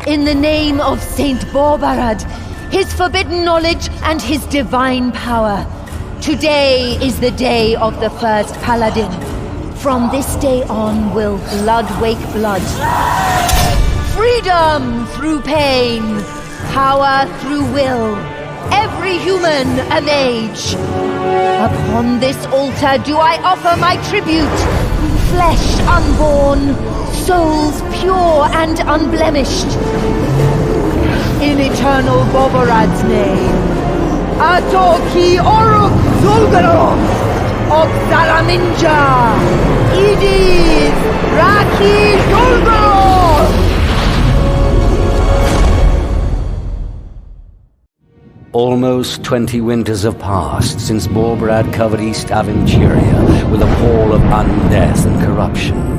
In the name of Saint Borbarad, his forbidden knowledge and his divine power, today is the day of the first paladin. From this day on will blood wake blood. Freedom through pain, power through will, every human a mage. Upon this altar do I offer my tribute, flesh unborn, souls pure and unblemished. In eternal Borbarad's name, Atoki Oruk Zulgarov of Salaminja, Idiz Raki Zulgarov! Almost 20 winters have passed since Borbarad covered East Aventuria with a pall of undeath and corruption.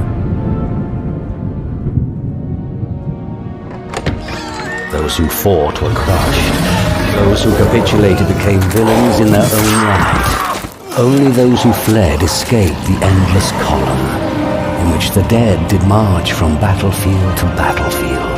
Those who fought were crushed. Those who capitulated became villains in their own right. Only those who fled escaped the endless column, in which the dead did march from battlefield to battlefield.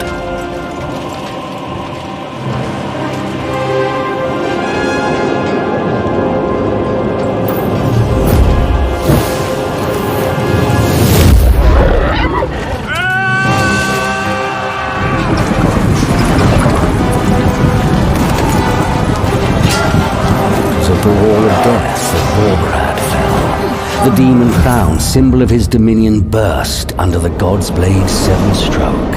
The demon crown, symbol of his dominion, burst under the God's Blade's seventh stroke.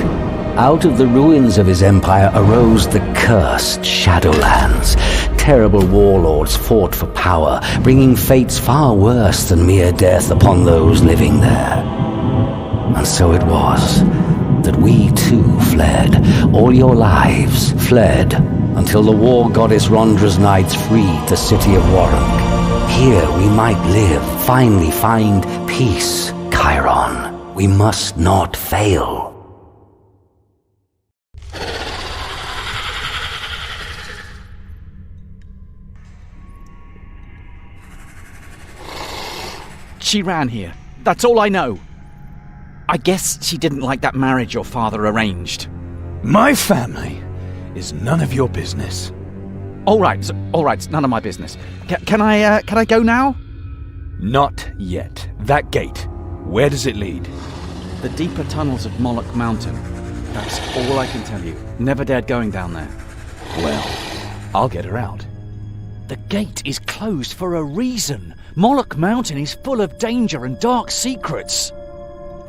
Out of the ruins of his empire arose the cursed Shadowlands. Terrible warlords fought for power, bringing fates far worse than mere death upon those living there. And so it was that we too fled. All your lives fled, until the war goddess Rondra's knights freed the city of Warren. Here we might live, finally find peace, Chiron. We must not fail. She ran here. That's all I know. I guess she didn't like that marriage your father arranged. My family is none of your business. All right, it's none of my business. Can I go now? Not yet. That gate, where does it lead? The deeper tunnels of Moloch Mountain. That's all I can tell you. Never dared going down there. Well, I'll get her out. The gate is closed for a reason. Moloch Mountain is full of danger and dark secrets.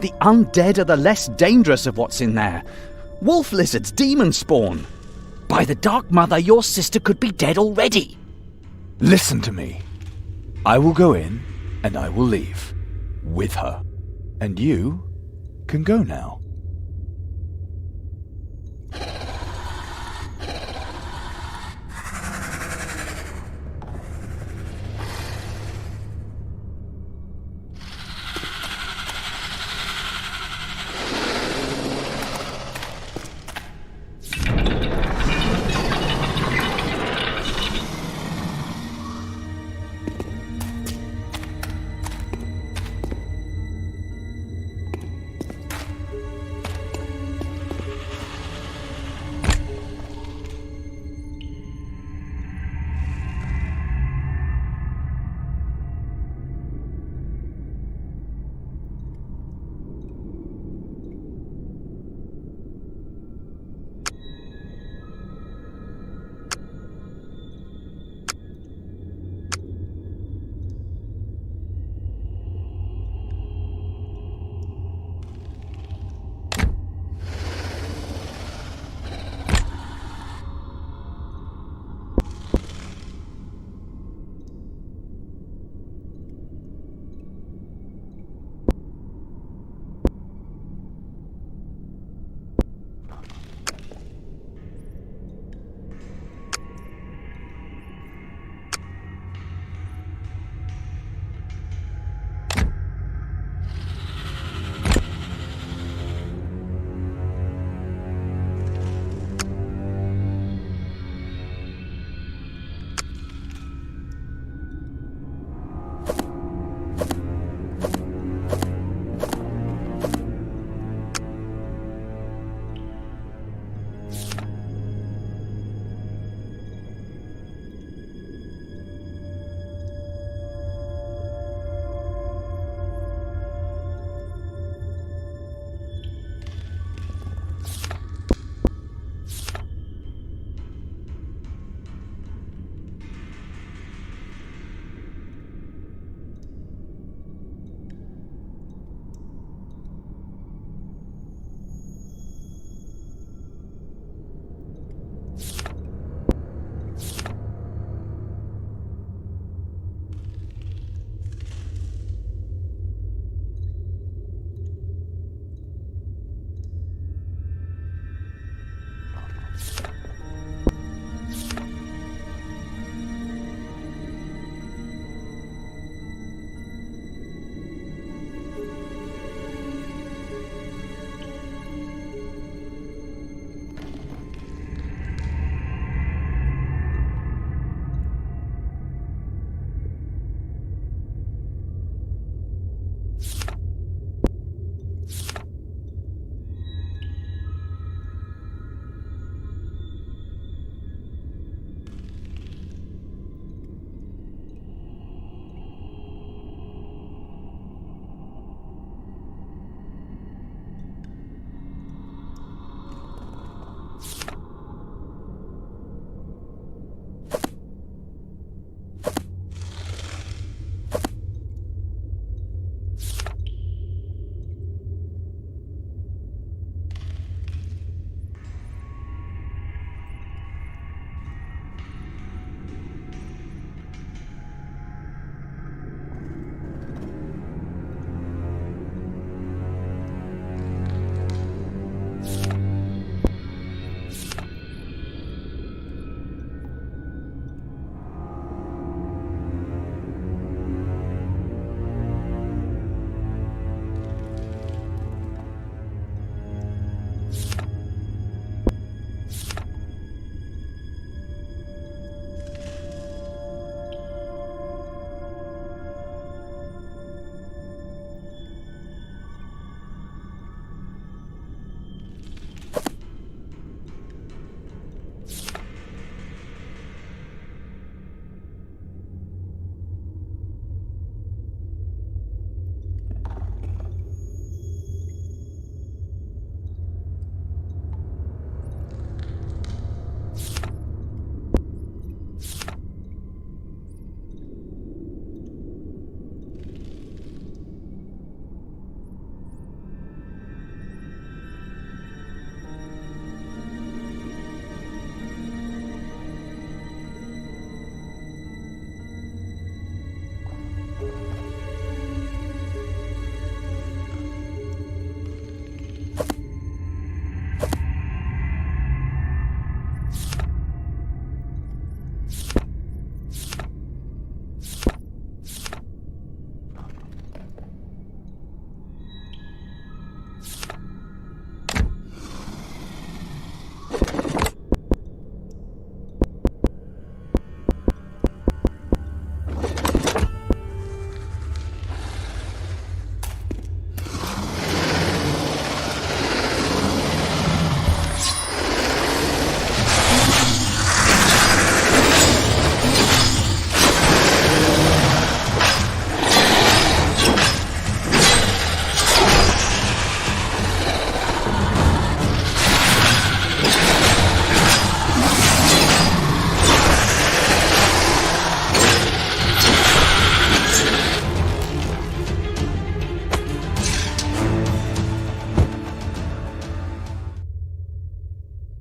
The undead are the less dangerous of what's in there. Wolf lizards, demon spawn. By the Dark Mother, your sister could be dead already. Listen to me. I will go in, and I will leave. With her. And you can go now.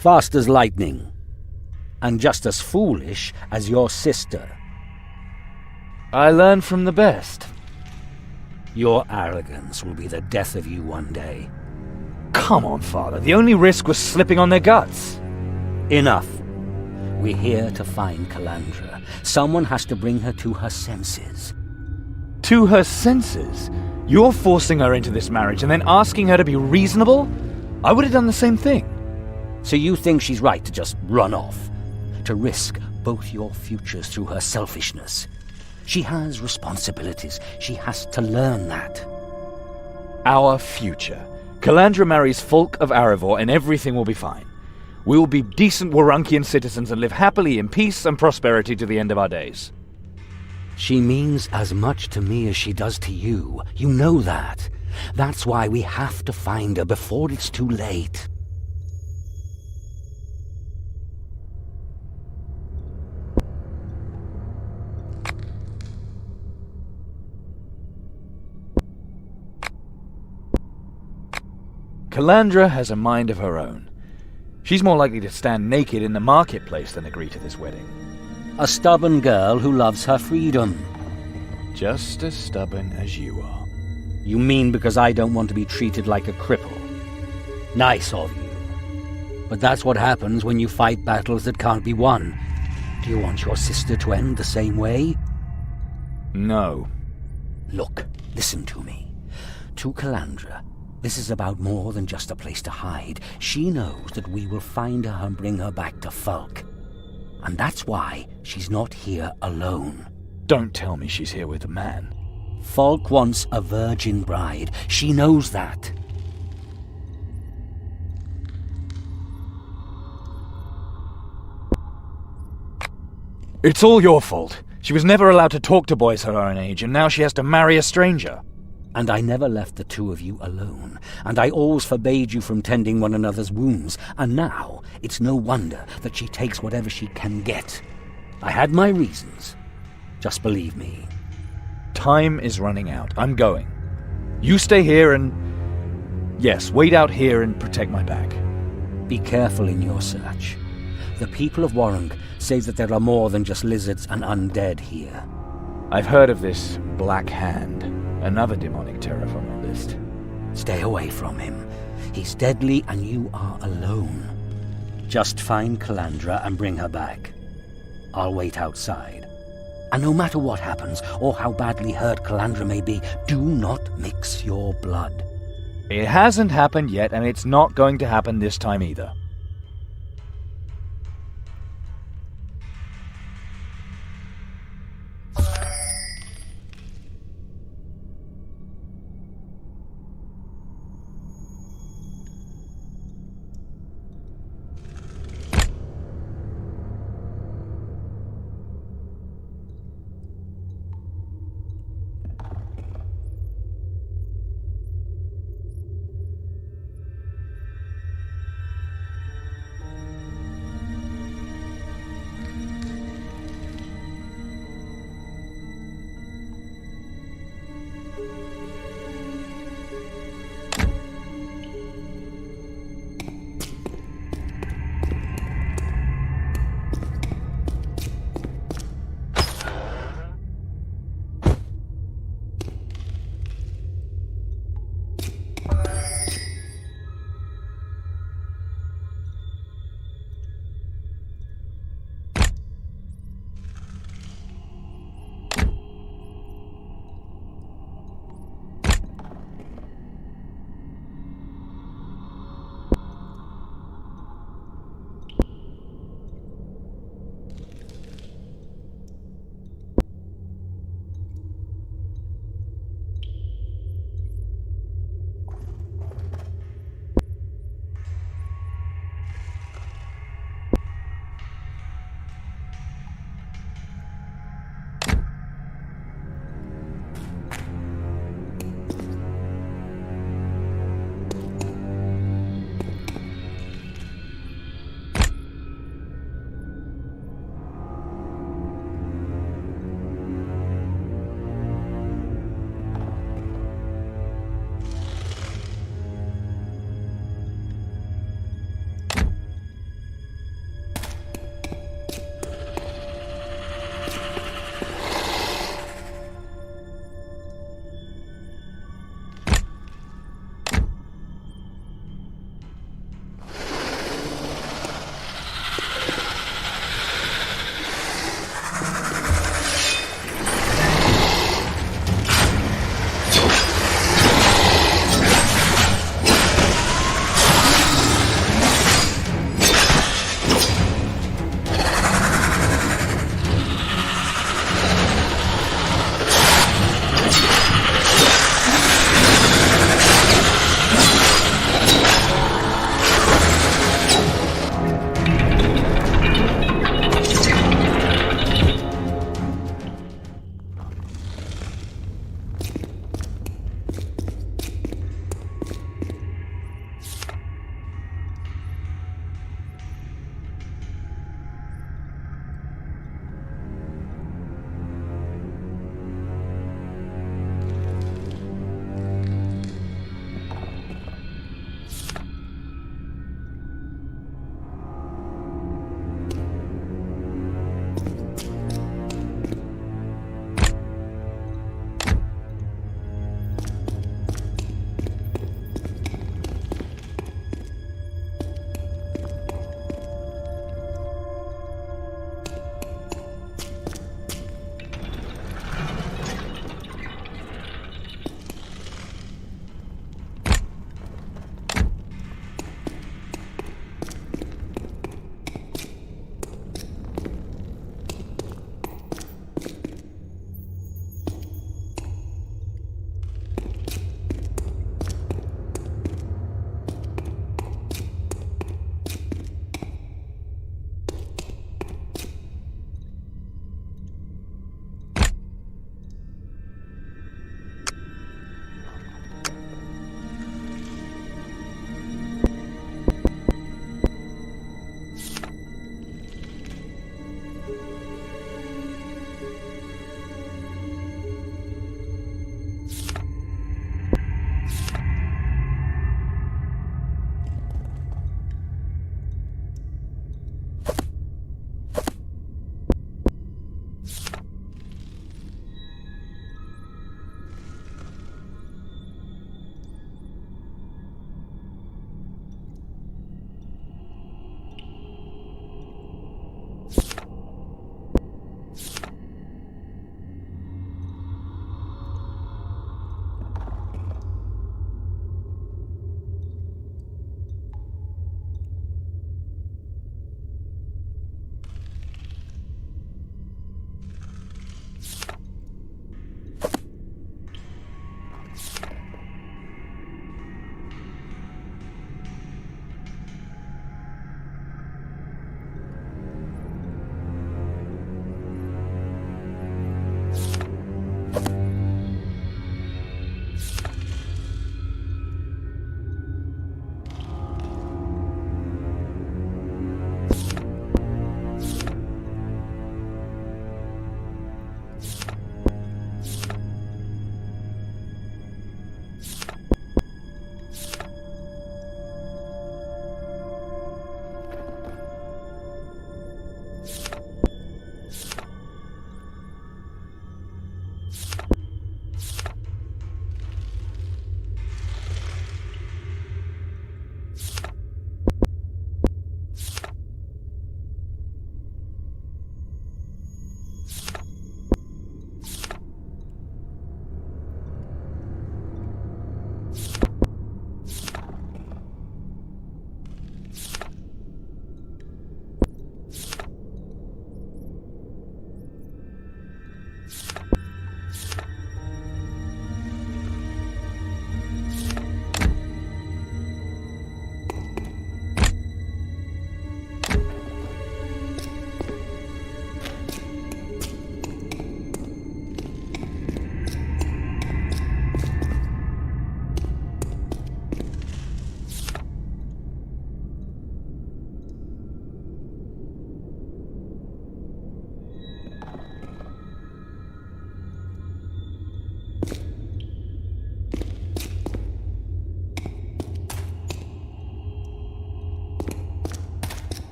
Fast as lightning. And just as foolish as your sister. I learn from the best. Your arrogance will be the death of you one day. Come on, Father. The only risk was slipping on their guts. Enough. We're here to find Calandra. Someone has to bring her to her senses. To her senses? You're forcing her into this marriage and then asking her to be reasonable? I would have done the same thing. So you think she's right to just run off? To risk both your futures through her selfishness? She has responsibilities. She has to learn that. Our future. Calandra marries Folk of Arivor and everything will be fine. We will be decent Warunkian citizens and live happily in peace and prosperity to the end of our days. She means as much to me as she does to you. You know that. That's why we have to find her before it's too late. Calandra has a mind of her own. She's more likely to stand naked in the marketplace than agree to this wedding. A stubborn girl who loves her freedom. Just as stubborn as you are. You mean because I don't want to be treated like a cripple? Nice of you. But that's what happens when you fight battles that can't be won. Do you want your sister to end the same way? No. Look, listen to me. To Calandra, this is about more than just a place to hide. She knows that we will find her and bring her back to Folk. And that's why she's not here alone. Don't tell me she's here with a man. Folk wants a virgin bride. She knows that. It's all your fault. She was never allowed to talk to boys her own age, and now she has to marry a stranger. And I never left the two of you alone, and I always forbade you from tending one another's wounds, and now it's no wonder that she takes whatever she can get. I had my reasons. Just believe me. Time is running out. I'm going. You stay here and... yes, wait out here and protect my back. Be careful in your search. The people of Warrung say that there are more than just lizards and undead here. I've heard of this Black Hand, another demonic terror from my list. Stay away from him. He's deadly and you are alone. Just find Calandra and bring her back. I'll wait outside. And no matter what happens, or how badly hurt Calandra may be, do not mix your blood. It hasn't happened yet, and it's not going to happen this time either.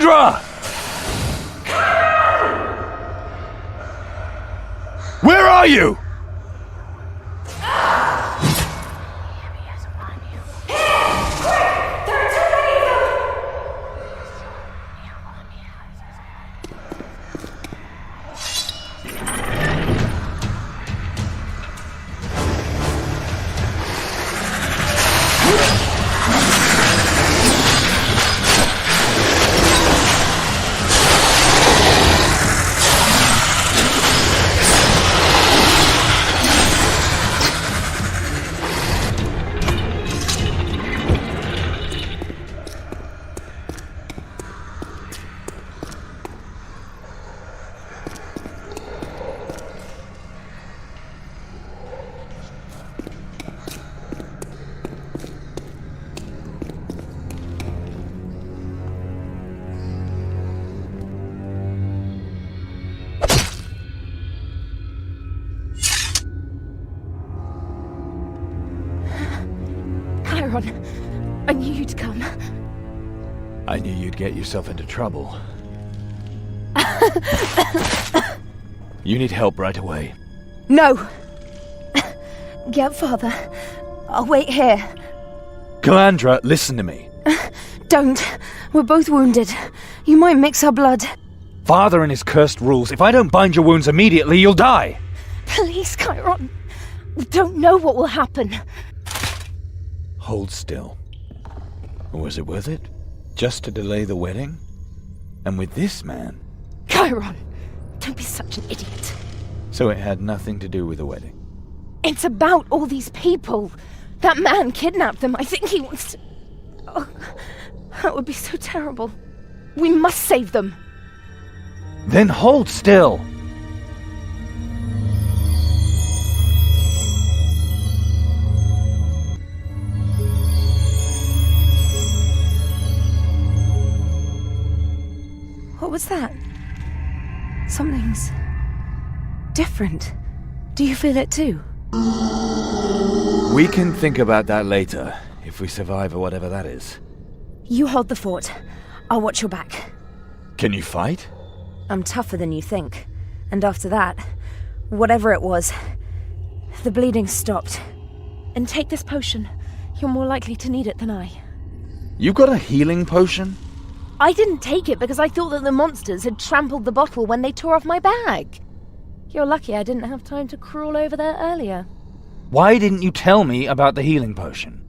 Kalyndra! Where are you? I knew you'd come. I knew you'd get yourself into trouble. You need help right away. No! Get Father. I'll wait here. Kalyndra, listen to me. Don't. We're both wounded. You might mix our blood. Father and his cursed rules. If I don't bind your wounds immediately, you'll die. Please, Chiron. We don't know what will happen. Hold still. Was it worth it? Just to delay the wedding? And with this man? Chiron, don't be such an idiot. So it had nothing to do with the wedding? It's about all these people. That man kidnapped them. I think he wants to... Oh, that would be so terrible. We must save them. Then hold still. What was that? Something's different. Do you feel it too? We can think about that later, if we survive or whatever that is. You hold the fort. I'll watch your back. Can you fight? I'm tougher than you think. And after that, whatever it was, the bleeding stopped. And take this potion. You're more likely to need it than I. You got a healing potion? I didn't take it because I thought that the monsters had trampled the bottle when they tore off my bag. You're lucky I didn't have time to crawl over there earlier. Why didn't you tell me about the healing potion?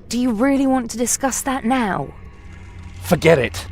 Do you really want to discuss that now? Forget it.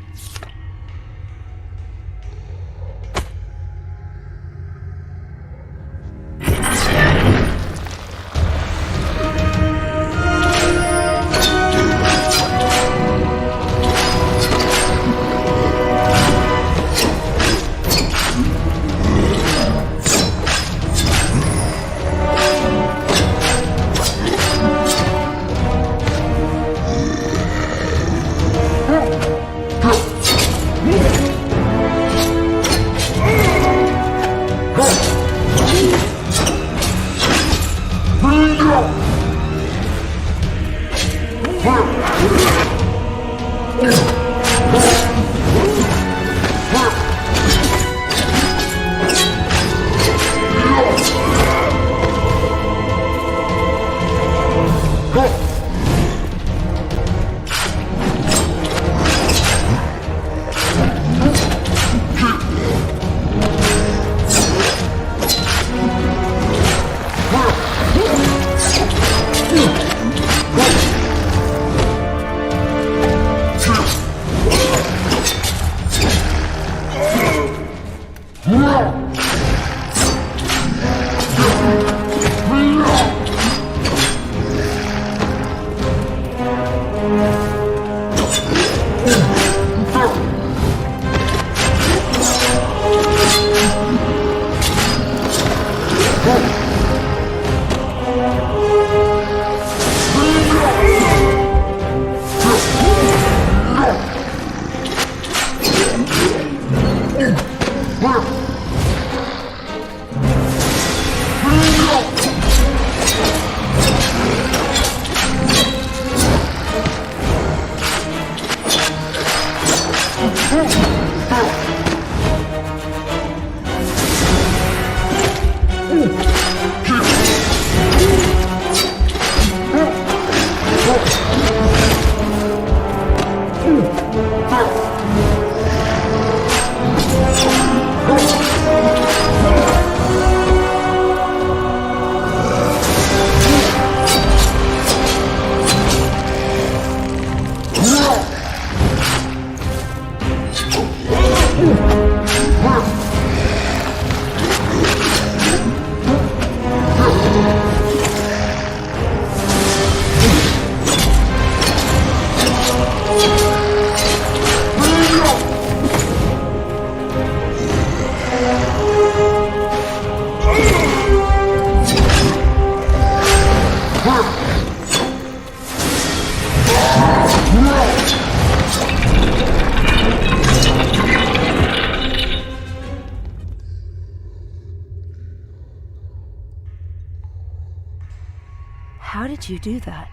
How did you do that?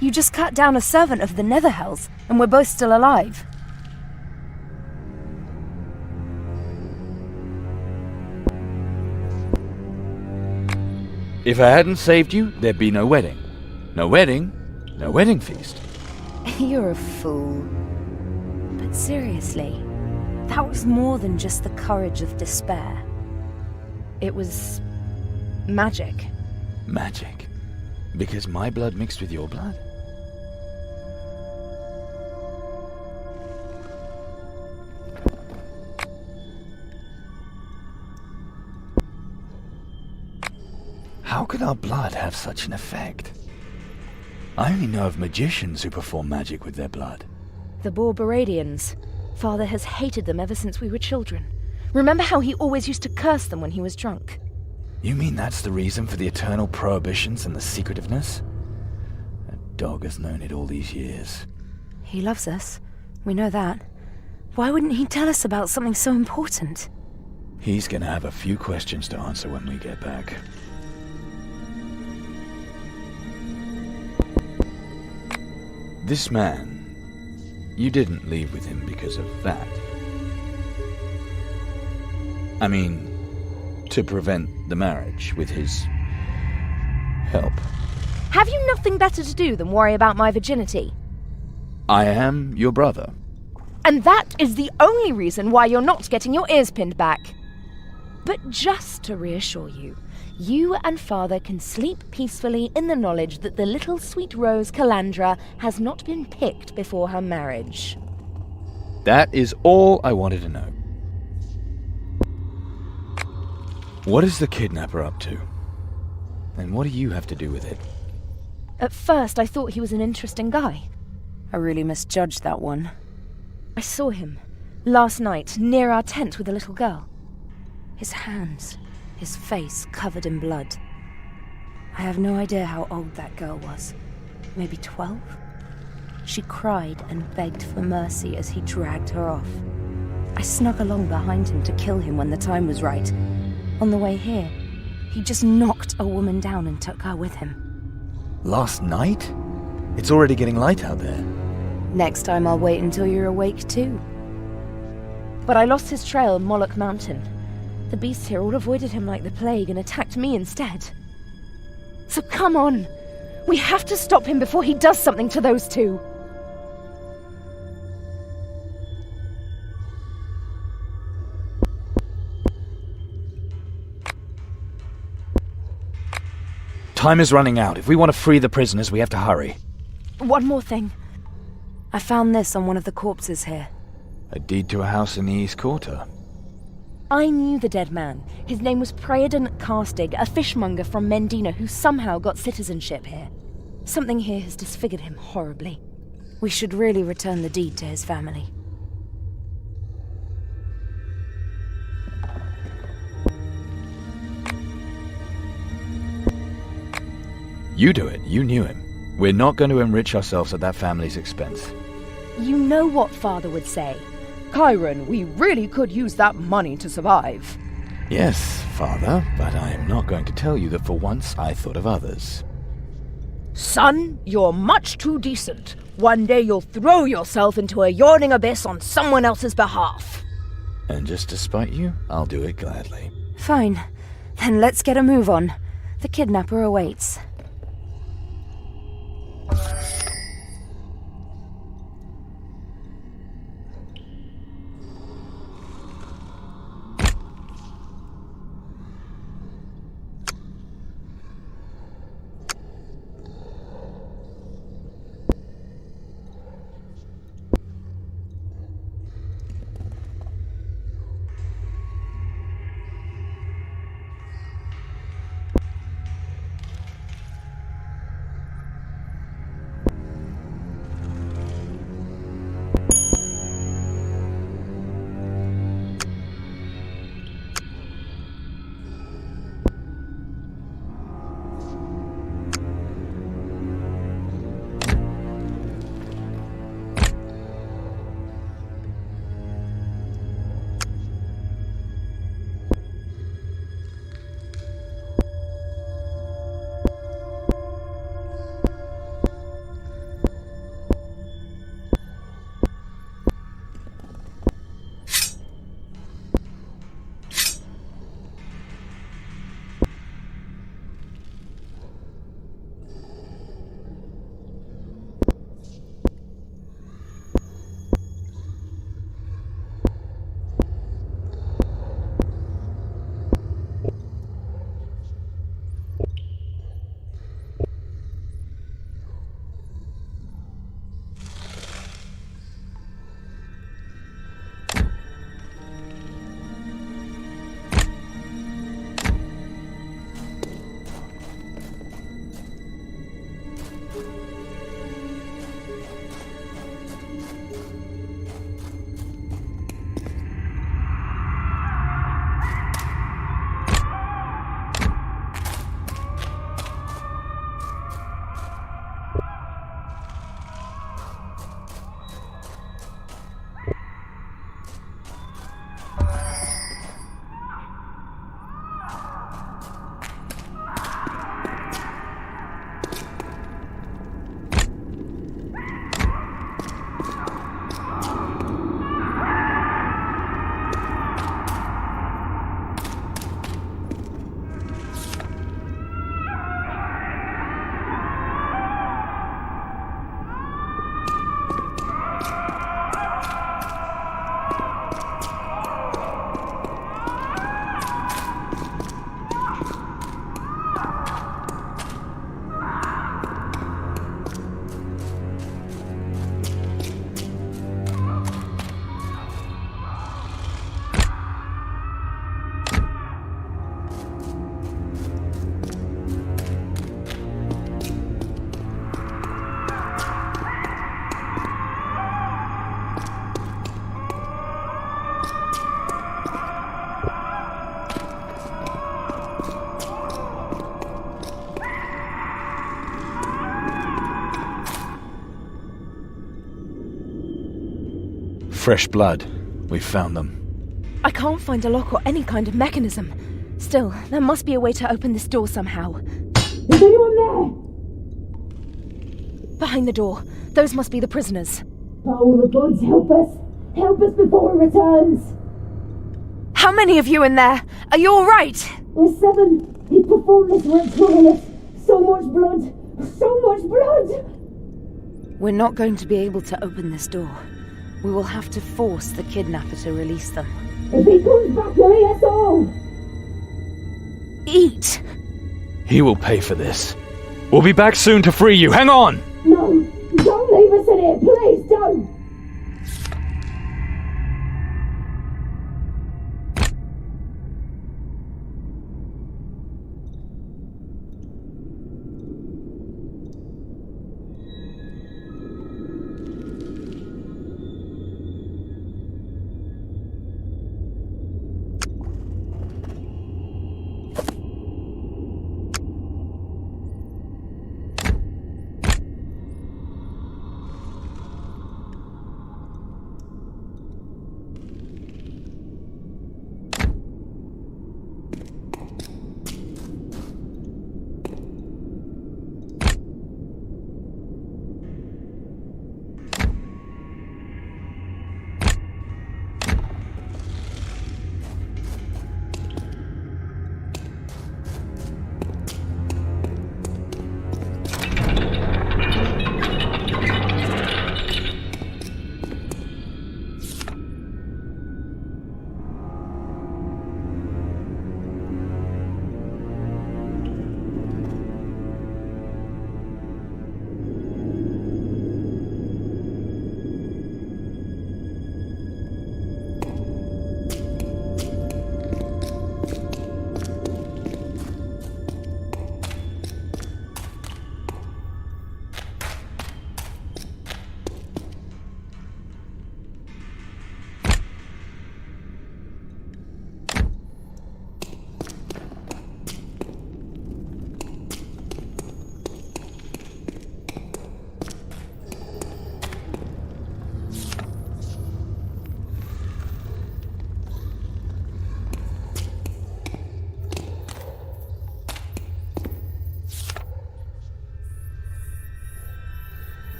You just cut down a servant of the Netherhells, and we're both still alive. If I hadn't saved you, there'd be no wedding. No wedding, no wedding feast. You're a fool. But seriously, that was more than just the courage of despair. It was magic. Magic? Because my blood mixed with your blood? How could our blood have such an effect? I only know of magicians who perform magic with their blood. The Borberadians. Father has hated them ever since we were children. Remember how he always used to curse them when he was drunk? You mean that's the reason for the eternal prohibitions and the secretiveness? That dog has known it all these years. He loves us. We know that. Why wouldn't he tell us about something so important? He's gonna have a few questions to answer when we get back. This man, you didn't leave with him because of that. I mean, to prevent the marriage with his help. Have you nothing better to do than worry about my virginity? I am your brother. And that is the only reason why you're not getting your ears pinned back. But just to reassure you, you and Father can sleep peacefully in the knowledge that the little sweet rose Calandra has not been picked before her marriage. That is all I wanted to know. What is the kidnapper up to? And what do you have to do with it? At first, I thought he was an interesting guy. I really misjudged that one. I saw him last night near our tent with a little girl. His hands, his face covered in blood. I have no idea how old that girl was. Maybe 12? She cried and begged for mercy as he dragged her off. I snuck along behind him to kill him when the time was right. On the way here, he just knocked a woman down and took her with him. Last night? It's already getting light out there. Next time I'll wait until you're awake too. But I lost his trail on Moloch Mountain. The beasts here all avoided him like the plague and attacked me instead. So come on! We have to stop him before he does something to those two! Time is running out. If we want to free the prisoners, we have to hurry. One more thing. I found this on one of the corpses here. A deed to a house in the East Quarter. I knew the dead man. His name was Praedan Carstig, a fishmonger from Mendina who somehow got citizenship here. Something here has disfigured him horribly. We should really return the deed to his family. You do it. You knew him. We're not going to enrich ourselves at that family's expense. You know what Father would say. Chiron, we really could use that money to survive. Yes, Father, but I am not going to tell you that for once I thought of others. Son, you're much too decent. One day you'll throw yourself into a yawning abyss on someone else's behalf. And just to spite you, I'll do it gladly. Fine. Then let's get a move on. The kidnapper awaits. Fresh blood. We've found them. I can't find a lock or any kind of mechanism. Still, there must be a way to open this door somehow. Is anyone there? Behind the door. Those must be the prisoners. Oh, the gods, help us! Help us before it returns! How many of you in there? Are you alright? We're 7. He performed this ritual on us. So much blood! So much blood! We're not going to be able to open this door. We will have to force the kidnapper to release them. If he comes back, he'll eat us all! Eat! He will pay for this. We'll be back soon to free you. Hang on! No! Don't leave us in here! Please don't!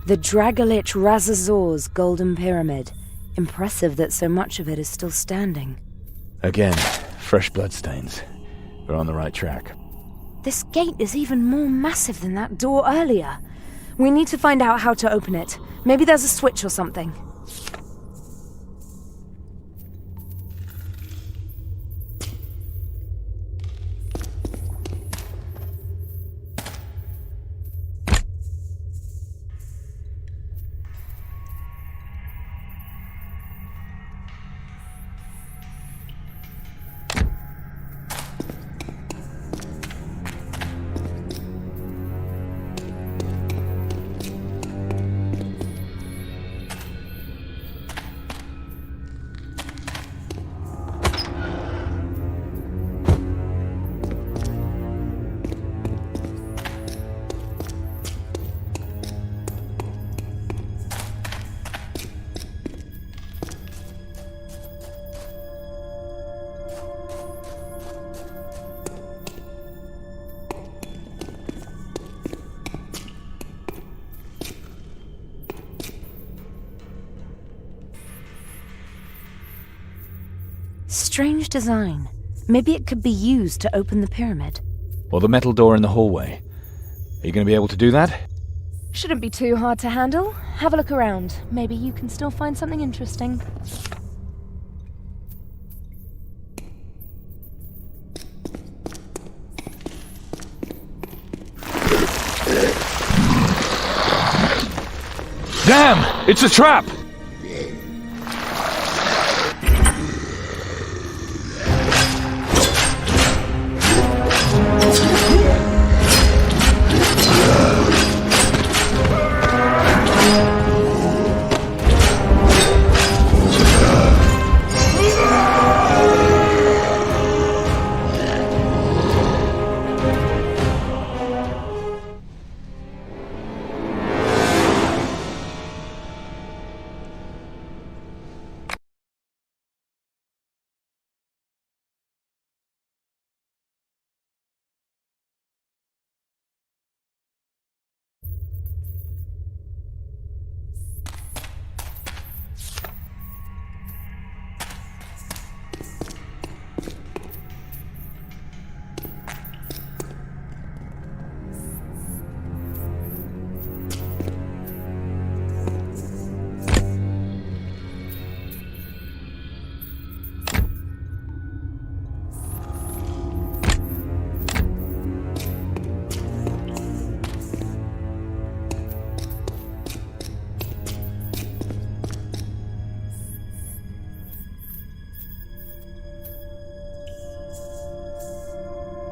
The Dragolich Razazor's Golden Pyramid. Impressive that so much of it is still standing. Again, fresh bloodstains. We're on the right track. This gate is even more massive than that door earlier. We need to find out how to open it. Maybe there's a switch or something. Strange design. Maybe it could be used to open the pyramid. Or the metal door in the hallway. Are you going to be able to do that? Shouldn't be too hard to handle. Have a look around. Maybe you can still find something interesting. Damn! It's a trap!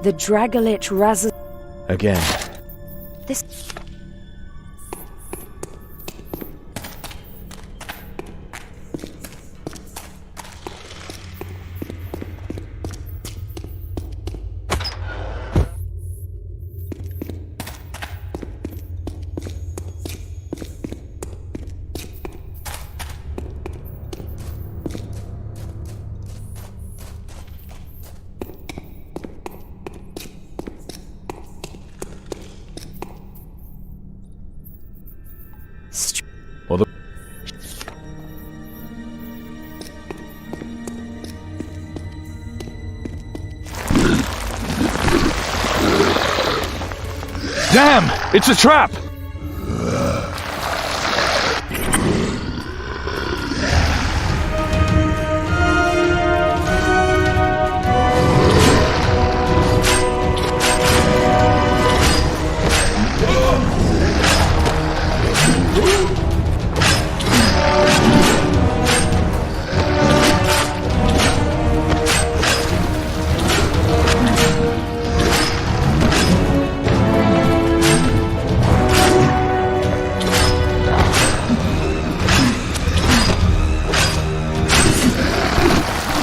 The Dragolich Razaz... Again. This... Or the... Damn! It's a trap!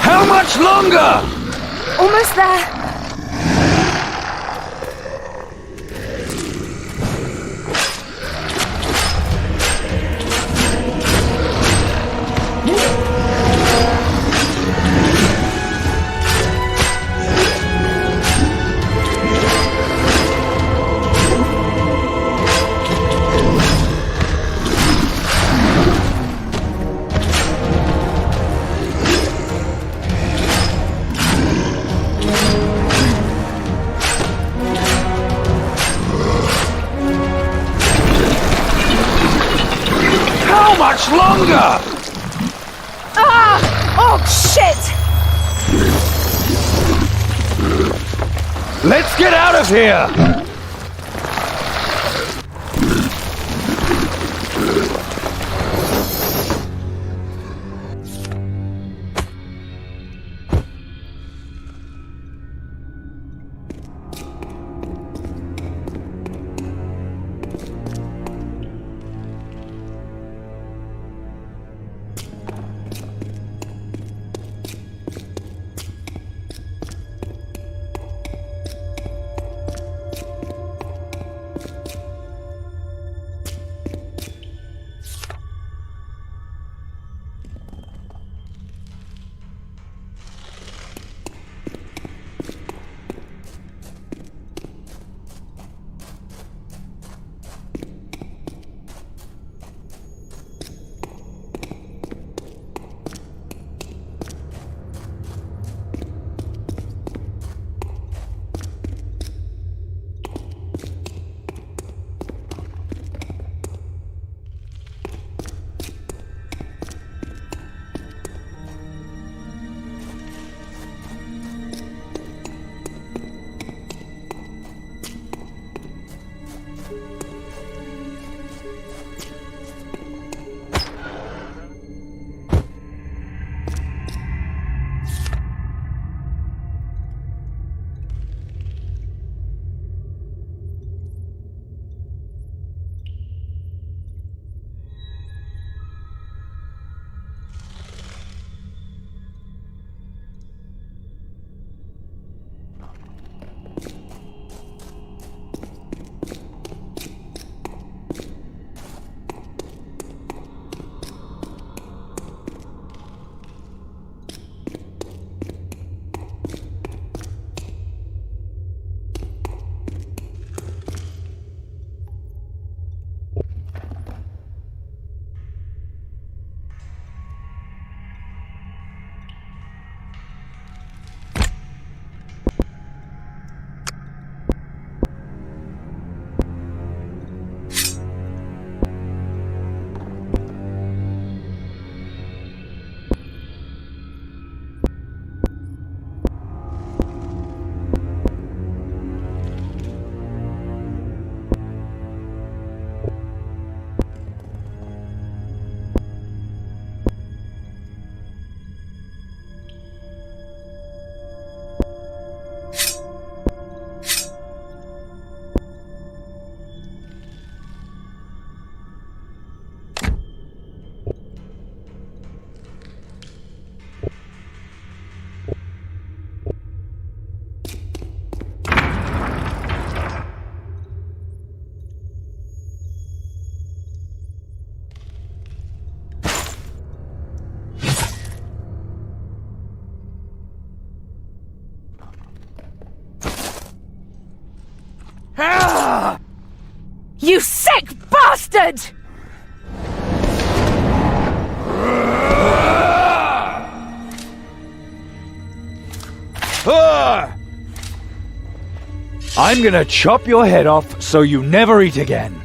How much longer? Almost there! much longer! Ah! Oh, shit! Let's get out of here! You sick bastard! I'm gonna chop your head off so you never eat again.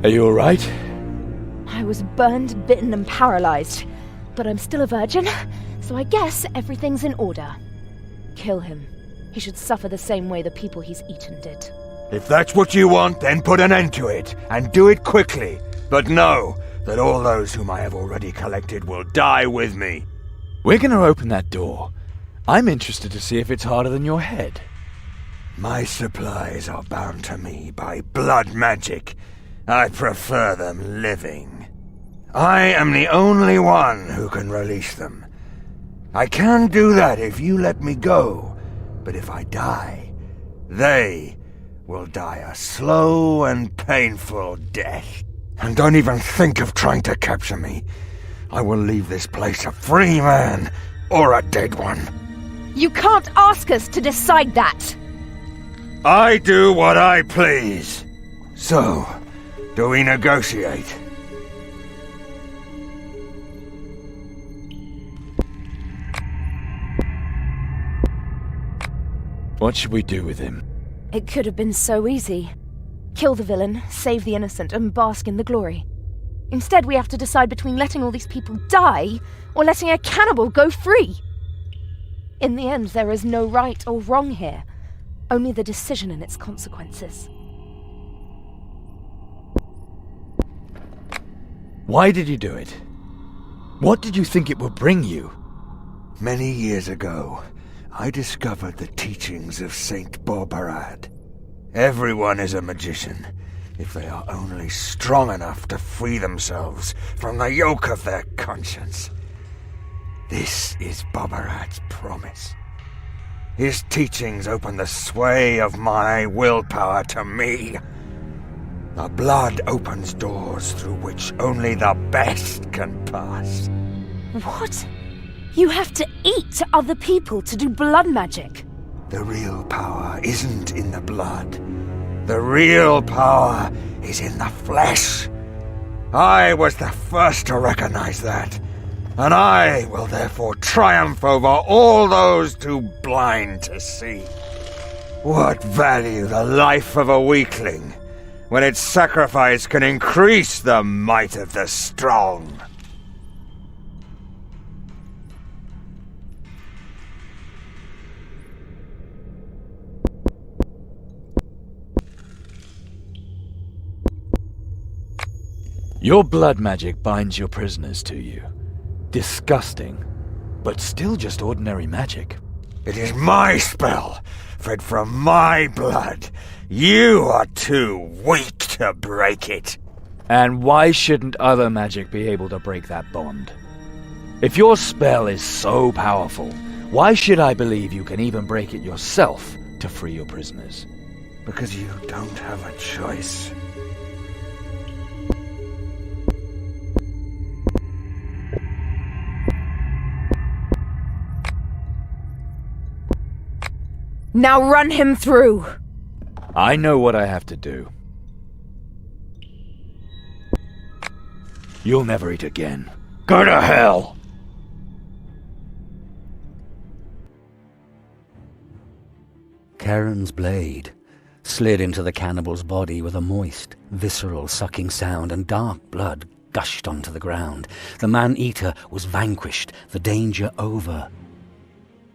Are you alright? I was burned, bitten, and paralyzed. But I'm still a virgin, so I guess everything's in order. Kill him. He should suffer the same way the people he's eaten did. If that's what you want, then put an end to it, and do it quickly. But know that all those whom I have already collected will die with me. We're gonna open that door. I'm interested to see if it's harder than your head. My supplies are bound to me by blood magic. I prefer them living. I am the only one who can release them. I can do that if you let me go, but if I die, they will die a slow and painful death. And don't even think of trying to capture me. I will leave this place a free man, or a dead one. You can't ask us to decide that! I do what I please. So, do we negotiate? What should we do with him? It could have been so easy. Kill the villain, save the innocent, and bask in the glory. Instead, we have to decide between letting all these people die, or letting a cannibal go free. In the end, there is no right or wrong here, only the decision and its consequences. Why did you do it? What did you think it would bring you? Many years ago, I discovered the teachings of Saint Borbarad. Everyone is a magician, if they are only strong enough to free themselves from the yoke of their conscience. This is Borbarad's promise. His teachings open the sway of my willpower to me. The blood opens doors through which only the best can pass. What? You have to eat other people to do blood magic? The real power isn't in the blood. The real power is in the flesh. I was the first to recognize that, and I will therefore triumph over all those too blind to see. What value the life of a weakling, when its sacrifice can increase the might of the strong? Your blood magic binds your prisoners to you. Disgusting, but still just ordinary magic. It is my spell, fed from my blood. You are too weak to break it. And why shouldn't other magic be able to break that bond? If your spell is so powerful, why should I believe you can even break it yourself to free your prisoners? Because you don't have a choice. Now run him through! I know what I have to do. You'll never eat again. Go to hell! Charon's blade slid into the cannibal's body with a moist, visceral sucking sound, and dark blood gushed onto the ground. The man-eater was vanquished, the danger over.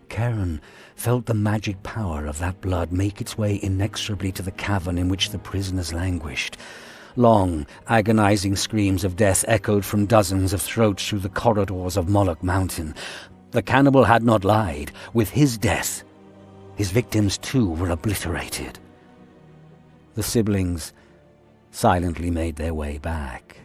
Charon felt the magic power of that blood make its way inexorably to the cavern in which the prisoners languished. Long, agonizing screams of death echoed from dozens of throats through the corridors of Moloch Mountain. The cannibal had not lied. With his death, his victims too were obliterated. The siblings silently made their way back.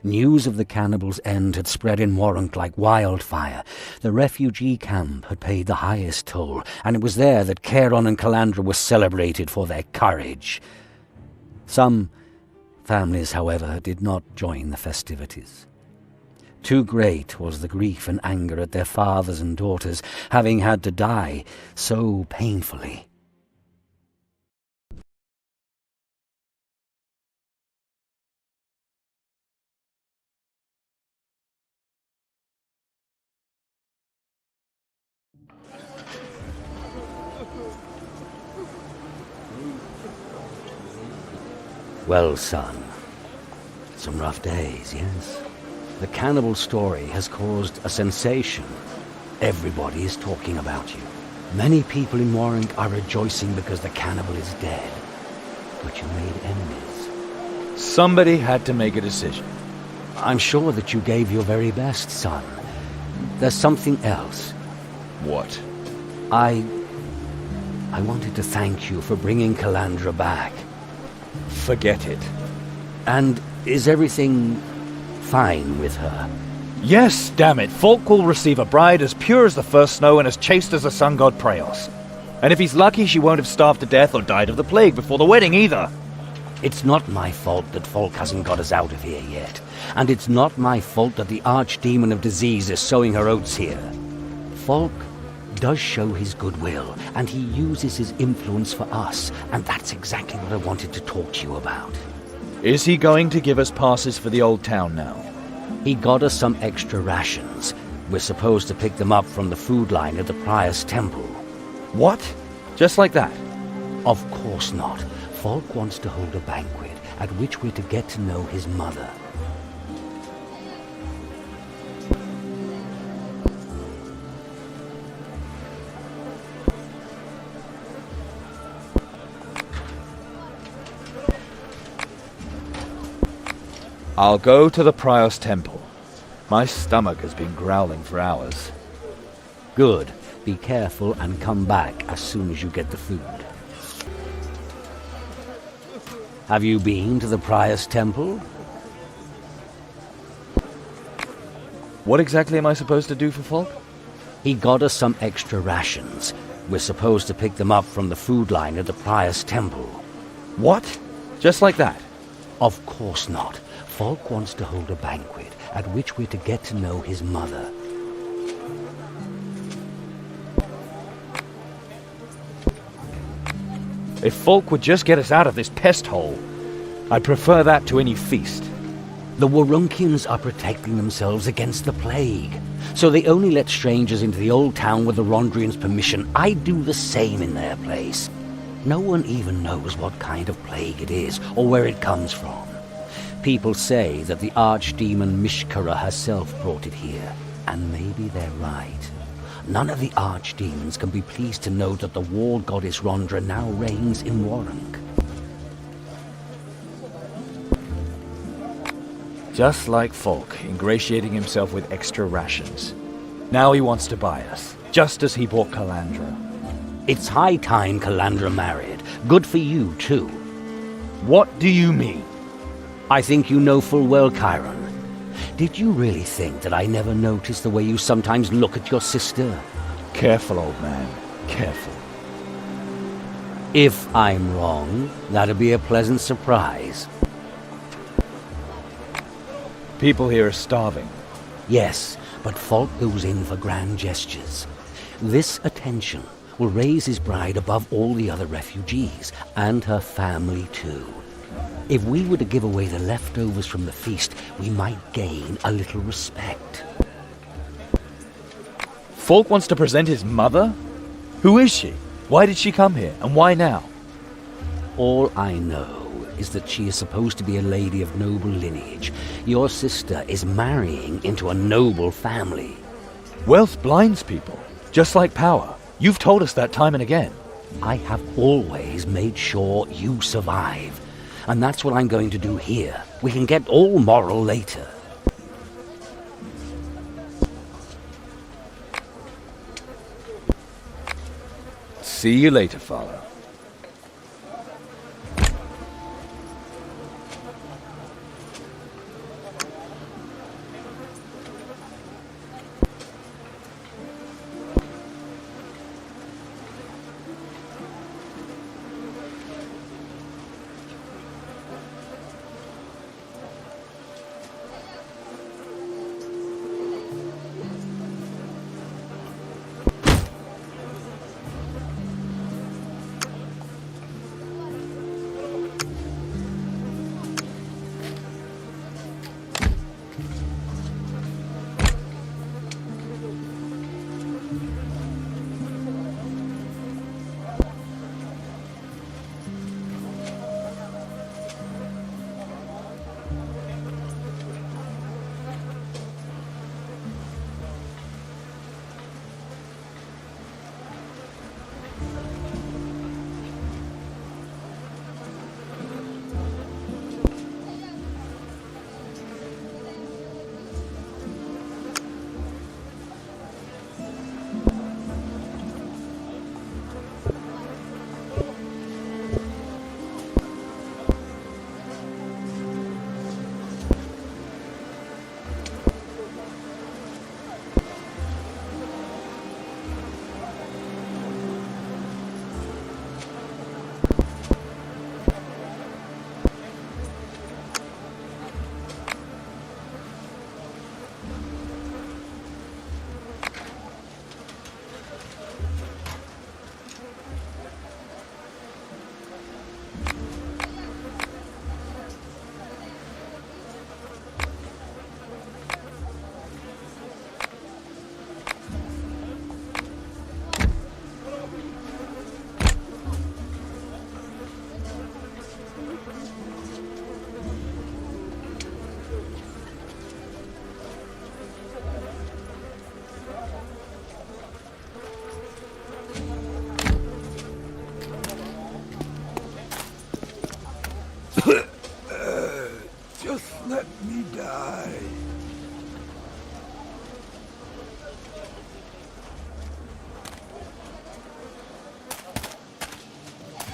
News of the cannibal's end had spread in Warrant like wildfire. The refugee camp had paid the highest toll, and it was there that Charon and Calandra were celebrated for their courage. Some families, however, did not join the festivities. Too great was the grief and anger at their fathers and daughters having had to die so painfully. Well, son, Some rough days, yes. The cannibal story has caused a sensation. Everybody is talking about you. Many people in Warring are rejoicing because the cannibal is dead. But you made enemies. Somebody had to make a decision. I'm sure that you gave your very best, son. There's something else. What? I wanted to thank you for bringing Calandra back. Forget it. And is everything fine with her? Yes, damn it. Falk will receive a bride as pure as the first snow and as chaste as the sun god Praeos. And if he's lucky, she won't have starved to death or died of the plague before the wedding either. It's not my fault that Falk hasn't got us out of here yet. And it's not my fault that the archdemon of disease is sowing her oats here. Falk does show his goodwill, and he uses his influence for us, and that's exactly what I wanted to talk to you about. Is he going to give us passes for the old town now? He got us some extra rations. We're supposed to pick them up from the food line at the Prior's Temple. What? Just like that? Of course not. Falk wants to hold a banquet at which we're to get to know his mother. I'll go to the Prior's Temple. My stomach has been growling for hours. Good. Be careful and come back as soon as you get the food. Have you been to the Prior's Temple? What exactly am I supposed to do for Falk? He got us some extra rations. We're supposed to pick them up from the food line at the Prior's Temple. What? Just like that? Of course not. Falk wants to hold a banquet at which we're to get to know his mother. If Falk would just get us out of this pest hole, I'd prefer that to any feast. The Warunkians are protecting themselves against the plague, so they only let strangers into the old town with the Rondrians' permission. I'd do the same in their place. No one even knows what kind of plague it is, or where it comes from. People say that the archdemon Mishkara herself brought it here, and maybe they're right. None of the archdemons can be pleased to know that the war goddess Rondra now reigns in Warring. Just like Falk, ingratiating himself with extra rations. Now he wants to buy us, just as he bought Calandra. It's high time Calandra married. Good for you, too. What do you mean? I think you know full well, Chiron. Did you really think that I never noticed the way you sometimes look at your sister? Careful, old man. Careful. If I'm wrong, that'd be a pleasant surprise. People here are starving. Yes, but Falk goes in for grand gestures. This attention will raise his bride above all the other refugees, and her family too. If we were to give away the leftovers from the feast, we might gain a little respect. Falk wants to present his mother? Who is she? Why did she come here, and why now? All I know is that she is supposed to be a lady of noble lineage. Your sister is marrying into a noble family. Wealth blinds people, just like power. You've told us that time and again. I have always made sure you survive. And that's what I'm going to do here. We can get all moral later. See you later, Father. Just let me die.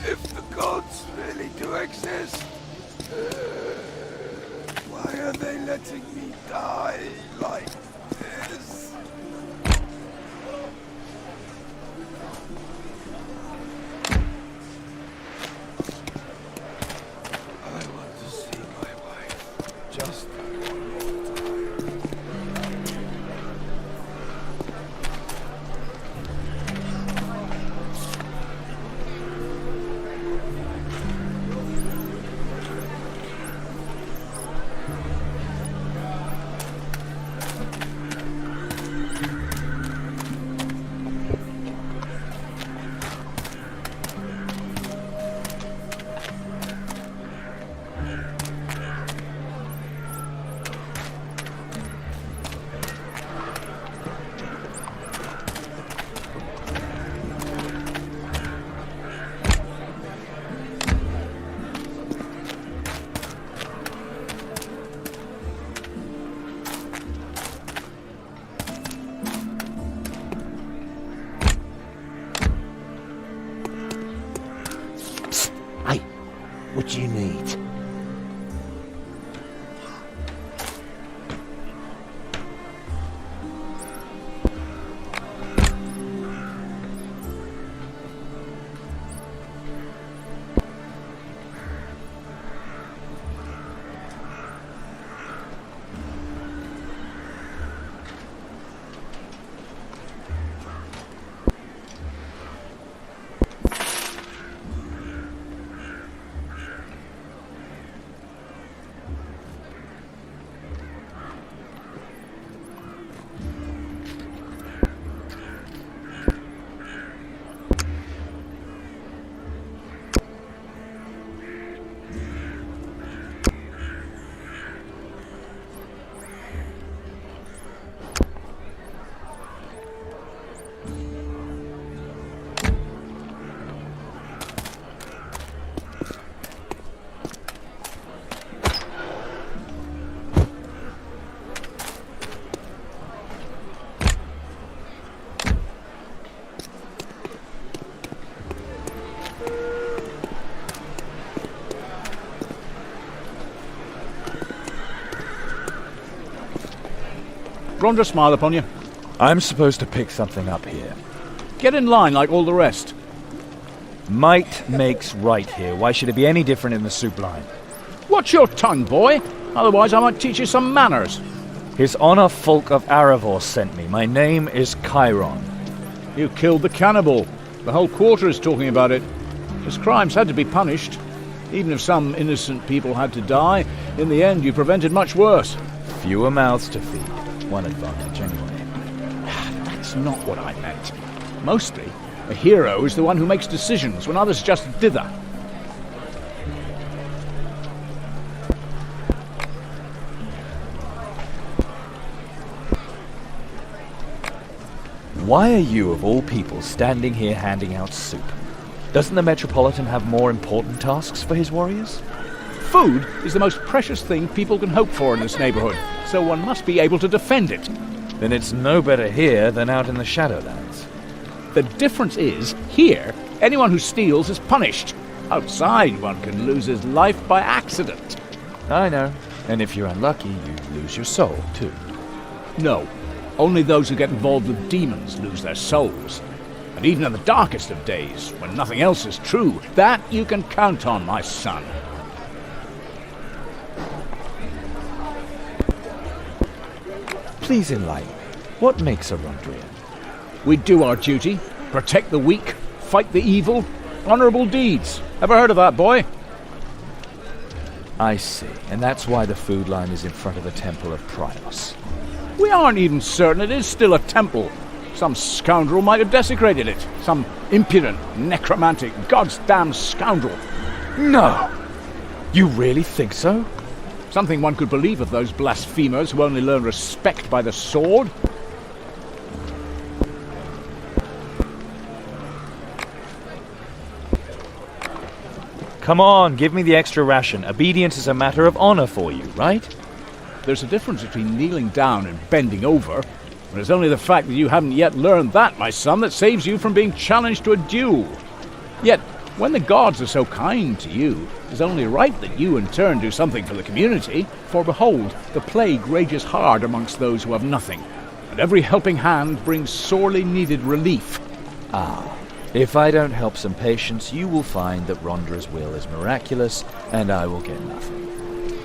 If the gods really do exist, why are they letting me die like this? I want to see my wife just one more time. What do you need? Rhonda, smile upon you. I'm supposed to pick something up here. Get in line like all the rest. Might makes right here. Why should it be any different in the soup line? Watch your tongue, boy. Otherwise I might teach you some manners. His Honor Folk of Aravor sent me. My name is Chiron. You killed the cannibal. The whole quarter is talking about it. His crimes had to be punished. Even if some innocent people had to die, in the end you prevented much worse. Fewer mouths to feed. One advantage, anyway. That's not what I meant. Mostly, a hero is the one who makes decisions when others just dither. Why are you, of all people, standing here handing out soup? Doesn't the Metropolitan have more important tasks for his warriors? Food is the most precious thing people can hope for in this neighborhood, so one must be able to defend it. Then it's no better here than out in the Shadowlands. The difference is, here, anyone who steals is punished. Outside, one can lose his life by accident. I know. And if you're unlucky, you lose your soul, too. No. Only those who get involved with demons lose their souls. And even in the darkest of days, when nothing else is true, that you can count on, my son. Please enlighten me. What makes a Rondrian? We do our duty, protect the weak, fight the evil, honorable deeds. Ever heard of that, boy? I see, and that's why the food line is in front of the Temple of Prios. We aren't even certain it is still a temple. Some scoundrel might have desecrated it. Some impudent, necromantic, God's damned scoundrel. No! You really think so? Something one could believe of those blasphemers who only learn respect by the sword. Come on, give me the extra ration. Obedience is a matter of honor for you, right? There's a difference between kneeling down and bending over. And it's only the fact that you haven't yet learned that, my son, that saves you from being challenged to a duel. Yet, when the gods are so kind to you, it is only right that you in turn do something for the community. For behold, the plague rages hard amongst those who have nothing, and every helping hand brings sorely needed relief. If I don't help some patients, you will find that Rondra's will is miraculous, and I will get nothing.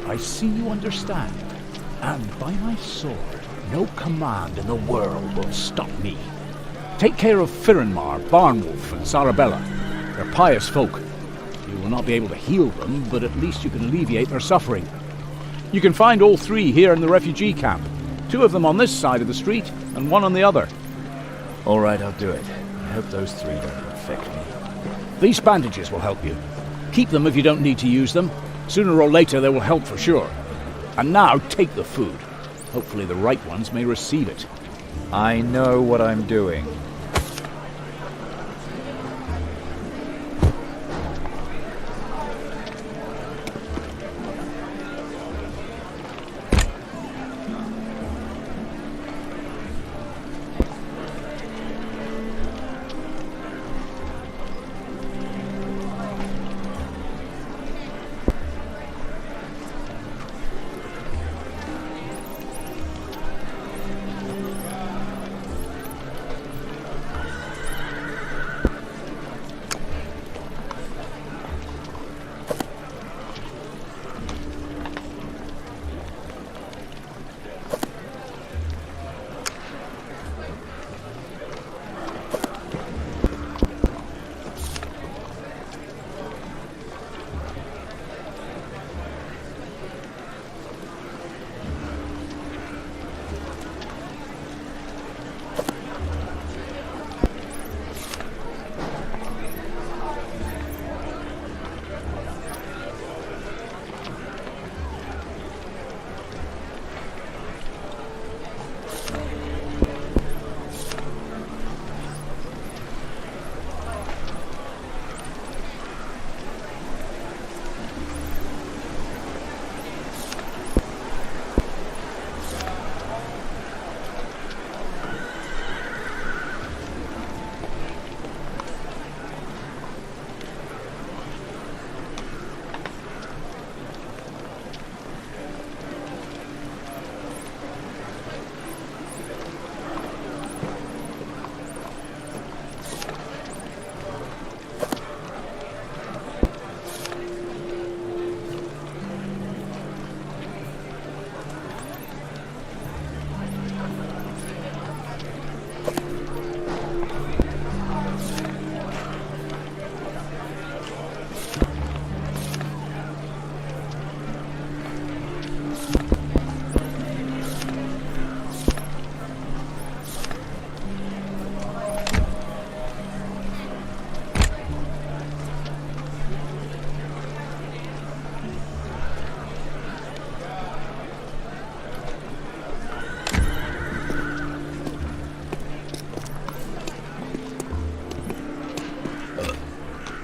I see you understand, and by my sword, no command in the world will stop me. Take care of Firenmar, Barnwolf, and Sarabella. They're pious folk. You will not be able to heal them, but at least you can alleviate their suffering. You can find all three here in the refugee camp. 2 of them on this side of the street, and 1 on the other. All right, I'll do it. I hope those 3 don't affect me. These bandages will help you. Keep them if you don't need to use them. Sooner or later they will help for sure. And now take the food. Hopefully the right ones may receive it. I know what I'm doing.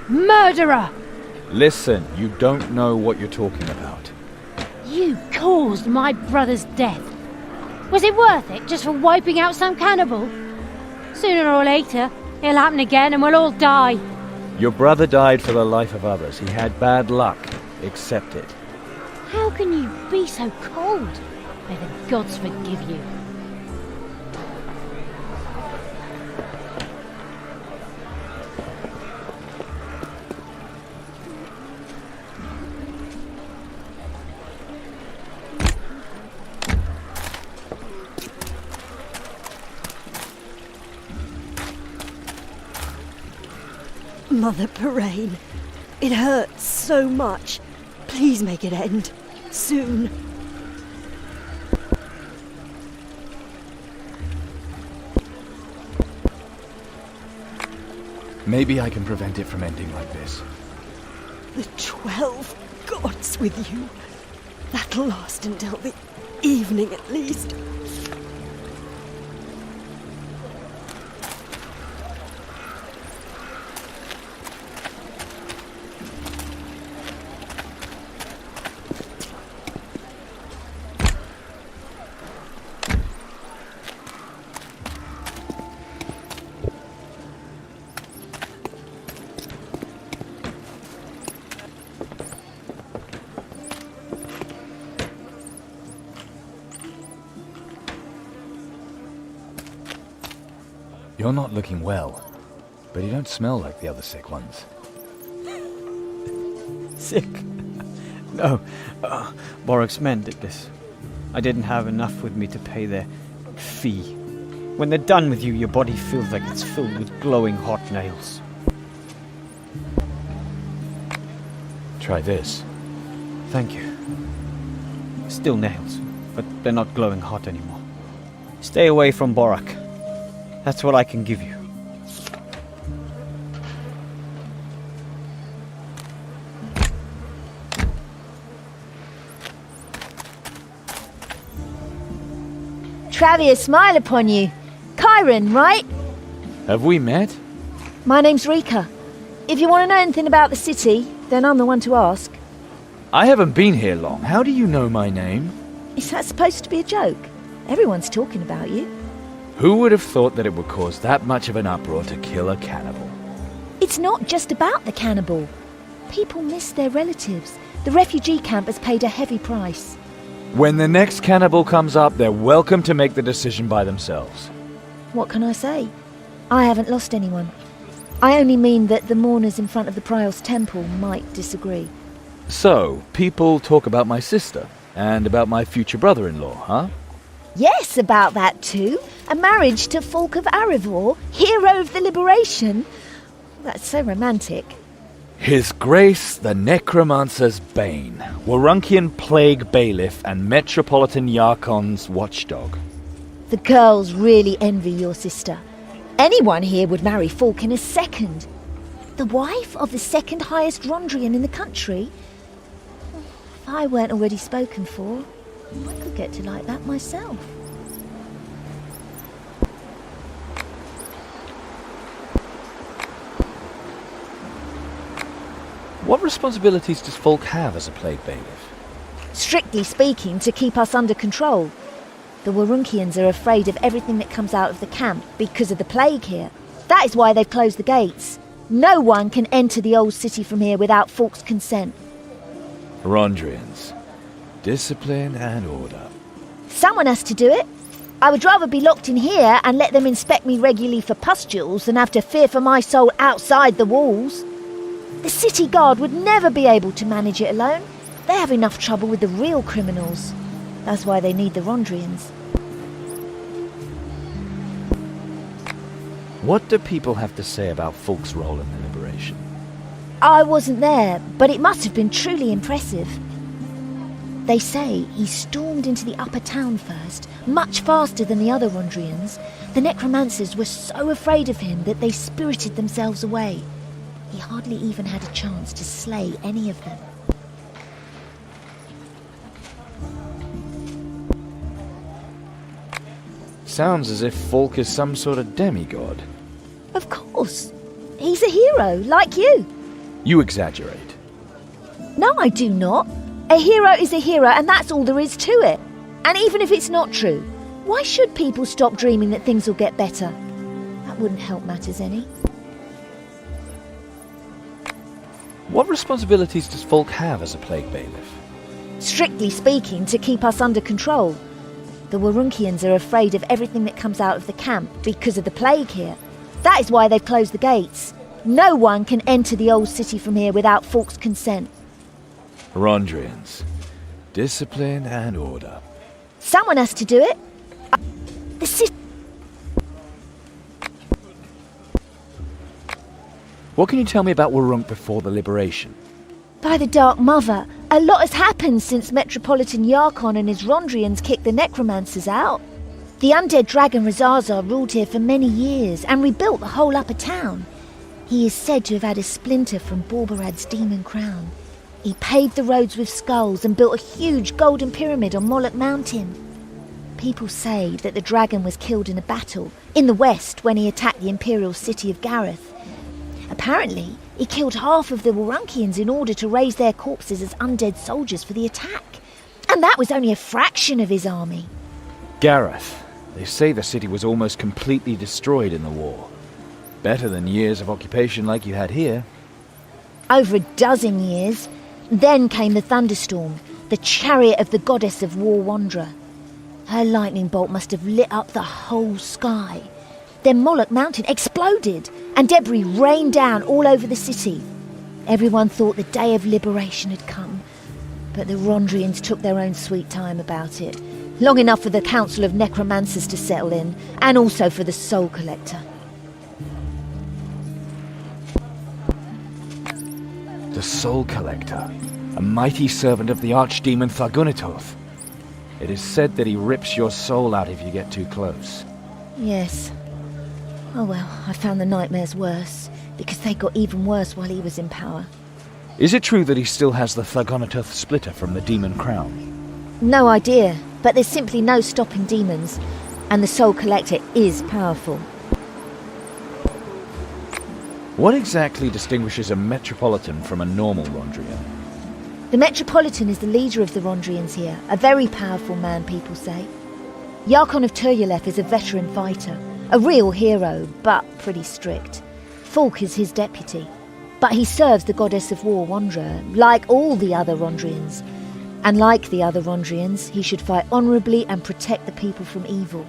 Murderer! Listen, you don't know what you're talking about. You caused my brother's death. Was it worth it just for wiping out some cannibal? Sooner or later, it'll happen again and we'll all die. Your brother died for the life of others. He had bad luck. Accept it. How can you be so cold? May the gods forgive you. Mother Parain, it hurts so much. Please make it end. Soon. Maybe I can prevent it from ending like this. The 12 gods with you. That'll last until the evening at least. You're not looking well, but you don't smell like the other sick ones. Sick? No, Borok's men did this. I didn't have enough with me to pay their fee. When they're done with you, your body feels like it's filled with glowing hot nails. Try this. Thank you. Still nails, but they're not glowing hot anymore. Stay away from Borok. That's what I can give you. Travier, smile upon you. Chiron, right? Have we met? My name's Rika. If you want to know anything about the city, then I'm the one to ask. I haven't been here long. How do you know my name? Is that supposed to be a joke? Everyone's talking about you. Who would have thought that it would cause that much of an uproar to kill a cannibal? It's not just about the cannibal. People miss their relatives. The refugee camp has paid a heavy price. When the next cannibal comes up, they're welcome to make the decision by themselves. What can I say? I haven't lost anyone. I only mean that the mourners in front of the Prior's temple might disagree. So, people talk about my sister, and about my future brother-in-law, huh? Yes, about that too. A marriage to Falk of Arivor, hero of the liberation. That's so romantic. His Grace the Necromancer's Bane, Warunkian Plague Bailiff, and Metropolitan Yarkon's watchdog. The girls really envy your sister. Anyone here would marry Falk in a second. The wife of the second highest Rondrian in the country. If I weren't already spoken for, I could get to like that myself. What responsibilities does Falk have as a Plague Bailiff? Strictly speaking, to keep us under control. The Warunkians are afraid of everything that comes out of the camp because of the plague here. That is why they've closed the gates. No one can enter the old city from here without Falk's consent. Rondrians. Discipline and order. Someone has to do it. I would rather be locked in here and let them inspect me regularly for pustules than have to fear for my soul outside the walls. The city guard would never be able to manage it alone. They have enough trouble with the real criminals. That's why they need the Rondrians. What do people have to say about Falk's role in the liberation? I wasn't there, but it must have been truly impressive. They say he stormed into the upper town first, much faster than the other Rondrians. The necromancers were so afraid of him that they spirited themselves away. He hardly even had a chance to slay any of them. Sounds as if Falk is some sort of demigod. Of course. He's a hero, like you. You exaggerate. No, I do not. A hero is a hero, and that's all there is to it. And even if it's not true, why should people stop dreaming that things will get better? That wouldn't help matters any. What responsibilities does Falk have as a Plague Bailiff? Strictly speaking, to keep us under control. The Warunkians are afraid of everything that comes out of the camp because of the plague here. That is why they've closed the gates. No one can enter the old city from here without Falk's consent. Rondrians. Discipline and order. Someone has to do it. The city... What can you tell me about Warunk before the liberation? By the Dark Mother, a lot has happened since Metropolitan Yarkon and his Rondrians kicked the necromancers out. The undead dragon Razazar ruled here for many years and rebuilt the whole upper town. He is said to have had a splinter from Borbarad's demon crown. He paved the roads with skulls and built a huge golden pyramid on Moloch Mountain. People say that the dragon was killed in a battle in the west when he attacked the imperial city of Gareth. Apparently, he killed half of the Warunkians in order to raise their corpses as undead soldiers for the attack. And that was only a fraction of his army. Gareth. They say the city was almost completely destroyed in the war. Better than years of occupation like you had here. Over a dozen years. Then came the thunderstorm, the chariot of the goddess of war Wanderer. Her lightning bolt must have lit up the whole sky. then Moloch Mountain exploded, and debris rained down all over the city. Everyone thought the day of liberation had come, but the Rondrians took their own sweet time about it, long enough for the Council of Necromancers to settle in, and also for the Soul Collector. The Soul Collector, a mighty servant of the Archdemon Thargunitoth. It is said that he rips your soul out if you get too close. Yes. Oh well, I found the nightmares worse, because they got even worse while he was in power. Is it true that he still has the Thargunitoth splitter from the Demon Crown? No idea, but there's simply no stopping demons, and the Soul Collector is powerful. What exactly distinguishes a Metropolitan from a normal Rondrian? The Metropolitan is the leader of the Rondrians here, a very powerful man, people say. Yarkon of Turyalef is a veteran fighter, a real hero, but pretty strict. Falk is his deputy, but he serves the Goddess of War, Wanderer, like all the other Rondrians. And like the other Rondrians, he should fight honourably and protect the people from evil.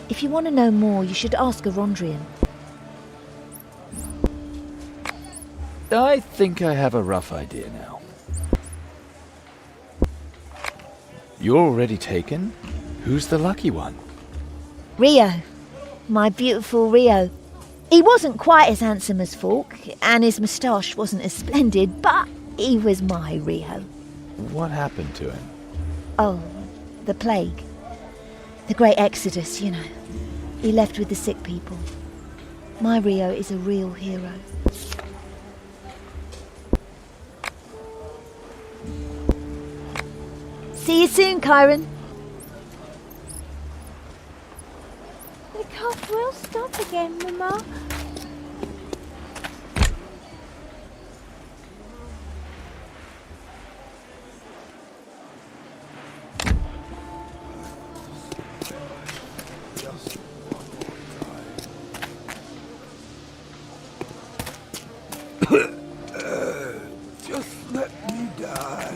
If you want to know more, you should ask a Rondrian. I think I have a rough idea now. You're already taken? Who's the lucky one? Rio. My beautiful Rio. He wasn't quite as handsome as Falk, and his moustache wasn't as splendid, but he was my Rio. What happened to him? Oh, the plague. The great exodus, you know. He left with the sick people. My Rio is a real hero. See you soon, Chiron. The cough will stop again, Mama. Just let me die.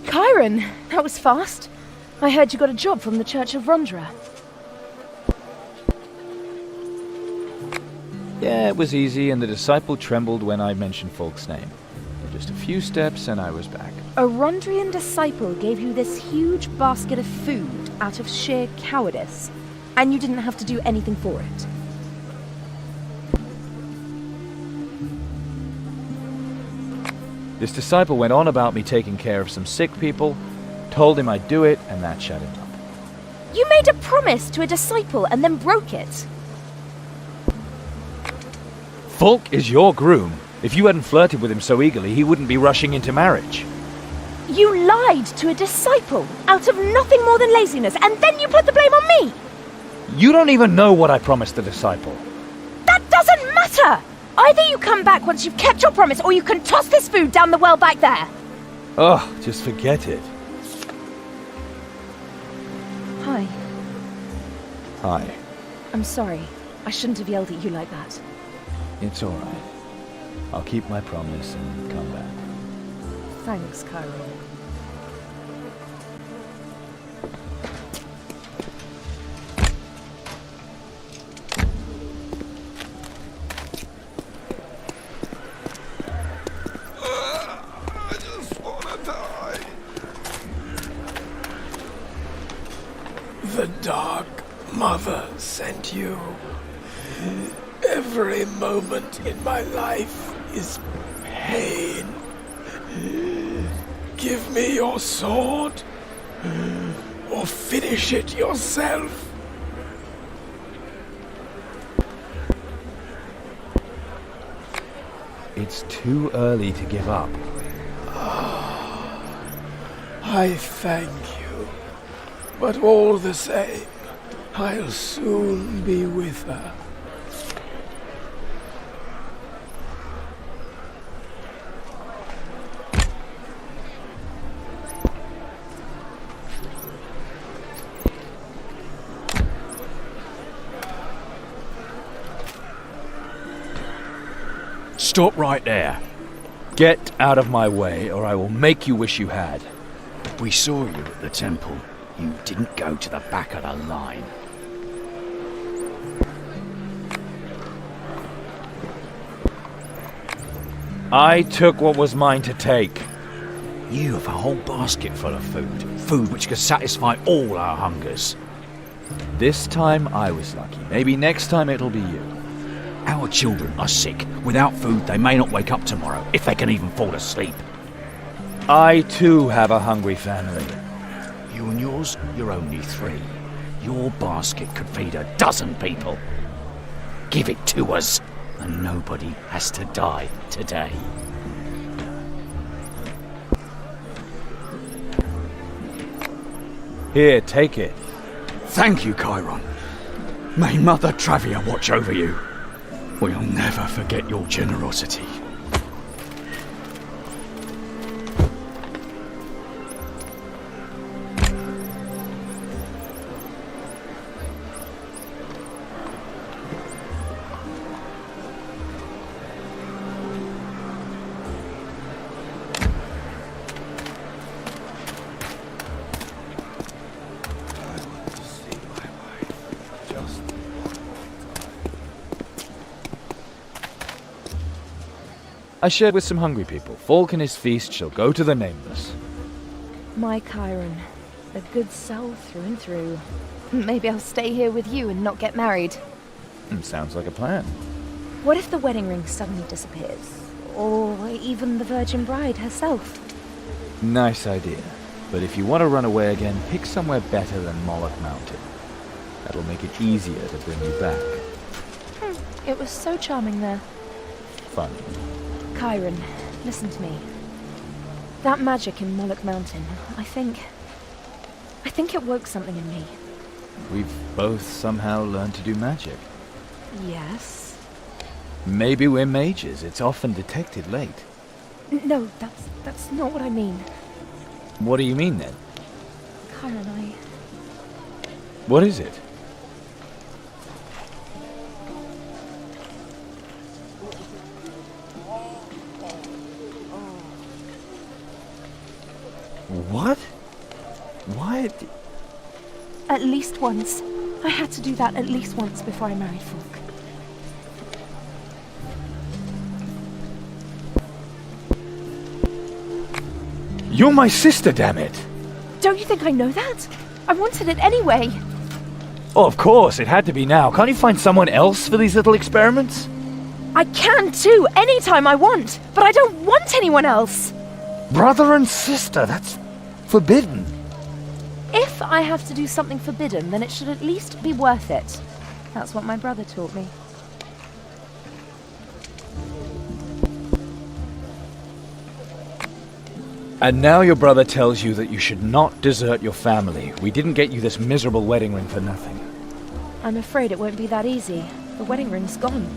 Chiron, that was fast. I heard you got a job from the Church of Rondra. Yeah, it was easy, and the disciple trembled when I mentioned Falk's name. Just a few steps, and I was back. A Rondrian disciple gave you this huge basket of food out of sheer cowardice, and you didn't have to do anything for it. This disciple went on about me taking care of some sick people, told him I'd do it, and that shut him up. You made a promise to a disciple and then broke it. Falk is your groom. If you hadn't flirted with him so eagerly, he wouldn't be rushing into marriage. You lied to a disciple out of nothing more than laziness, and then you put the blame on me! You don't even know what I promised the disciple. That doesn't matter! Either you come back once you've kept your promise, or you can toss this food down the well back there! Oh, just forget it. Hi. Hi. I'm sorry. I shouldn't have yelled at you like that. It's all right. I'll keep my promise and come back. Thanks, Chiron. I just wanna die. The Dark Mother sent you. Every moment in my life is pain. Give me your sword, or finish it yourself. It's too early to give up. I thank you, but all the same, I'll soon be with her. Stop right there. Get out of my way, or I will make you wish you had. We saw you at the temple. You didn't go to the back of the line. I took what was mine to take. You have a whole basket full of food. Food which could satisfy all our hungers. This time I was lucky. Maybe next time it'll be you. Our children are sick. Without food, they may not wake up tomorrow, if they can even fall asleep. I too have a hungry family. You and yours, you're only 3. Your basket could feed 12 people. Give it to us, and nobody has to die today. Here, take it. Thank you, Chiron. May Mother Travia watch over you. We'll never forget your generosity. I shared with some hungry people. Falk and his feast shall go to the nameless. My Chiron, a good soul through and through. Maybe I'll stay here with you and not get married. Sounds like a plan. What if the wedding ring suddenly disappears? Or even the virgin bride herself? Nice idea. But if you want to run away again, pick somewhere better than Moloch Mountain. That'll make it easier to bring you back. It was so charming there. Funny. Chiron, listen to me. That magic in Moloch Mountain, I think it woke something in me. We've both somehow learned to do magic. Yes? Maybe we're mages. It's often detected late. No, that's not what I mean. What do you mean then? Chiron, What is it? What? Why? At least once. I had to do that at least once before I married Falk. You're my sister, damn it! Don't you think I know that? I wanted it anyway. Oh, of course, it had to be now. Can't you find someone else for these little experiments? I can too, anytime I want. But I don't want anyone else. Brother and sister, that's forbidden. If I have to do something forbidden, then it should at least be worth it. That's what my brother taught me. And now your brother tells you that you should not desert your family. We didn't get you this miserable wedding ring for nothing. I'm afraid it won't be that easy. The wedding ring's gone.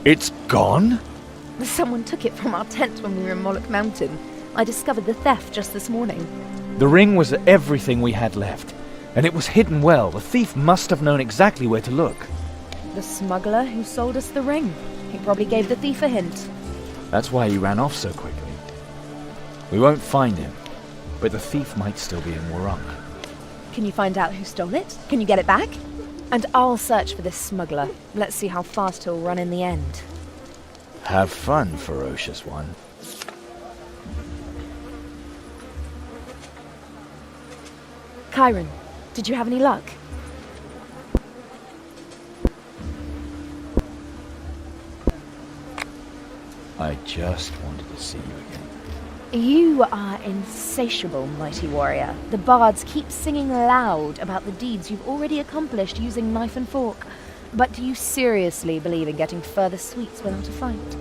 It's gone? Someone took it from our tent when we were in Moloch Mountain. I discovered the theft just this morning. The ring was everything we had left, and it was hidden well. The thief must have known exactly where to look. The smuggler who sold us the ring. He probably gave the thief a hint. That's why he ran off so quickly. We won't find him, but the thief might still be in Warunk. Can you find out who stole it? Can you get it back? And I'll search for this smuggler. Let's see how fast he'll run in the end. Have fun, ferocious one. Chiron, did you have any luck? I just wanted to see you again. You are insatiable, mighty warrior. The bards keep singing loud about the deeds you've already accomplished using knife and fork. But do you seriously believe in getting further sweets without a fight?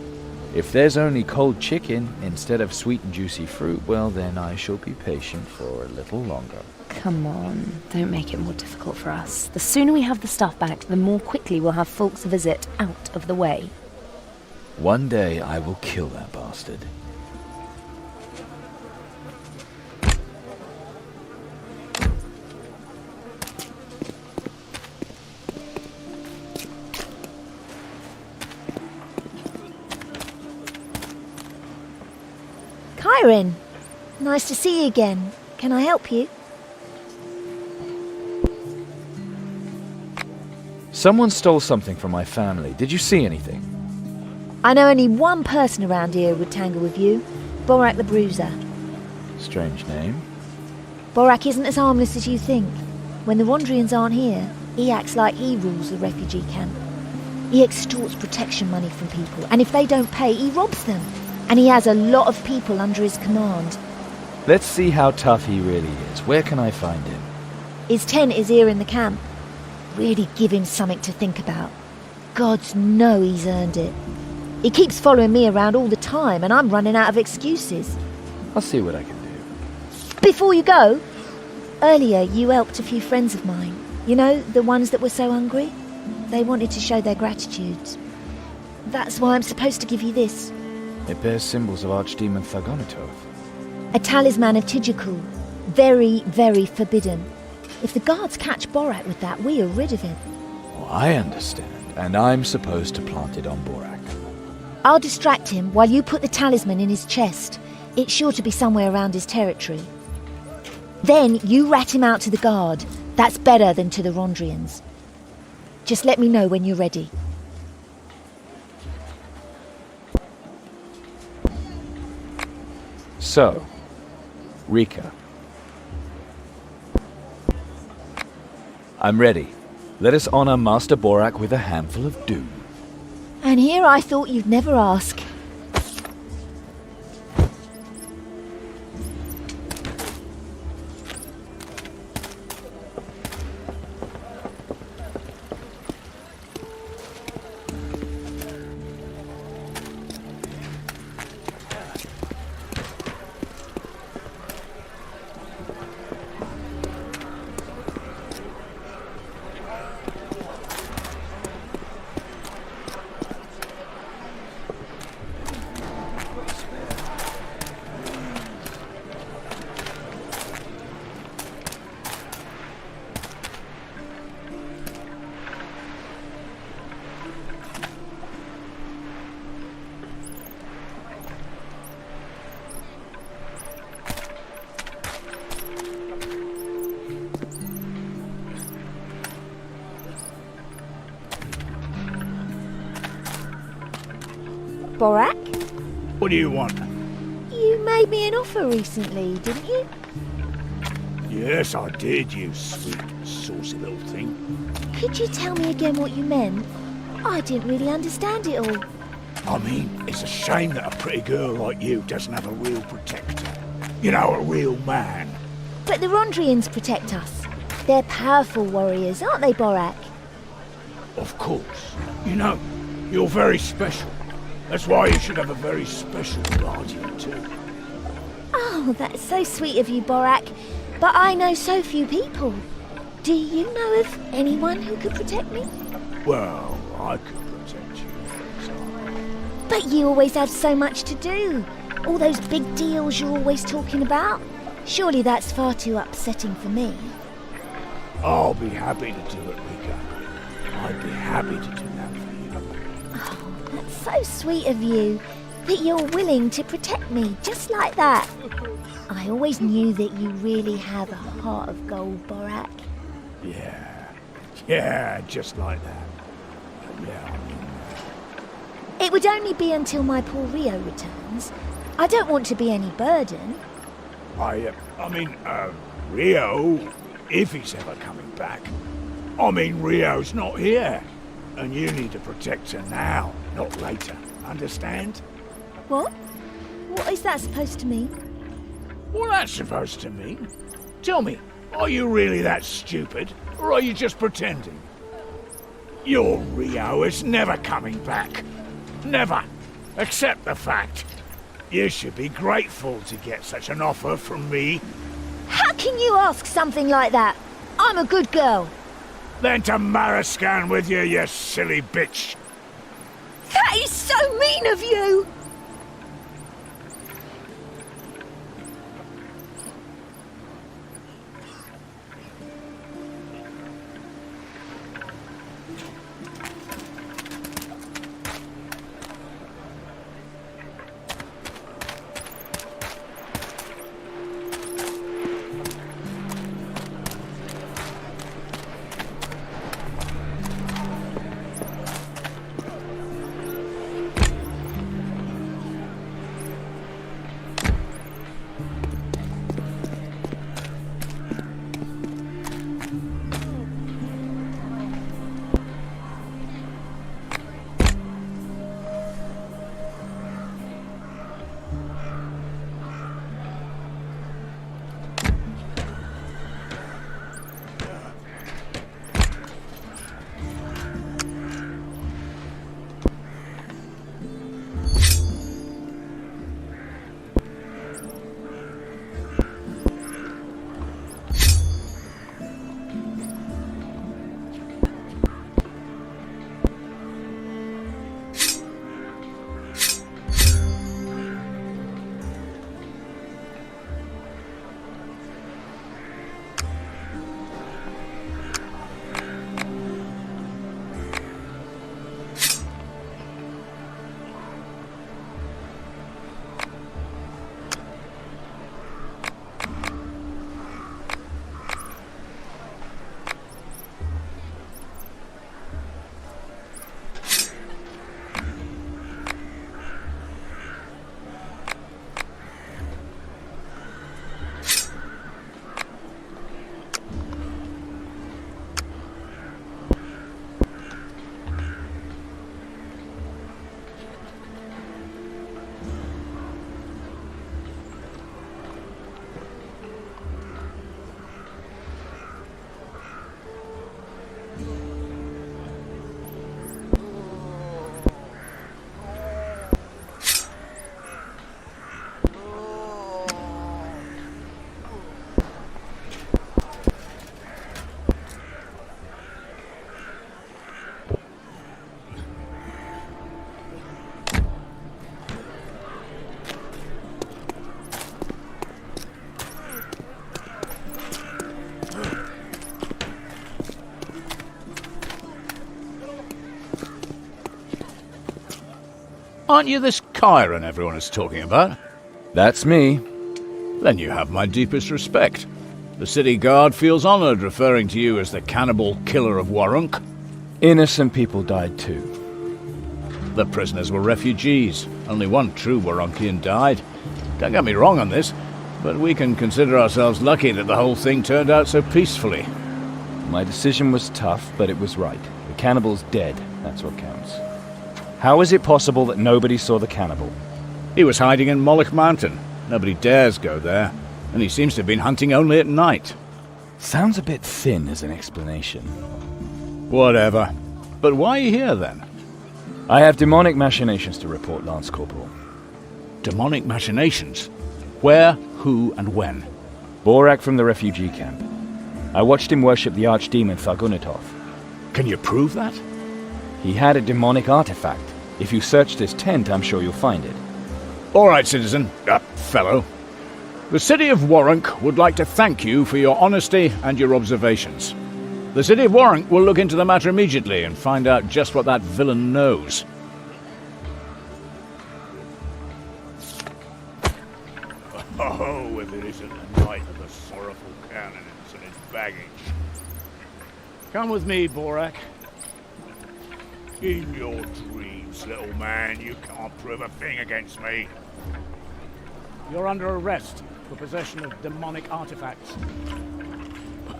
If there's only cold chicken instead of sweet and juicy fruit, well then I shall be patient for a little longer. Come on, don't make it more difficult for us. The sooner we have the stuff back, the more quickly we'll have Falk's visit out of the way. One day I will kill that bastard. Chiron, nice to see you again. Can I help you? Someone stole something from my family. Did you see anything? I know only one person around here who would tangle with you. Borak the Bruiser. Strange name. Borak isn't as harmless as you think. When the Wandrians aren't here, he acts like he rules the refugee camp. He extorts protection money from people, and if they don't pay, he robs them. And he has a lot of people under his command. Let's see how tough he really is. Where can I find him? His tent is here in the camp. Really give him something to think about. Gods know he's earned it. He keeps following me around all the time, and I'm running out of excuses. I'll see what I can do. Before you go, earlier you helped a few friends of mine. You know, the ones that were so hungry? They wanted to show their gratitude. That's why I'm supposed to give you this. It bears symbols of Archdemon Thagonitoth. A talisman of Tijakul. Very, very forbidden. If the guards catch Borak with that, we are rid of him. Oh, I understand, and I'm supposed to plant it on Borak. I'll distract him while you put the talisman in his chest. It's sure to be somewhere around his territory. Then you rat him out to the guard. That's better than to the Rondrians. Just let me know when you're ready. So, Rika. I'm ready. Let us honor Master Borak with a handful of dew. And here I thought you'd never ask. Borak? What do you want? You made me an offer recently, didn't you? Yes, I did, you sweet, saucy little thing. Could you tell me again what you meant? I didn't really understand it all. I mean, it's a shame that a pretty girl like you doesn't have a real protector. You know, a real man. But the Rondrians protect us. They're powerful warriors, aren't they, Borak? Of course. You know, you're very special. That's why you should have a very special guardian too. Oh, that's so sweet of you, Borak. But I know so few people. Do you know of anyone who could protect me? Well, I could protect you, for example. But you always have so much to do. All those big deals you're always talking about. Surely that's far too upsetting for me. I'll be happy to do it, Rika. I'd be happy to do that for you. Oh, that's so sweet of you. That you're willing to protect me just like that. I always knew that you really have a heart of gold, Borak. Yeah, just like that. Yeah, I mean... It would only be until my poor Rio returns. I don't want to be any burden. I mean, Rio, if he's ever coming back. I mean, Rio's not here. And you need to protect her now, not later. Understand? What? What is that supposed to mean? What that's supposed to mean? Tell me, are you really that stupid? Or are you just pretending? Your Rio is never coming back. Never. Accept the fact. You should be grateful to get such an offer from me. How can you ask something like that? I'm a good girl. Then to Marascan with you, you silly bitch. That is so mean of you! Aren't you this Chiron everyone is talking about? That's me. Then you have my deepest respect. The city guard feels honored referring to you as the cannibal killer of Warunk. Innocent people died too. The prisoners were refugees. Only one true Warunkian died. Don't get me wrong on this, but we can consider ourselves lucky that the whole thing turned out so peacefully. My decision was tough, but it was right. The cannibal's dead. That's what counts. How is it possible that nobody saw the cannibal? He was hiding in Moloch Mountain. Nobody dares go there, and he seems to have been hunting only at night. Sounds a bit thin as an explanation. Whatever. But why are you here, then? I have demonic machinations to report, Lance Corporal. Demonic machinations? Where, who, and when? Borak from the refugee camp. I watched him worship the archdemon Thargunatov. Can you prove that? He had a demonic artifact. If you searched his tent, I'm sure you'll find it. All right, citizen. Fellow. The city of Warunk would like to thank you for your honesty and your observations. The city of Warunk will look into the matter immediately and find out just what that villain knows. Oh, if it isn't the night of the sorrowful cannons and its baggage. Come with me, Borak. In your dreams, little man, you can't prove a thing against me. You're under arrest for possession of demonic artifacts.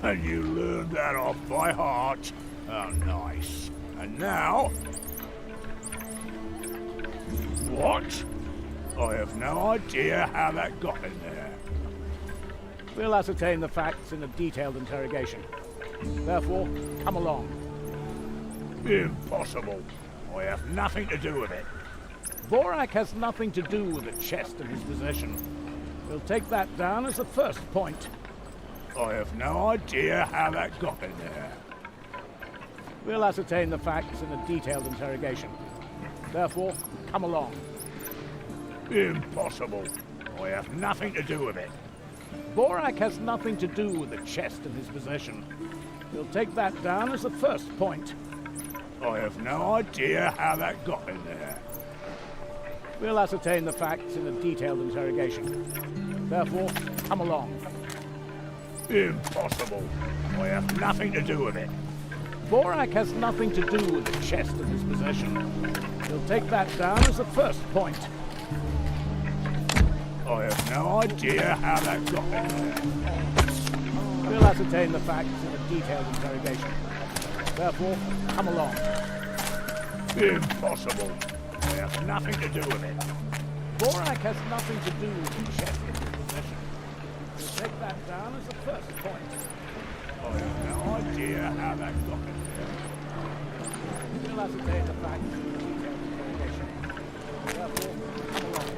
And you learned that off by heart. Oh, nice. And now... What? I have no idea how that got in there. We'll ascertain the facts in a detailed interrogation. Therefore, come along. Impossible. I have nothing to do with it. Borak has nothing to do with the chest in his possession. We'll take that down as the first point. I have no idea how that got in there. We'll ascertain the facts in a detailed interrogation. Therefore, come along. Impossible. I have nothing to do with it. Borak has nothing to do with the chest in his possession. We'll take that down as the first point. I have no idea how that got in there. We'll ascertain the facts in a detailed interrogation. Therefore, come along. Impossible. I have nothing to do with it. Borak has nothing to do with the chest in his possession. We'll take that down as the first point. I have no idea how that got in there. We'll ascertain the facts in a detailed interrogation. Therefore, come along. Impossible. I have nothing to do with it. Borak has nothing to do with the chest in his possession. We'll take that down as the first point. I have no idea how that got in there. We'll ascertain the facts in a detailed interrogation. Therefore, come along.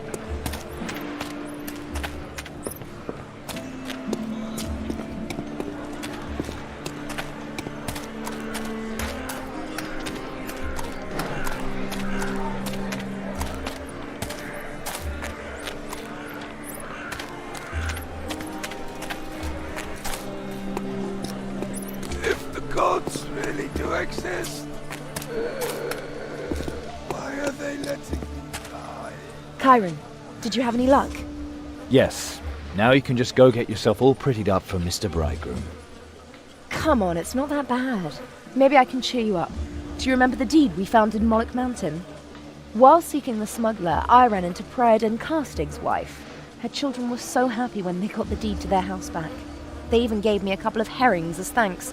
Gods really do exist. Why are they letting me die? Chiron, did you have any luck? Yes. Now you can just go get yourself all prettied up for Mr. Bridegroom. Come on, it's not that bad. Maybe I can cheer you up. Do you remember the deed we found in Moloch Mountain? While seeking the smuggler, I ran into Pred and Carstig's wife. Her children were so happy when they got the deed to their house back. They even gave me a couple of herrings as thanks,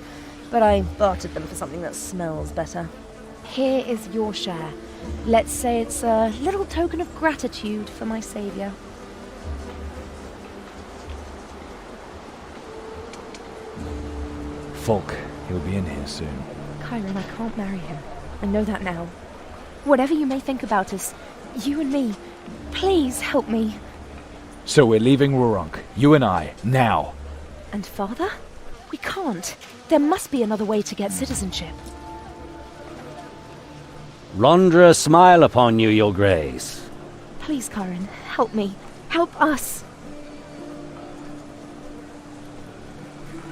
but I bartered them for something that smells better. Here is your share. Let's say it's a little token of gratitude for my saviour. Folk, he'll be in here soon. Chiron, I can't marry him. I know that now. Whatever you may think about us, you and me, please help me. So we're leaving Warunk, you and I, now. And father? We can't. There must be another way to get citizenship. Rondra smile upon you, your grace. Please, Chiron, help me. Help us.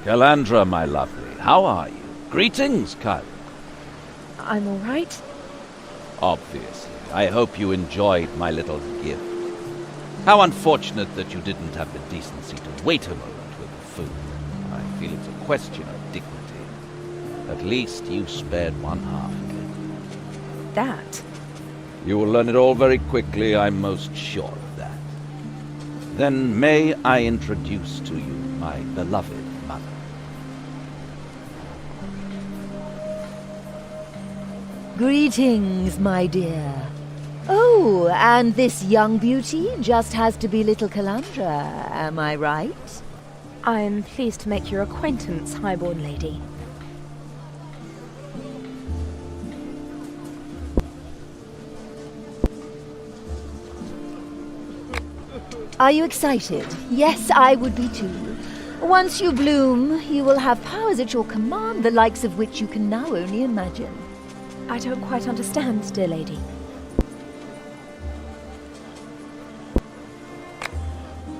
Calandra, my lovely, how are you? Greetings, Kyle. I'm all right. Obviously, I hope you enjoyed my little gift. How unfortunate that you didn't have the decency to wait a moment with the food. I feel it's a question of dignity. At least you spared one half of it. That? You will learn it all very quickly, I'm most sure of that. Then may I introduce to you my beloved mother. Greetings, my dear. Oh, and this young beauty just has to be little Calandra, am I right? I'm pleased to make your acquaintance, highborn lady. Are you excited? Yes, I would be too. Once you bloom, you will have powers at your command, the likes of which you can now only imagine. I don't quite understand, dear lady.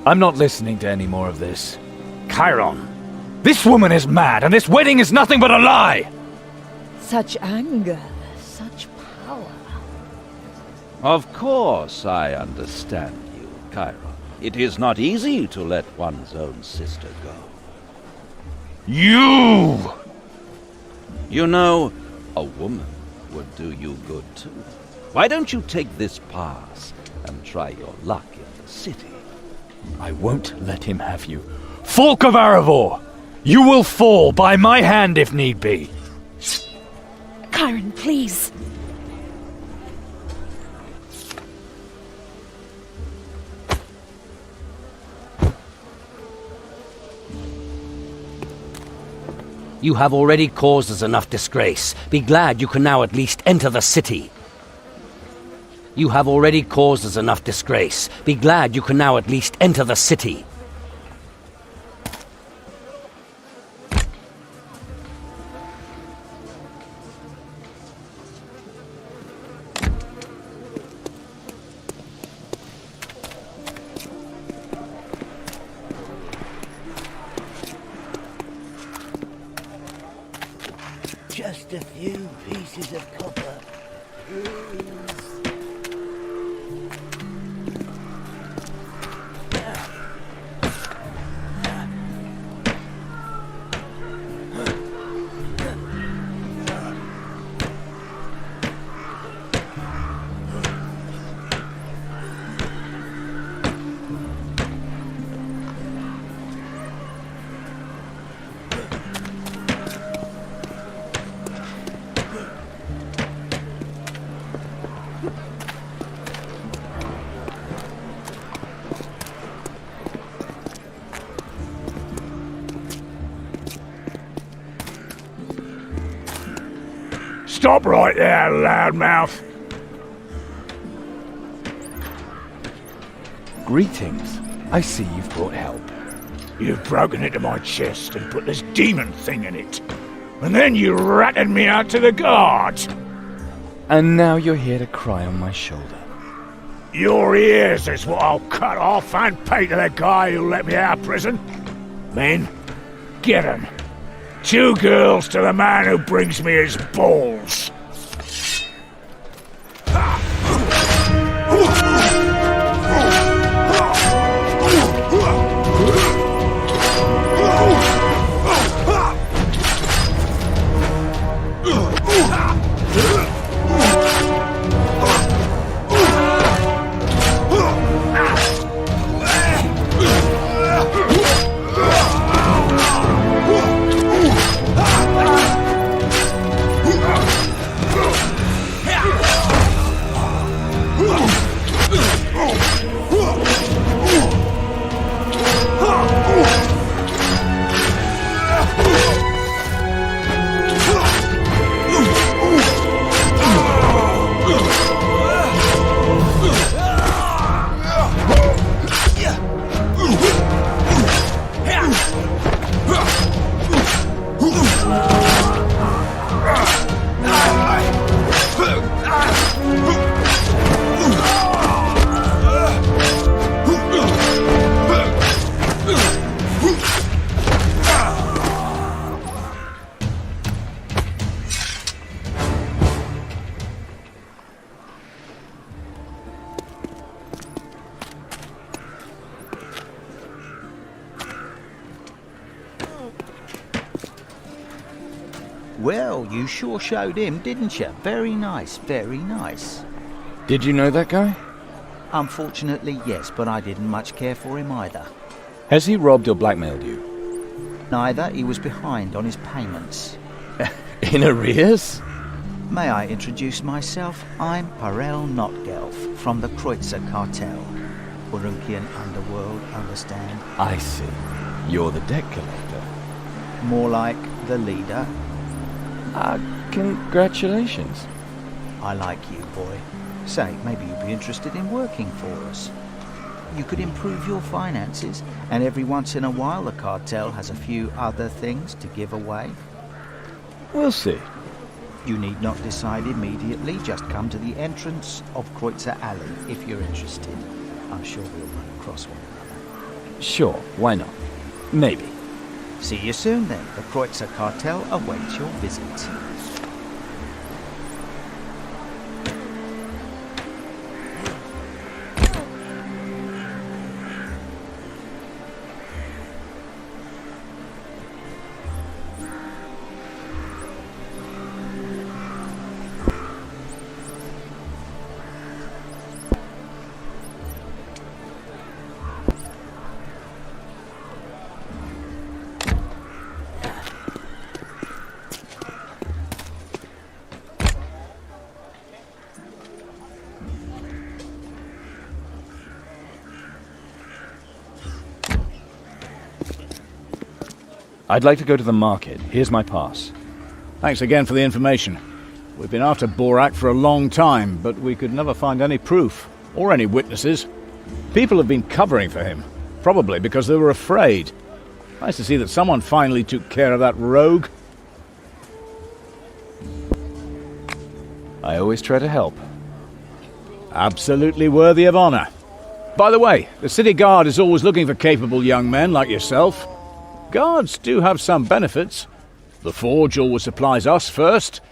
I'm not listening to any more of this. Chiron, this woman is mad, and this wedding is nothing but a lie! Such anger, such power. Of course I understand you, Chiron. It is not easy to let one's own sister go. You! You know, a woman would do you good too. Why don't you take this pass and try your luck in the city? I won't let him have you. Folk of Erebor! You will fall by my hand if need be. Chiron, please. You have already caused us enough disgrace. Be glad you can now at least enter the city. You have already caused us enough disgrace. Be glad you can now at least enter the city. Just a few pieces of copper. Stop right there, loudmouth! Greetings. I see you've brought help. You've broken into my chest and put this demon thing in it. And then you ratted me out to the guards. And now you're here to cry on my shoulder. Your ears is what I'll cut off and pay to the guy who let me out of prison. Men, get 'em. 2 girls to the man who brings me his balls. Well, you sure showed him, didn't you? Very nice, very nice. Did you know that guy? Unfortunately, yes, but I didn't much care for him either. Has he robbed or blackmailed you? Neither, he was behind on his payments. In arrears? May I introduce myself? I'm Parel Notgelf from the Kreutzer Cartel. Urunkian underworld, understand? I see. You're the debt collector. More like the leader. Congratulations. I like you, boy. Say, maybe you'd be interested in working for us. You could improve your finances, and every once in a while the cartel has a few other things to give away. We'll see. You need not decide immediately, just come to the entrance of Kreutzer Alley if you're interested. I'm sure we'll run across one another. Sure, why not? Maybe. See you soon then. The Kreutzer Cartel awaits your visit. I'd like to go to the market. Here's my pass. Thanks again for the information. We've been after Borak for a long time, but we could never find any proof, or any witnesses. People have been covering for him, probably because they were afraid. Nice to see that someone finally took care of that rogue. I always try to help. Absolutely worthy of honor. By the way, the city guard is always looking for capable young men like yourself. Guards do have some benefits. The Forge always supplies us first,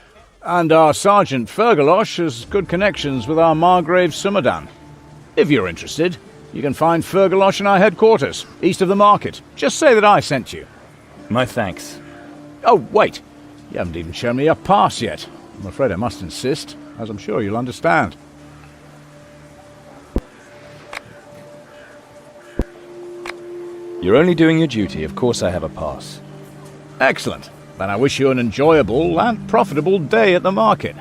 and our Sergeant Fergalosh has good connections with our Margrave Sumadan. If you're interested, you can find Fergalosh in our headquarters, east of the market. Just say that I sent you. My thanks. Oh, wait. You haven't even shown me your pass yet. I'm afraid I must insist, as I'm sure you'll understand. You're only doing your duty. Of course I have a pass. Excellent. Then I wish you an enjoyable and profitable day at the market.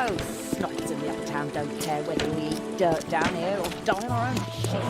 Those snobs in the uptown don't care whether we eat dirt down here or die on our own shit.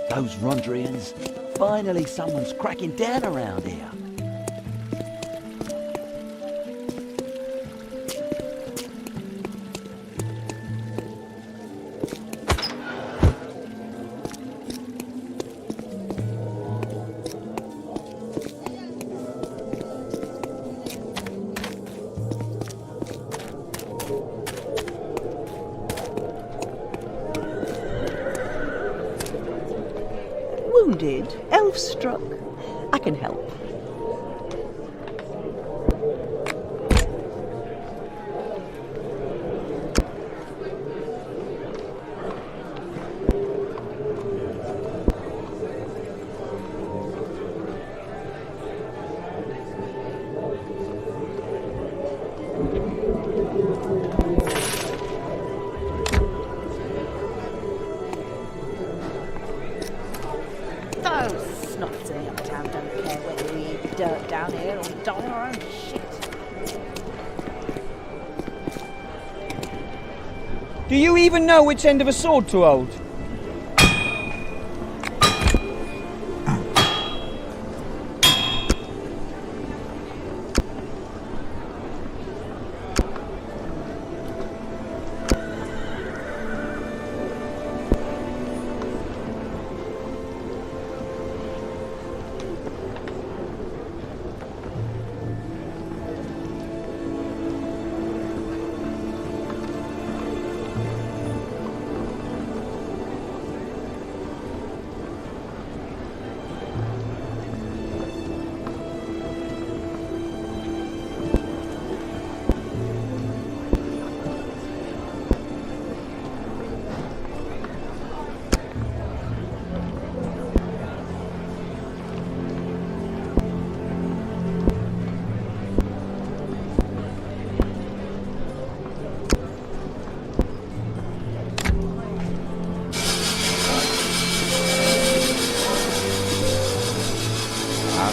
Those Rondrians. Finally someone's cracking down around here. Wounded, elf-struck. I can help. Do you even know which end of a sword to hold?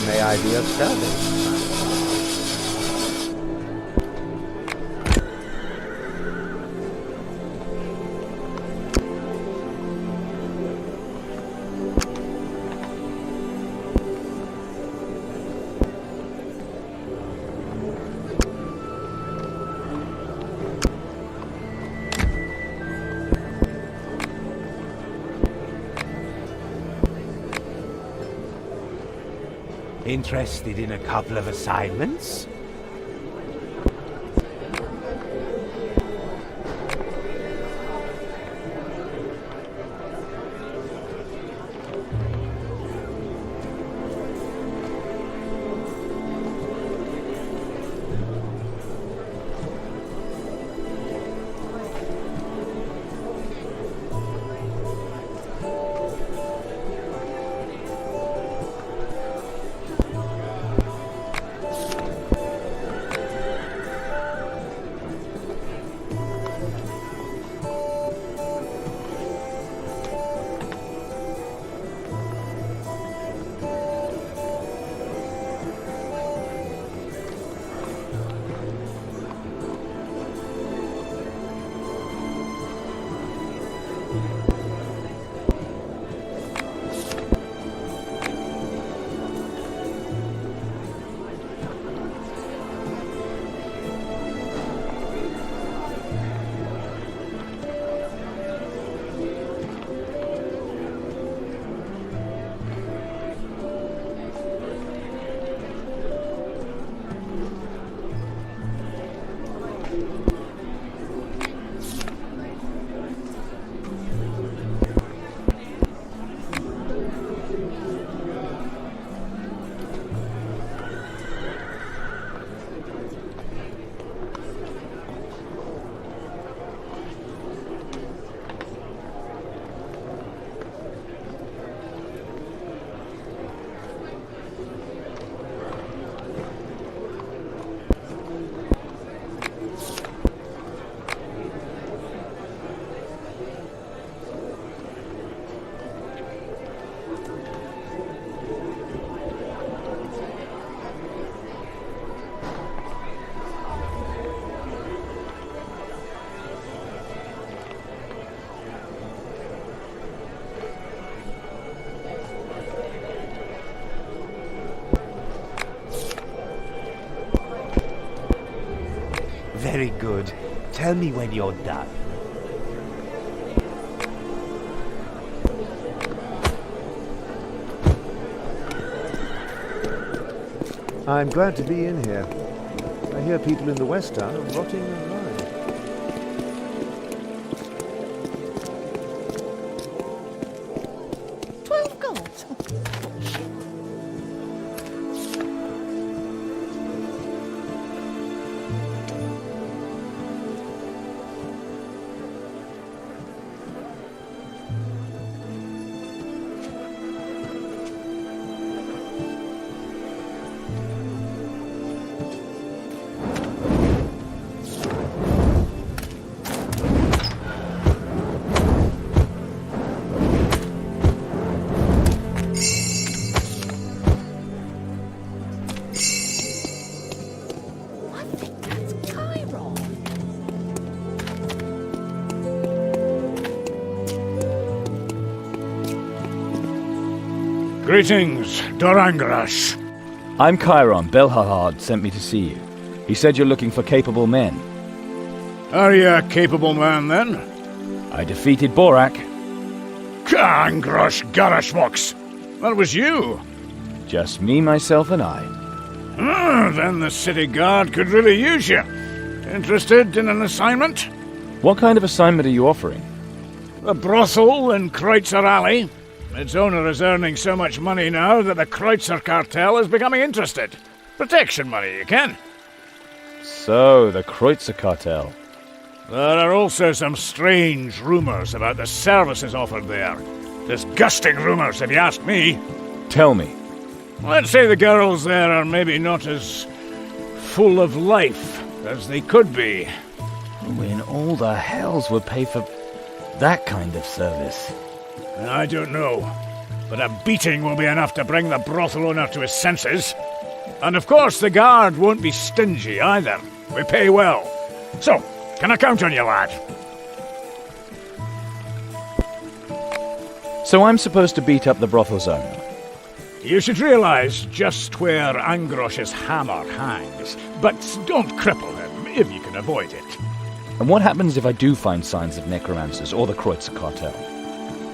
May I be of service? Interested in a couple of assignments? Very good. Tell me when you're done. I'm glad to be in here. I hear people in the West Town are rotting alive. Greetings, Dorangrash. I'm Chiron. Belhahad sent me to see you. He said you're looking for capable men. Are you a capable man, then? I defeated Borak. Kangrosh Garashmox! That was you! Just me, myself, and I. Then the city guard could really use you. Interested in an assignment? What kind of assignment are you offering? A brothel in Kreutzer Alley. Its owner is earning so much money now that the Kreutzer cartel is becoming interested. Protection money, you can. So, the Kreutzer cartel. There are also some strange rumors about the services offered there. Disgusting rumors, if you ask me. Tell me. Let's say the girls there are maybe not as full of life as they could be. Who in all the hells would pay for that kind of service? I don't know, but a beating will be enough to bring the brothel owner to his senses. And of course the guard won't be stingy either. We pay well. So, can I count on you, lad? So I'm supposed to beat up the brothel's owner? You should realize just where Angrosh's hammer hangs, but don't cripple him if you can avoid it. And what happens if I do find signs of necromancers or the Kreutzer cartel?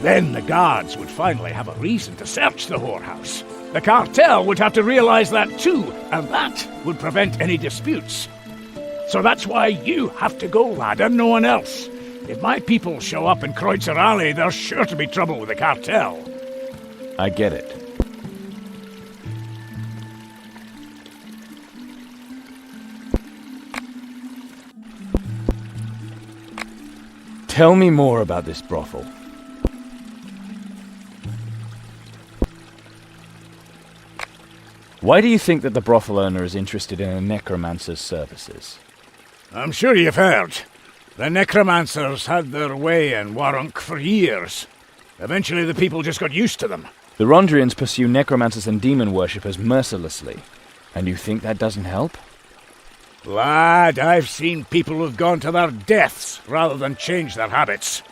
Then the guards would finally have a reason to search the whorehouse. The cartel would have to realize that too, and that would prevent any disputes. So that's why you have to go, lad, and no one else. If my people show up in Kreutzer Alley, there's sure to be trouble with the cartel. I get it. Tell me more about this brothel. Why do you think that the brothel owner is interested in a necromancer's services? I'm sure you've heard. The necromancers had their way in Warunk for years. Eventually the people just got used to them. The Rondrians pursue necromancers and demon worshippers mercilessly. And you think that doesn't help? Lad, I've seen people who've gone to their deaths rather than change their habits.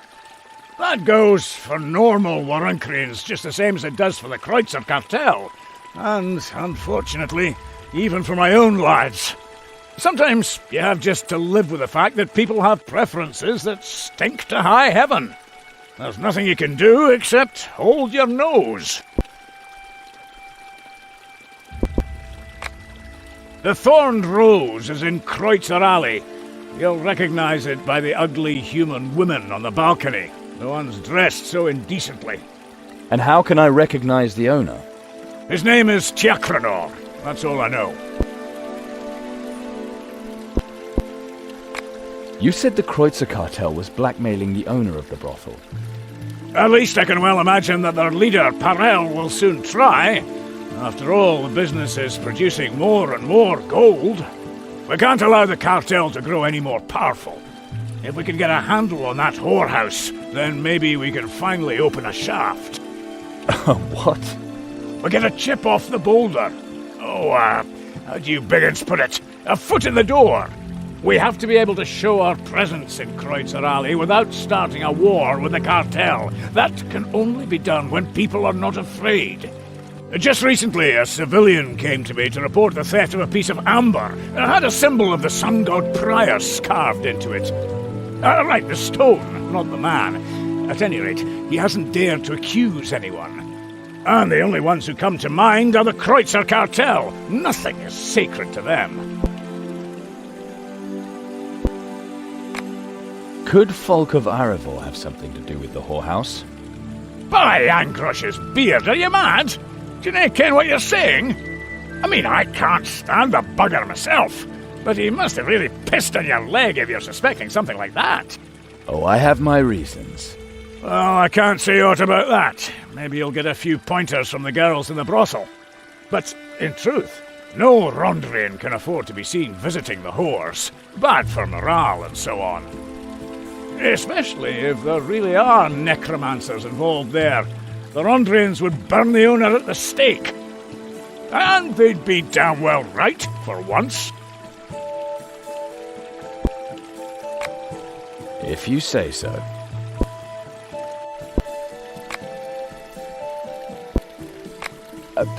That goes for normal Warunkrians just the same as it does for the Kreutzer cartel. And, unfortunately, even for my own lads. Sometimes you have just to live with the fact that people have preferences that stink to high heaven. There's nothing you can do except hold your nose. The Thorned Rose is in Kreutzer Alley. You'll recognize it by the ugly human women on the balcony, the ones dressed so indecently. And how can I recognize the owner? His name is Tiakranor. That's all I know. You said the Kreutzer cartel was blackmailing the owner of the brothel. At least I can well imagine that their leader, Parel, will soon try. After all, the business is producing more and more gold. We can't allow the cartel to grow any more powerful. If we can get a handle on that whorehouse, then maybe we can finally open a shaft. What? We get a chip off the boulder. How do you bigots put it? A foot in the door. We have to be able to show our presence in Kreutzer Alley without starting a war with the cartel. That can only be done when people are not afraid. Just recently, a civilian came to me to report the theft of a piece of amber. It had a symbol of the sun god Prius carved into it. Right, the stone, not the man. At any rate, he hasn't dared to accuse anyone. And the only ones who come to mind are the Kreutzer cartel. Nothing is sacred to them. Could Folk of Arivor have something to do with the whorehouse? By Angrosh's beard, are you mad? Do you not ken what you're saying? I mean, I can't stand the bugger myself, but he must have really pissed on your leg if you're suspecting something like that. Oh, I have my reasons. Well, I can't say aught about that. Maybe you'll get a few pointers from the girls in the brothel. But, in truth, no Rondrian can afford to be seen visiting the whores. Bad for morale and so on. Especially if there really are necromancers involved there. The Rondrians would burn the owner at the stake. And they'd be damn well right, for once. If you say so.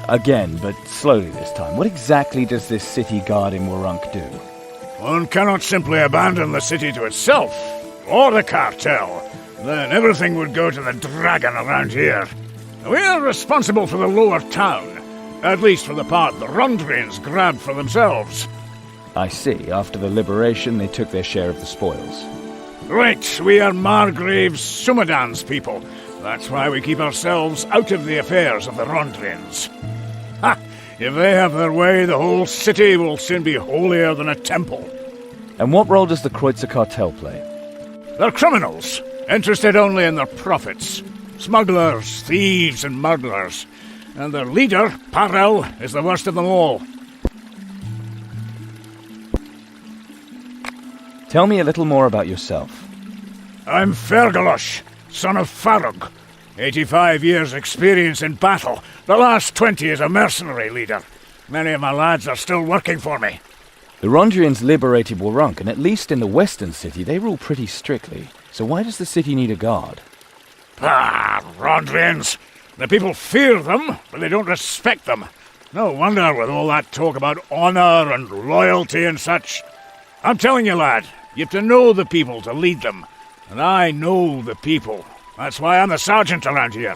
Again, but slowly this time. What exactly does this city guard in Warunk do? One cannot simply abandon the city to itself, or the cartel. Then everything would go to the dragon around here. We're responsible for the lower town, at least for the part the Rondrians grabbed for themselves. I see. After the liberation, they took their share of the spoils. Right, we are Margrave's Sumadan's people. That's why we keep ourselves out of the affairs of the Rondrians. Ha! If they have their way, the whole city will soon be holier than a temple. And what role does the Kreutzer cartel play? They're criminals, interested only in their profits. Smugglers, thieves, and murderers. And their leader, Parel, is the worst of them all. Tell me a little more about yourself. I'm Fergalosh, son of Farug. 85 years' experience in battle. The last 20 as a mercenary leader. Many of my lads are still working for me. The Rondrians liberated Warunk, and at least in the western city, they rule pretty strictly. So why does the city need a guard? Ah, Rondrians! The people fear them, but they don't respect them. No wonder with all that talk about honor and loyalty and such. I'm telling you, lad, you have to know the people to lead them. And I know the people. That's why I'm the sergeant around here.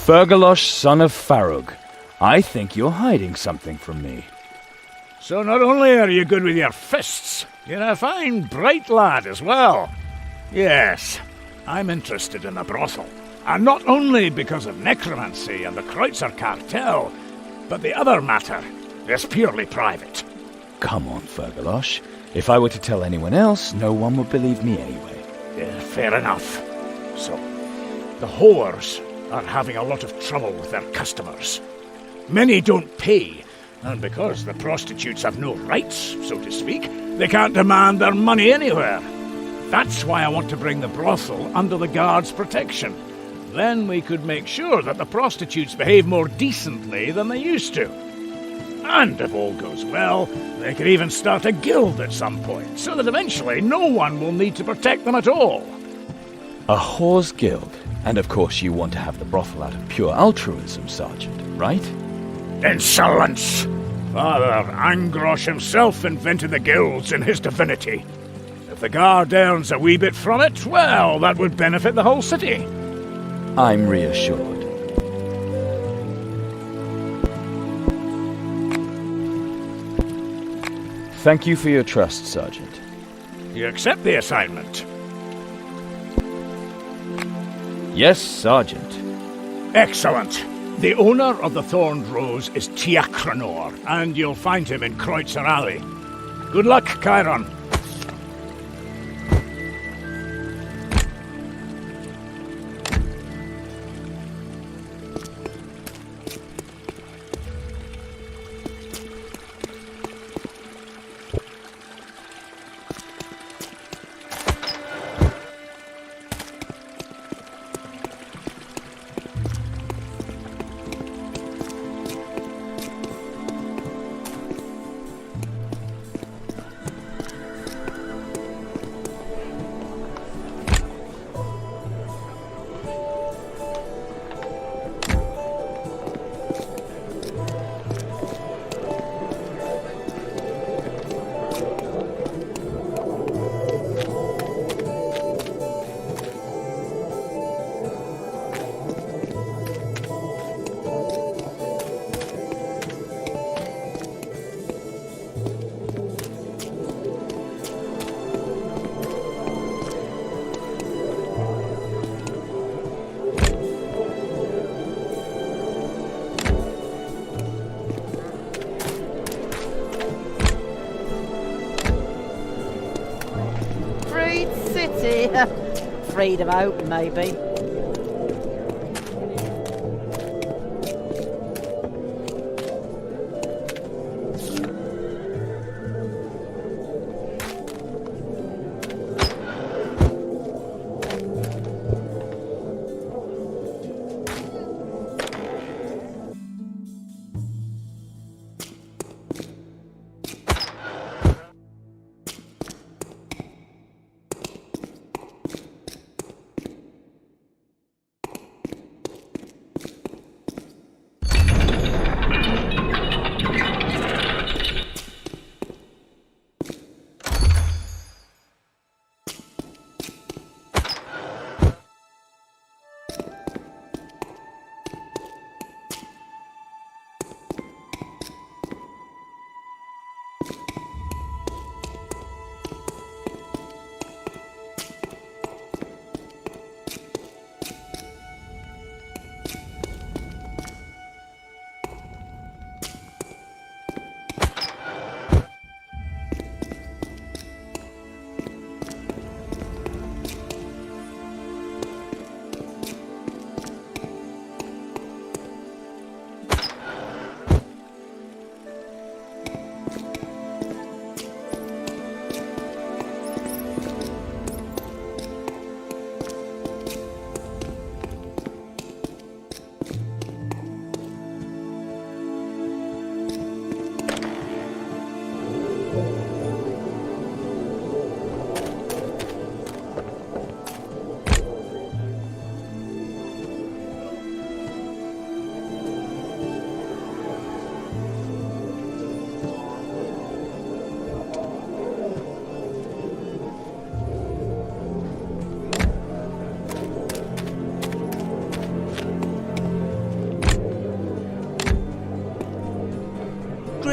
Fergalosh, son of Farug. I think you're hiding something from me. So not only are you good with your fists, you're a fine, bright lad as well. Yes, I'm interested in the brothel. And not only because of necromancy and the Kreutzer cartel, but the other matter is purely private. Come on, Fergalosh. If I were to tell anyone else, no one would believe me anyway. Yeah, fair enough. So, the whores are having a lot of trouble with their customers. Many don't pay, and because the prostitutes have no rights, so to speak, they can't demand their money anywhere. That's why I want to bring the brothel under the guard's protection. Then we could make sure that the prostitutes behave more decently than they used to. And if all goes well, they could even start a guild at some point, so that eventually no one will need to protect them at all. A whore's guild? And of course you want to have the brothel out of pure altruism, Sergeant, right? Insolence! Father Angrosh himself invented the guilds in his divinity. If the guard earns a wee bit from it, well, that would benefit the whole city. I'm reassured. Thank you for your trust, Sergeant. You accept the assignment? Yes, Sergeant. Excellent. The owner of the Thorned Rose is Tiakranor, and you'll find him in Kreutzer Alley. Good luck, Chiron. cruelty. Freedom of hope, maybe.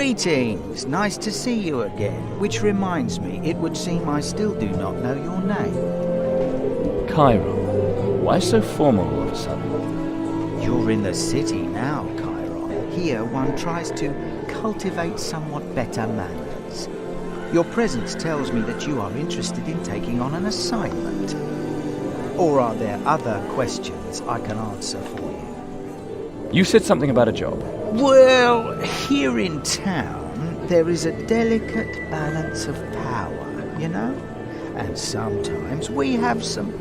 Greetings! Nice to see you again. Which reminds me, it would seem I still do not know your name. Chiron. Why so formal all of a sudden? You're in the city now, Chiron. Here one tries to cultivate somewhat better manners. Your presence tells me that you are interested in taking on an assignment. Or are there other questions I can answer for you? You said something about a job. Well, here in town, there is a delicate balance of power, you know? And sometimes we have some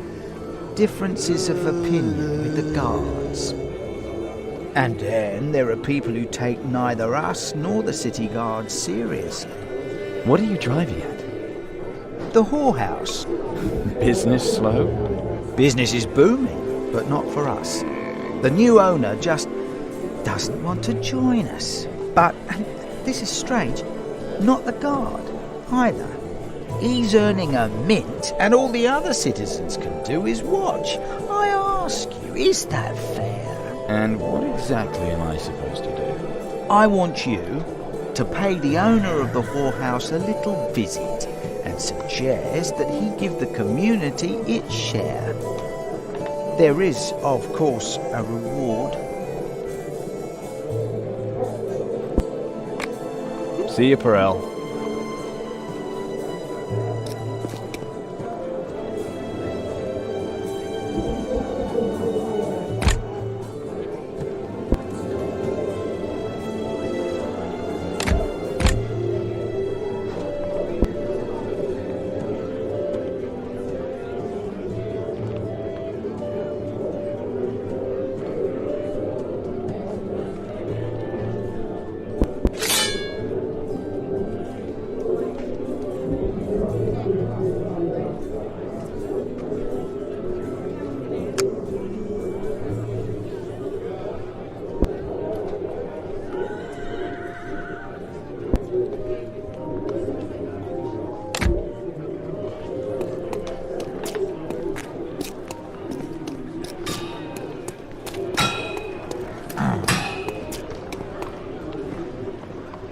differences of opinion with the guards. And then there are people who take neither us nor the city guards seriously. What are you driving at? The whorehouse. Business slow? Business is booming, but not for us. The new owner just doesn't want to join us. But, and this is strange, not the guard either. He's earning a mint, and all the other citizens can do is watch. I ask you, is that fair? And what exactly am I supposed to do? I want you to pay the owner of the whorehouse a little visit and suggest that he give the community its share. There is, of course, a reward. See you, Perel.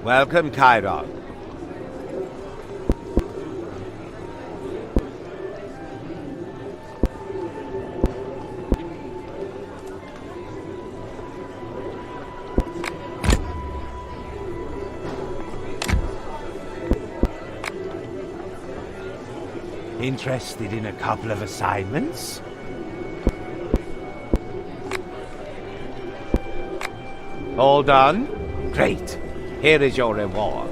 Welcome, Chiron. Interested in a couple of assignments? All done? Great. Here is your reward.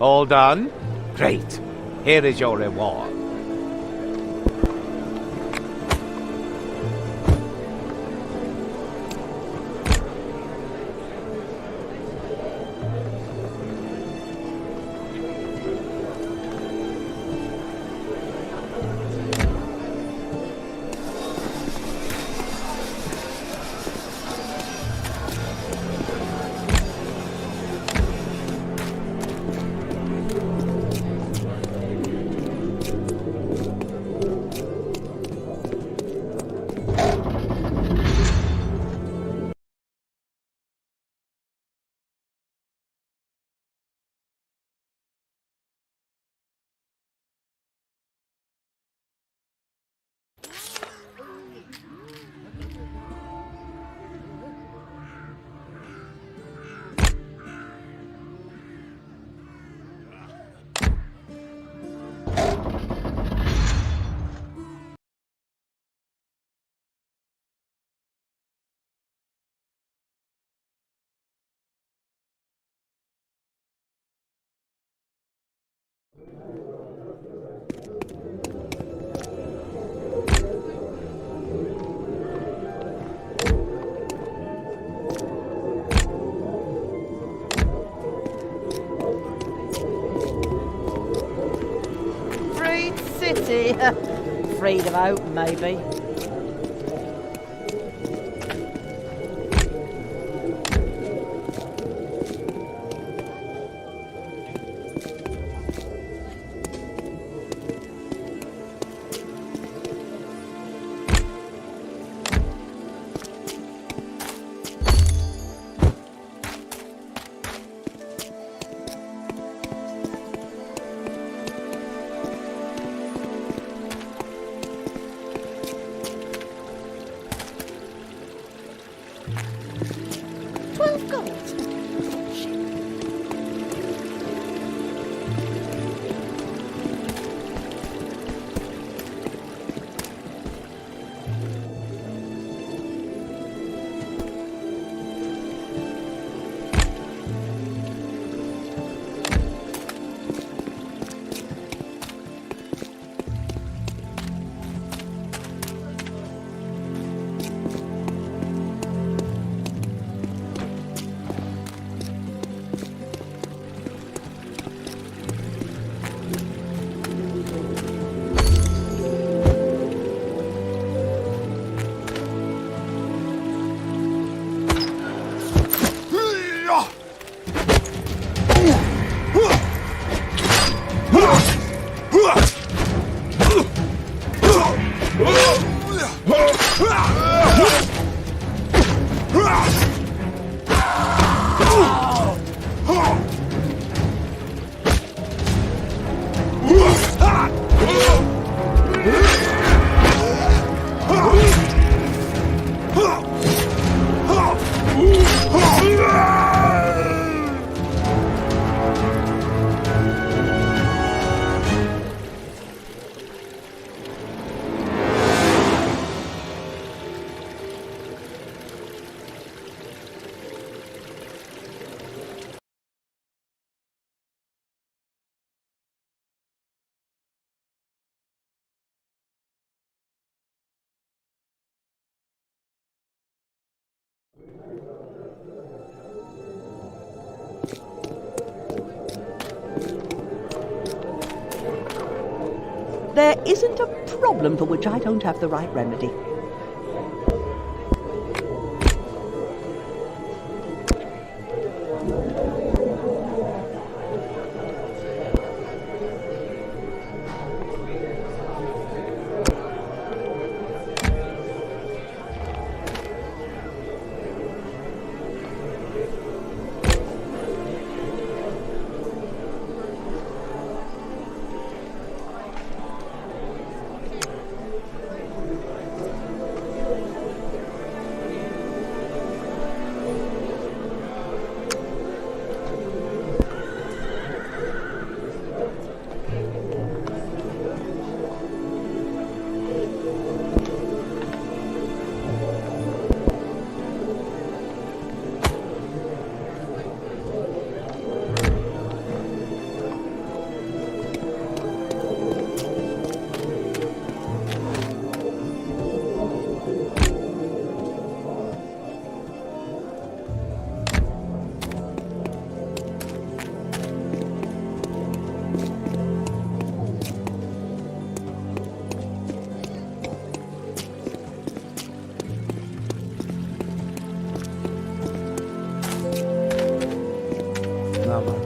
All done? Great. Here is your reward. Freed of hope, maybe. There isn't a problem for which I don't have the right remedy.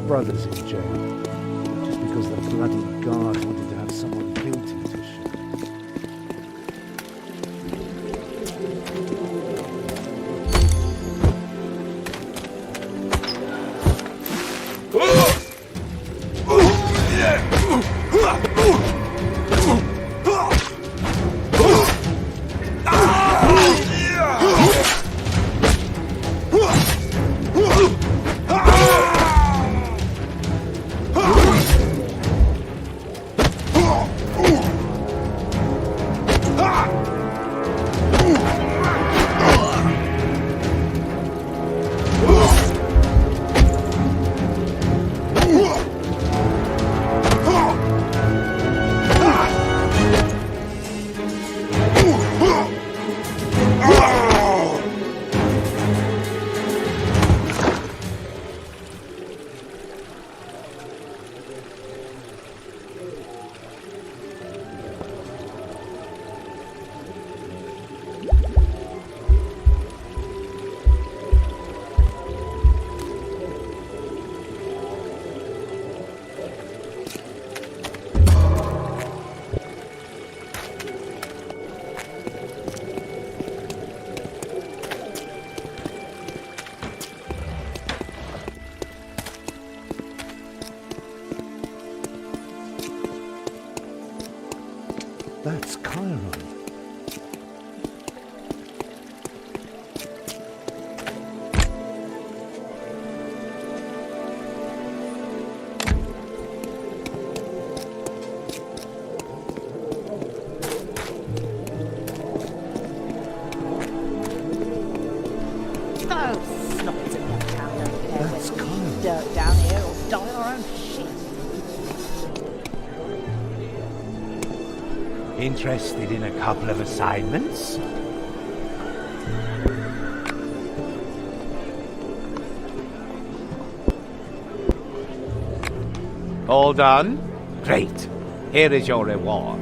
brothers in jail, just because the bloody guard wanted to have someone guilty to shoot. That's Chiron. That's Chiron. Dirt down here or die our own shit. Interested in a couple of assignments? All done? Great. Here is your reward.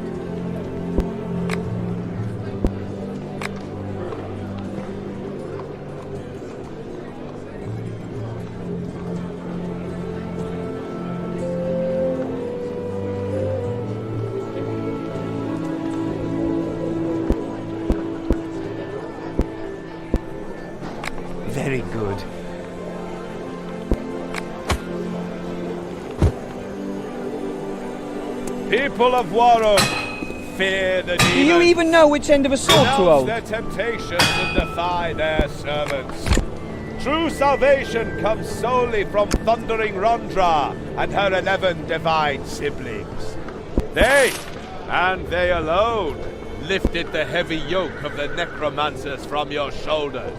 Very good. People of Warum, fear the demons. Do you even know which end of a sword to Renounce hold? their temptations and defy their servants. True salvation comes solely from thundering Rondra and her 11 divine siblings. They, and they alone, lifted the heavy yoke of the necromancers from your shoulders.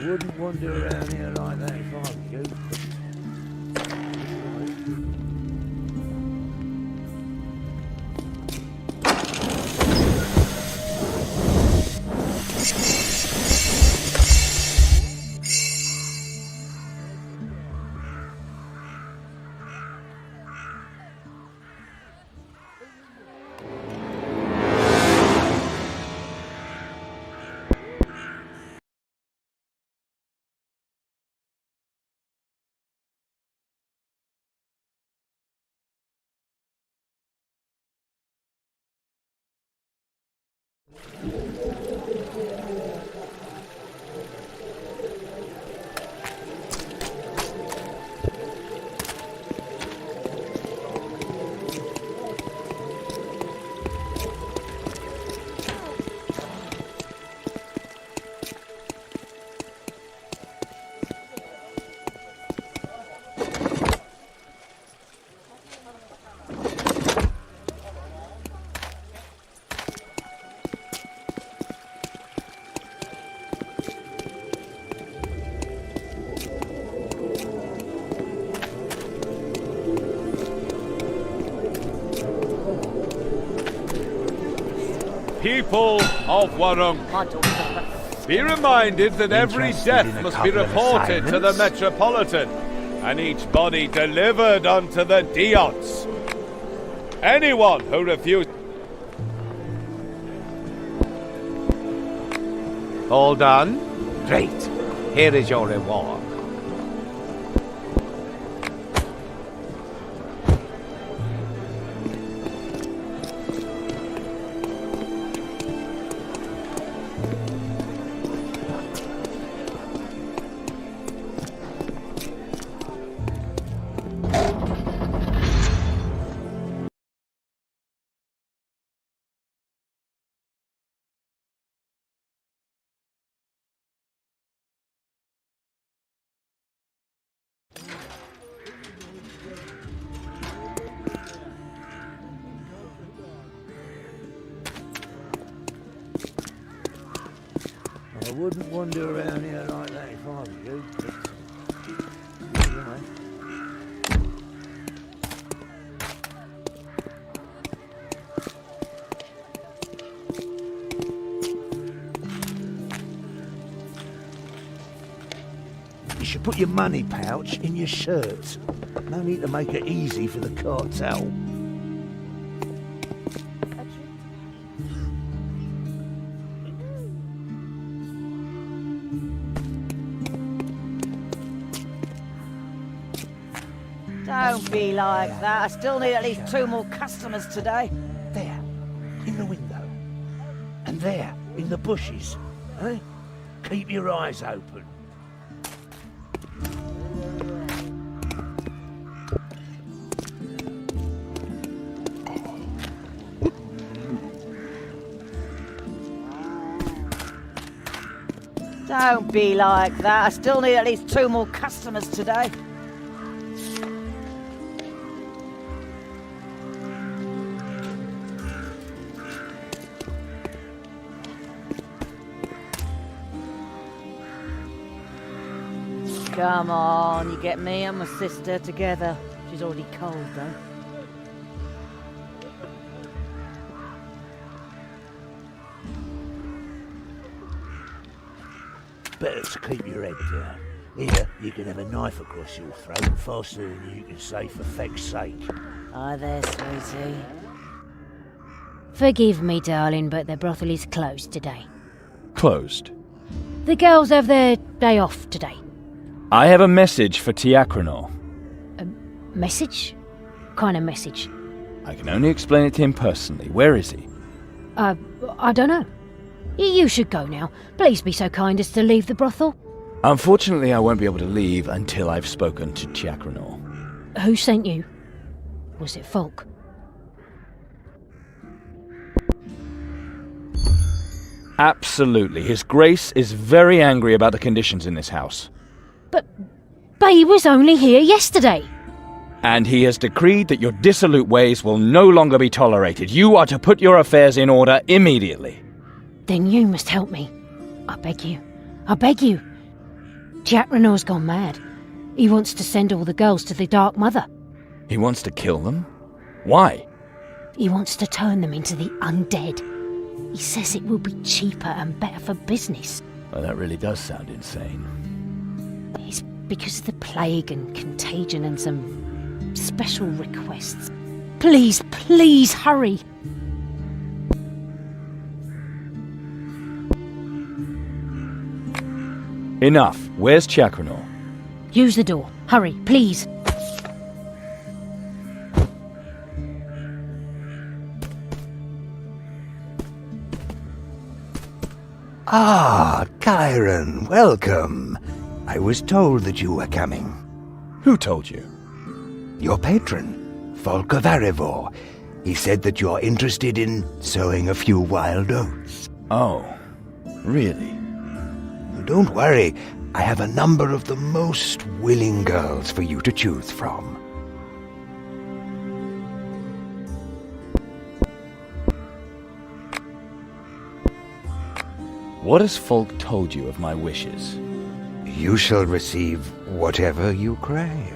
wouldn't wander around here like that if I were you. People of Warung, be reminded that every death must be reported to the Metropolitan, and each body delivered unto the Deots. Anyone who refuses... All done? Great. Here is your reward. I wouldn't wander around here like that if I were you. You should put your money pouch in your shirt. No need to make it easy for the cartel. Don't be like that. I still need at least 2 more customers today. There, in the window. And there, in the bushes. Eh? Keep your eyes open. Don't be like that. I still need at least 2 more customers today. Come on, you get me and my sister together. She's already cold, though. Better to keep your head down. Here, you can have a knife across your throat faster than you can say for feck's sake. Hi there, sweetie. Forgive me, darling, but the brothel is closed today. Closed. The girls have their day off today. I have a message for Tiakranor. A message? Kind of message? I can only explain it to him personally. Where is he? I don't know. You should go now. Please be so kind as to leave the brothel. Unfortunately, I won't be able to leave until I've spoken to Tiakranor. Who sent you? Was it Folk? Absolutely. His Grace is very angry about the conditions in this house. But he was only here yesterday. And he has decreed that your dissolute ways will no longer be tolerated. You are to put your affairs in order immediately. Then you must help me. I beg you. I beg you. Jack Renault's gone mad. He wants to send all the girls to the Dark Mother. He wants to kill them? Why? He wants to turn them into the undead. He says it will be cheaper and better for business. Well, that really does sound insane. It's because of the plague and contagion and some special requests. Please, please hurry! Enough. Where's Chakranor? Use the door. Hurry, please. Ah, Chiron, welcome. I was told that you were coming. Who told you? Your patron, Folk of Arivor. He said that you're interested in sowing a few wild oats. Oh, really? Don't worry, I have a number of the most willing girls for you to choose from. What has Folk told you of my wishes? You shall receive whatever you crave.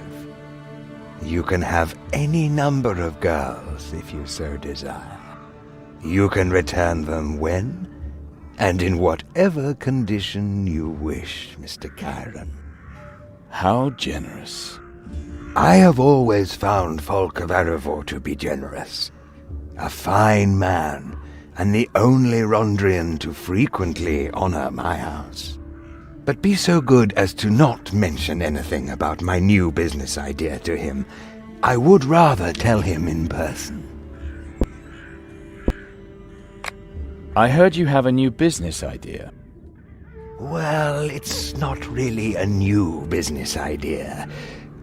You can have any number of girls if you so desire. You can return them when and in whatever condition you wish, Mr. Chiron. How generous. I have always found Folk of Arivor to be generous. A fine man, and the only Rondrian to frequently honor my house. But be so good as to not mention anything about my new business idea to him. I would rather tell him in person. I heard you have a new business idea. Well, it's not really a new business idea.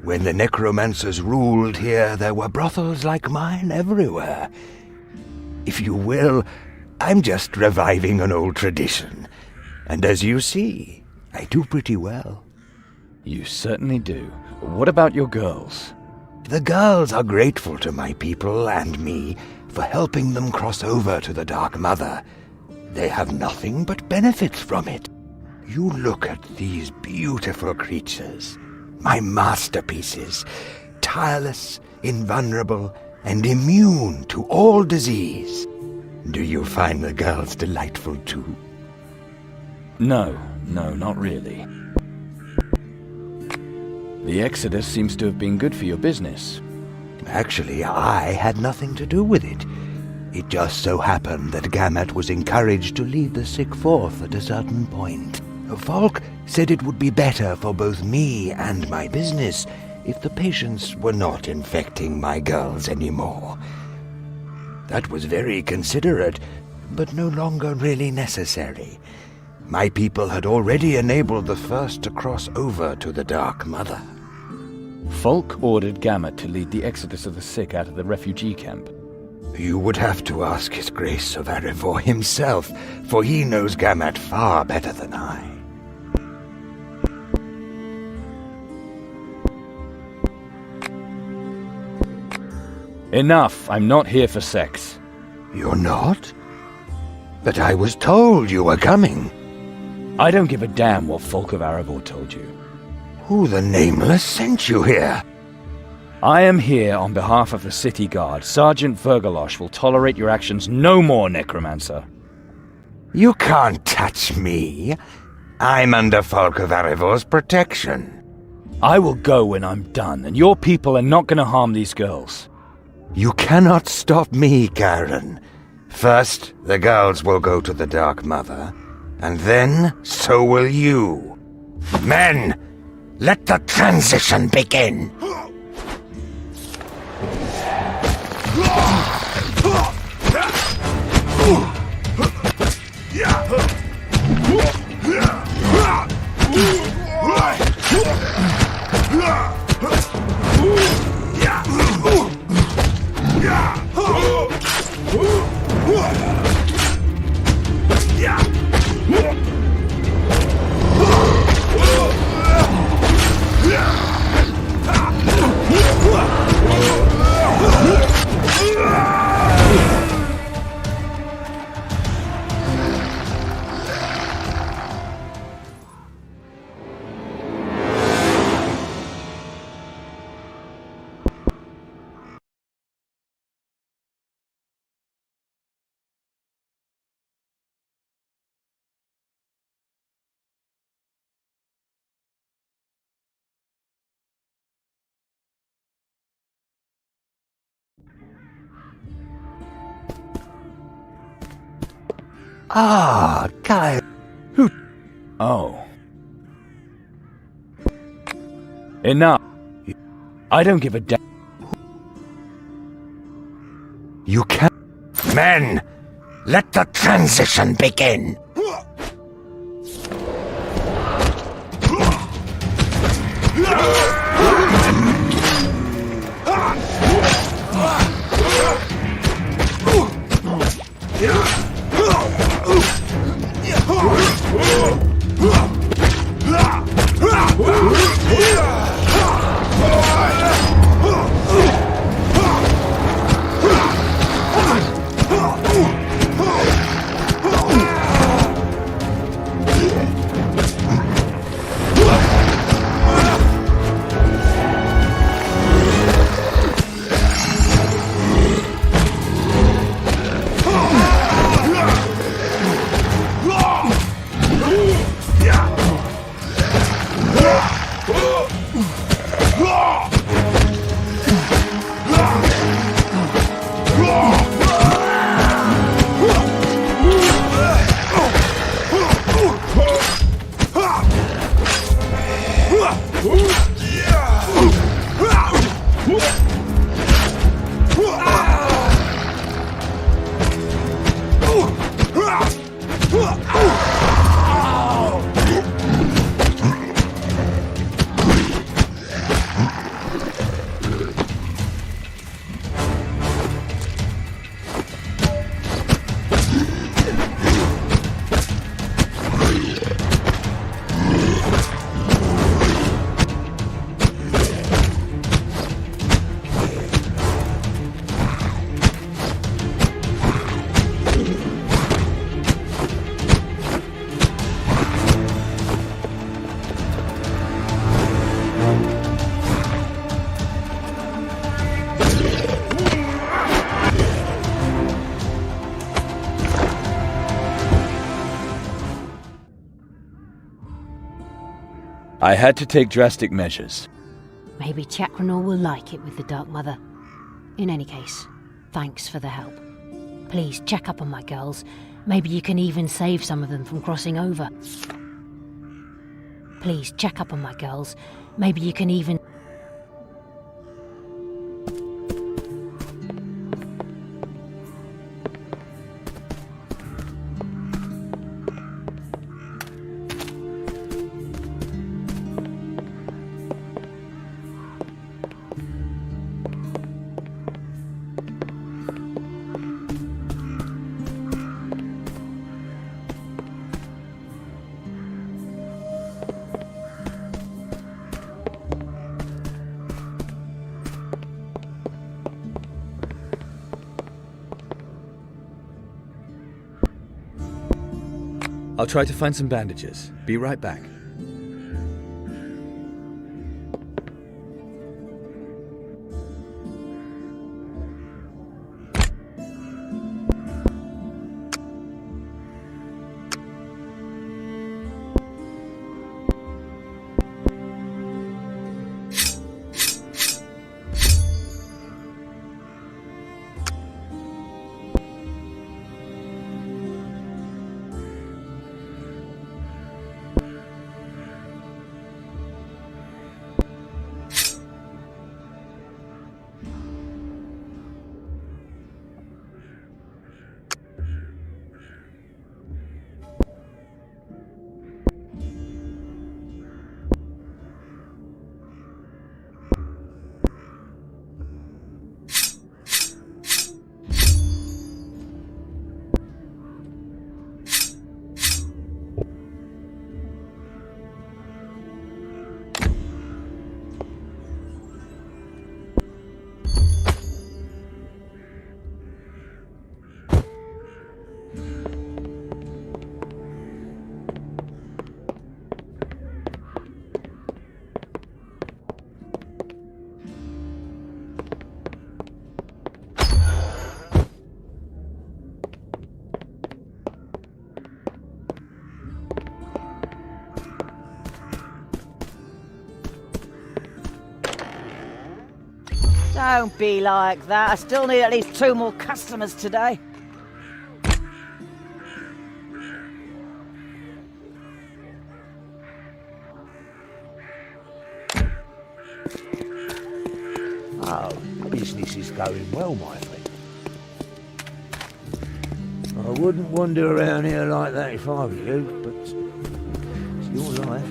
When the necromancers ruled here, there were brothels like mine everywhere. If you will, I'm just reviving an old tradition. And as you see, I do pretty well. You certainly do. What about your girls? The girls are grateful to my people and me for helping them cross over to the Dark Mother. They have nothing but benefits from it. You look at these beautiful creatures, my masterpieces, tireless, invulnerable, and immune to all disease. Do you find the girls delightful too? No, not really. The Exodus seems to have been good for your business. Actually, I had nothing to do with it. It just so happened that Gamut was encouraged to lead the sick forth at a certain point. Folk said it would be better for both me and my business if the patients were not infecting my girls anymore. That was very considerate, but no longer really necessary. My people had already enabled the first to cross over to the Dark Mother. Folk ordered Gamut to lead the exodus of the sick out of the refugee camp. You would have to ask His Grace of Arivor himself, for he knows Gamut far better than I. Enough! I'm not here for sex. You're not? But I was told you were coming. I don't give a damn what Folk of Arivor told you. Who the Nameless sent you here? I am here on behalf of the city guard. Sergeant Vergalosh will tolerate your actions no more, Necromancer. You can't touch me. I'm under Folk of Arivor's protection. I will go when I'm done, and your people are not going to harm these girls. You cannot stop me, Chiron. First, the girls will go to the Dark Mother, and then so will you. Men, let the transition begin. Ah, Kyle. Who? Oh. Enough. I don't give a damn. You can't. Men, let the transition begin. I had to take drastic measures. Maybe Chakranor will like it with the Dark Mother. In any case, thanks for the help. Please check up on my girls. Maybe you can even save some of them from crossing over. Please check up on my girls. Maybe you can even... I'll try to find some bandages. Be right back. Don't be like that. I still need at least 2 more customers today. All's going well, my friend. I wouldn't wander around here like that if I were you, but it's your life.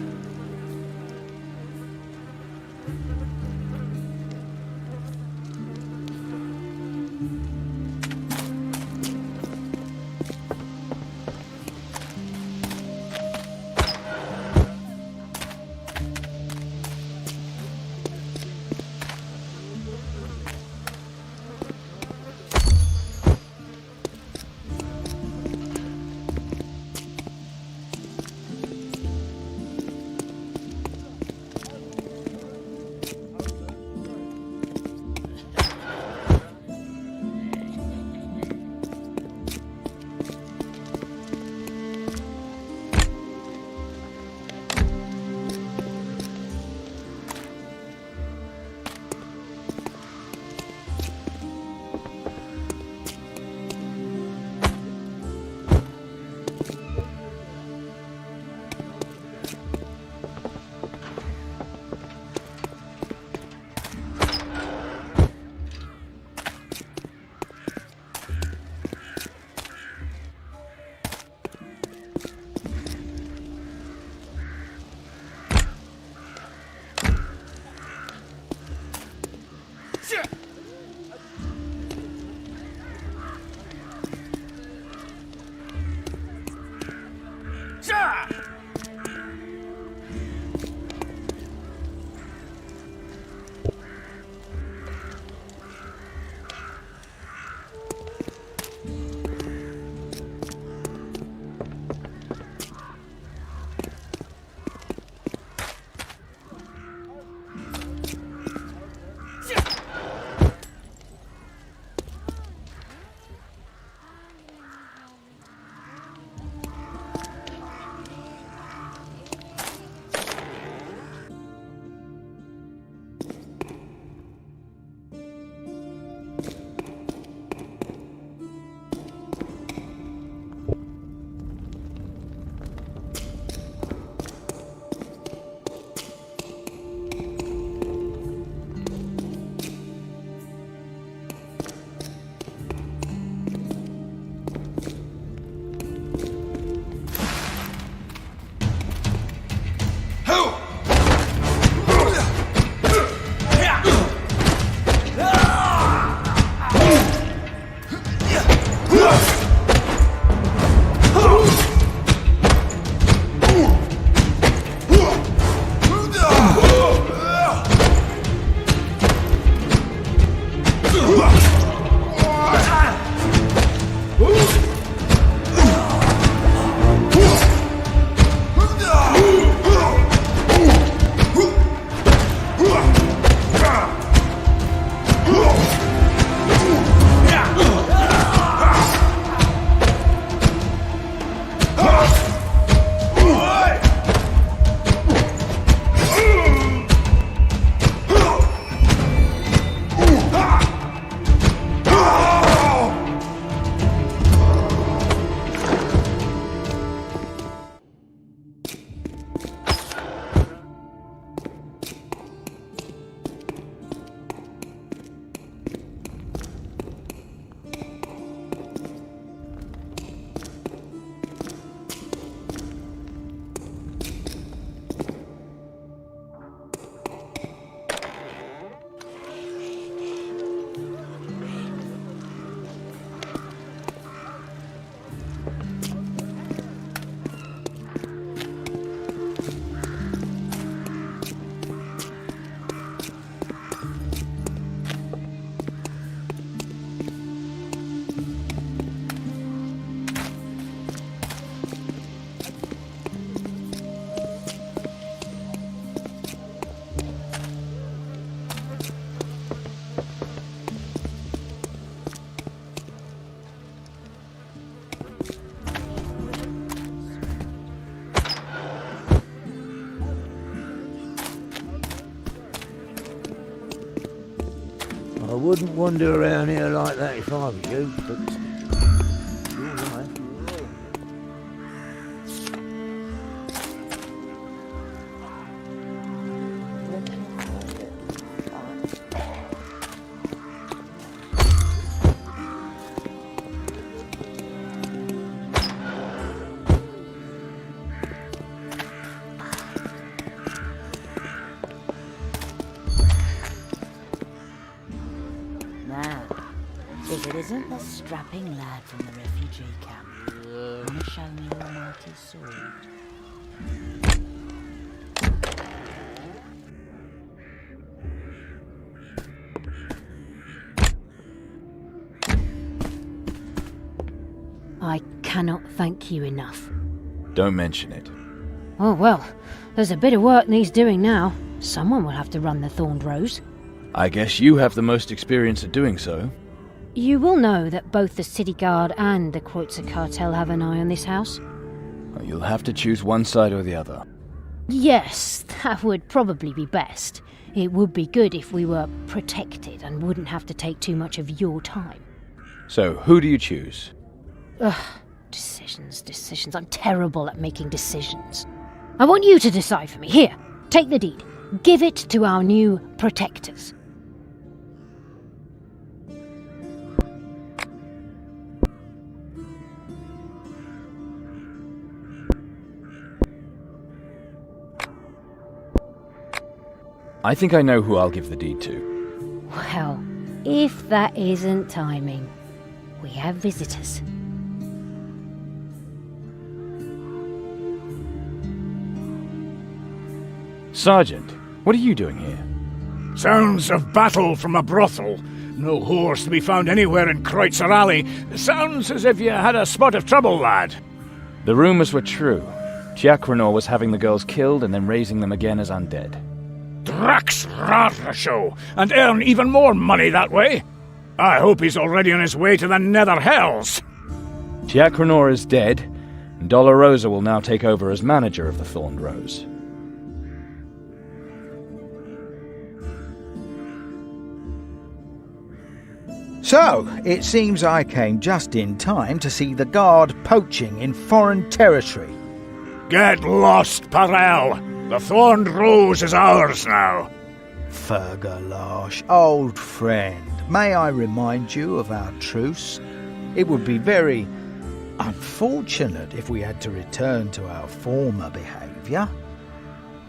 I wouldn't wander around here like that if I were you, but you're right. isn't the strapping lad from the refugee camp. Wanna show me your mighty sword? I cannot thank you enough. Don't mention it. Oh well, there's a bit of work needs doing now. Someone will have to run the Thorned Rose. I guess you have the most experience at doing so. You will know that both the City Guard and the Kreutzer Cartel have an eye on this house. Well, you'll have to choose one side or the other. Yes, that would probably be best. It would be good if we were protected and wouldn't have to take too much of your time. So, who do you choose? Ugh, decisions. I'm terrible at making decisions. I want you to decide for me. Here, take the deed. Give it to our new protectors. I think I know who I'll give the deed to. Well, if that isn't timing, we have visitors. Sergeant, what are you doing here? Sounds of battle from a brothel. No whores to be found anywhere in extraordinarily. Sounds as if you had a spot of trouble, lad. The rumors were true. Giacronor was having the girls killed and then raising them again as undead. Drax Rarshow, and earn even more money that way. I hope he's already on his way to the nether hells. Giacronor is dead, and Dolorosa will now take over as manager of the Thorned Rose. So, it seems I came just in time to see the Guard poaching in foreign territory. Get lost, Parel. The Thorned Rose is ours now. Fergalosh, old friend, may I remind you of our truce? It would be very unfortunate if we had to return to our former behaviour.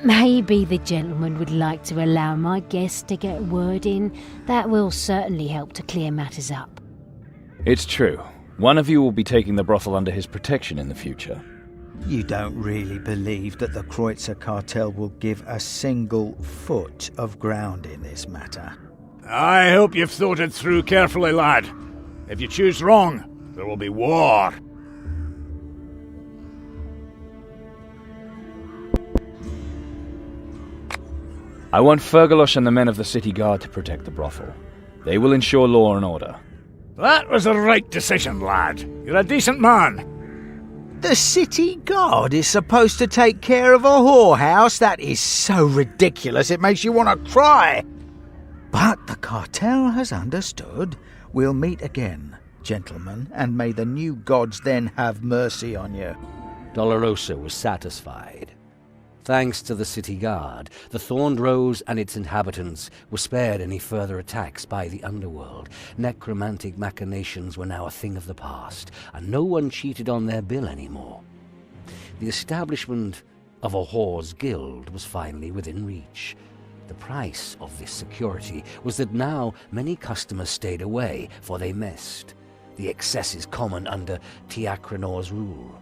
Maybe the gentleman would like to allow my guest to get a word in. That will certainly help to clear matters up. It's true. One of you will be taking the brothel under his protection in the future. You don't really believe that the Kreutzer Cartel will give a single foot of ground in this matter? I hope you've thought it through carefully, lad. If you choose wrong, there will be war. I want Fergalosh and the men of the City Guard to protect the brothel. They will ensure law and order. That was the right decision, lad. You're a decent man. The City Guard is supposed to take care of a whorehouse? That is so ridiculous it makes you want to cry. But the cartel has understood. We'll meet again, gentlemen, and may the new gods then have mercy on you. Dolorosa was satisfied. Thanks to the City Guard, the Thorned Rose and its inhabitants were spared any further attacks by the underworld. Necromantic machinations were now a thing of the past, and no one cheated on their bill anymore. The establishment of a whore's guild was finally within reach. The price of this security was that now many customers stayed away, for they missed the excesses common under Giacronor's rule.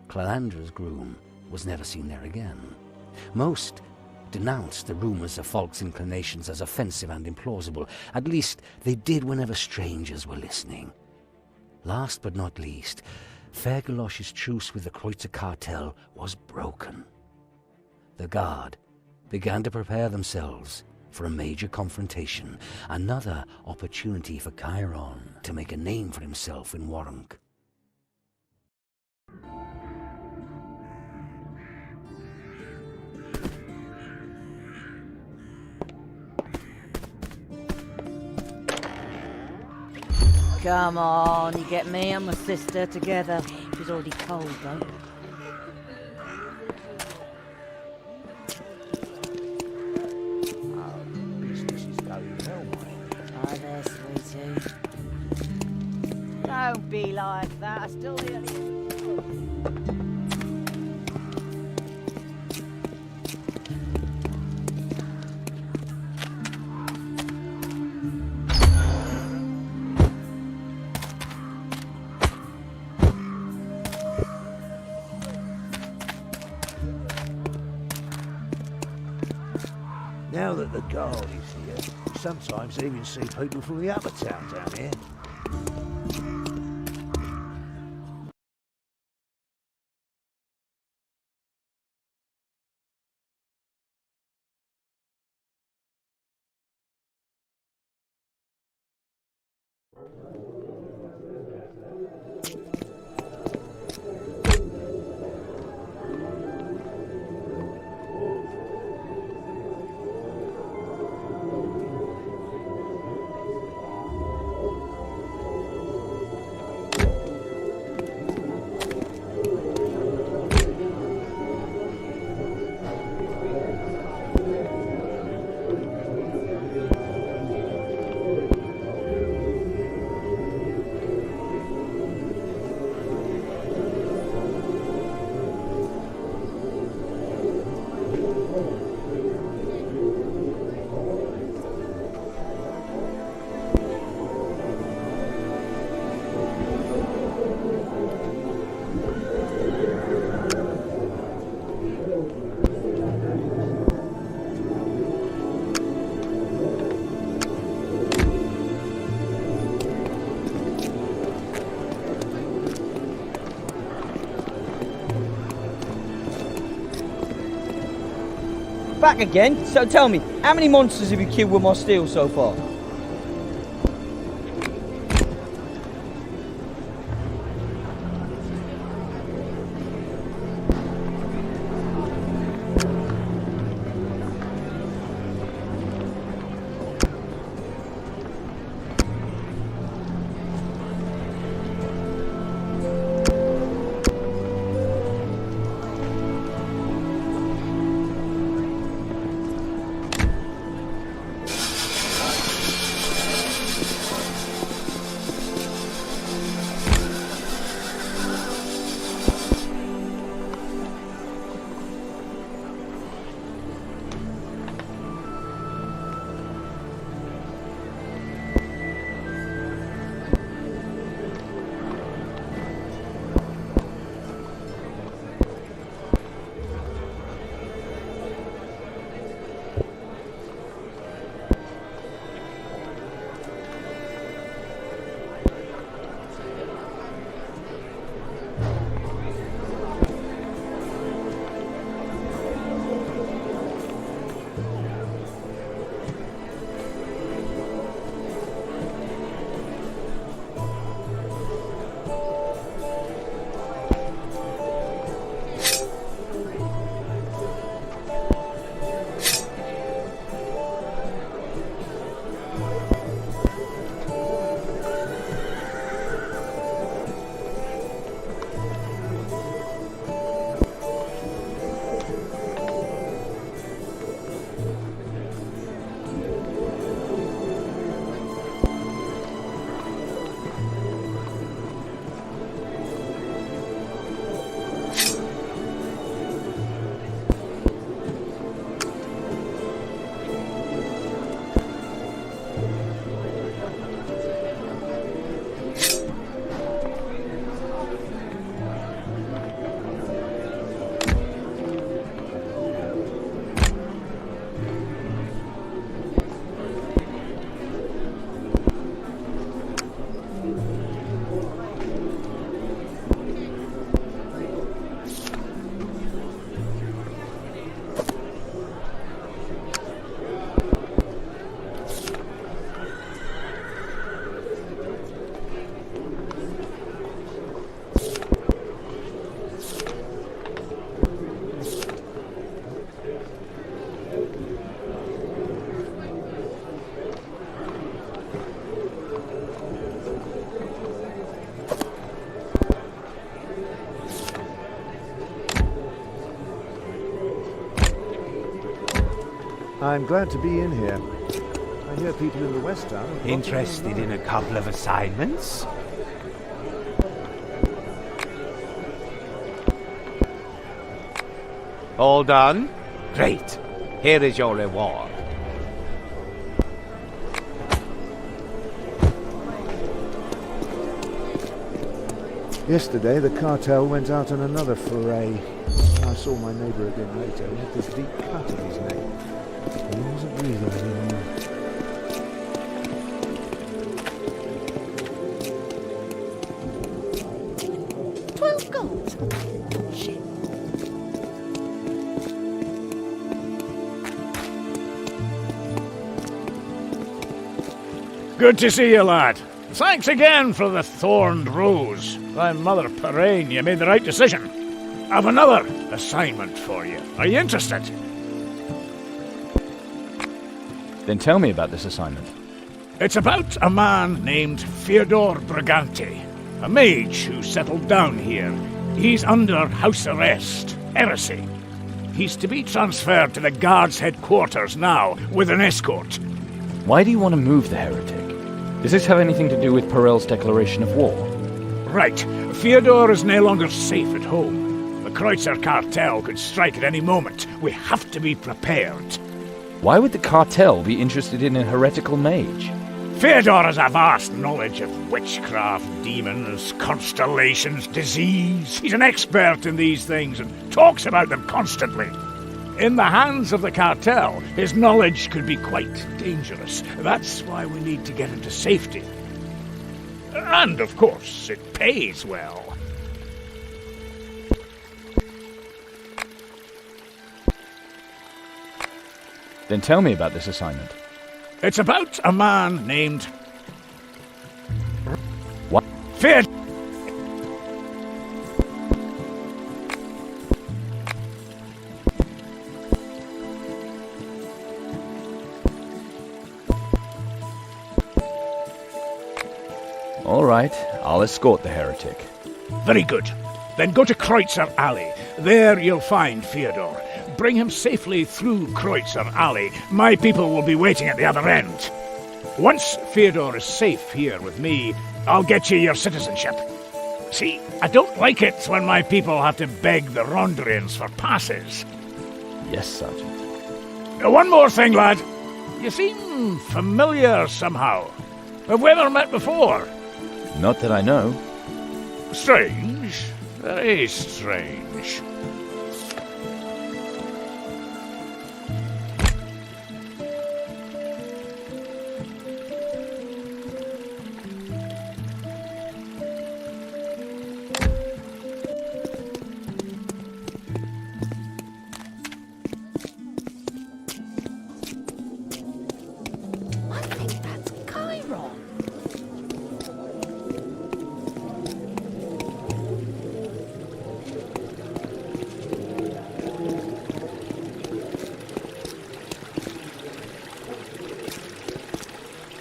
Calandra's groom was never seen there again. Most denounced the rumors of Falk's inclinations as offensive and implausible. At least they did whenever strangers were listening. Last but not least, Fergalosh's truce with the Kreutzer Cartel was broken. The Guard began to prepare themselves for a major confrontation, another opportunity for Chiron to make a name for himself in Warunk. Come on, you get me and my sister together. She's already cold, though. Business is going well, mate. Hi there, sweetie. Don't be like that. I still need Now that the guard is here, sometimes I even see people from the upper town down here. Back again? So tell me, how many monsters have you killed with my steel so far? I'm glad to be in here. I hear people in the West Town. Interested in a couple of assignments? All done? Great. Here is your reward. Yesterday, the cartel went out on another foray. I saw my neighbour again later. He had this deep cut in his neck. Use a breather anymore. 12 gold? Shit. Good to see you, lad. Thanks again for the thorned rose. Thy mother Parain, you made the right decision. I've another assignment for you. Are you interested? Then tell me about this assignment. It's about a man named Fyodor Brigante, a mage who settled down here. He's under house arrest, heresy. He's to be transferred to the guard's headquarters now, with an escort. Why do you want to move the heretic? Does this have anything to do with Perel's declaration of war? Right. Fyodor is no longer safe at home. The Kreutzer cartel could strike at any moment. We have to be prepared. Why would the cartel be interested in a heretical mage? Fyodor has a vast knowledge of witchcraft, demons, constellations, disease. He's an expert in these things and talks about them constantly. In the hands of the cartel, his knowledge could be quite dangerous. That's why we need to get him to safety. And, of course, it pays well. Then tell me about this assignment. It's about a man named... What? Fyodor. All right, I'll escort the heretic. Very good. Then go to Kreutzer Alley. There you'll find Fyodor. Bring him safely through Kreutzer Alley. My people will be waiting at the other end. Once Fyodor is safe here with me, I'll get you your citizenship. See, I don't like it when my people have to beg the Rondrians for passes. Yes, Sergeant. One more thing, lad. You seem familiar somehow. Have we ever met before? Not that I know. Strange. Very strange.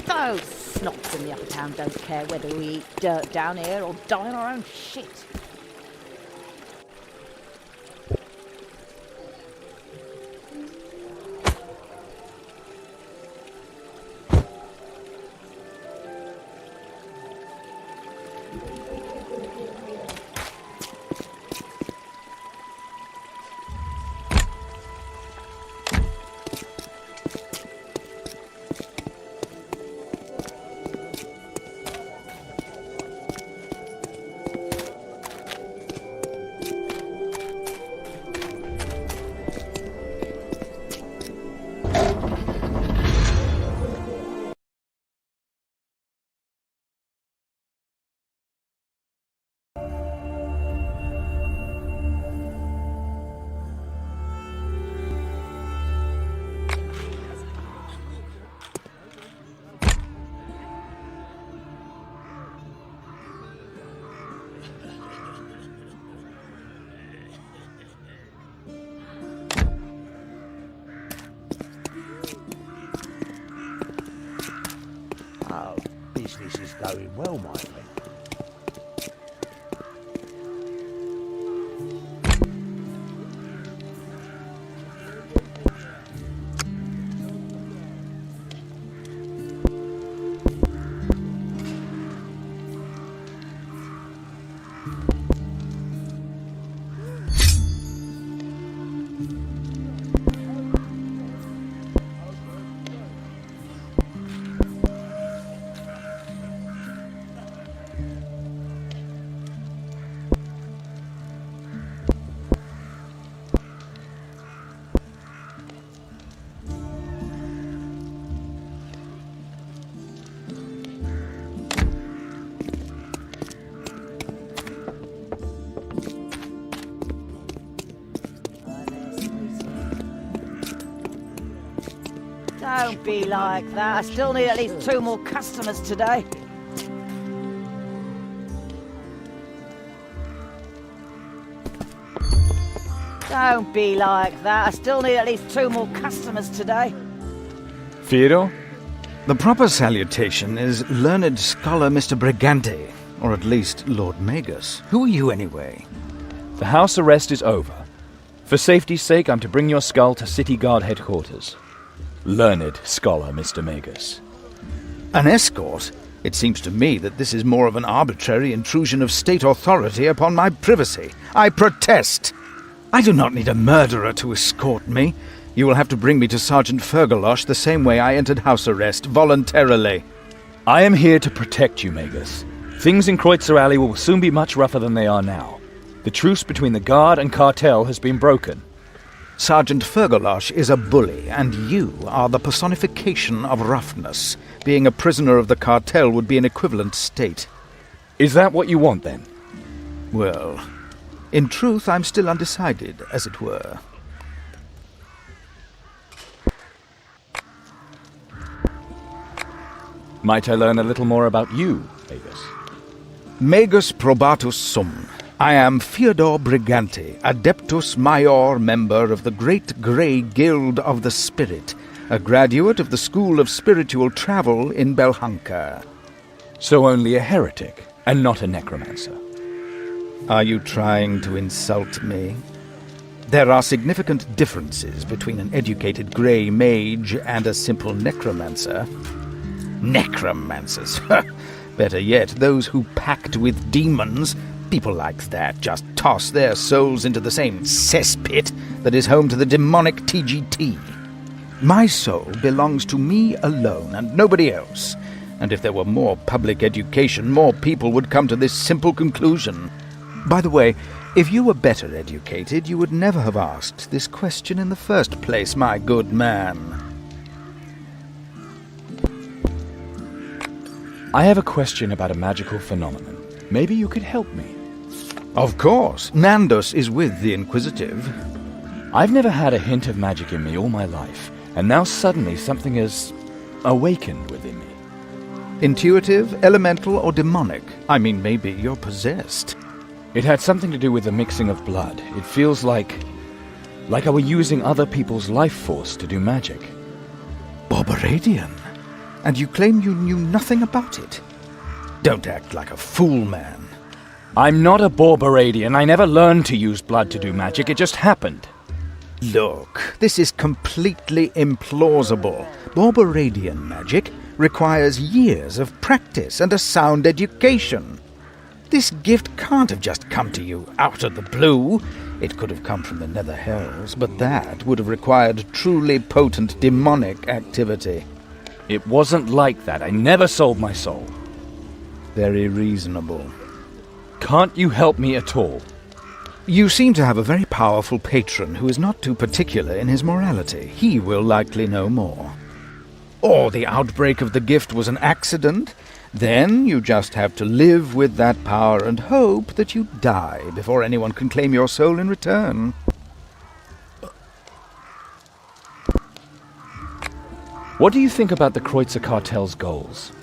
Those snobs in the upper town don't care whether we eat dirt down here or die in our own shit. Oh, business is going well, my friend. Don't be like that. I still need at least 2 more customers today. Don't be like that. I still need at least 2 more customers today. Theodore? The proper salutation is learned scholar Mr. Brigante, or at least Lord Magus. Who are you anyway? The house arrest is over. For safety's sake, I'm to bring your skull to City Guard headquarters. Learned scholar, Mr. Magus. An escort? It seems to me that this is more of an arbitrary intrusion of state authority upon my privacy. I protest! I do not need a murderer to escort me. You will have to bring me to Sergeant Fergalosh the same way I entered house arrest, voluntarily. I am here to protect you, Magus. Things in Extraordinarily will soon be much rougher than they are now. The truce between the Guard and Cartel has been broken. Sergeant Fergalosh is a bully, and you are the personification of roughness. Being a prisoner of the Cartel would be an equivalent state. Is that what you want, then? Well, in truth, I'm still undecided, as it were. Might I learn a little more about you, Magus? Magus probatus sum. I am Fyodor Brigante, Adeptus Major member of the Great Grey Guild of the Spirit, a graduate of the School of Spiritual Travel in Belhanka. So only a heretic, and not a necromancer. Are you trying to insult me? There are significant differences between an educated grey mage and a simple necromancer. Necromancers! Better yet, those who pact with demons. People like that just toss their souls into the same cesspit that is home to the demonic TGT. My soul belongs to me alone and nobody else. And if there were more public education, more people would come to this simple conclusion. By the way, if you were better educated, you would never have asked this question in the first place, my good man. I have a question about a magical phenomenon. Maybe you could help me. Of course. Nandos is with the Inquisitive. I've never had a hint of magic in me all my life, and now suddenly something has awakened within me. Intuitive, elemental, or demonic? I mean, maybe you're possessed. It had something to do with the mixing of blood. It feels like I were using other people's life force to do magic. Barbaradian? And you claim you knew nothing about it? Don't act like a fool, man. I'm not a Barbaradian. I never learned to use blood to do magic. It just happened. Look, this is completely implausible. Barbaradian magic requires years of practice and a sound education. This gift can't have just come to you out of the blue. It could have come from the Nether Hells, but that would have required truly potent demonic activity. It wasn't like that. I never sold my soul. Very reasonable. Can't you help me at all? You seem to have a very powerful patron who is not too particular in his morality. He will likely know more. Or the outbreak of the gift was an accident. Then you just have to live with that power and hope that you die before anyone can claim your soul in return. What do you think about the Kreutzer Cartel's goals?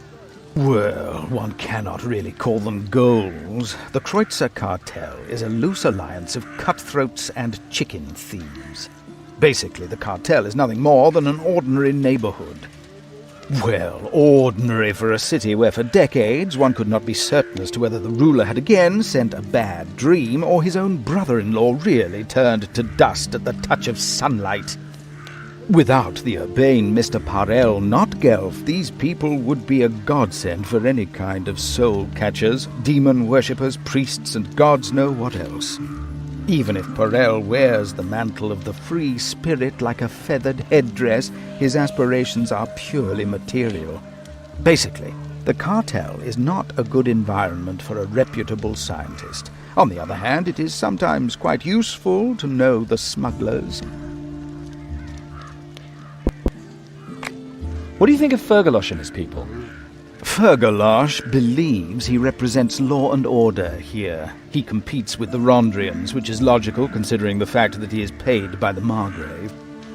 Well, one cannot really call them goals. The Kreutzer Cartel is a loose alliance of cutthroats and chicken thieves. Basically, the cartel is nothing more than an ordinary neighborhood. Well, ordinary for a city where for decades one could not be certain as to whether the ruler had again sent a bad dream or his own brother-in-law really turned to dust at the touch of sunlight. Without the urbane Mr. Parel Notgelf, these people would be a godsend for any kind of soul-catchers, demon-worshippers, priests, and gods know what else. Even if Parel wears the mantle of the free spirit like a feathered headdress, his aspirations are purely material. Basically, the cartel is not a good environment for a reputable scientist. On the other hand, it is sometimes quite useful to know the smugglers. What do you think of Fergalosh and his people? Fergalosh believes he represents law and order here. He competes with the Rondrians, which is logical considering the fact that he is paid by the Margrave.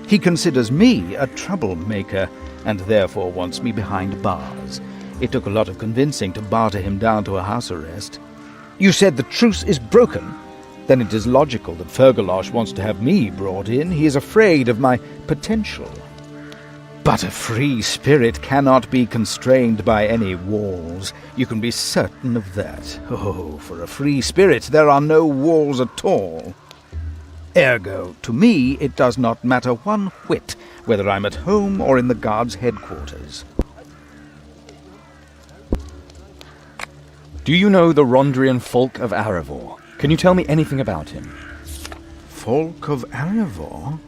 He considers me a troublemaker, and therefore wants me behind bars. It took a lot of convincing to barter him down to a house arrest. You said the truce is broken? Then it is logical that Fergalosh wants to have me brought in. He is afraid of my potential. But a free spirit cannot be constrained by any walls. You can be certain of that. Oh, for a free spirit there are no walls at all. Ergo, to me it does not matter one whit whether I'm at home or in the guard's headquarters. Do you know the Rondrian folk of Arivor? Can you tell me anything about him? Folk of Arivor?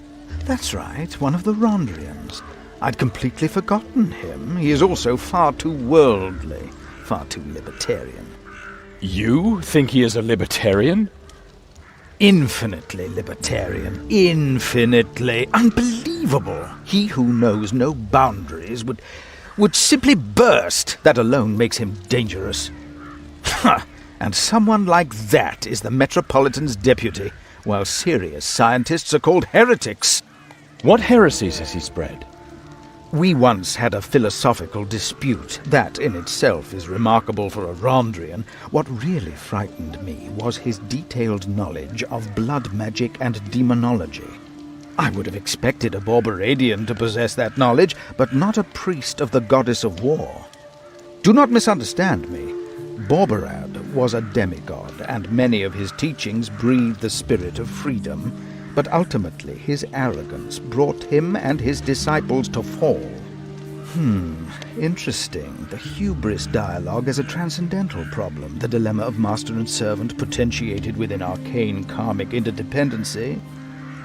That's right, one of the Rondrians. I'd completely forgotten him. He is also far too worldly, far too libertarian. You think he is a libertarian? Infinitely libertarian. Infinitely. Unbelievable. He who knows no boundaries would simply burst. That alone makes him dangerous. Ha! And someone like that is the Metropolitan's deputy, while serious scientists are called heretics. What heresies has he spread? We once had a philosophical dispute. That in itself is remarkable for a Rondrian. What really frightened me was his detailed knowledge of blood magic and demonology. I would have expected a Borberadian to possess that knowledge, but not a priest of the goddess of war. Do not misunderstand me. Borberad was a demigod, and many of his teachings breathed the spirit of freedom. But ultimately his arrogance brought him and his disciples to fall. Interesting. The hubris dialogue is a transcendental problem, the dilemma of master and servant potentiated within arcane karmic interdependency.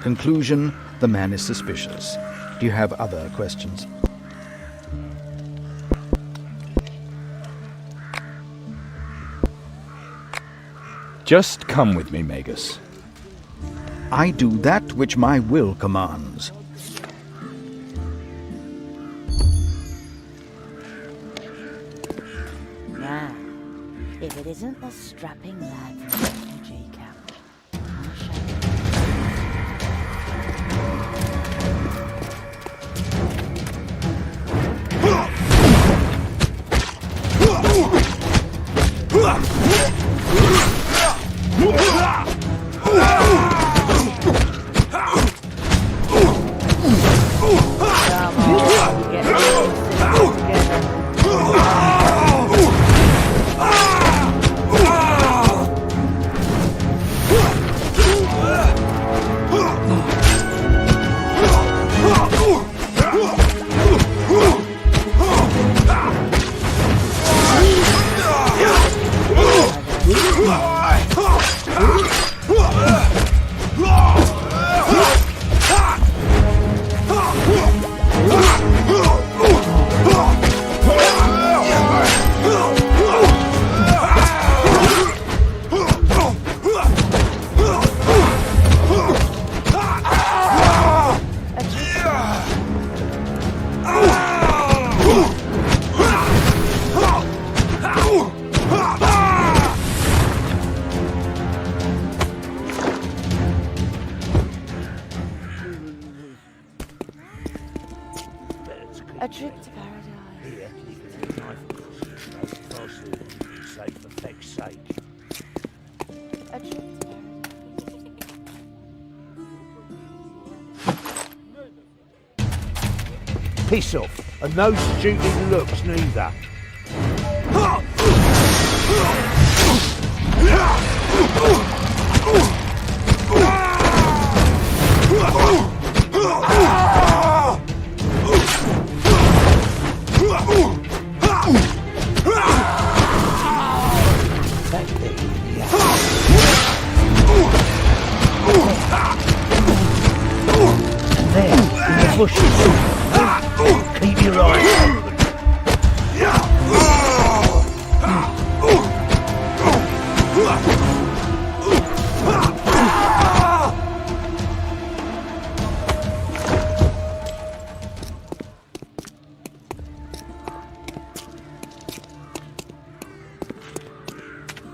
Conclusion, the man is suspicious. Do you have other questions? Just come with me, Magus. I do that which my will commands. Now, if it isn't the strapping lad from the refugee camp, I'll show a trip to paradise. Here, you can have a knife across your throat faster than you can say for feck's sake. A trip to paradise. Piss off, and no stupid looks neither. There, in the bushes. Keep your eyes open.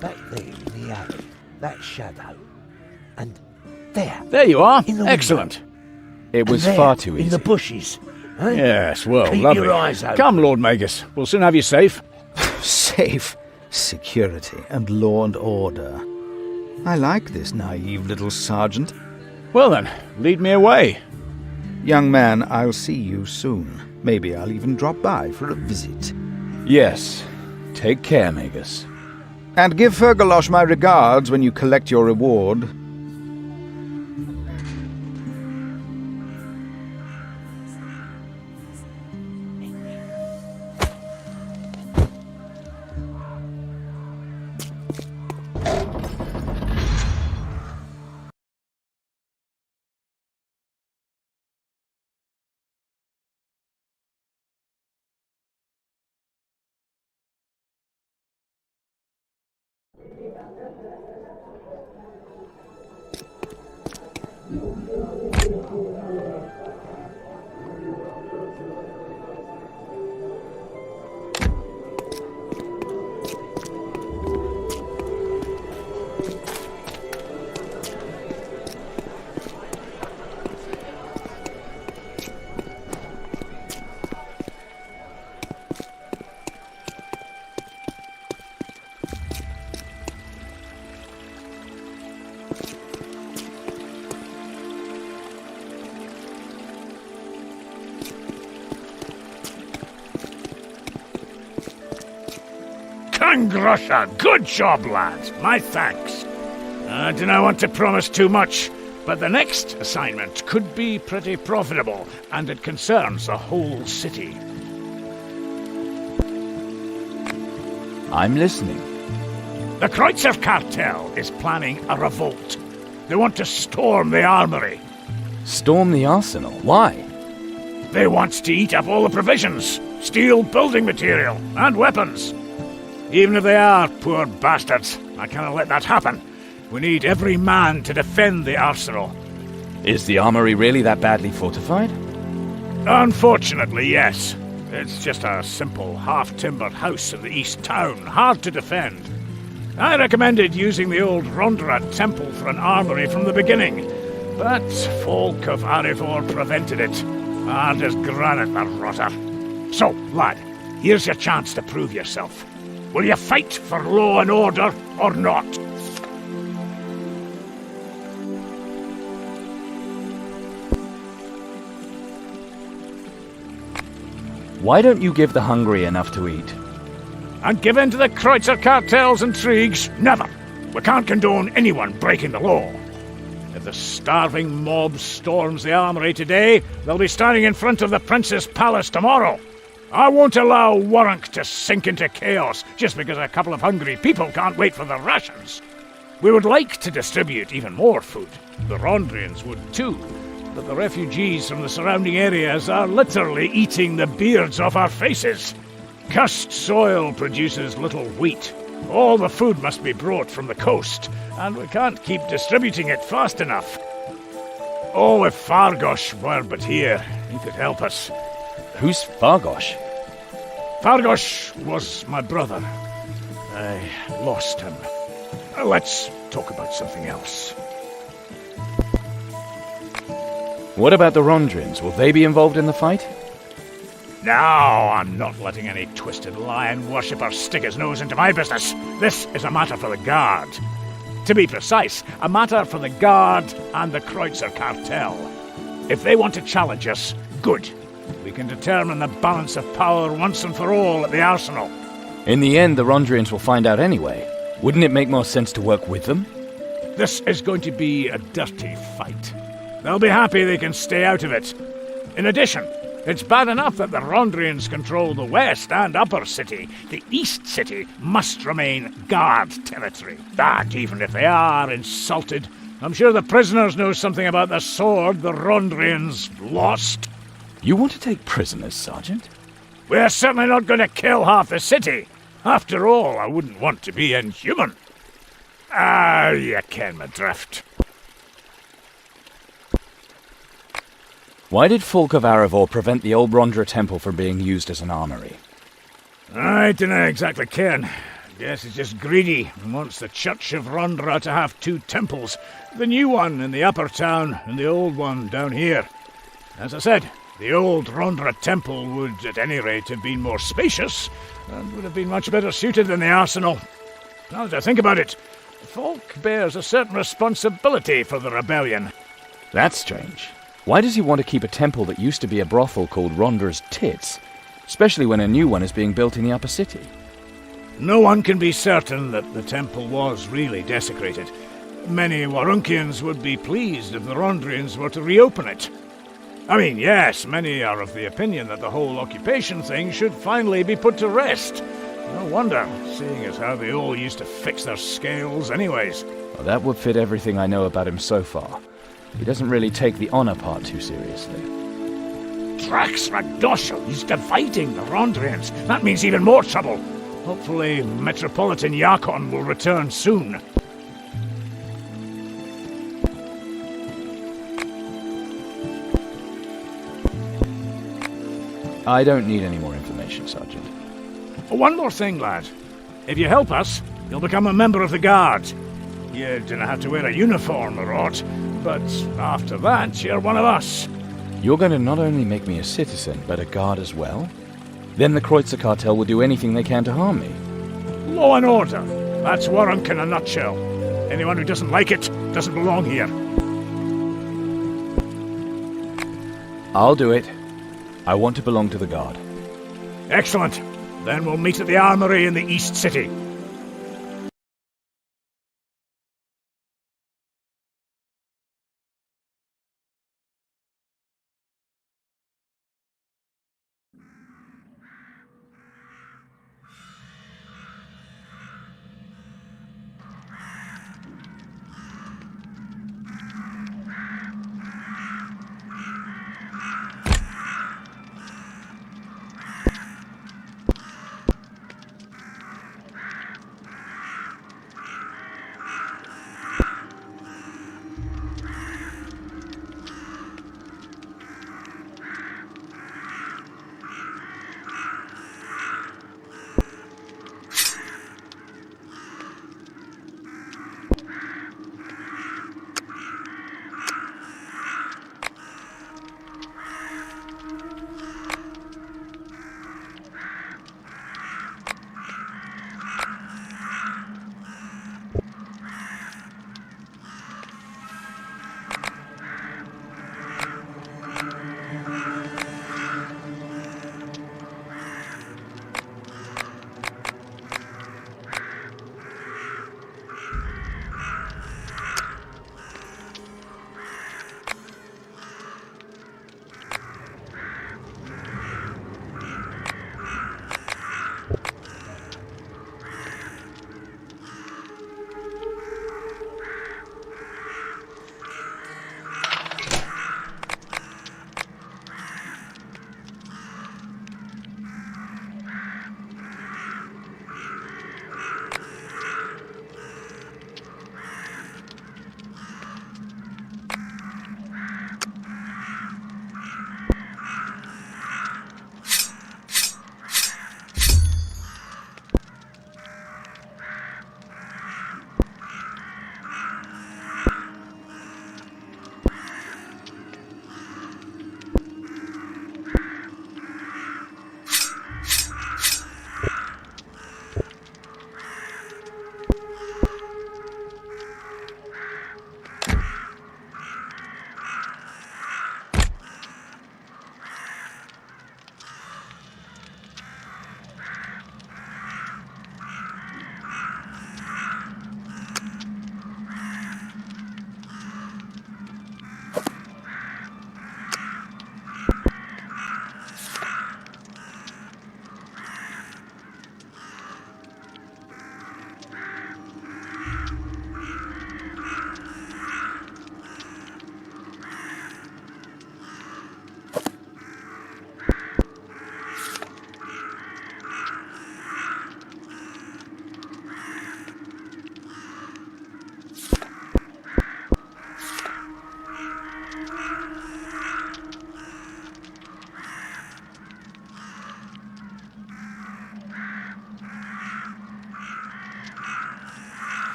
Back there in the alley, that shadow. And there. There you are. In the Excellent. It was And there, far too easy. in the bushes. Eh? Yes, well, Keep lovely. your eyes open. Come, Lord Magus. We'll soon have you safe. Safe. Security and law and order. I like this naive little sergeant. Well then, lead me away. Young man, I'll see you soon. Maybe I'll even drop by for a visit. Yes. Take care, Magus. And give Fergalosh my regards when you collect your reward. Grusha, good job, lads. My thanks. I do not want to promise too much, but the next assignment could be pretty profitable, and it concerns the whole city. I'm listening. The Kreutzer cartel is planning a revolt. They want to storm the armory. Storm the arsenal? Why? They want to eat up all the provisions, steal building material, and weapons. Even if they are poor bastards, I cannot let that happen. We need every man to defend the arsenal. Is the armory really that badly fortified? Unfortunately, yes. It's just a simple, half-timbered house in the east town, hard to defend. I recommended using the old Rondra temple for an armory from the beginning, but folk of Arivor prevented it. Hard as granite, the rotter. So, lad, here's your chance to prove yourself. Will you fight for law and order, or not? Why don't you give the hungry enough to eat? And give in to the Kreutzer cartel's intrigues? Never! We can't condone anyone breaking the law. If the starving mob storms the armory today, they'll be standing in front of the Prince's palace tomorrow. I won't allow Warrank to sink into chaos just because a couple of hungry people can't wait for their rations. We would like to distribute even more food. The Rondrians would too, but the refugees from the surrounding areas are literally eating the beards off our faces. Cursed soil produces little wheat. All the food must be brought from the coast, and we can't keep distributing it fast enough. Oh, if Fargosh were but here, he could help us. Who's Fargosh? Fargosh was my brother. I lost him. Let's talk about something else. What about the Rondrians? Will they be involved in the fight? No, I'm not letting any twisted lion worshipper stick his nose into my business. This is a matter for the Guard. To be precise, a matter for the Guard and the Kreutzer cartel. If they want to challenge us, good. We can determine the balance of power once and for all at the arsenal. In the end, the Rondrians will find out anyway. Wouldn't it make more sense to work with them? This is going to be a dirty fight. They'll be happy they can stay out of it. In addition, it's bad enough that the Rondrians control the west and upper city. The east city must remain Guard territory. That, even if they are insulted, I'm sure the prisoners know something about the sword the Rondrians lost. You want to take prisoners, Sergeant? We're certainly not going to kill half the city. After all, I wouldn't want to be inhuman. You ken my drift. Why did Folk of Arivor prevent the old Rondra temple from being used as an armory? I dunno exactly ken. Guess it's just greedy and wants the Church of Rondra to have two temples. The new one in the upper town and the old one down here. As I said, the old Rondra temple would at any rate have been more spacious, and would have been much better suited than the arsenal. Now that I think about it, Falk bears a certain responsibility for the rebellion. That's strange. Why does he want to keep a temple that used to be a brothel called Rondra's Tits, especially when a new one is being built in the upper city? No one can be certain that the temple was really desecrated. Many Warunkians would be pleased if the Rondrians were to reopen it. I mean, yes, many are of the opinion that the whole occupation thing should finally be put to rest. No wonder, seeing as how they all used to fix their scales anyways. Well, that would fit everything I know about him so far. He doesn't really take the honor part too seriously. Drax Ragdoshel is dividing the Rondrians. That means even more trouble. Hopefully, Metropolitan Yakon will return soon. I don't need any more information, Sergeant. One more thing, lad. If you help us, you'll become a member of the Guard. You don't have to wear a uniform or aught, but after that, you're one of us. You're going to not only make me a citizen, but a guard as well? Then the Kreutzer cartel will do anything they can to harm me. Law and order. That's Warunk in a nutshell. Anyone who doesn't like it doesn't belong here. I'll do it. I want to belong to the Guard. Excellent. Then we'll meet at the armory in the East City.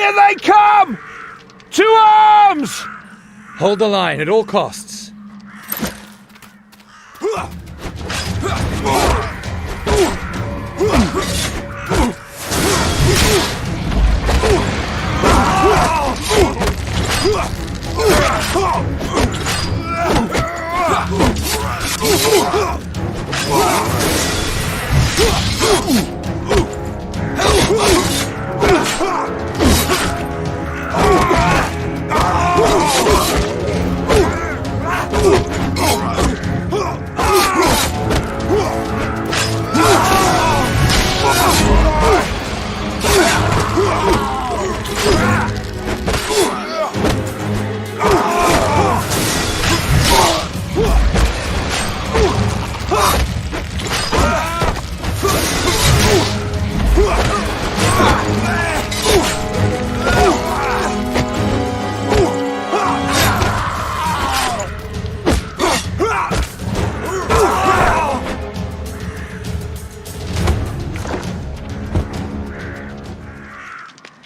Here they come! To arms! Hold the line at all costs.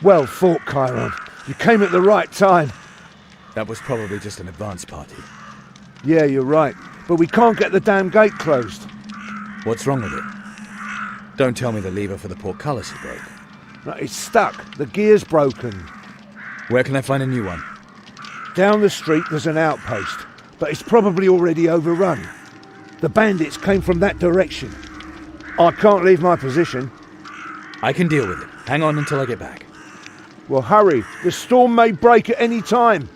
Well fought, Chiron. You came at the right time. That was probably just an advance party. Yeah, you're right. But we can't get the damn gate closed. What's wrong with it? Don't tell me the lever for the portcullis is broke. No, it's stuck. The gear's broken. Where can I find a new one? Down the street there's an outpost, but it's probably already overrun. The bandits came from that direction. I can't leave my position. I can deal with it. Hang on until I get back. Well, hurry. The storm may break at any time.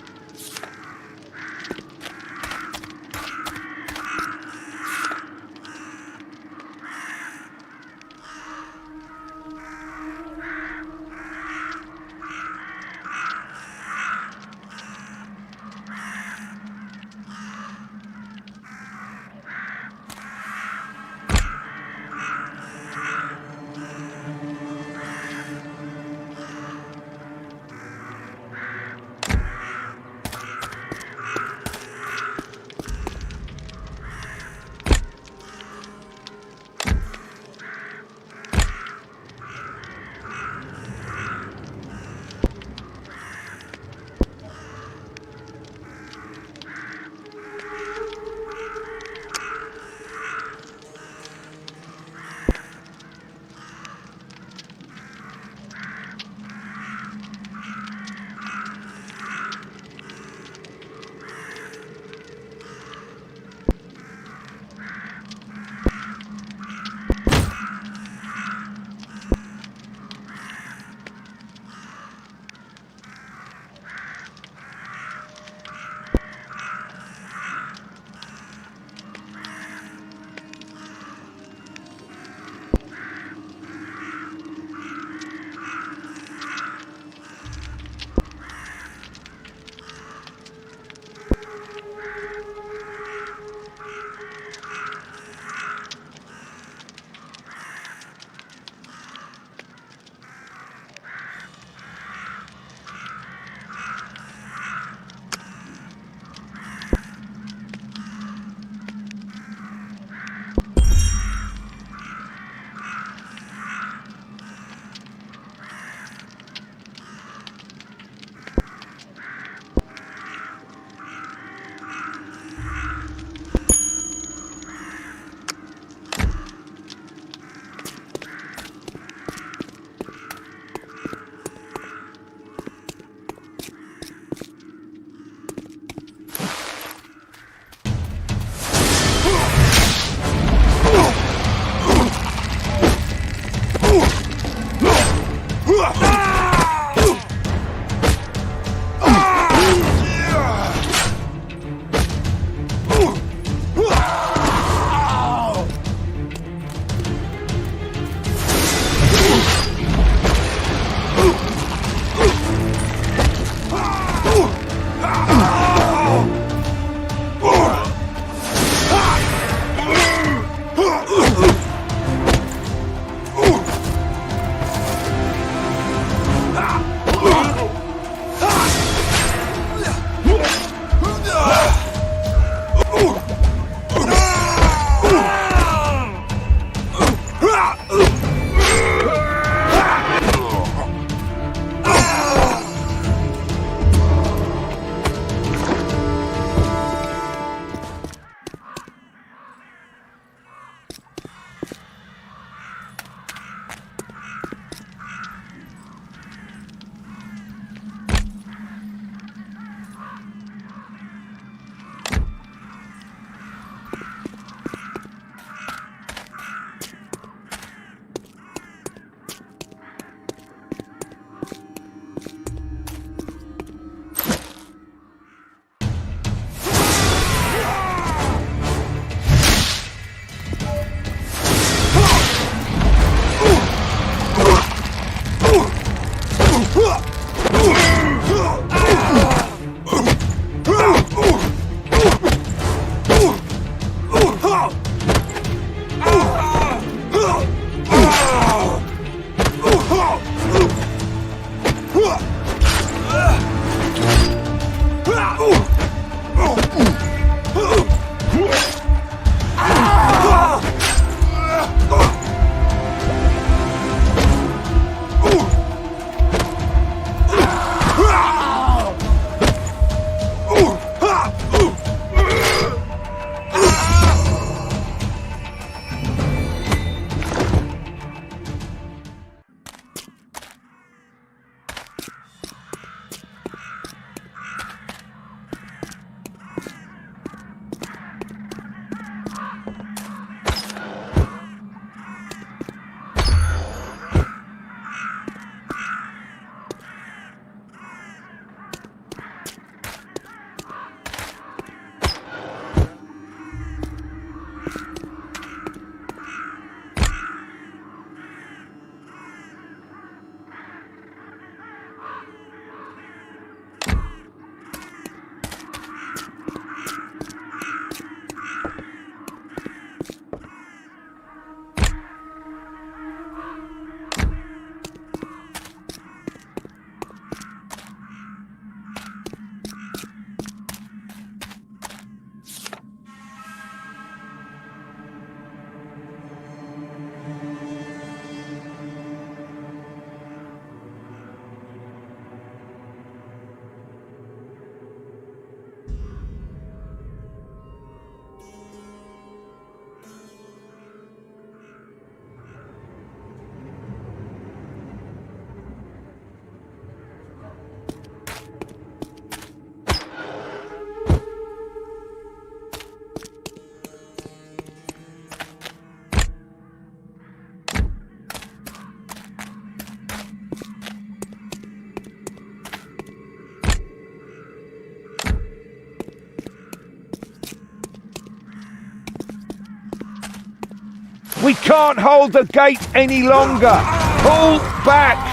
We can't hold the gate any longer! Pull back!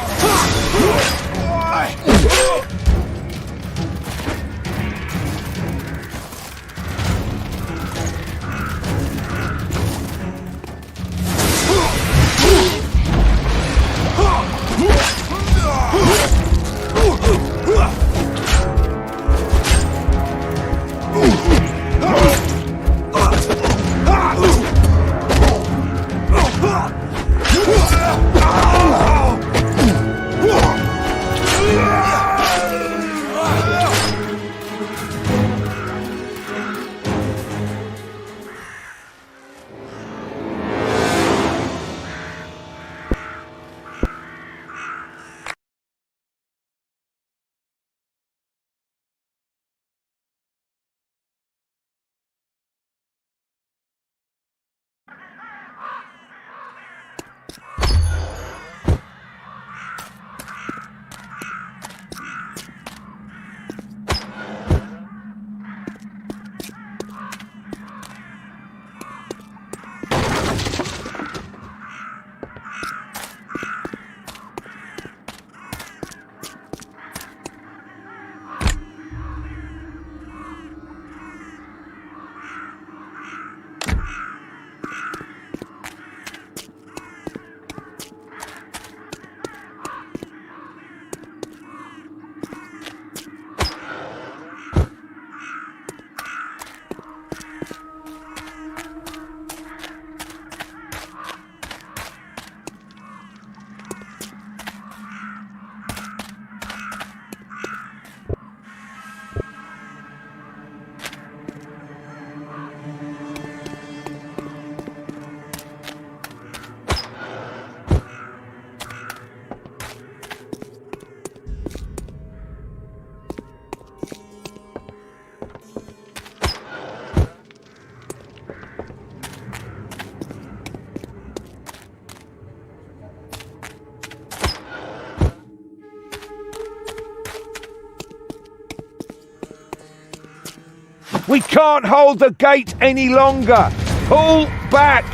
We can't hold the gate any longer! Pull back!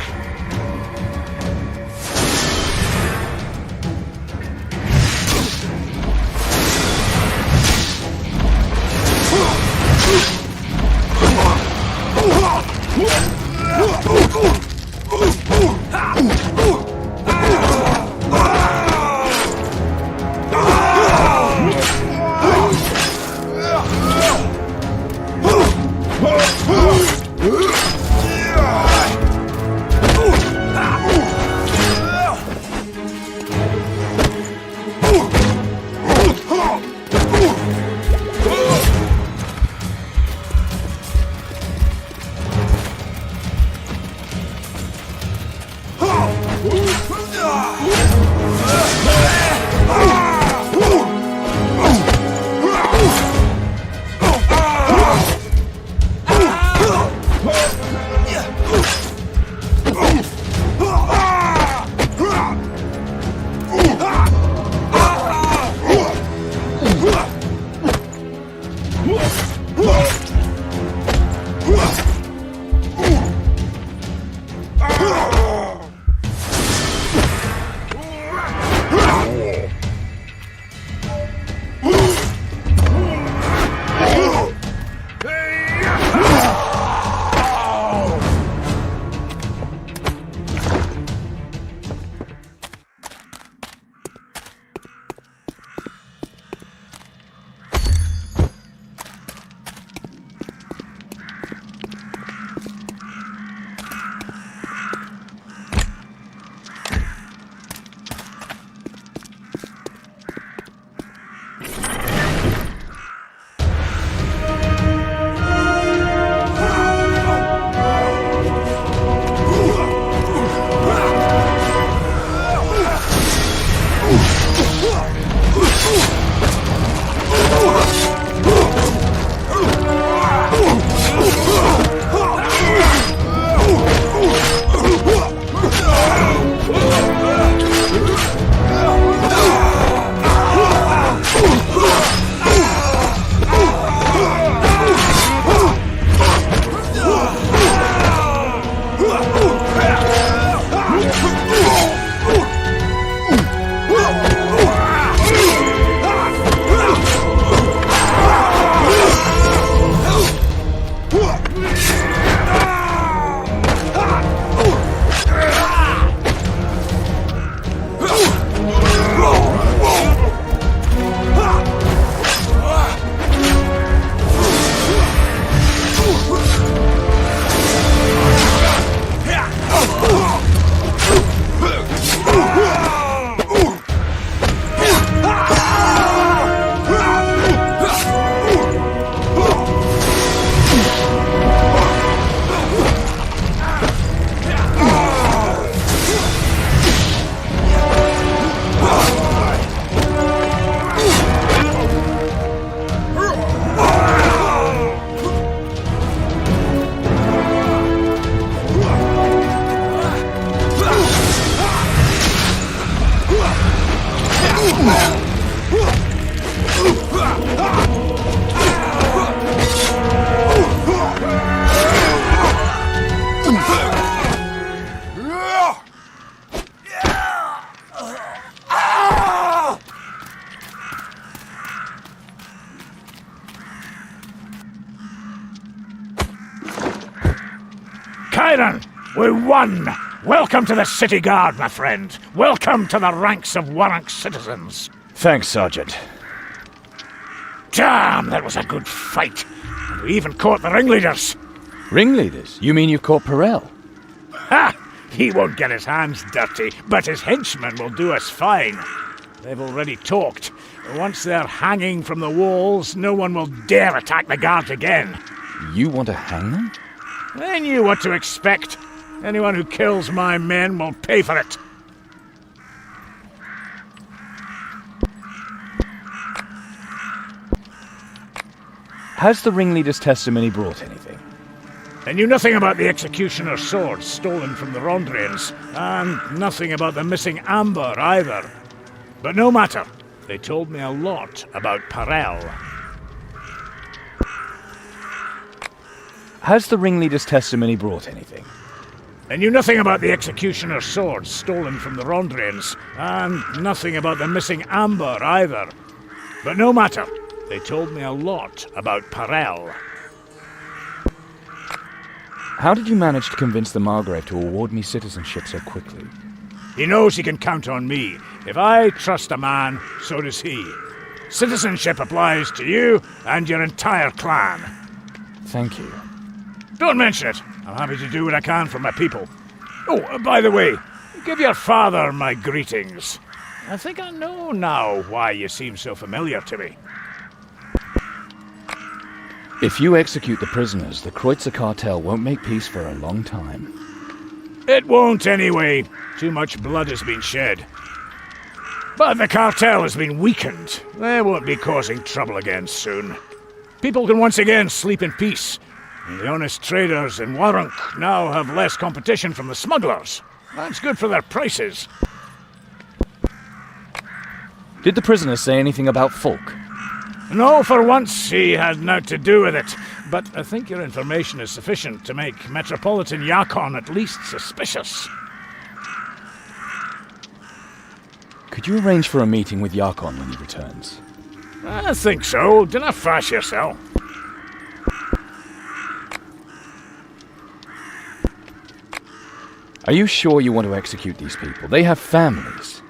Poseidon! We won! Welcome to the City Guard, my friend. Welcome to the ranks of Warrank's citizens. Thanks, Sergeant. Damn, that was a good fight. And we even caught the ringleaders. Ringleaders? You mean you've caught Perel? Ha! He won't get his hands dirty, but his henchmen will do us fine. They've already talked. Once they're hanging from the walls, no one will dare attack the guards again. You want to hang them? They knew what to expect. Anyone who kills my men will pay for it. Has the ringleader's testimony brought anything? They knew nothing about the executioner's sword stolen from the Rondrians, and nothing about the missing amber either. But no matter, they told me a lot about Perel. Has the ringleader's testimony brought anything? They knew nothing about the executioner's sword stolen from the Rondrians, and nothing about the missing amber either. But no matter, they told me a lot about Perel. How did you manage to convince the Margrave to award me citizenship so quickly? He knows he can count on me. If I trust a man, so does he. Citizenship applies to you and your entire clan. Thank you. Don't mention it. I'm happy to do what I can for my people. Oh, by the way, give your father my greetings. I think I know now why you seem so familiar to me. If you execute the prisoners, the Kreutzer cartel won't make peace for a long time. It won't anyway. Too much blood has been shed. But the cartel has been weakened. They won't be causing trouble again soon. People can once again sleep in peace. And the honest traders in Warrank now have less competition from the smugglers. That's good for their prices. Did the prisoners say anything about Folk? No, for once he had naught to do with it. But I think your information is sufficient to make Metropolitan Yakon at least suspicious. Could you arrange for a meeting with Yakon when he returns? I think so. Do not fash yourself. Are you sure you want to execute these people? They have families.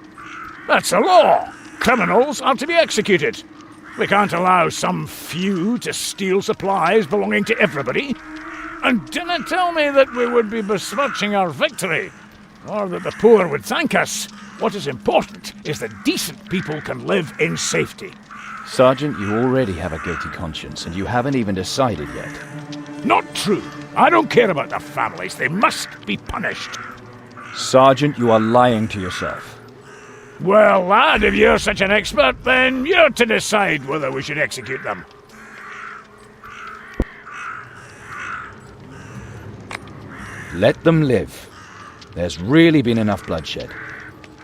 That's the law. Criminals are to be executed. We can't allow some few to steal supplies belonging to everybody. And do not tell me that we would be besmirching our victory, or that the poor would thank us. What is important is that decent people can live in safety. Sergeant, you already have a guilty conscience, and you haven't even decided yet. Not true. I don't care about their families. They must be punished. Sergeant, you are lying to yourself. Well, lad, if you're such an expert, then you're to decide whether we should execute them. Let them live. There's really been enough bloodshed.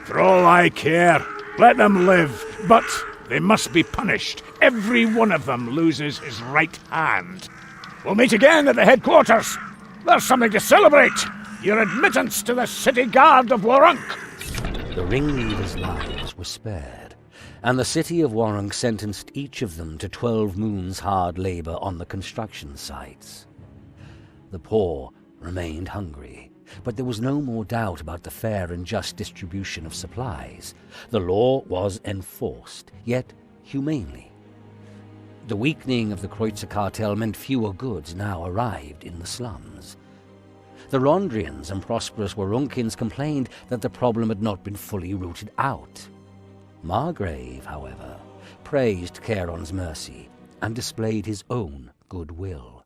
For all I care, let them live, but they must be punished. Every one of them loses his right hand. We'll meet again at the headquarters. There's something to celebrate. Your admittance to the City Guard of Warrank. The ringleaders' lives were spared, and the city of Warrank sentenced each of them to 12 moons' hard labor on the construction sites. The poor remained hungry, but there was no more doubt about the fair and just distribution of supplies. The law was enforced, yet humanely. The weakening of the Kreutzer cartel meant fewer goods now arrived in the slums. The Rondrians and prosperous Warunkins complained that the problem had not been fully rooted out. Margrave, however, praised Charon's mercy and displayed his own goodwill.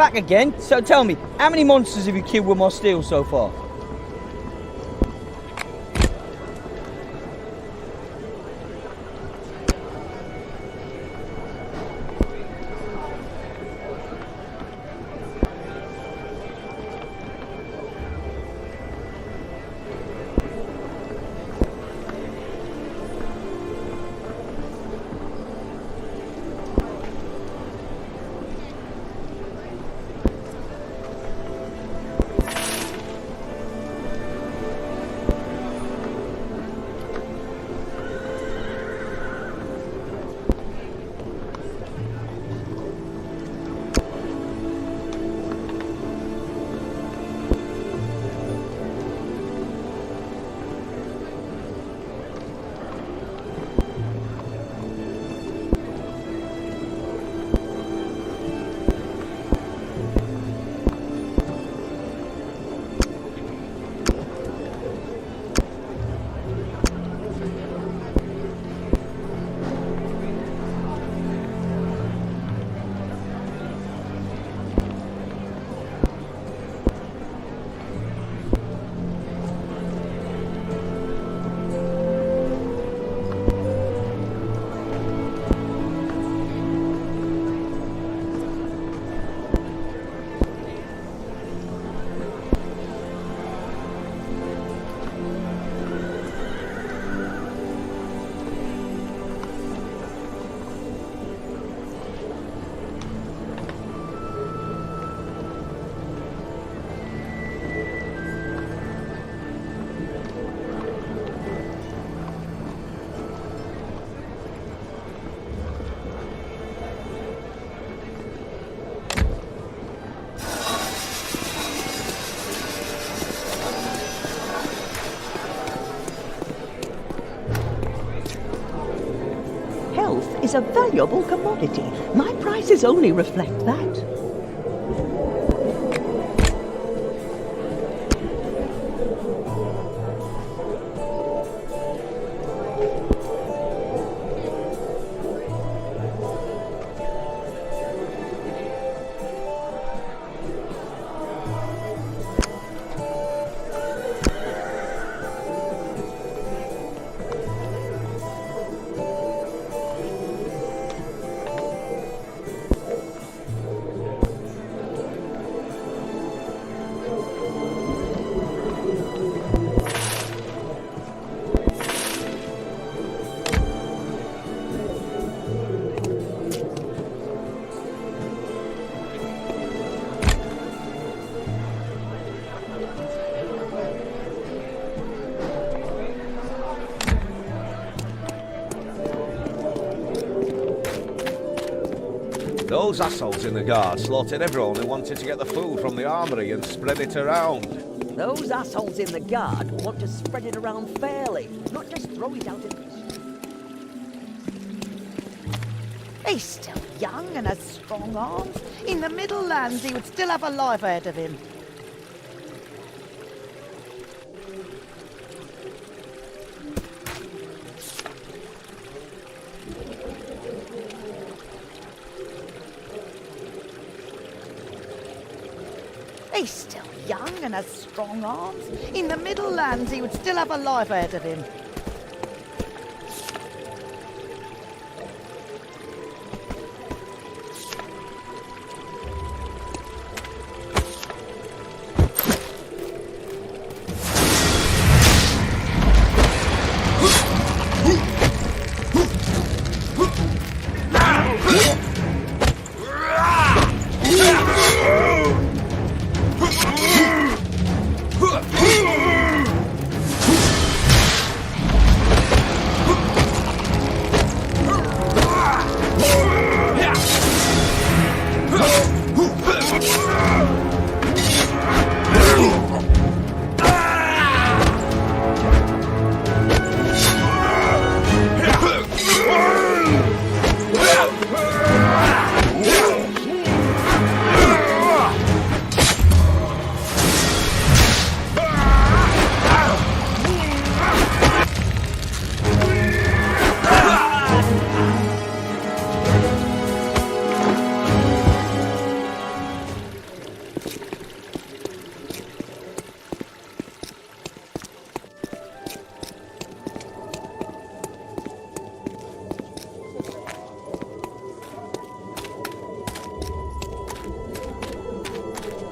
back again. So tell me, how many monsters have you killed with my steel so far? Health is a valuable commodity. My prices only reflect that. Those assholes in the guard slaughtered everyone who wanted to get the food from the armory and spread it around. Those assholes in the guard want to spread it around fairly, not just throw it out in the... He's still young and has strong arms. In the Middle Lands, he would still have a life ahead of him. He's still young and has strong arms. In the Middle Lands, he would still have a life ahead of him.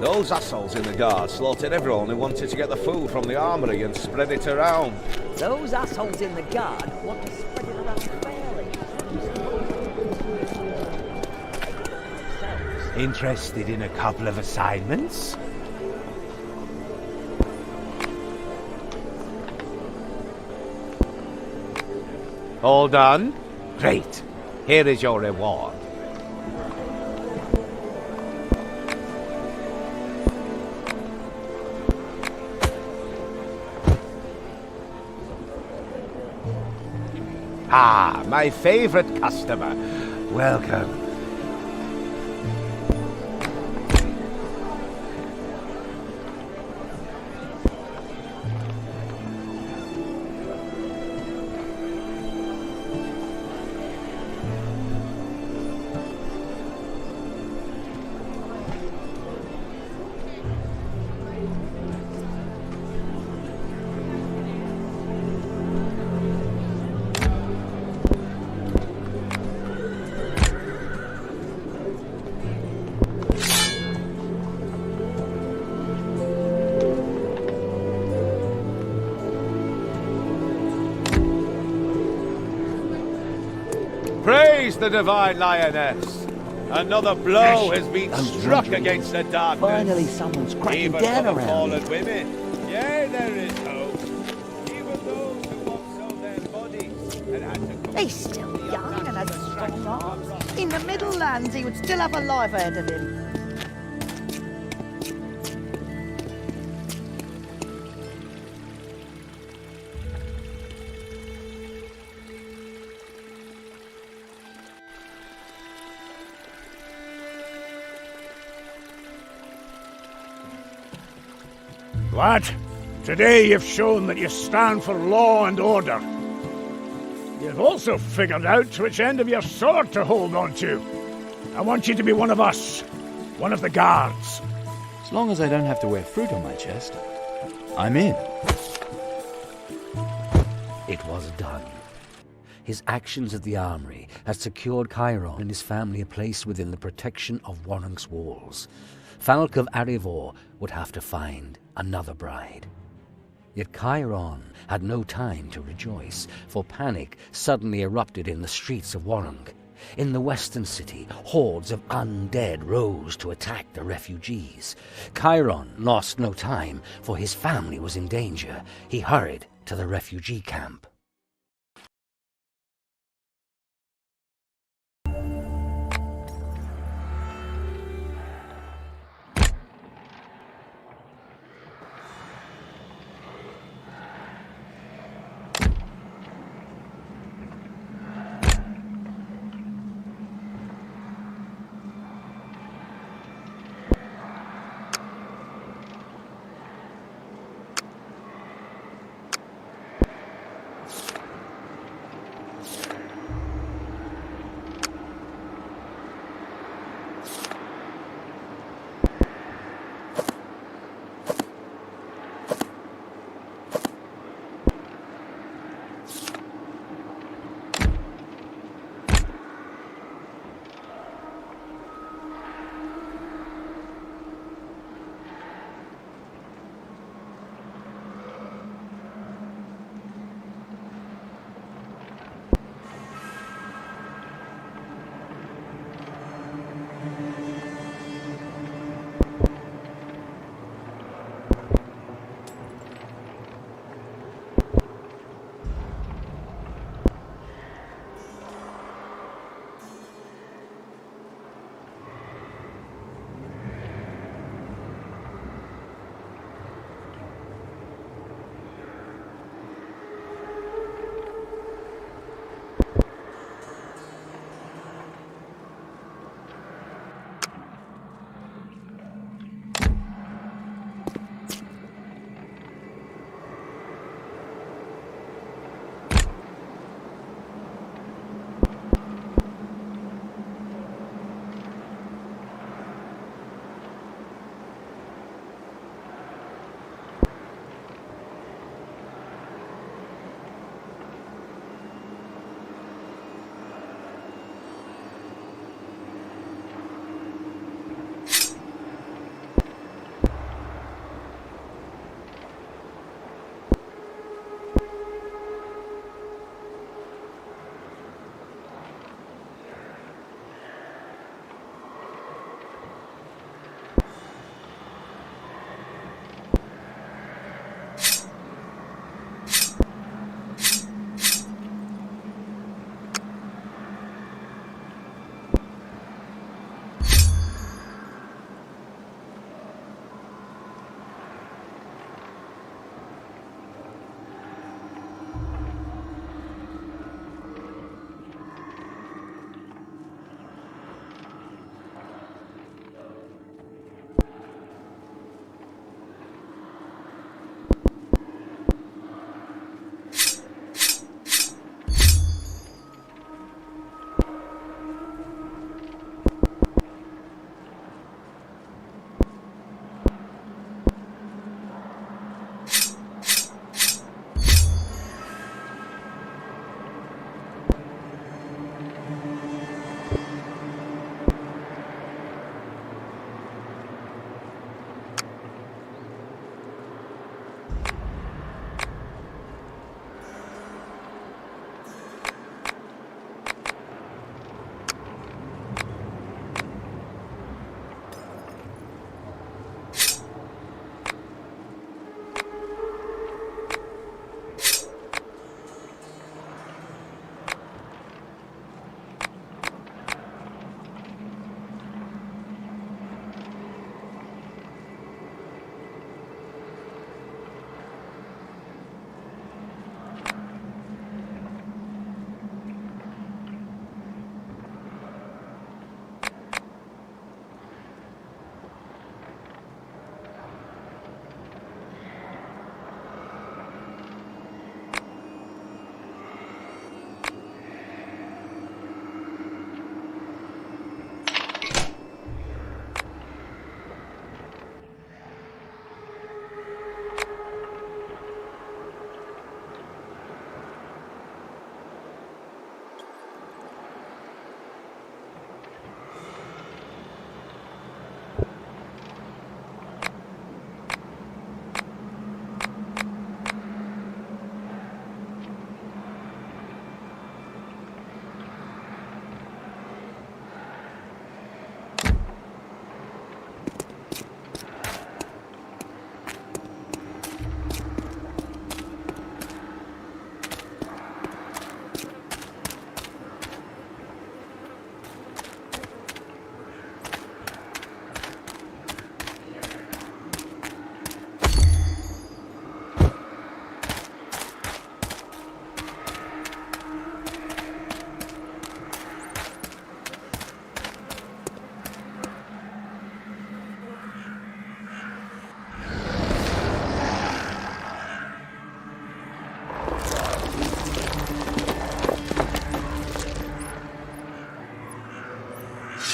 Those assholes in the guard slaughtered everyone who wanted to get the food from the armory and spread it around. Those assholes in the guard want to spread it around fairly. Interested in a couple of assignments? All done? Great. Here is your reward. Ah, my favorite customer. Welcome. Praise the divine lioness! Another blow has been struck against the darkness. Finally, someone's cracking Even down for the around fallen here. women. Yea, there is hope. Even those who once sold their bodies and had to... He's still young and has strong arms. In the Middlelands, he would still have a life ahead of him. Lad, today you've shown that you stand for law and order. You've also figured out which end of your sword to hold on to. I want you to be one of us, one of the guards. As long as I don't have to wear fruit on my chest, I'm in. It was done. His actions at the armory had secured Chiron and his family a place within the protection of Warrank's walls. Falk of Arivor would have to find another bride. Yet Chiron had no time to rejoice, for panic suddenly erupted in the streets of Warrank. In the western city, hordes of undead rose to attack the refugees. Chiron lost no time, for his family was in danger. He hurried to the refugee camp.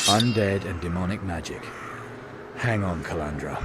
Undead and demonic magic. Hang on, Calandra.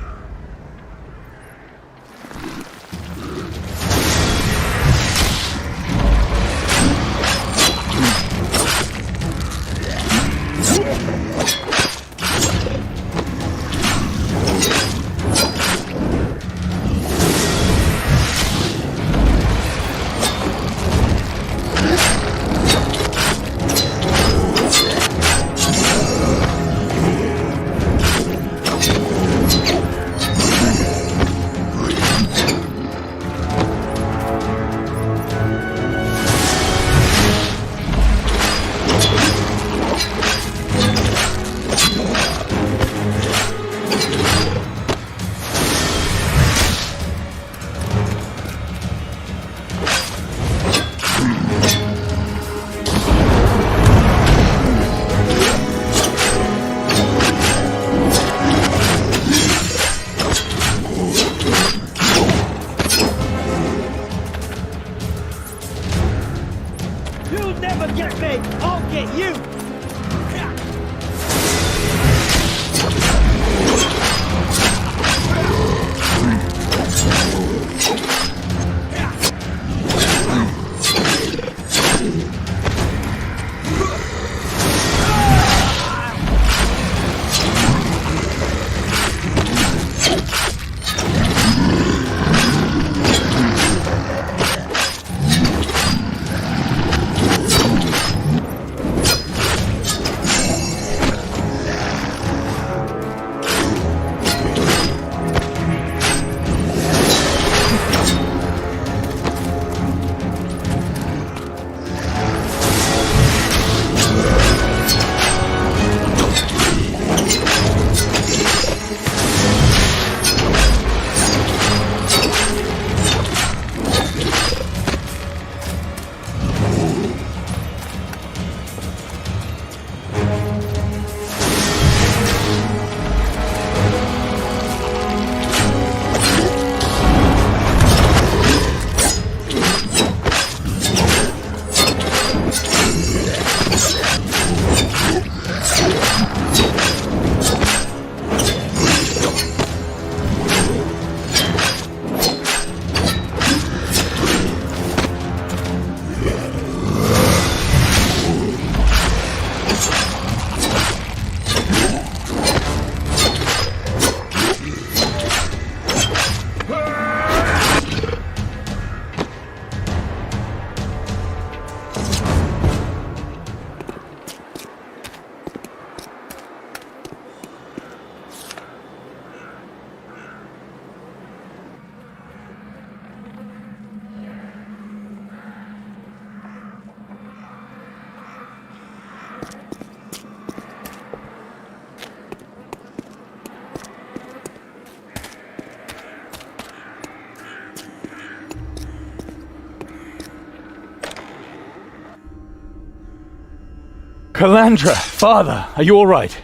Calandra! Father! Are you alright?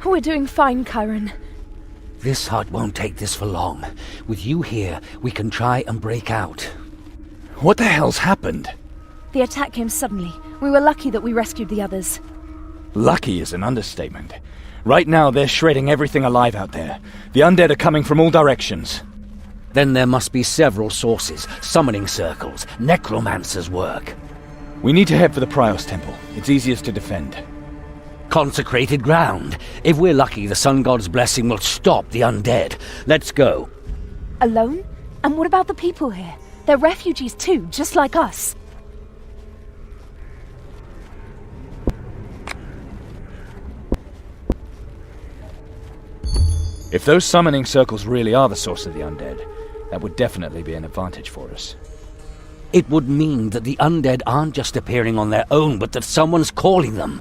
We're doing fine, Chiron. This hut won't take this for long. With you here, we can try and break out. What the hell's happened? The attack came suddenly. We were lucky that we rescued the others. Lucky is an understatement. Right now, they're shredding everything alive out there. The undead are coming from all directions. Then there must be several sources, summoning circles, necromancer's work. We need to head for the Prios Temple. It's easiest to defend. Consecrated ground. If we're lucky, the Sun God's blessing will stop the undead. Let's go. Alone? And what about the people here? They're refugees too, just like us. If those summoning circles really are the source of the undead, that would definitely be an advantage for us. It would mean that the undead aren't just appearing on their own, but that someone's calling them.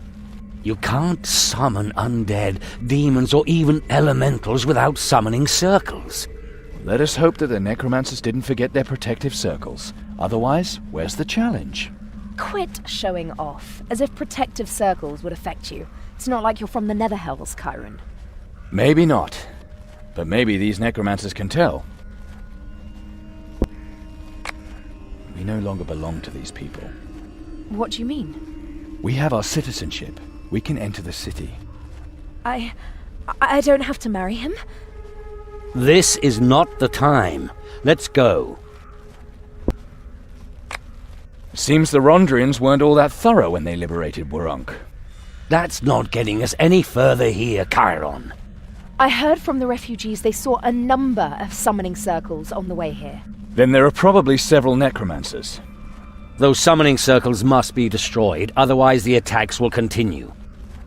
You can't summon undead, demons, or even elementals without summoning circles. Let us hope that the necromancers didn't forget their protective circles. Otherwise, where's the challenge? Quit showing off, as if protective circles would affect you. It's not like you're from the Netherhells, Chiron. Maybe not. But maybe these necromancers can tell. We no longer belong to these people. What do you mean? We have our citizenship. We can enter the city. I don't have to marry him. This is not the time. Let's go. Seems the Rondrians weren't all that thorough when they liberated Wurrunk. That's not getting us any further here, Chiron. I heard from the refugees they saw a number of summoning circles on the way here. Then there are probably several necromancers. Those summoning circles must be destroyed, otherwise the attacks will continue.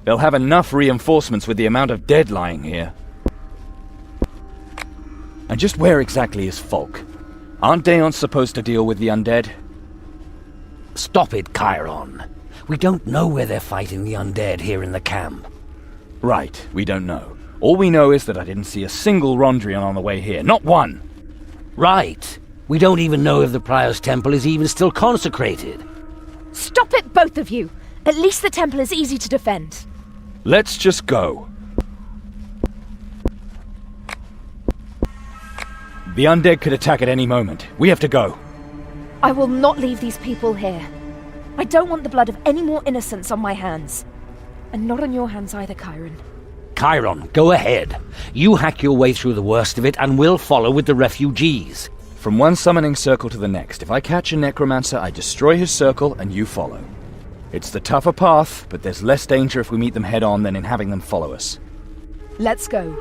They'll have enough reinforcements with the amount of dead lying here. And just where exactly is Falk? Aren't Daeons supposed to deal with the undead? Stop it, Chiron. We don't know where they're fighting the undead here in the camp. Right, we don't know. All we know is that I didn't see a single Rondrian on the way here. Not one! Right. We don't even know if the Prior's temple is even still consecrated. Stop it, both of you! At least the temple is easy to defend. Let's just go. The undead could attack at any moment. We have to go. I will not leave these people here. I don't want the blood of any more innocents on my hands. And not on your hands either, Chiron. Chiron, go ahead. You hack your way through the worst of it, and we'll follow with the refugees. From one summoning circle to the next, if I catch a necromancer, I destroy his circle, and you follow. It's the tougher path, but there's less danger if we meet them head-on than in having them follow us. Let's go.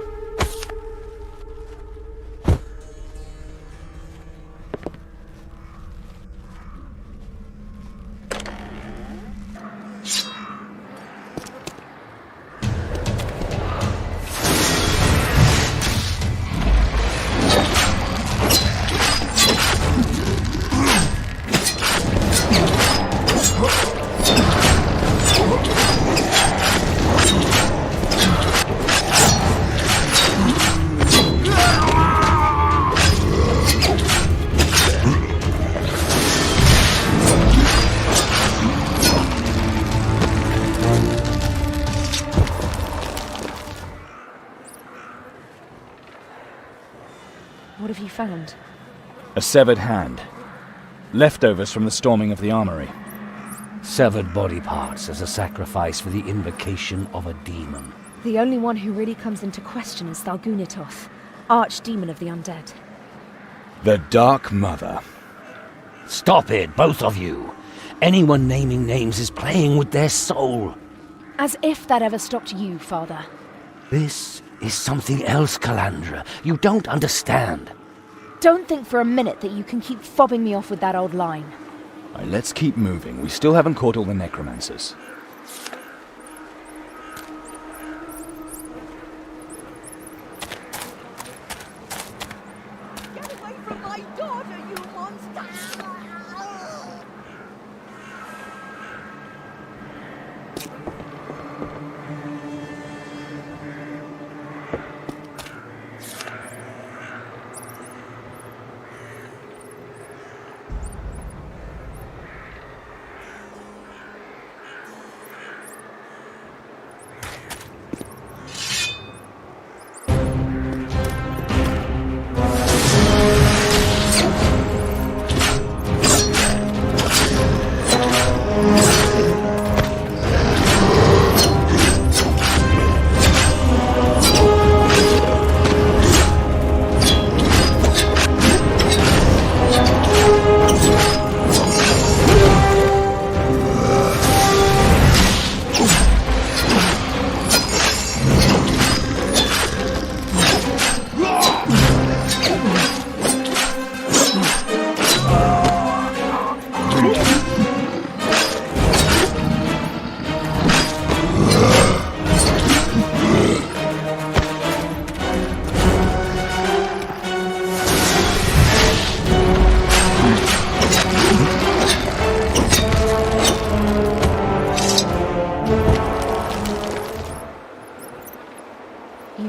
What have you found? A severed hand. Leftovers from the storming of the armory. Severed body parts as a sacrifice for the invocation of a demon. The only one who really comes into question is Thalgunitoth, archdemon of the undead. The Dark Mother. Stop it, both of you. Anyone naming names is playing with their soul. As if that ever stopped you, Father. This is something else, Calandra. You don't understand. Don't think for a minute that you can keep fobbing me off with that old line. Right, let's keep moving. We still haven't caught all the necromancers. Get away from my daughter, you monster!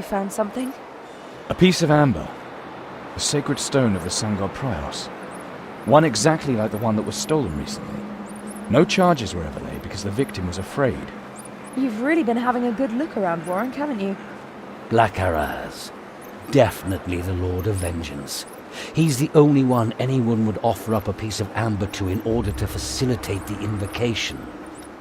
Found something? A piece of amber. A sacred stone of the sun god Prios. One exactly like the one that was stolen recently. No charges were ever laid because the victim was afraid. You've really been having a good look around, Warren, haven't you? Black Araz. Definitely the Lord of Vengeance. He's the only one anyone would offer up a piece of amber to in order to facilitate the invocation.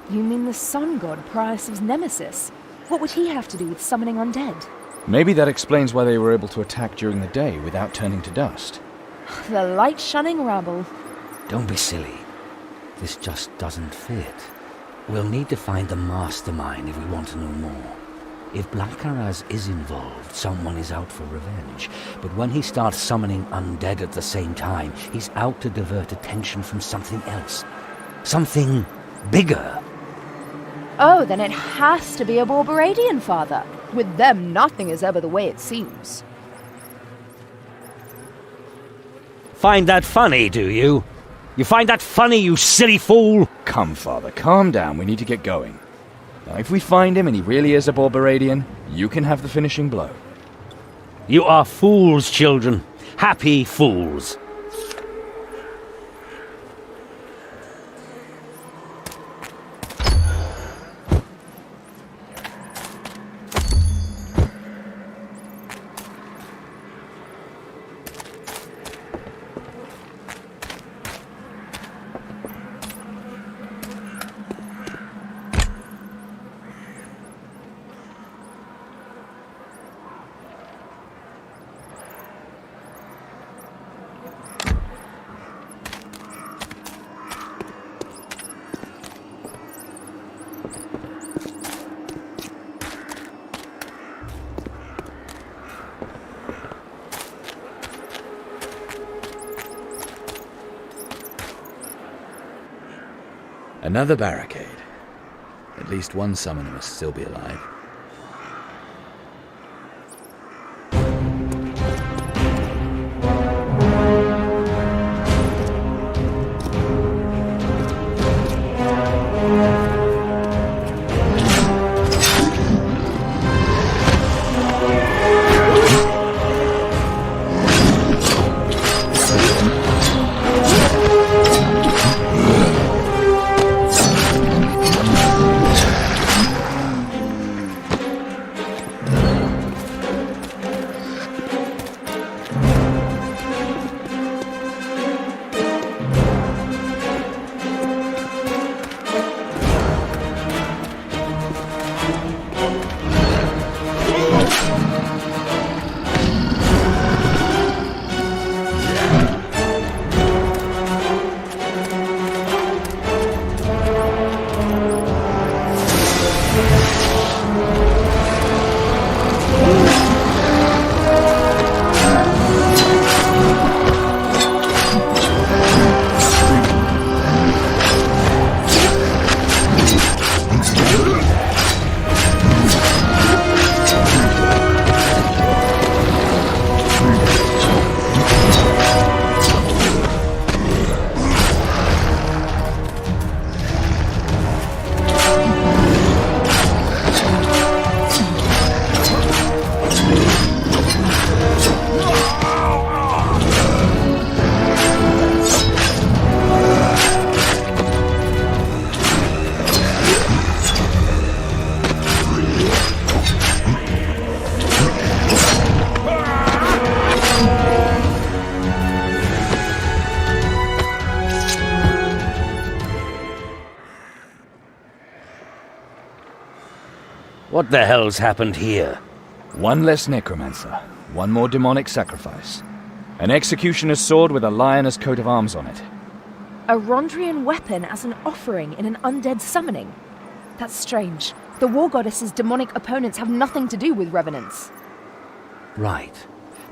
You mean the sun god, Prios' nemesis? What would he have to do with summoning undead? Maybe that explains why they were able to attack during the day without turning to dust. The light-shunning rabble. Don't be silly. This just doesn't fit. We'll need to find the mastermind if we want to know more. If Blackaraz is involved, someone is out for revenge. But when he starts summoning undead at the same time, he's out to divert attention from something else. Something bigger. Oh, then it has to be a Borberadian father. With them, nothing is ever the way it seems. Find that funny, do you? You find that funny, you silly fool? Come, Father, calm down. We need to get going. Now, if we find him and he really is a Borberadian, you can have the finishing blow. You are fools, children. Happy fools. Another barricade. At least one summoner must still be alive. What the hell's happened here? One less necromancer, one more demonic sacrifice. An executioner's sword with a lioness coat of arms on it. A Rondrian weapon as an offering in an undead summoning. That's strange. The war goddess's demonic opponents have nothing to do with revenants. Right.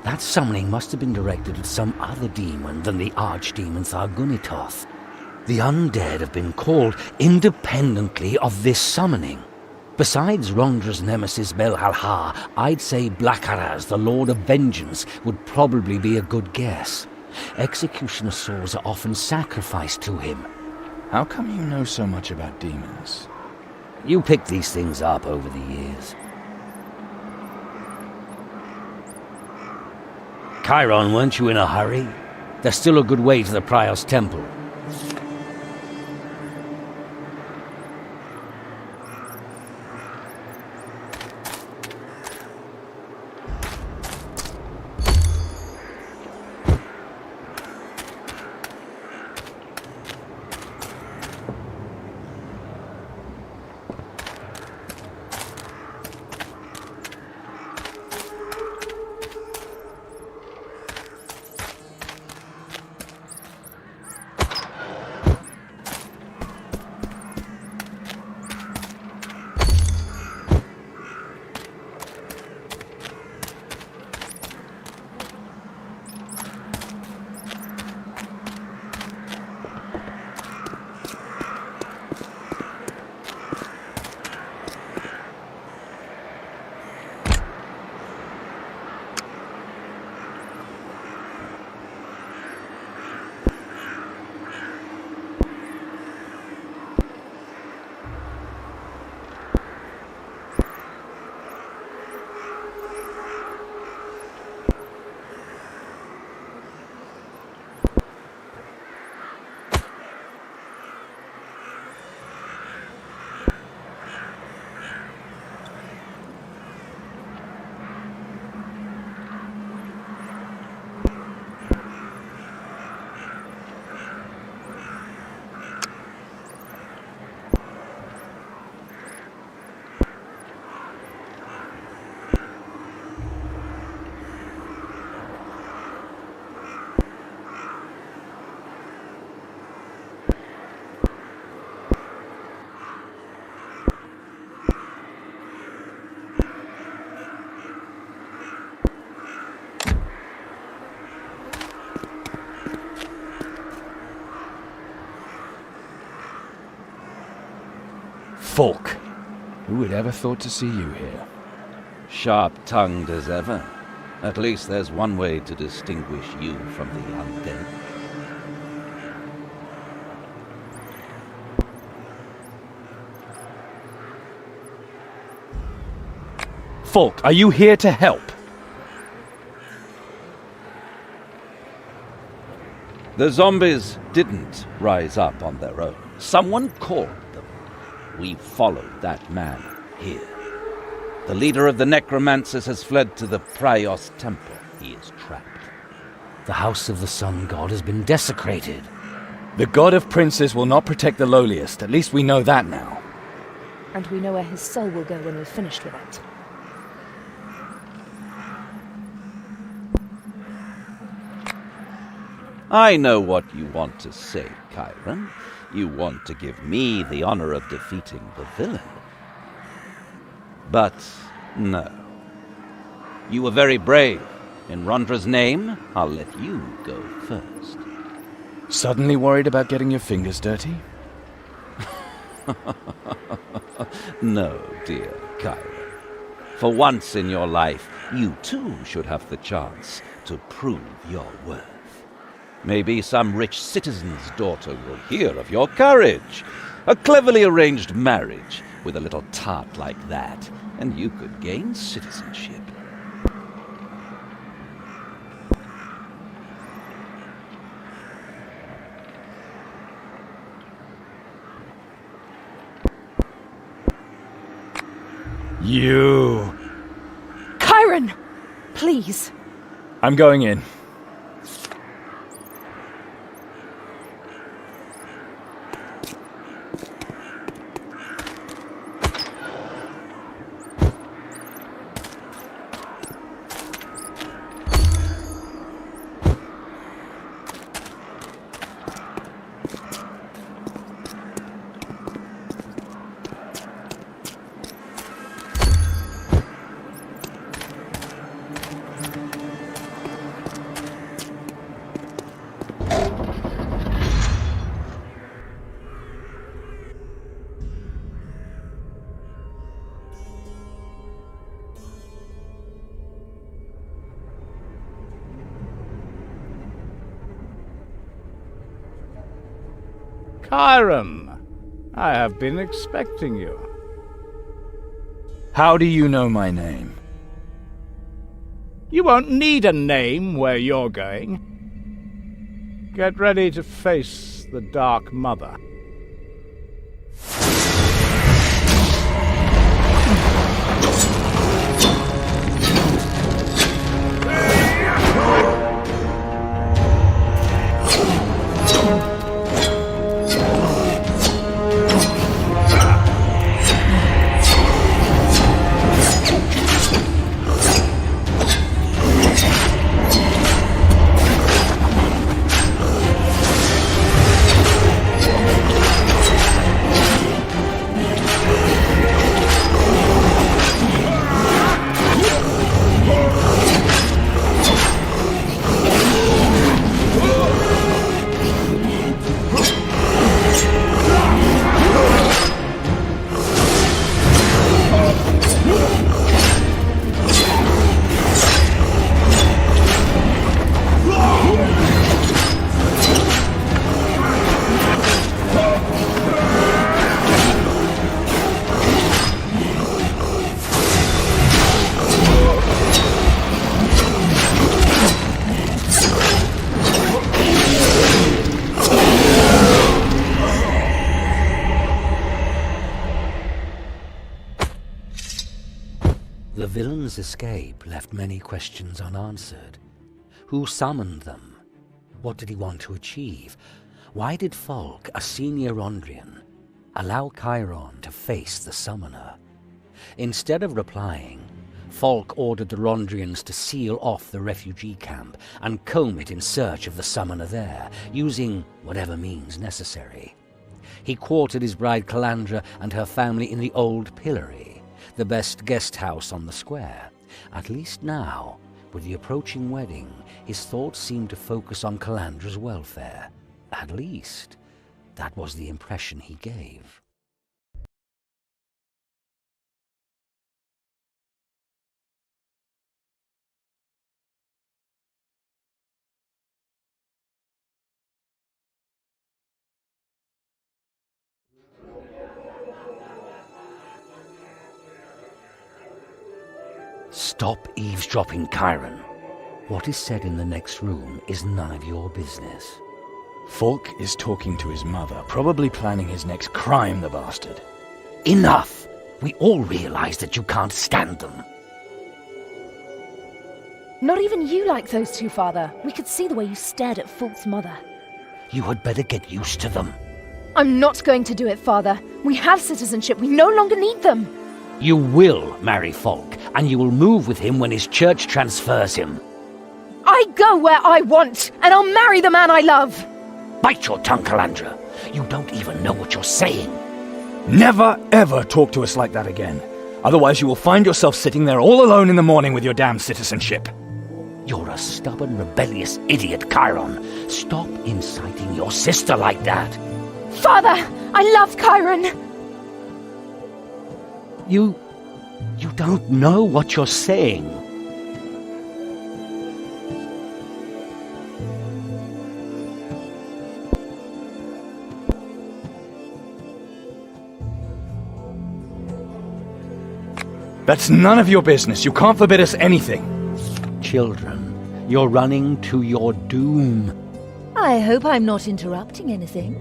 That summoning must have been directed at some other demon than the archdemon Thargunitoth. The undead have been called independently of this summoning. Besides Rondra's nemesis Belhalha, I'd say Blackaraz, the Lord of Vengeance, would probably be a good guess. Executioner swords are often sacrificed to him. How come you know so much about demons? You picked these things up over the years. Chiron, weren't you in a hurry? There's still a good way to the Prior's temple. Falk, who would ever thought to see you here? Sharp-tongued as ever. At least there's one way to distinguish you from the undead. Falk, are you here to help? The zombies didn't rise up on their own. Someone called them. We followed that man here. The leader of the necromancers has fled to the Prios temple. He is trapped. The house of the sun god has been desecrated. The god of princes will not protect the lowliest. At least we know that now. And we know where his soul will go when we're finished with it. I know what you want to say, Chiron. You want to give me the honor of defeating the villain. But no. You were very brave. In Rondra's name, I'll let you go first. Suddenly worried about getting your fingers dirty? No, dear Chiron. For once in your life, you too should have the chance to prove your worth. Maybe some rich citizen's daughter will hear of your courage. A cleverly arranged marriage with a little tart like that, and you could gain citizenship. You... Chiron! Please. I'm going in. Chiron, I have been expecting you. How do you know my name? You won't need a name where you're going. Get ready to face the Dark Mother. The villain's escape left many questions unanswered. Who summoned them? What did he want to achieve? Why did Falk, a senior Rondrian, allow Chiron to face the summoner? Instead of replying, Falk ordered the Rondrians to seal off the refugee camp and comb it in search of the summoner there, using whatever means necessary. He quartered his bride Calandra and her family in the Old Pillory, the best guest house on the square. At least now, with the approaching wedding, his thoughts seemed to focus on Calandra's welfare. At least, that was the impression he gave. Stop eavesdropping, Chiron. What is said in the next room is none of your business. Falk is talking to his mother, probably planning his next crime, the bastard. Enough! We all realize that you can't stand them. Not even you like those two, Father. We could see the way you stared at Falk's mother. You had better get used to them. I'm not going to do it, Father. We have citizenship. We no longer need them. You will marry Falk, and you will move with him when his church transfers him. I go where I want, and I'll marry the man I love. Bite your tongue, Calandra. You don't even know what you're saying. Never, ever talk to us like that again. Otherwise you will find yourself sitting there all alone in the morning with your damn citizenship. You're a stubborn, rebellious idiot, Chiron. Stop inciting your sister like that. Father, I love Chiron. You don't know what you're saying. That's none of your business. You can't forbid us anything. Children, you're running to your doom. I hope I'm not interrupting anything.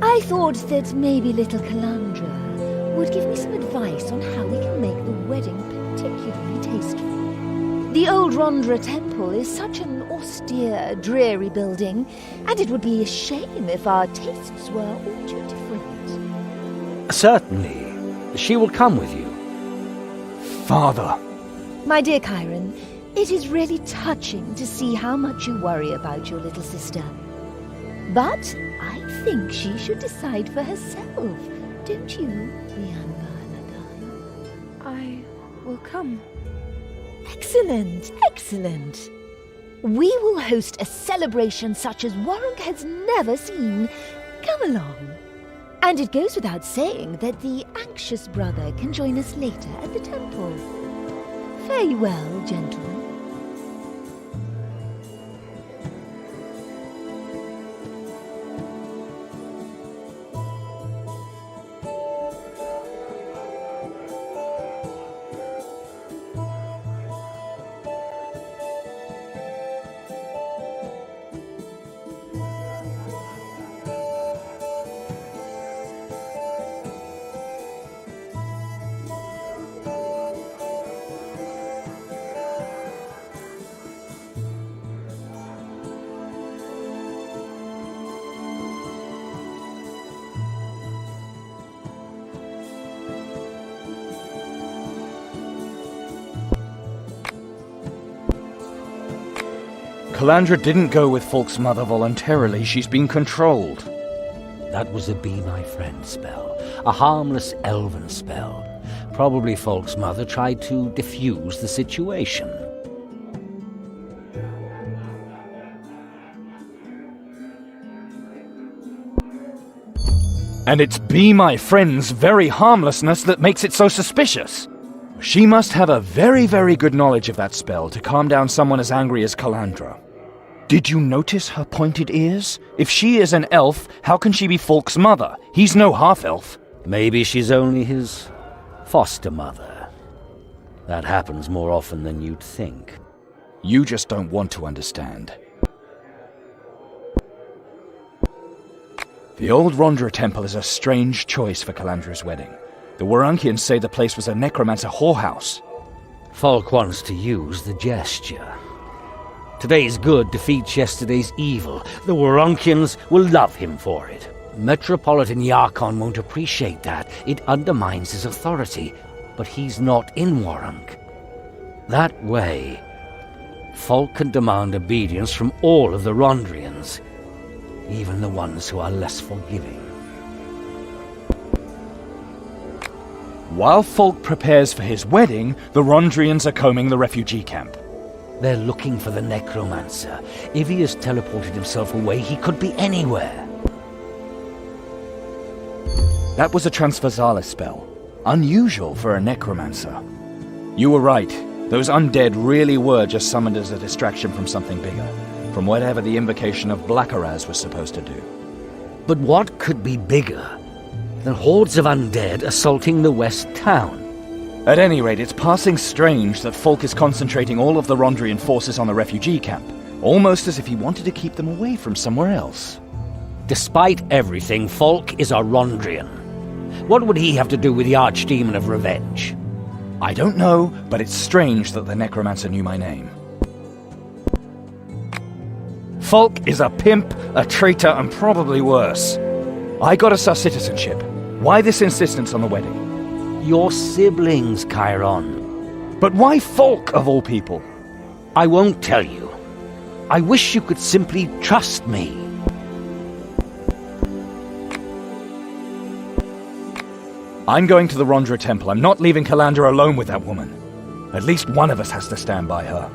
I thought that maybe little Calandra would give me some advice on how we can make the wedding particularly tasteful. The old Rondra temple is such an austere, dreary building, and it would be a shame if our tastes were all too different. Certainly. She will come with you. Father. My dear Chiron, it is really touching to see how much you worry about your little sister. But I think she should decide for herself, don't you, Bianca Ladana? I will come. Excellent, excellent. We will host a celebration such as Warwick has never seen. Come along. And it goes without saying that the anxious brother can join us later at the temple. Fare you well, gentlemen. Calandra didn't go with Falk's mother voluntarily. She's been controlled. That was a Be My Friend spell. A harmless elven spell. Probably Falk's mother tried to defuse the situation. And it's Be My Friend's very harmlessness that makes it so suspicious. She must have a very, very good knowledge of that spell to calm down someone as angry as Calandra. Did you notice her pointed ears? If she is an elf, how can she be Falk's mother? He's no half-elf. Maybe she's only his foster mother. That happens more often than you'd think. You just don't want to understand. The old Rondra temple is a strange choice for Calandra's wedding. The Warunkians say the place was a necromancer whorehouse. Falk wants to use the gesture. Today's good defeats yesterday's evil. The Warunkians will love him for it. Metropolitan Yarkon won't appreciate that. It undermines his authority. But he's not in Warunk. That way, Falk can demand obedience from all of the Rondrians, even the ones who are less forgiving. While Falk prepares for his wedding, the Rondrians are combing the refugee camp. They're looking for the necromancer. If he has teleported himself away, he could be anywhere. That was a transversalis spell. Unusual for a necromancer. You were right. Those undead really were just summoned as a distraction from something bigger. From whatever the invocation of Blackaraz was supposed to do. But what could be bigger than hordes of undead assaulting the West Town? At any rate, it's passing strange that Falk is concentrating all of the Rondrian forces on the refugee camp, almost as if he wanted to keep them away from somewhere else. Despite everything, Falk is a Rondrian. What would he have to do with the Archdemon of Revenge? I don't know, but it's strange that the Necromancer knew my name. Falk is a pimp, a traitor, and probably worse. I got us our citizenship. Why this insistence on the wedding? Your siblings, Chiron. But why Falk, of all people? I won't tell you. I wish you could simply trust me. I'm going to the Rondra Temple. I'm not leaving Calandra alone with that woman. At least one of us has to stand by her.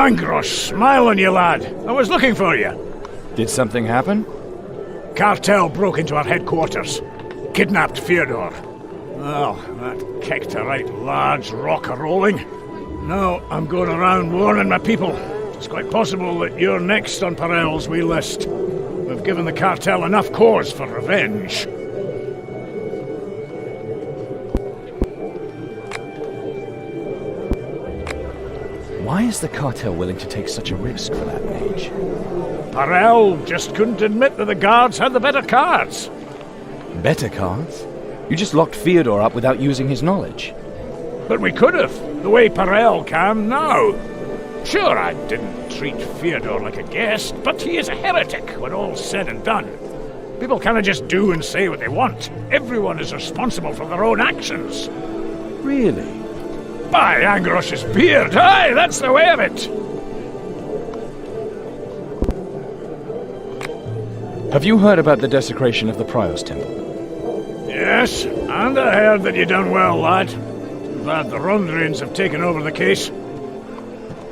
Angrosh, smile on you, lad. I was looking for you. Did something happen? Cartel broke into our headquarters. Kidnapped Fyodor. Well, that kicked a right large rock a-rolling. Now I'm going around warning my people. It's quite possible that you're next on Perel's wee list. We've given the cartel enough cause for revenge. Why is the cartel willing to take such a risk for that mage? Perel just couldn't admit that the guards had the better cards. Better cards? You just locked Fyodor up without using his knowledge. But we could have, the way Perel can now. Sure, I didn't treat Fyodor like a guest, but he is a heretic when all's said and done. People cannot just do and say what they want. Everyone is responsible for their own actions. Really? By Angrosh's beard, aye, that's the way of it. Have you heard about the desecration of the Prior's temple? Yes, and I heard that you done well, lad. Too bad the Rondrians have taken over the case.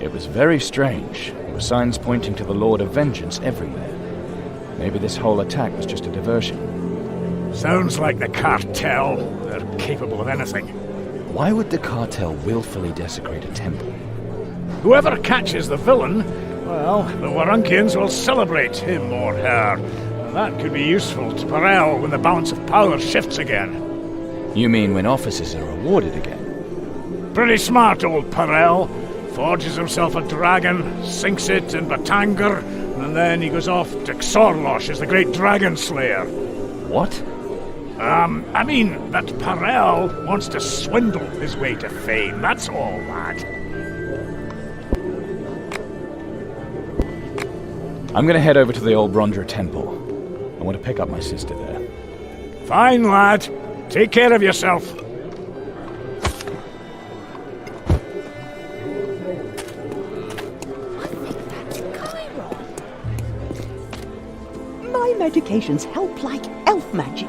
It was very strange. There were signs pointing to the Lord of Vengeance everywhere. Maybe this whole attack was just a diversion. Sounds like the cartel. They're capable of anything. Why would the cartel willfully desecrate a temple? Whoever catches the villain, well, the Warunkians will celebrate him or her. And that could be useful to Perel when the balance of power shifts again. You mean when officers are rewarded again? Pretty smart, old Perel. Forges himself a dragon, sinks it in Batangor, and then he goes off to Xorlosh as the great dragon slayer. What? I mean that Perel wants to swindle his way to fame, that's all, lad. I'm gonna head over to the old Brondra temple. I want to pick up my sister there. Fine, lad. Take care of yourself. My medications help like elf magic.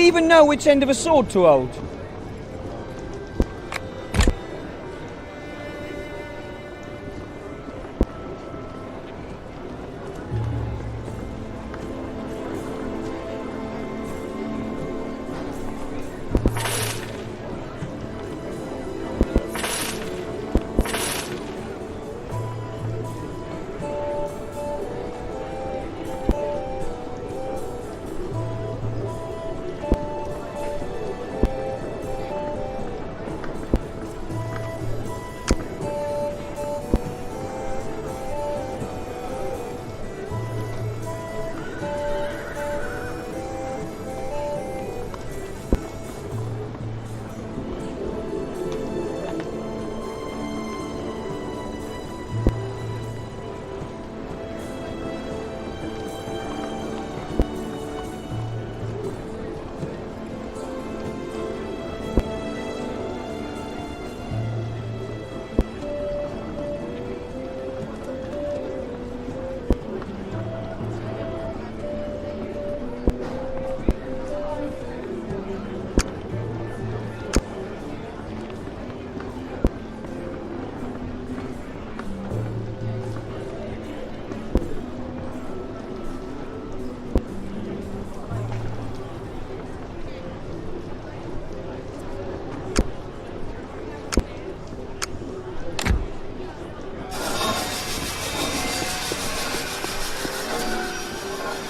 even know which end of a sword to hold.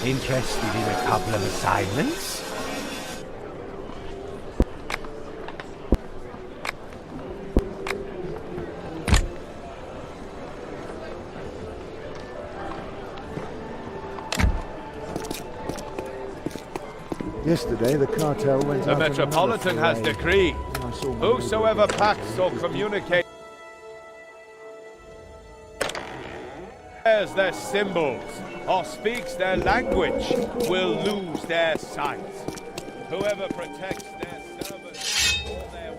Interested in a couple of assignments? Yesterday, the cartel went The out on Metropolitan another has foray. decreed, I saw my whosoever pacts or communicates bears their symbols or speaks their language will lose their sight. Whoever protects their servants or their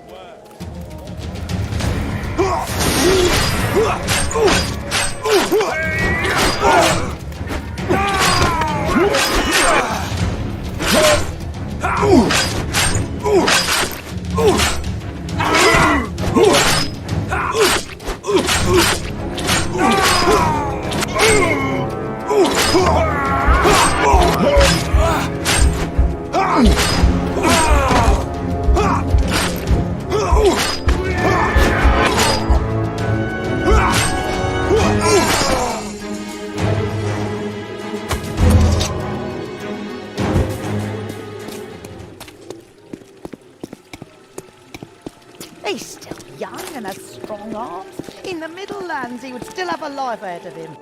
He's still young and has strong arms. In the Middle Lands, he would still have a life ahead of him.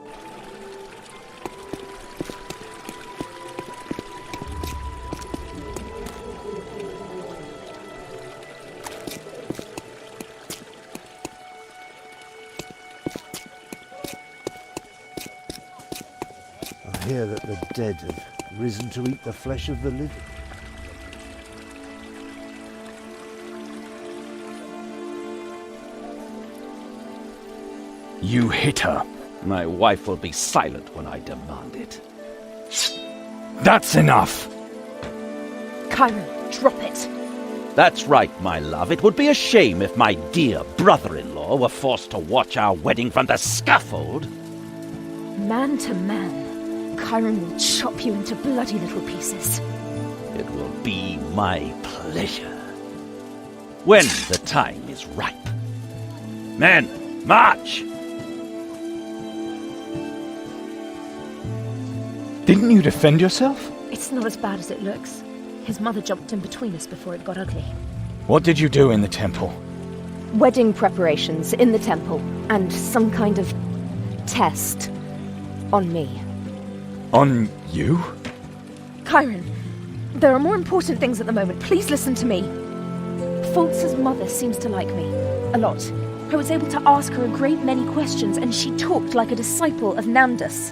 I hear that the dead have risen to eat the flesh of the living. You hit her. My wife will be silent when I demand it. That's enough! Chiron, drop it. That's right, my love. It would be a shame if my dear brother-in-law were forced to watch our wedding from the scaffold. Man to man, Chiron will chop you into bloody little pieces. It will be my pleasure. When the time is ripe. Men, march! Didn't you defend yourself? It's not as bad as it looks. His mother jumped in between us before it got ugly. What did you do in the temple? Wedding preparations in the temple, and some kind of test on me. On you? Chiron, there are more important things at the moment. Please listen to me. Fultz's mother seems to like me. A lot. I was able to ask her a great many questions, and she talked like a disciple of Namdas.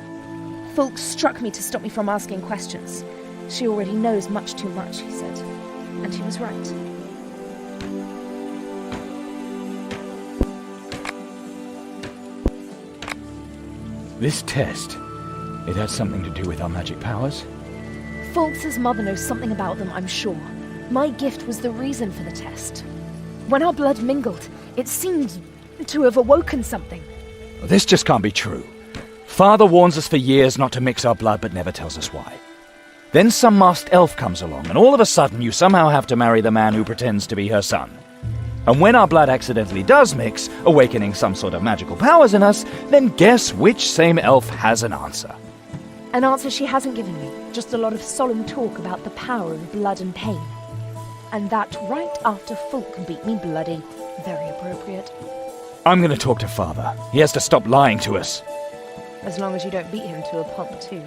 Fultz struck me to stop me from asking questions. She already knows much too much, he said. And he was right. This test, it has something to do with our magic powers? Fultz's mother knows something about them, I'm sure. My gift was the reason for the test. When our blood mingled, it seemed to have awoken something. This just can't be true. Father warns us for years not to mix our blood, but never tells us why. Then some masked elf comes along, and all of a sudden you somehow have to marry the man who pretends to be her son. And when our blood accidentally does mix, awakening some sort of magical powers in us, then guess which same elf has an answer? An answer she hasn't given me. Just a lot of solemn talk about the power of blood and pain. And that right after Fulk beat me bloody. Very appropriate. I'm gonna talk to Father. He has to stop lying to us. As long as you don't beat him to a pulp too.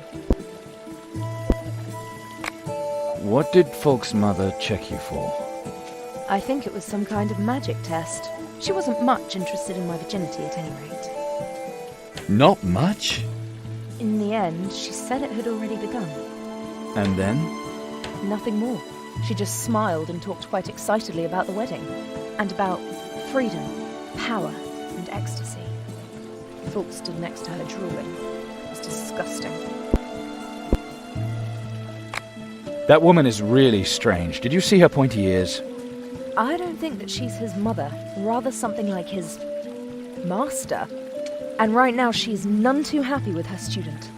What did Fulk's mother check you for? I think it was some kind of magic test. She wasn't much interested in my virginity at any rate. Not much? In the end, she said it had already begun. And then? Nothing more. She just smiled and talked quite excitedly about the wedding. And about freedom, power, and ecstasy. Fulk stood next to her drooling. It was disgusting. That woman is really strange. Did you see her pointy ears? I don't think that she's his mother, rather something like his master. And right now she's none too happy with her student.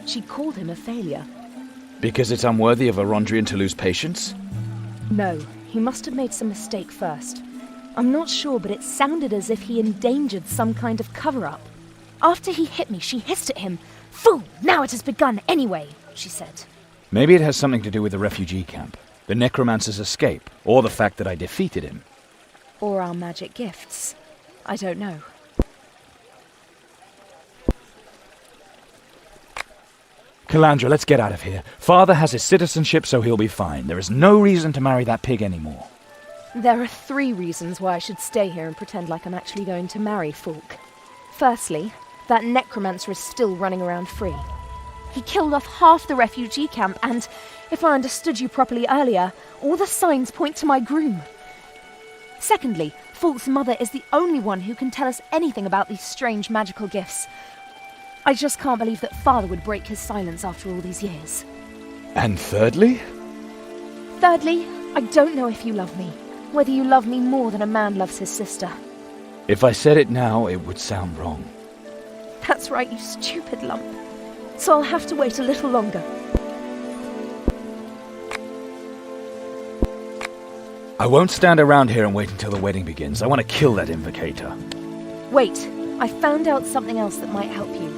She called him a failure. Because it's unworthy of a Rondrian to lose patience? No, he must have made some mistake first. I'm not sure, but it sounded as if he endangered some kind of cover-up. After he hit me, she hissed at him. "Fool! Now it has begun anyway," she said. Maybe it has something to do with the refugee camp, the necromancer's escape, or the fact that I defeated him. Or our magic gifts. I don't know. Calandra, let's get out of here. Father has his citizenship, so he'll be fine. There is no reason to marry that pig anymore. There are 3 reasons why I should stay here and pretend like I'm actually going to marry Fulk. Firstly, that necromancer is still running around free. He killed off half the refugee camp, and, if I understood you properly earlier, all the signs point to my groom. Secondly, Fulk's mother is the only one who can tell us anything about these strange magical gifts. I just can't believe that Father would break his silence after all these years. And thirdly? Thirdly, I don't know if you love me. Whether you love me more than a man loves his sister. If I said it now, it would sound wrong. That's right, you stupid lump. So I'll have to wait a little longer. I won't stand around here and wait until the wedding begins. I want to kill that invocator. Wait, I found out something else that might help you.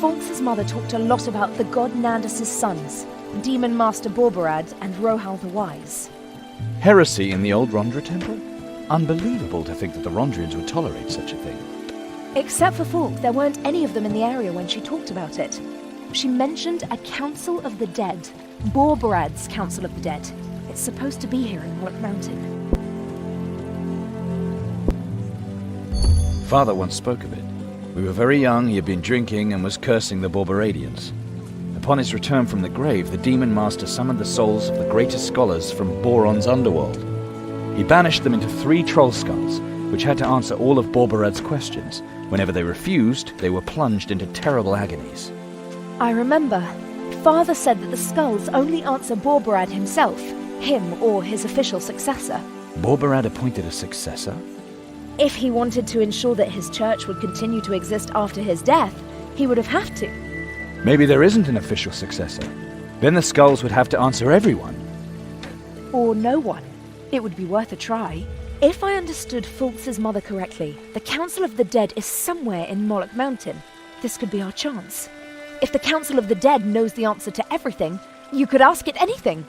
Fulk's mother talked a lot about the god Nandus' sons, Demon Master Borbarad and Rohal the Wise. Heresy in the old Rondra temple? Unbelievable to think that the Rondrians would tolerate such a thing. Except for Fulk, there weren't any of them in the area when she talked about it. She mentioned a Council of the Dead, Borbarad's Council of the Dead. It's supposed to be here in Moloch Mountain. Father once spoke of it. We were very young, he had been drinking and was cursing the Borbaradians. Upon his return from the grave, the Demon Master summoned the souls of the greatest scholars from Boron's underworld. He banished them into 3 troll skulls, which had to answer all of Borbarad's questions. Whenever they refused, they were plunged into terrible agonies. I remember. Father said that the skulls only answer Borbarad himself, him or his official successor. Borbarad appointed a successor? If he wanted to ensure that his church would continue to exist after his death, he would have to. Maybe there isn't an official successor. Then the skulls would have to answer everyone. Or no one. It would be worth a try. If I understood Fulk's mother correctly, the Council of the Dead is somewhere in Moloch Mountain. This could be our chance. If the Council of the Dead knows the answer to everything, you could ask it anything.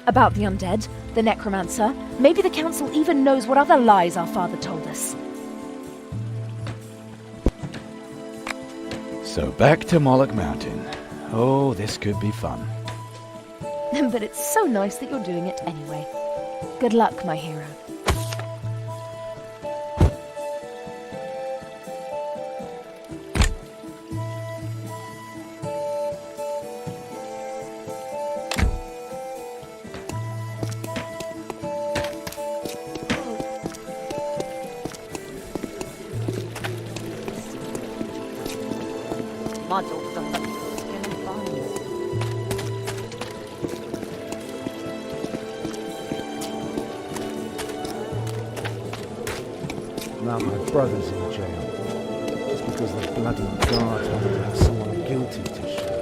About the undead, the necromancer, maybe the Council even knows what other lies our father told us. So back to Moloch Mountain. Oh, this could be fun. But it's so nice that you're doing it anyway. Good luck, my hero. My daughter's done that to skin and bones. Now my brother's in jail. Just because the bloody guard wanted to have someone guilty to shoot.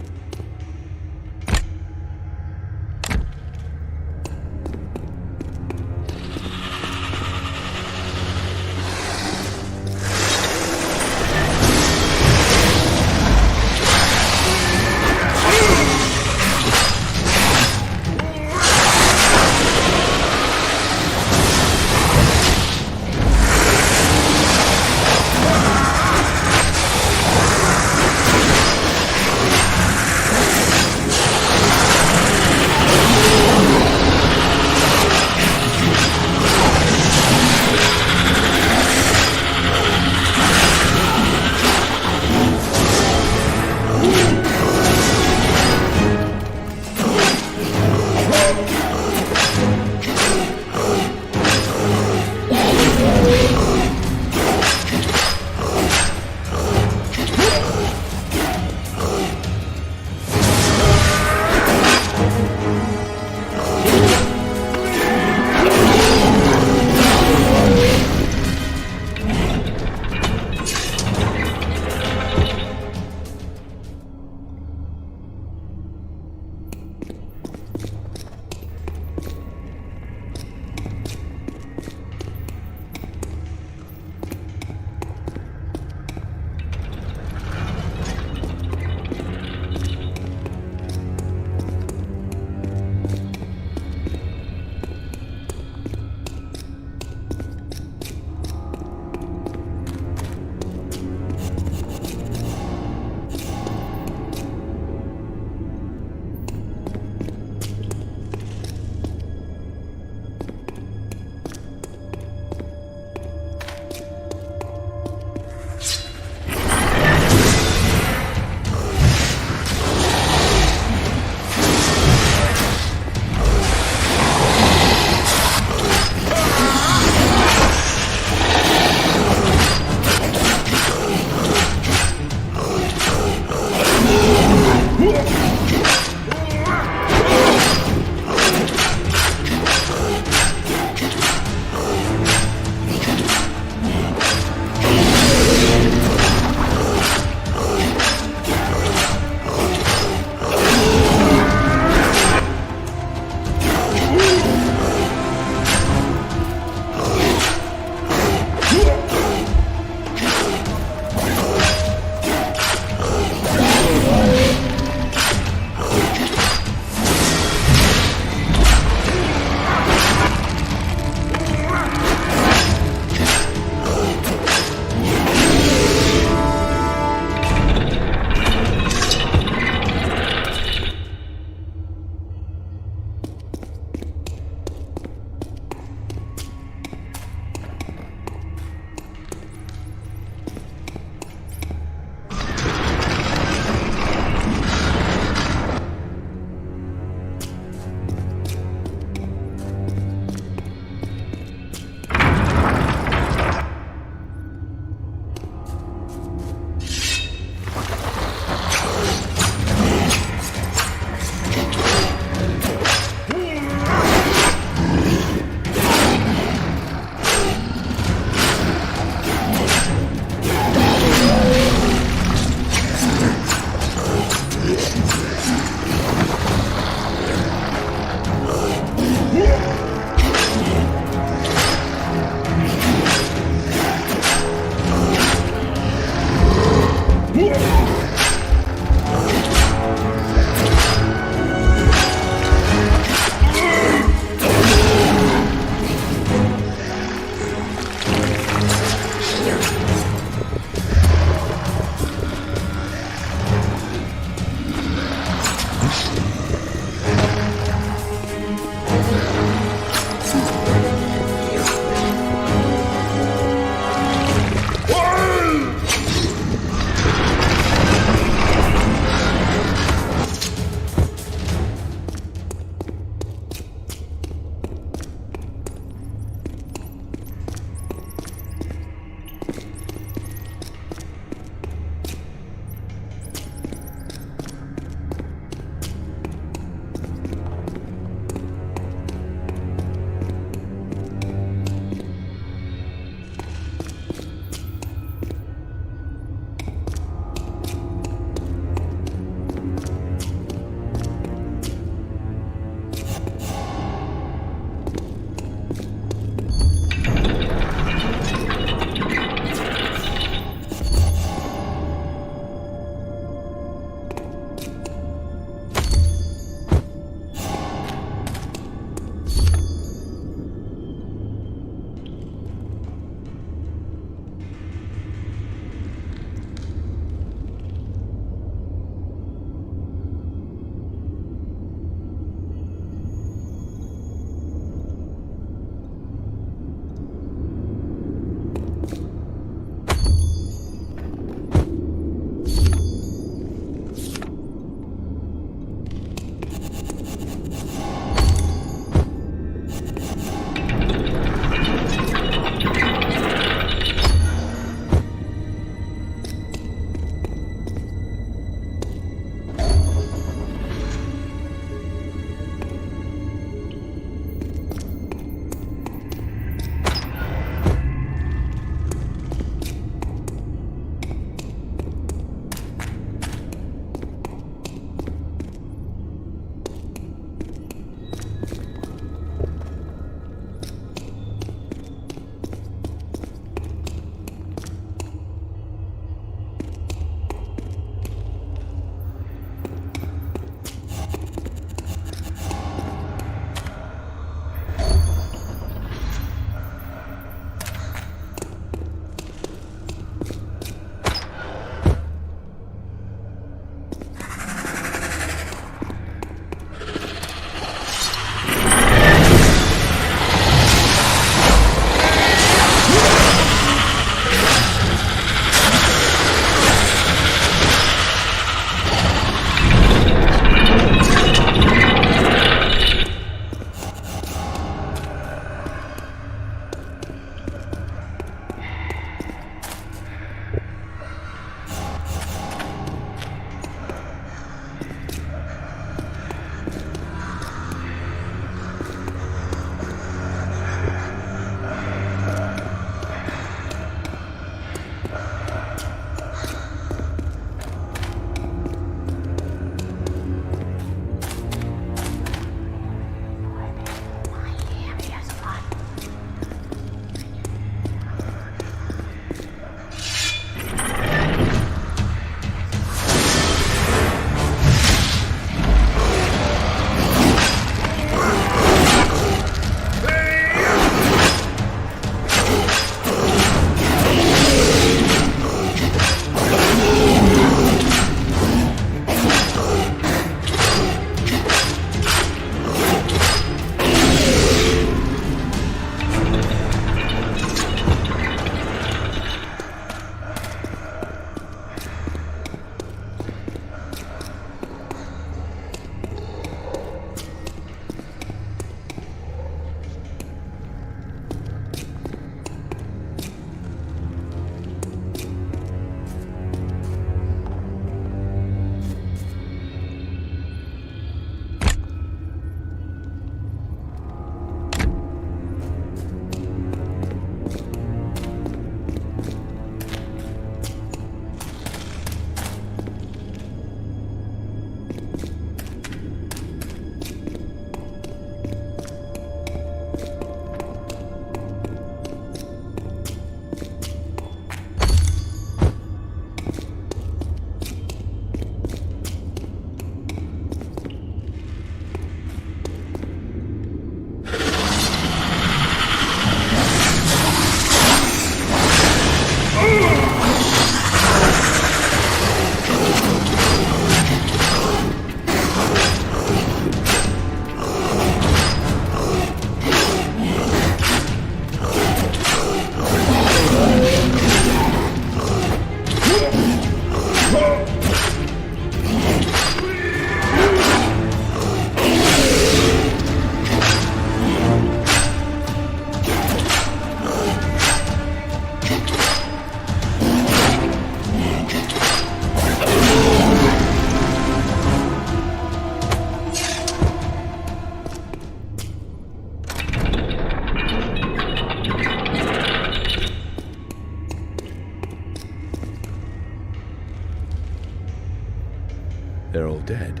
They're all dead.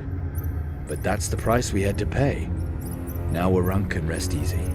But that's the price we had to pay. Now Warunk can rest easy.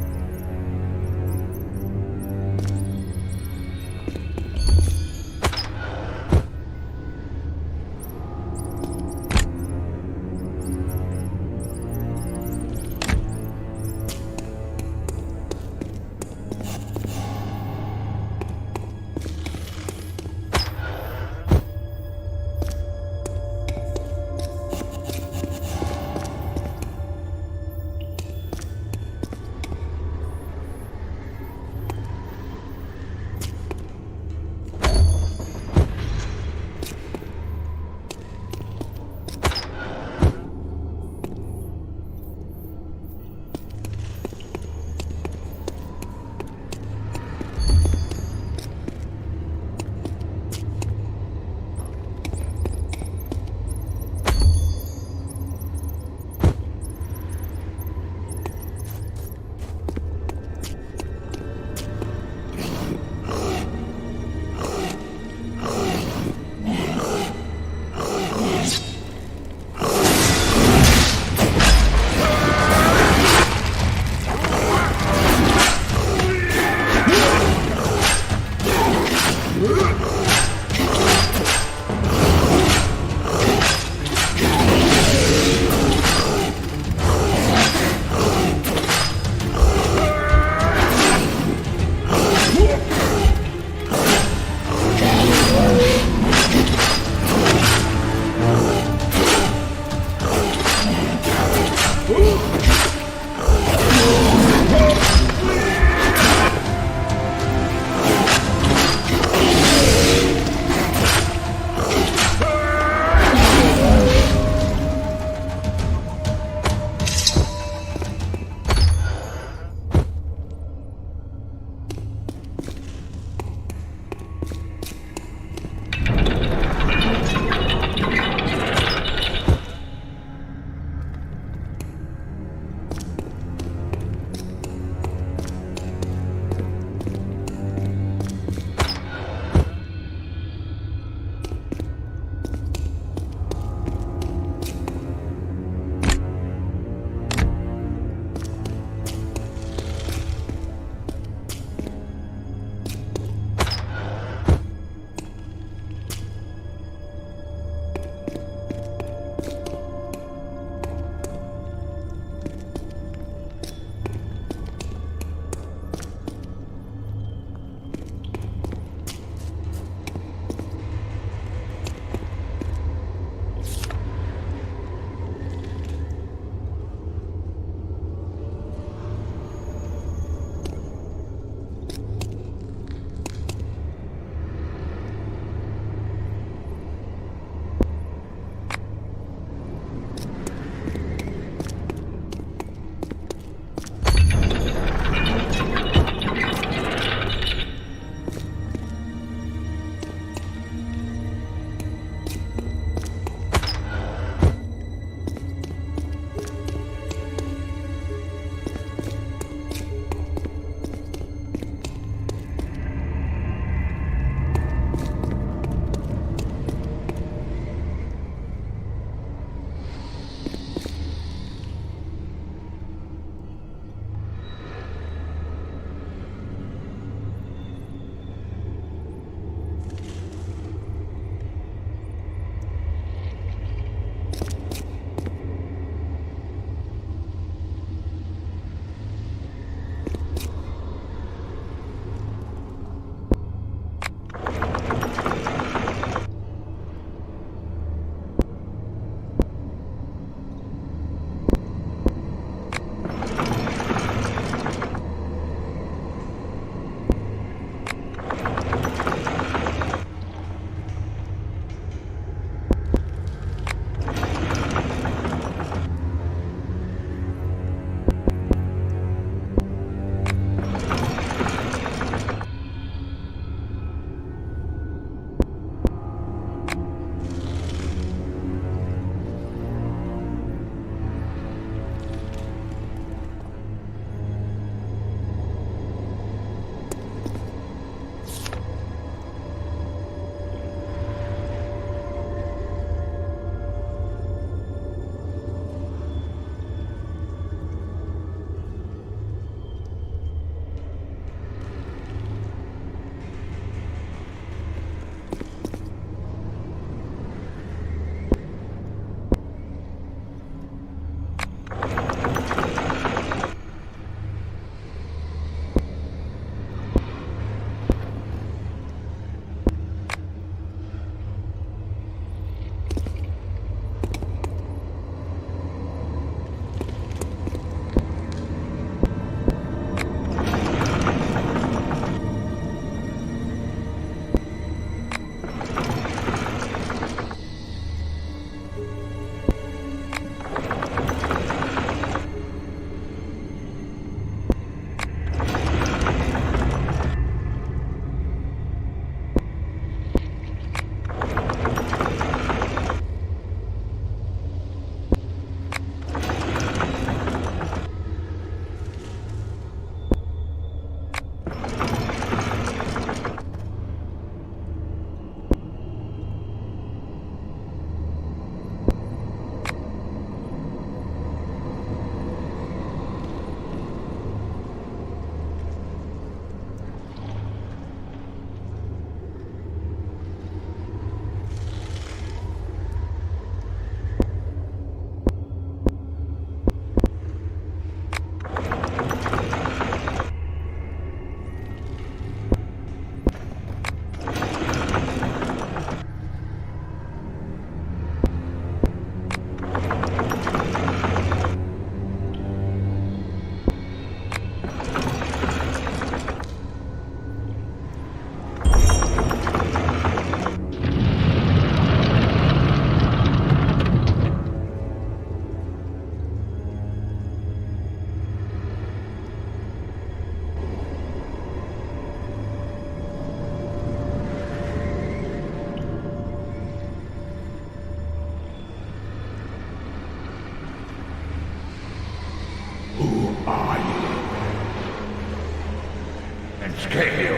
escape you.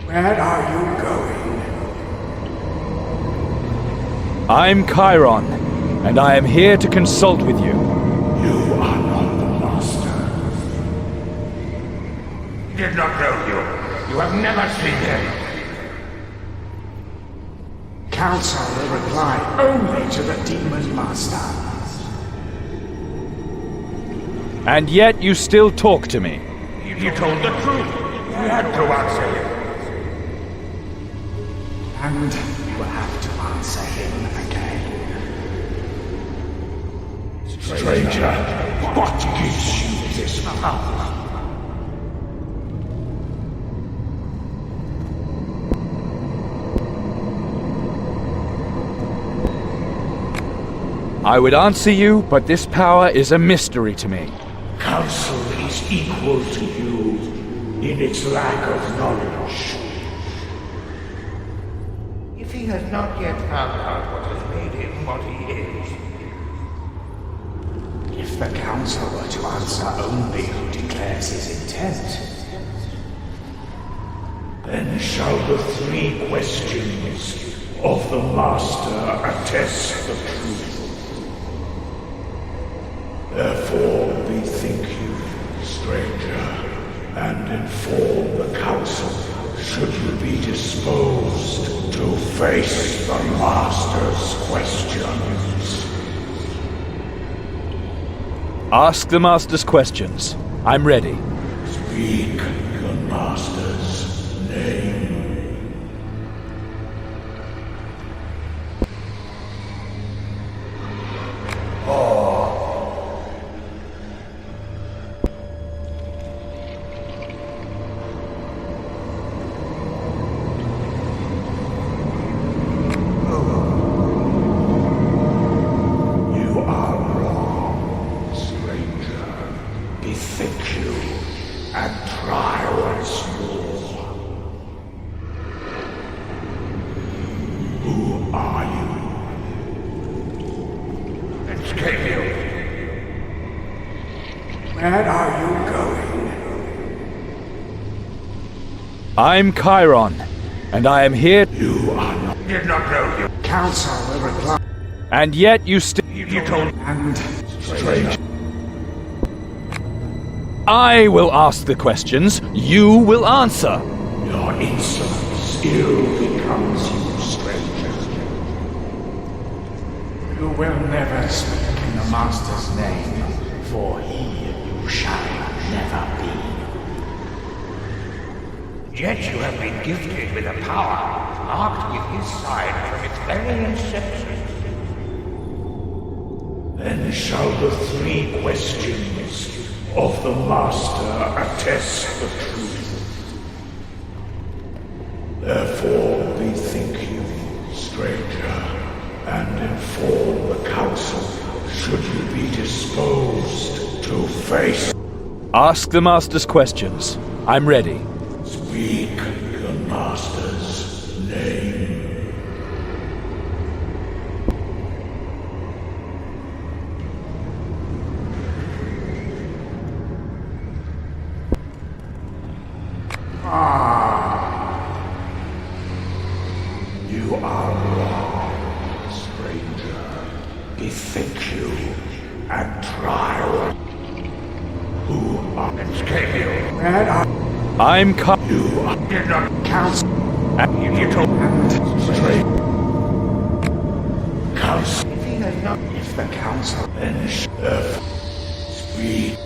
Where are you going? I'm Chiron, and I am here to consult with you. You are not the Master. Did not know you. You have never seen him. Council will reply only to the Demon Master. And yet you still talk to me. You told the truth. You had to answer him. And you will have to answer him again. Stranger, what gives you this power? I would answer you, but this power is a mystery to me. Council is equal to you in its lack of knowledge. If he has not yet found out what has made him what he is. If the Council were to answer only who declares his intent, then shall the 3 questions of the Master attest the truth. Therefore bethink you, stranger, and inform the Council should you be disposed to face the Master's questions. Ask the Master's questions. I'm ready. Speak the Master's name. I'm Chiron, and I am here. You are not. Did not know you. Council will reply. And yet you still. You told. And strange. I will ask the questions. You will answer. Your insolence ill becomes you, stranger. You will never speak in the Master's name, for he you shall never be. Yet you have been gifted with a power marked with his sign from its very inception. Then shall the 3 questions of the Master attest the truth. Therefore bethink you, stranger, and inform the Council should you be disposed to face. Ask the Master's questions. I'm ready. Speak the Master's name. You are wrong, stranger. Bethink you and try what. Who are escape you? Where are I'm you did not counsel. You told and straight. Council. If he has not, if the Council then speak.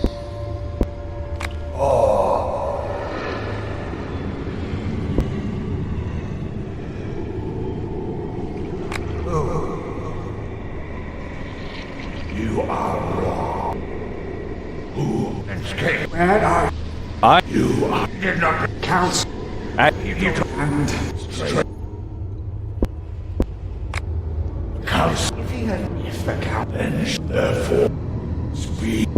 You are wrong. Who escape? Where are you are did not counsel. You told and straight. Council. If he had, if the Council then therefore speak.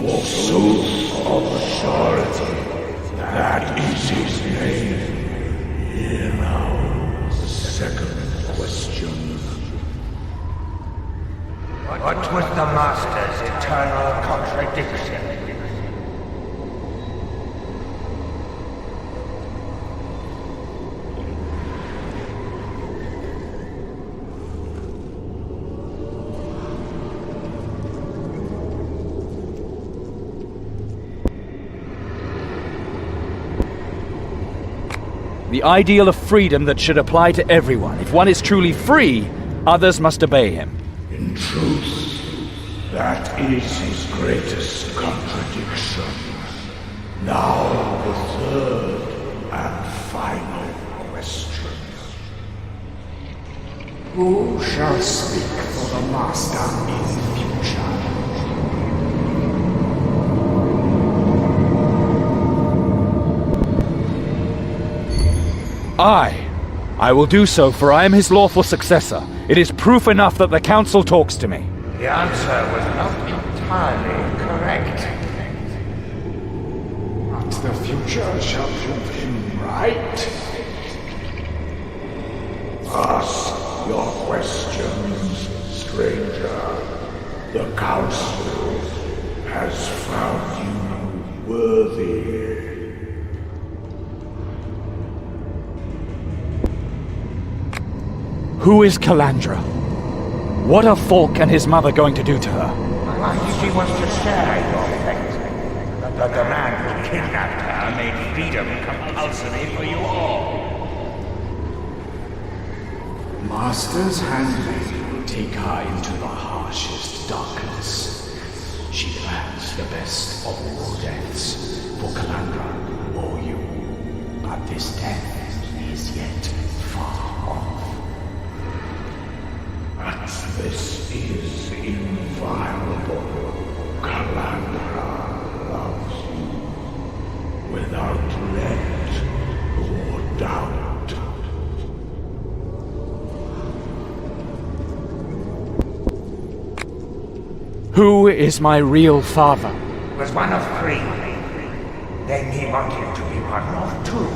Forsooth of authority, that is his name. Hear now the second question. What was the Master's eternal contradiction? The ideal of freedom that should apply to everyone. If one is truly free, others must obey him. In truth, that is his greatest contradiction. Now the third and final question. Who shall speak for the Master in future? I will do so, for I am his lawful successor. It is proof enough that the Council talks to me. The answer was not entirely correct. But the future shall prove him right. Ask your questions, stranger. The Council has found you worthy. Who is Calandra? What are Falk and his mother going to do to her? She wants to share your fate. But the man who kidnapped her made freedom compulsory for you all. Master's handmaid will take her into the harshest darkness. She plans the best of all deaths for Calandra or you. But this death is yet far off. But this is inviolable. Calandra loves you without let or doubt. Who is my real father? Was one of three. Then he wanted to be one of two.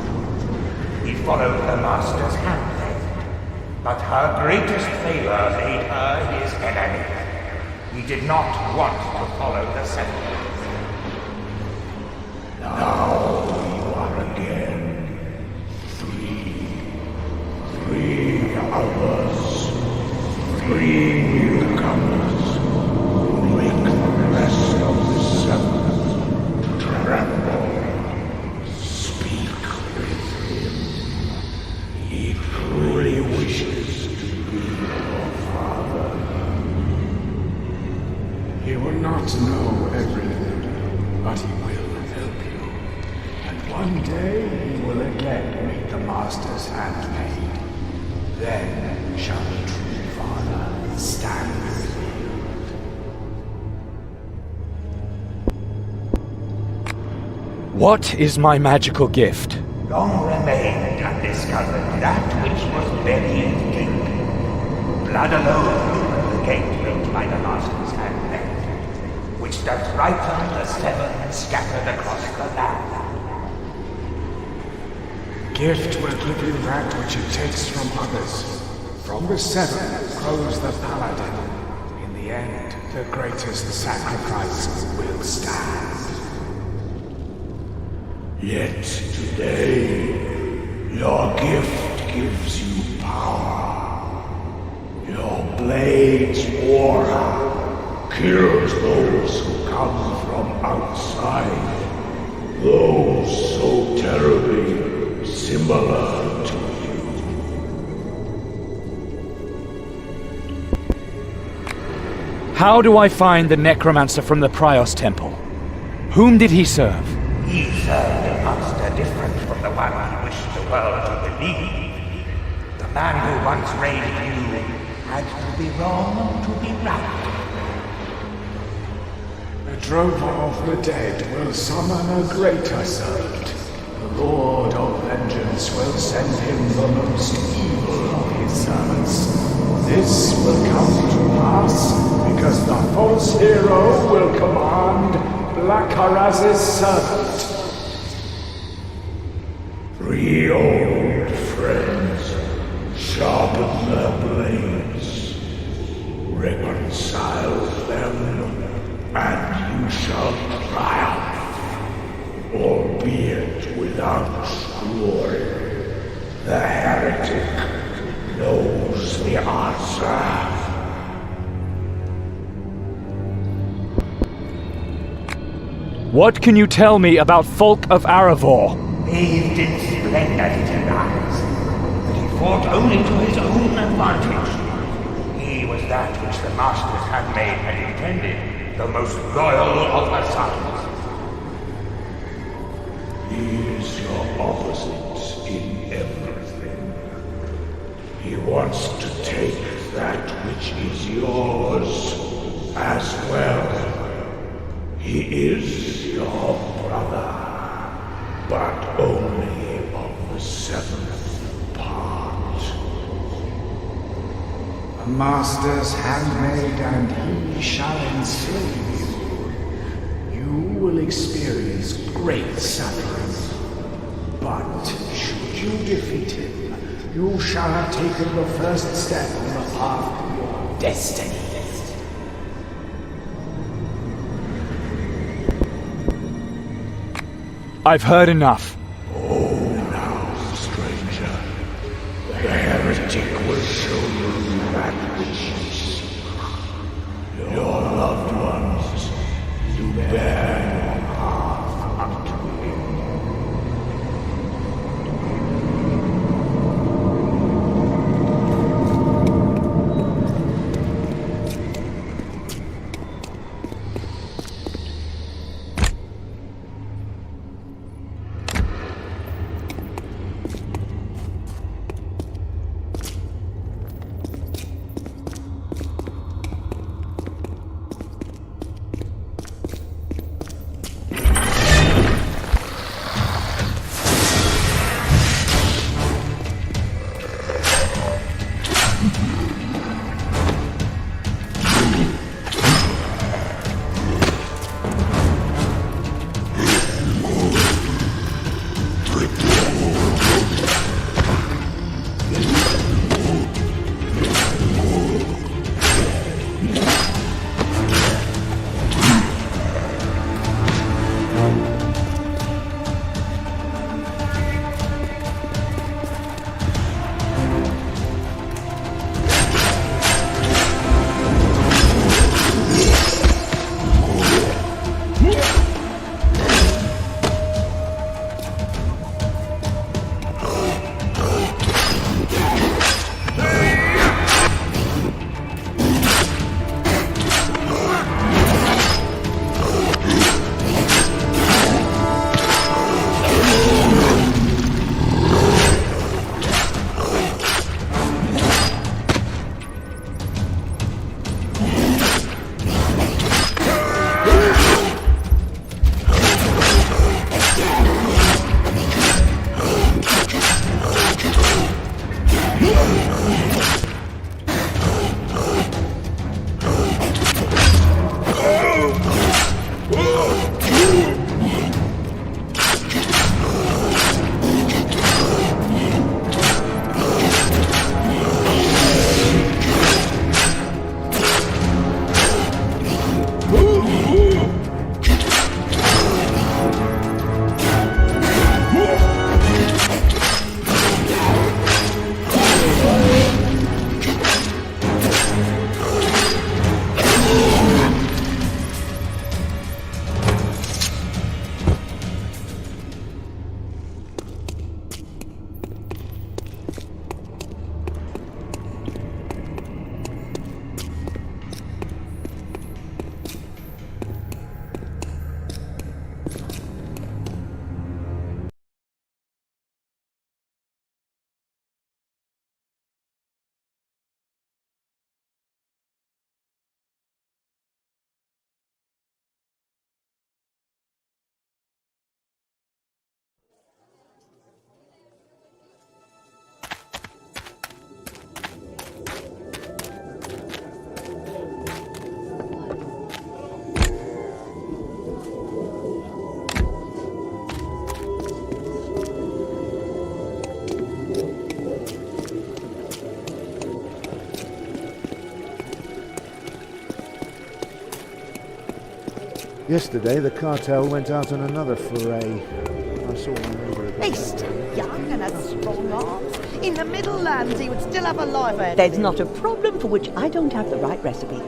He followed the Master's handmaid. But her greatest favor made her his enemy. He did not want to follow the seven. Now you are again three others, three newcomers who make the rest of the seven tremble. Speak with him. He truly wishes to be your father. He will not know everything, but he will help you. And one day he will again meet the Master's handmaid. Then shall the true father stand revealed. What is my magical gift? Long remained undiscovered that which was buried deep. Blood alone opened the gate built by the Master's handmaid, which does ripen the seven scattered across the land. Gift will give you that which it takes from others. From the seven grows the paladin. In the end, the greatest sacrifice will stand. Yet today, your gift gives you power. Your blade's aura kills those who come from outside, those so terribly similar to you. How do I find the necromancer from the Prios Temple? Whom did he serve? He served a master different from the one he wished the world to believe. The man who once raised you had to be wrong to be right. The drover of the dead will summon a greater servant. The Lord of Vengeance will send him the most evil of his servants. This will come to pass because the false hero will command Bakharaz's servant. 3 old friends sharpen their blades. Reconcile them, and you shall triumph, albeit without glory. The heretic knows the answer. What can you tell me about Folk of Aravor? Bathed in splendor, little eyes, but he fought only to his own advantage. He was that which the Master's handmaid had intended, the most loyal of her sons. He is your opposite in everything. He wants to take that which is yours as well. He is your brother, but only of the 7th part. A master's handmaid, and he shall enslave you. You will experience great suffering. But should you defeat him, you shall have taken the first step on the path to your destiny. I've heard enough. Oh, now, stranger. The heretic will show you that which you seek. Your loved ones, you bear your path unto him. Yesterday, the cartel went out on another foray. I saw one over at the He's still young and has strong arms. In the Middle Lands, he would still have a life ahead. There's not a problem for which I don't have the right recipe.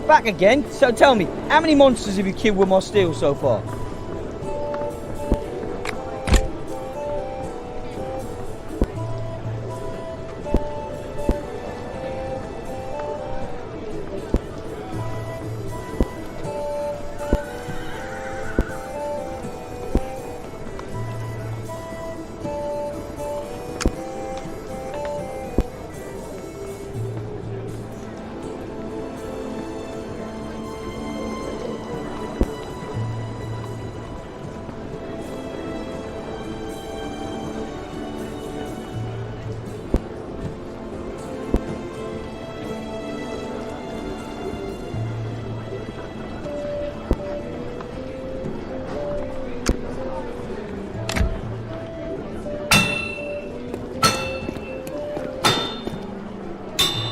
Back again? So tell me, how many monsters have you killed with my steel so far?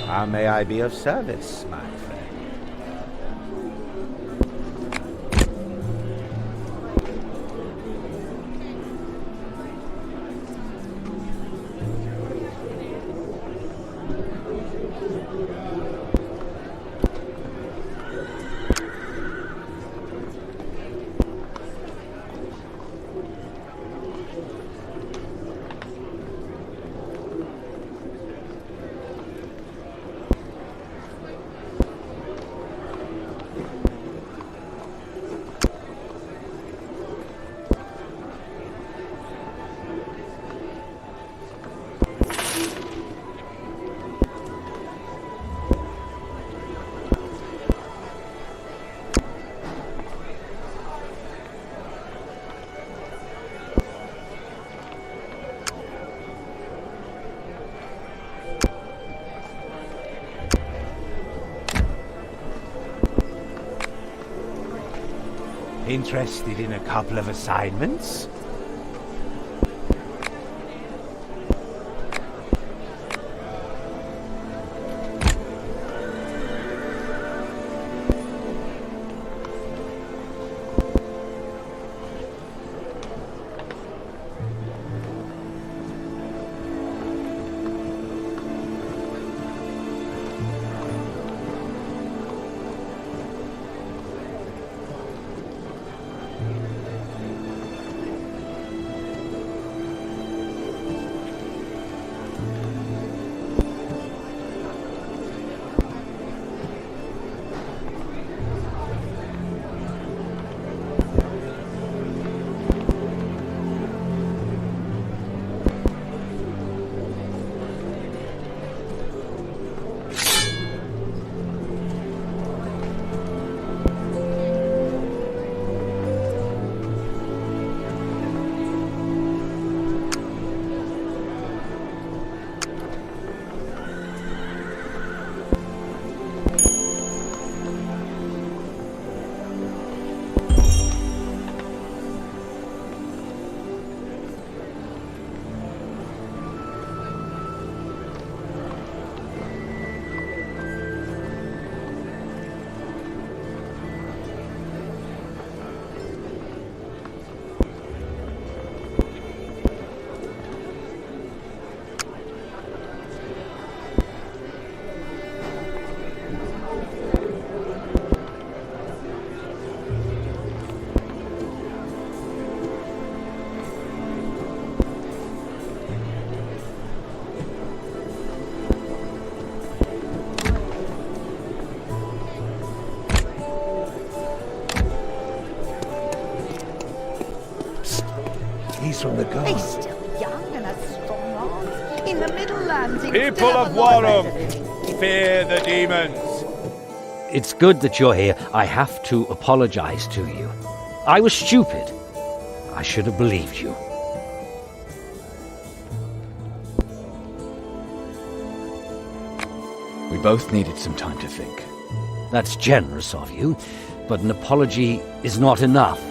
How may I be of service, my friend? Interested in a couple of assignments? he's from the guard. He's still young and has strong arms. In the Middle Lands, he would People still have of a life Warham, ahead of him. fear the demons. It's good that you're here. I have to apologize to you. I was stupid. I should have believed you. We both needed some time to think. That's generous of you, but an apology is not enough.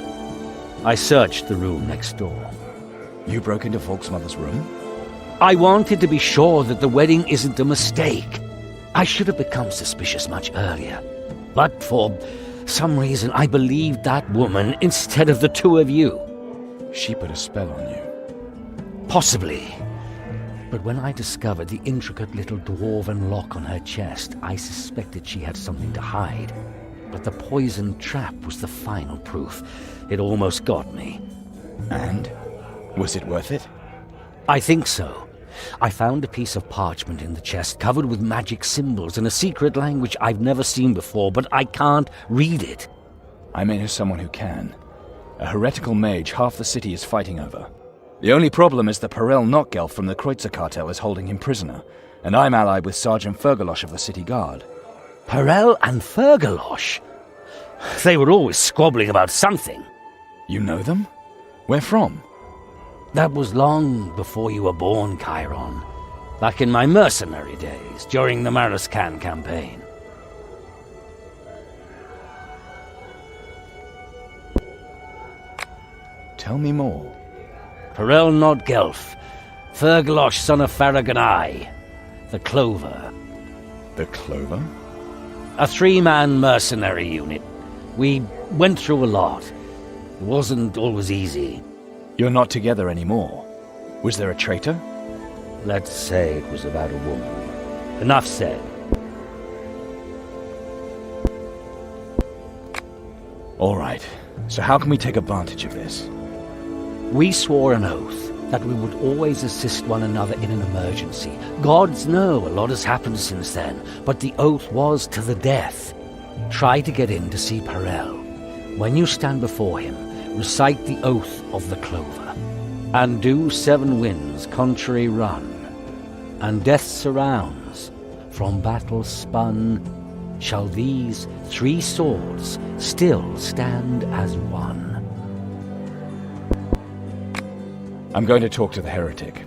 I searched the room next door. You broke into Volk's mother's room? I wanted to be sure that the wedding isn't a mistake. I should have become suspicious much earlier. But for some reason, I believed that woman instead of the two of you. She put a spell on you. Possibly. But when I discovered the intricate little dwarven lock on her chest, I suspected she had something to hide. But the poison trap was the final proof. It almost got me. And? Was it worth it? I think so. I found a piece of parchment in the chest covered with magic symbols in a secret language I've never seen before, but I can't read it. I may know someone who can. A heretical mage half the city is fighting over. The only problem is that Perel Notgelf from the Kreutzer cartel is holding him prisoner, and I'm allied with Sergeant Fergalosh of the city guard. Perel and Fergalosh? They were always squabbling about something. You know them? Where from? That was long before you were born, Chiron. Back in my mercenary days, during the Maraskan campaign. Tell me more. Perel Notgelf, Fergalosh son of Farragonai, the Clover. The Clover? A three-man mercenary unit. We went through a lot. It wasn't always easy. You're not together anymore. Was there a traitor? Let's say it was about a woman. Enough said. All right. So how can we take advantage of this? We swore an oath that we would always assist one another in an emergency. Gods know a lot has happened since then, but the oath was to the death. Try to get in to see Perel. When you stand before him, recite the oath of the Clover, and do 7 winds contrary run, and death surrounds, from battle spun, shall these 3 swords still stand as one. I'm going to talk to the heretic.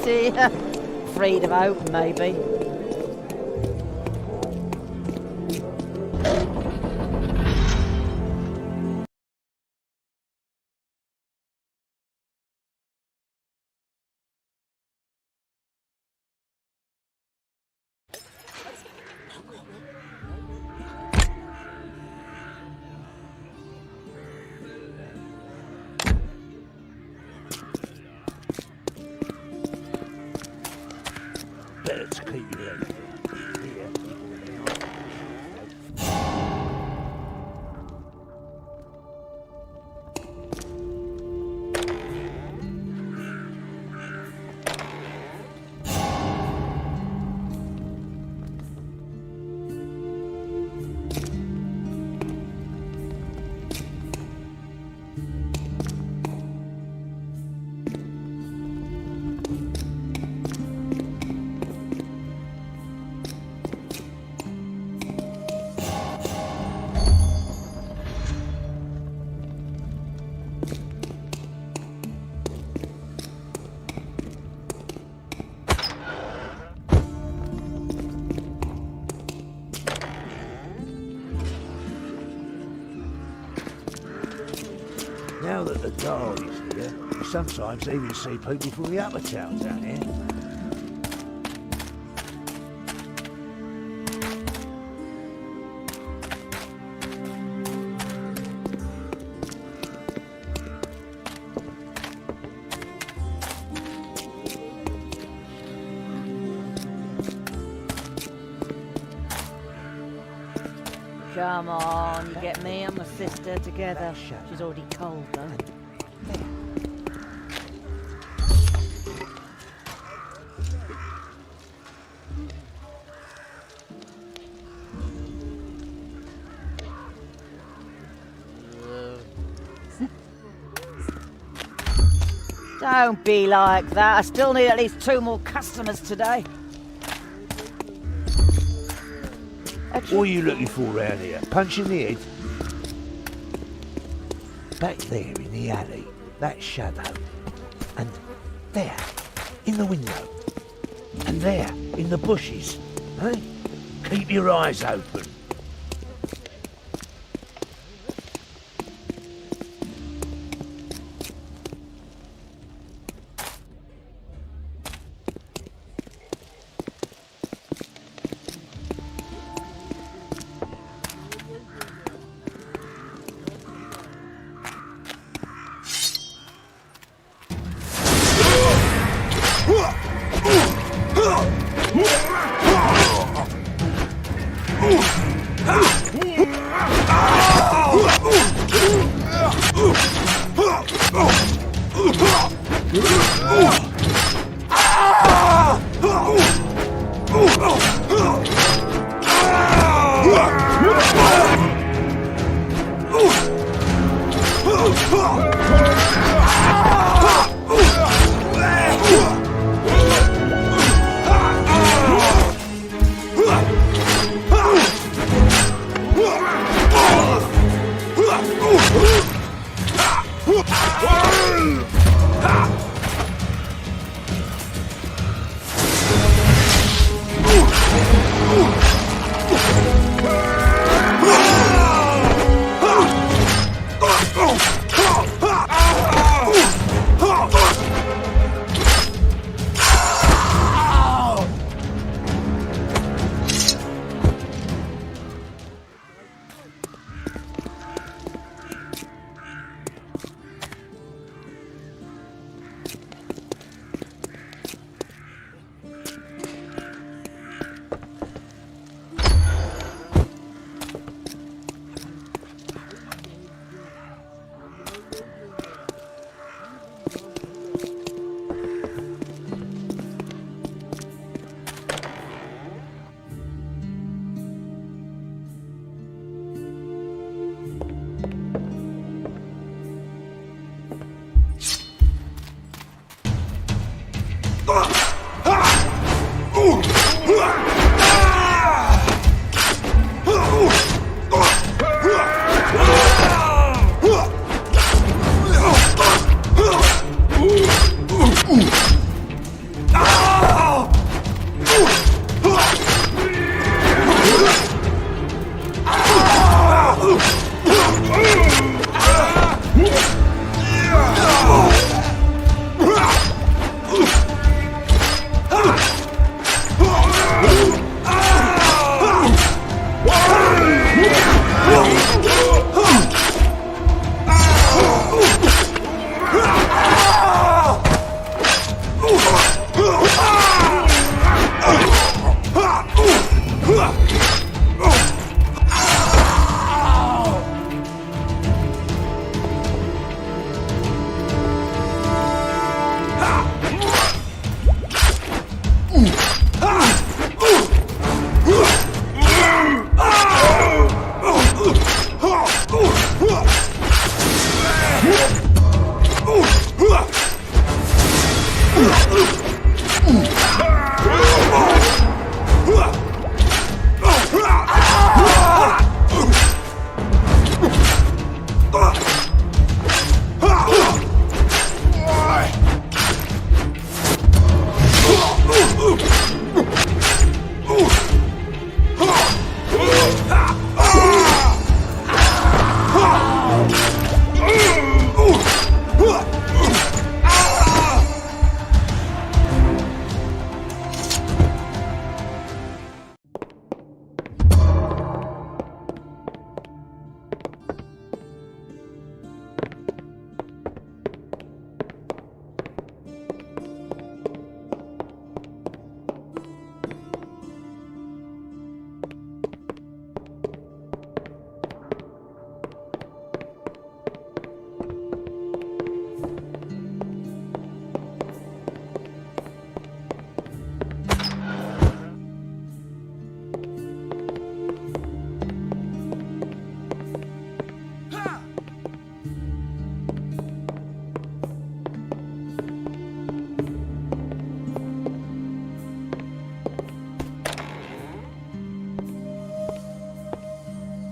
cruelty. Freedom of hope, maybe. Better to keep your head here. Now that the Dar is here, you sometimes even see people from the upper town down here. Come on, you get me and my sister together. She's already cold, though. Don't be like that. I still need at least 2 more customers today. What are you looking for round here? Punch in the head? Back there in the alley, that shadow. And there, in the window. And there, in the bushes. Eh? Keep your eyes open.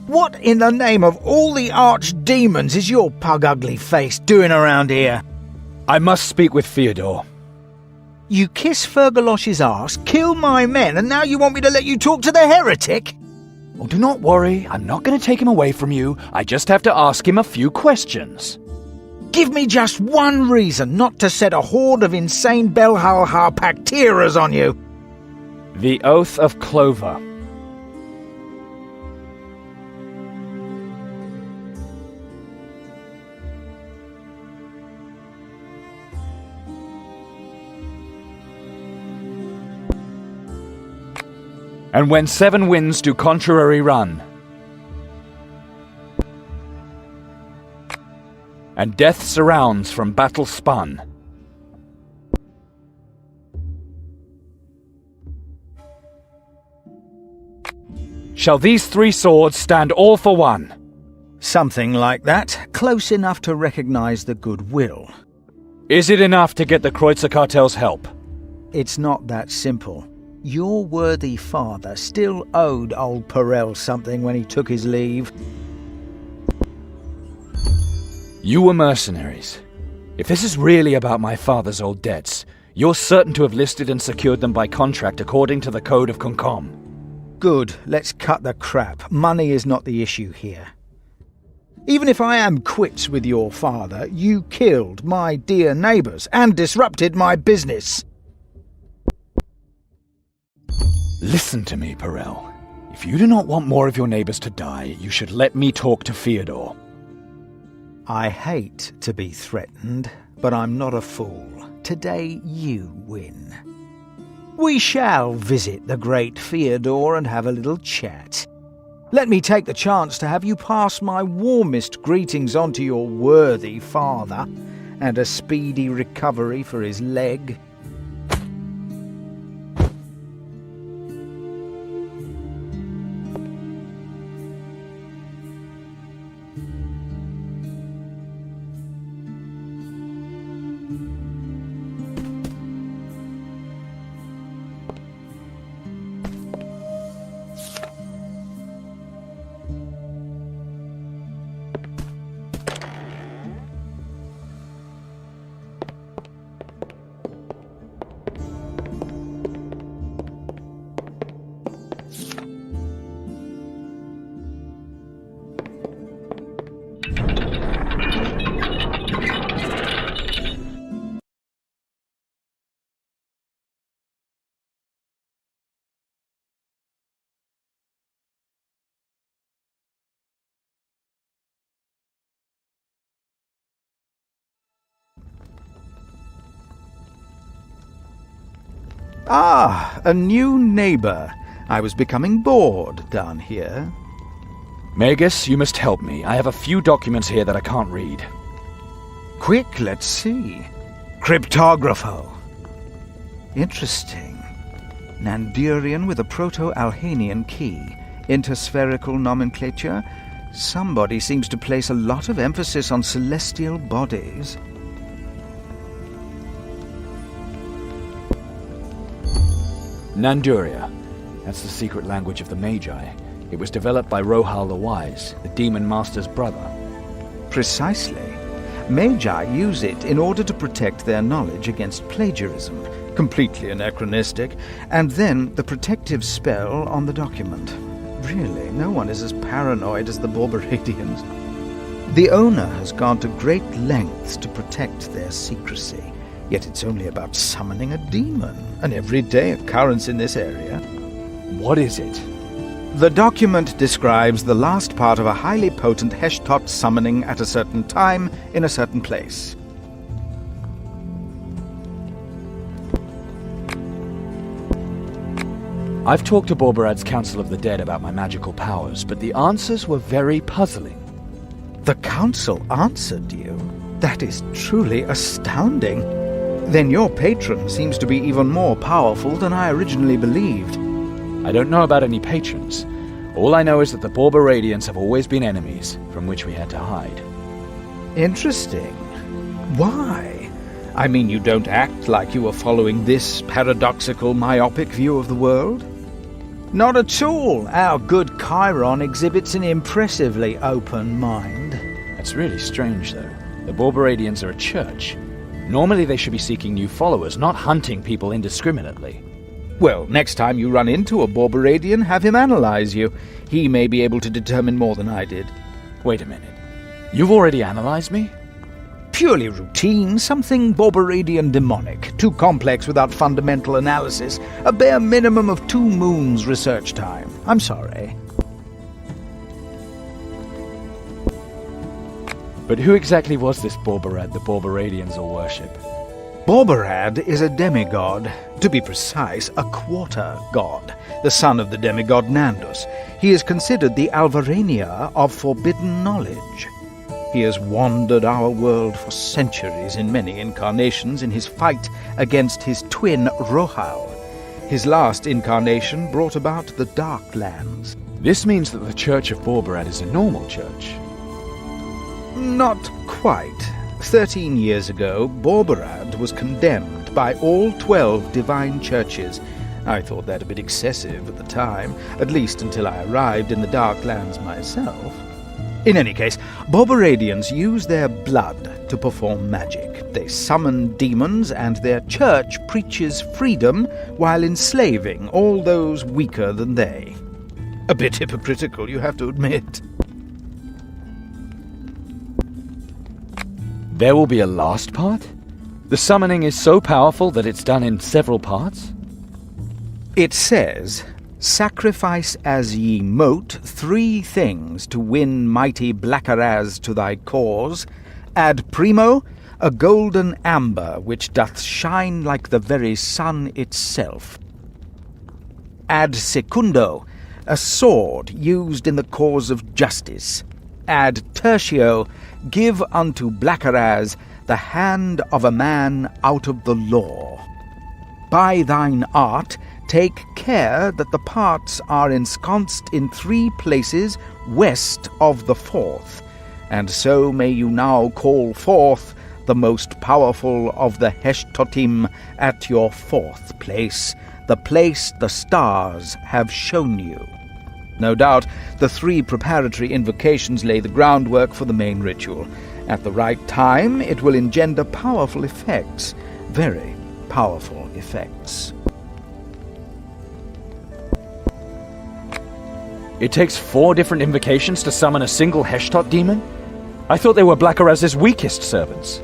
What in the name of all the archdemons is your pug-ugly face doing around here? I must speak with Theodore. You kiss Fergalosh's arse, kill my men, and now you want me to let you talk to the heretic? Oh, do not worry. I'm not going to take him away from you. I just have to ask him a few questions. Give me just one reason not to set a horde of insane Belhal Harpacteras on you. The Oath of Clover. And when 7 winds do contrary run, and death surrounds from battle spun, shall these 3 swords stand all for one? Something like that, close enough to recognize the goodwill. Is it enough to get the Kreutzer Cartel's help? It's not that simple. Your worthy father still owed old Perel something when he took his leave. You were mercenaries. If this is really about my father's old debts, you're certain to have listed and secured them by contract according to the Code of Concom. Good, let's cut the crap. Money is not the issue here. Even if I am quits with your father, you killed my dear neighbours and disrupted my business. Listen to me, Perel. If you do not want more of your neighbours to die, you should let me talk to Theodore. I hate to be threatened, but I'm not a fool. Today you win. We shall visit the great Theodore and have a little chat. Let me take the chance to have you pass my warmest greetings on to your worthy father, and a speedy recovery for his leg. Ah, a new neighbour. I was becoming bored down here. Magus, you must help me. I have a few documents here that I can't read. Quick, let's see. Cryptographo. Interesting. Nandurian with a Proto-Alhanian key. Interspherical nomenclature. Somebody seems to place a lot of emphasis on celestial bodies. Nanduria. That's the secret language of the Magi. It was developed by Rohal the Wise, the Demon Master's brother. Precisely. Magi use it in order to protect their knowledge against plagiarism, completely anachronistic, and then the protective spell on the document. Really, no one is as paranoid as the Borberadians. The owner has gone to great lengths to protect their secrecy, yet it's only about summoning a demon, an everyday occurrence in this area. What is it? The document describes the last part of a highly potent Heshtot summoning at a certain time in a certain place. I've talked to Borberad's Council of the Dead about my magical powers, but the answers were very puzzling. The Council answered you? That is truly astounding. Then your patron seems to be even more powerful than I originally believed. I don't know about any patrons. All I know is that the Borberadians have always been enemies, from which we had to hide. Interesting. Why? I mean, you don't act like you were following this paradoxical, myopic view of the world. Not at all. Our good Chiron exhibits an impressively open mind. That's really strange, though. The Borberadians are a church. Normally they should be seeking new followers, not hunting people indiscriminately. Well, next time you run into a Borberadian, have him analyze you. He may be able to determine more than I did. Wait a minute. You've already analyzed me? Purely routine, something Borberadian demonic, too complex without fundamental analysis, a bare minimum of 2 moons research time. I'm sorry. But who exactly was this Borberad the Borberadians all worship? Borberad is a demigod, to be precise, a quarter god, the son of the demigod Nandus. He is considered the Alvarania of forbidden knowledge. He has wandered our world for centuries in many incarnations in his fight against his twin Rohal. His last incarnation brought about the Dark Lands. This means that the Church of Borberad is a normal church. Not quite. 13 years ago, Borberad was condemned by all 12 divine churches. I thought that a bit excessive at the time, at least until I arrived in the Dark Lands myself. In any case, Borberadians use their blood to perform magic. They summon demons, and their church preaches freedom while enslaving all those weaker than they. A bit hypocritical, you have to admit. There will be a last part? The summoning is so powerful that it's done in several parts? It says, "Sacrifice as ye mote 3 things to win mighty Blackaraz to thy cause. Ad primo, a golden amber which doth shine like the very sun itself. Ad secundo, a sword used in the cause of justice. Ad tertio, give unto Blackaraz the hand of a man out of the law. By thine art, take care that the parts are ensconced in 3 places west of the 4th, and so may you now call forth the most powerful of the Heshtotim at your 4th place, the place the stars have shown you." No doubt, the 3 preparatory invocations lay the groundwork for the main ritual. At the right time, it will engender powerful effects. Very powerful effects. It takes 4 different invocations to summon a single Heshtot demon? I thought they were Blackaraz's weakest servants.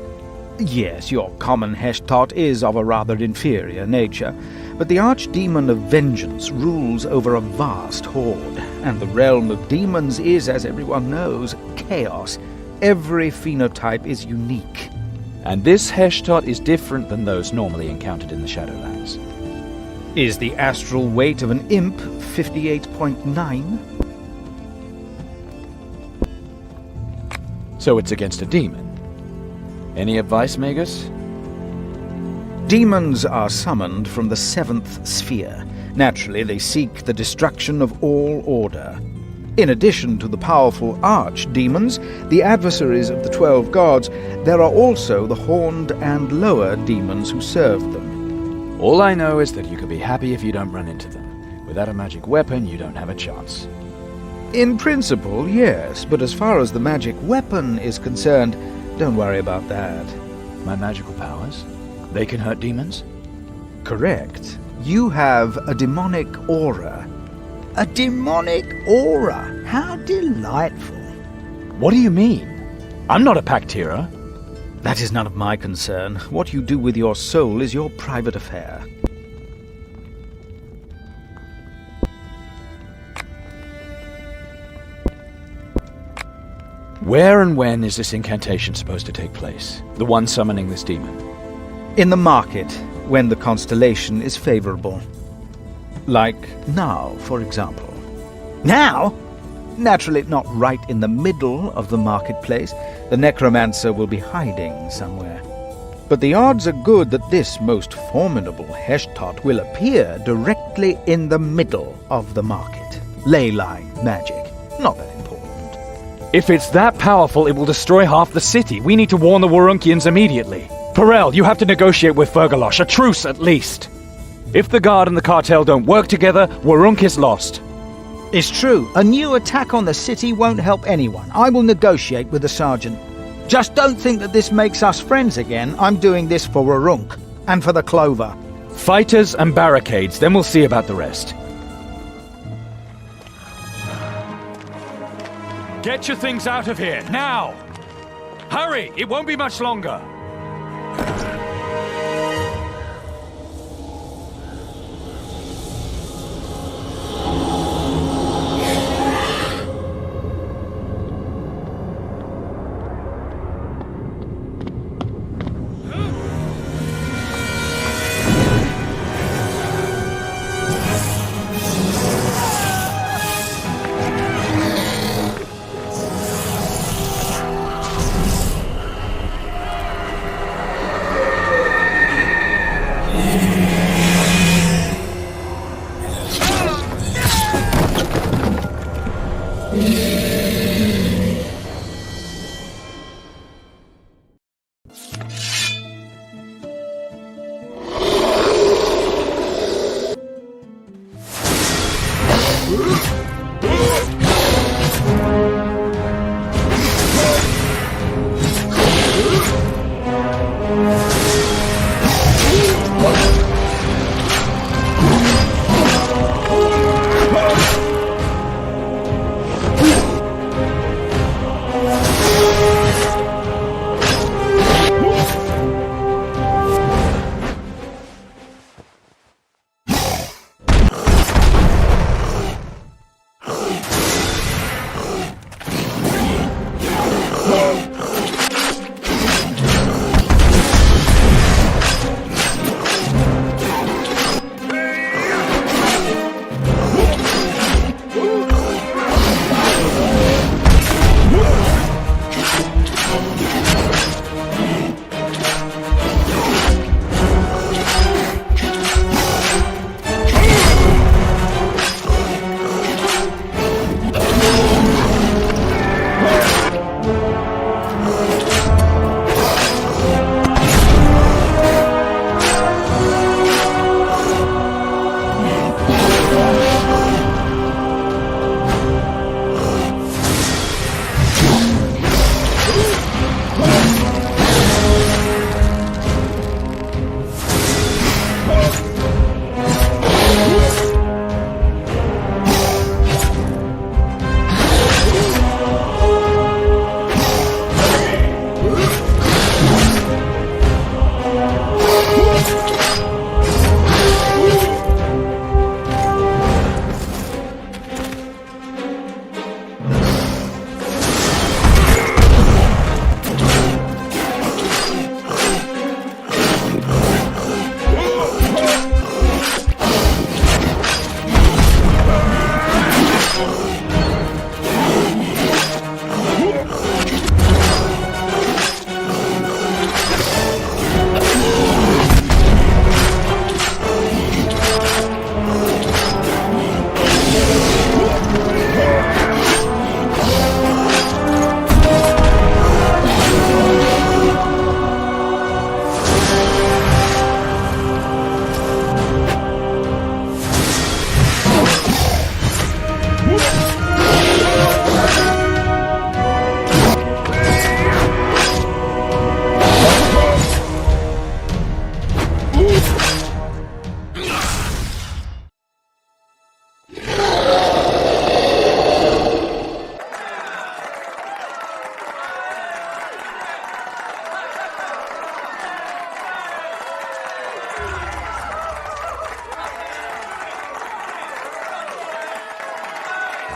Yes, your common Heshtot is of a rather inferior nature, but the Archdemon of Vengeance rules over a vast horde, and the realm of demons is, as everyone knows, chaos. Every phenotype is unique. And this Heshtot is different than those normally encountered in the Shadowlands. Is the astral weight of an imp 58.9? So it's against a demon. Any advice, Magus? Demons are summoned from the 7th sphere. Naturally, they seek the destruction of all order. In addition to the powerful archdemons, the adversaries of the 12 gods, there are also the horned and lower demons who serve them. All I know is that you can be happy if you don't run into them. Without a magic weapon, you don't have a chance. In principle, yes, but as far as the magic weapon is concerned, don't worry about that. My magical powers? They can hurt demons? Correct. You have a demonic aura. A demonic aura? How delightful. What do you mean? I'm not a Pactira. That is none of my concern. What you do with your soul is your private affair. Where and when is this incantation supposed to take place? The one summoning this demon? In the market, when the constellation is favorable. Like now, for example. Now? Naturally, not right in the middle of the marketplace. The necromancer will be hiding somewhere. But the odds are good that this most formidable Heshtot will appear directly in the middle of the market. Ley-line magic. Not that important. If it's that powerful, it will destroy half the city. We need to warn the Warunkians immediately. Perel, you have to negotiate with Fergalosh, a truce at least. If the Guard and the cartel don't work together, Warunk is lost. It's true. A new attack on the city won't help anyone. I will negotiate with the sergeant. Just don't think that this makes us friends again. I'm doing this for Warunk and for the Clover. Fighters and barricades, then we'll see about the rest. Get your things out of here, now! Hurry! It won't be much longer!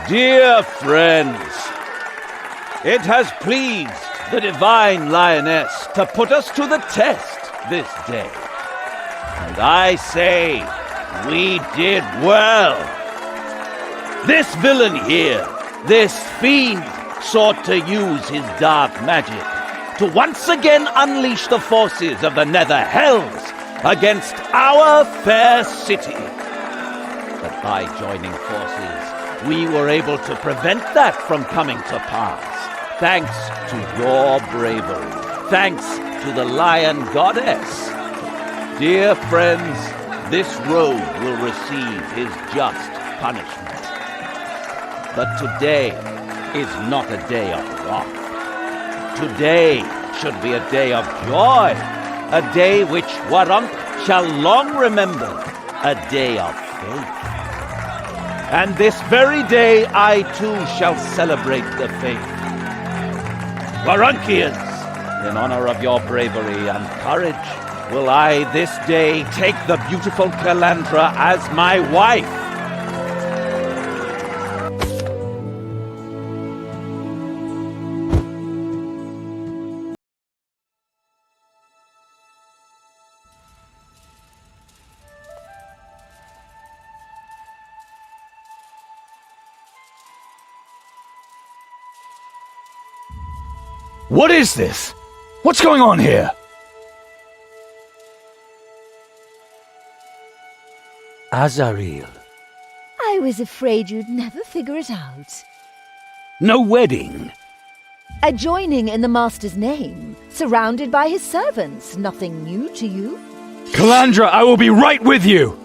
Dear friends, it has pleased the Divine Lioness to put us to the test this day. And I say, we did well. This villain here, this fiend, sought to use his dark magic to once again unleash the forces of the Nether Hells against our fair city. But by joining forces, we were able to prevent that from coming to pass. Thanks to your bravery. Thanks to the Lion Goddess. Dear friends, this rogue will receive his just punishment. But today is not a day of wrath. Today should be a day of joy. A day which Warunk shall long remember. A day of faith. And this very day I too shall celebrate the faith. Warunkians, in honor of your bravery and courage, will I this day take the beautiful Kalandra as my wife. What is this? What's going on here? Azariel. I was afraid you'd never figure it out. No wedding. A joining in the Master's name, surrounded by his servants. Nothing new to you. Kalandra, I will be right with you!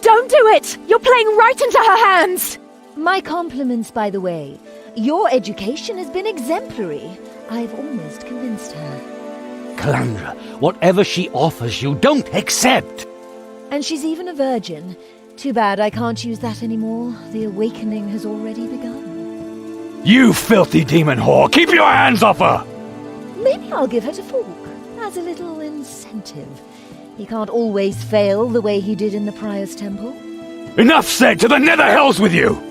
Don't do it! You're playing right into her hands! My compliments, by the way. Your education has been exemplary. I've almost convinced her. Kalandra, whatever she offers you, don't accept! And she's even a virgin. Too bad I can't use that anymore. The awakening has already begun. You filthy demon whore! Keep your hands off her! Maybe I'll give her to Falk, as a little incentive. He can't always fail the way he did in the Prior's Temple. Enough said! To the Nether Hells with you!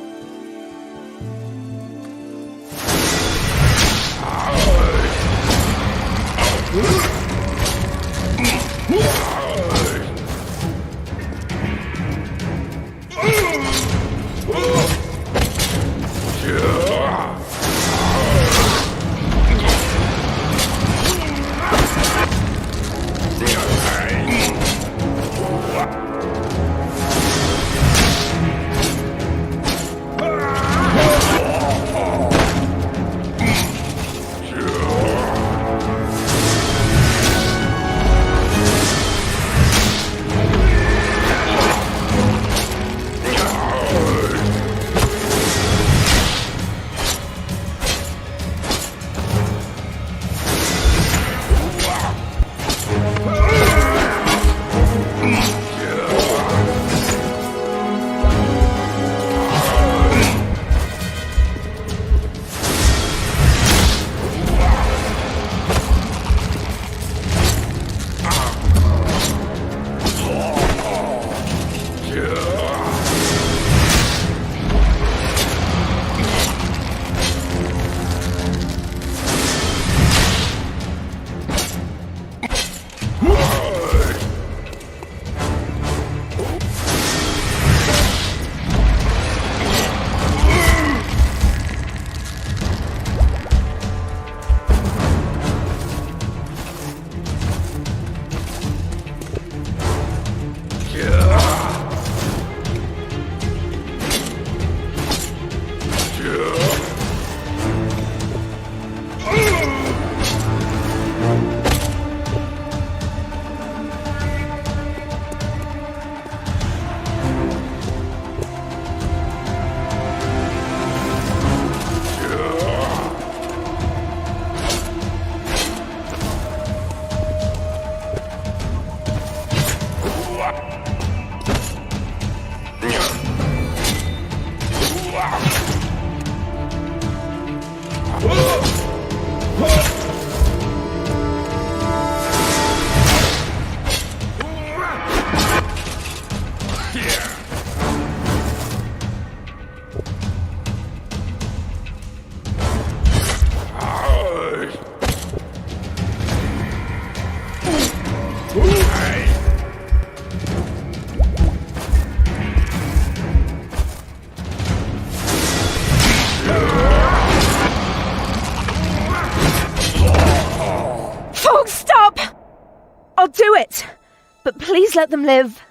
Folks, stop! I'll do it! But please let them live.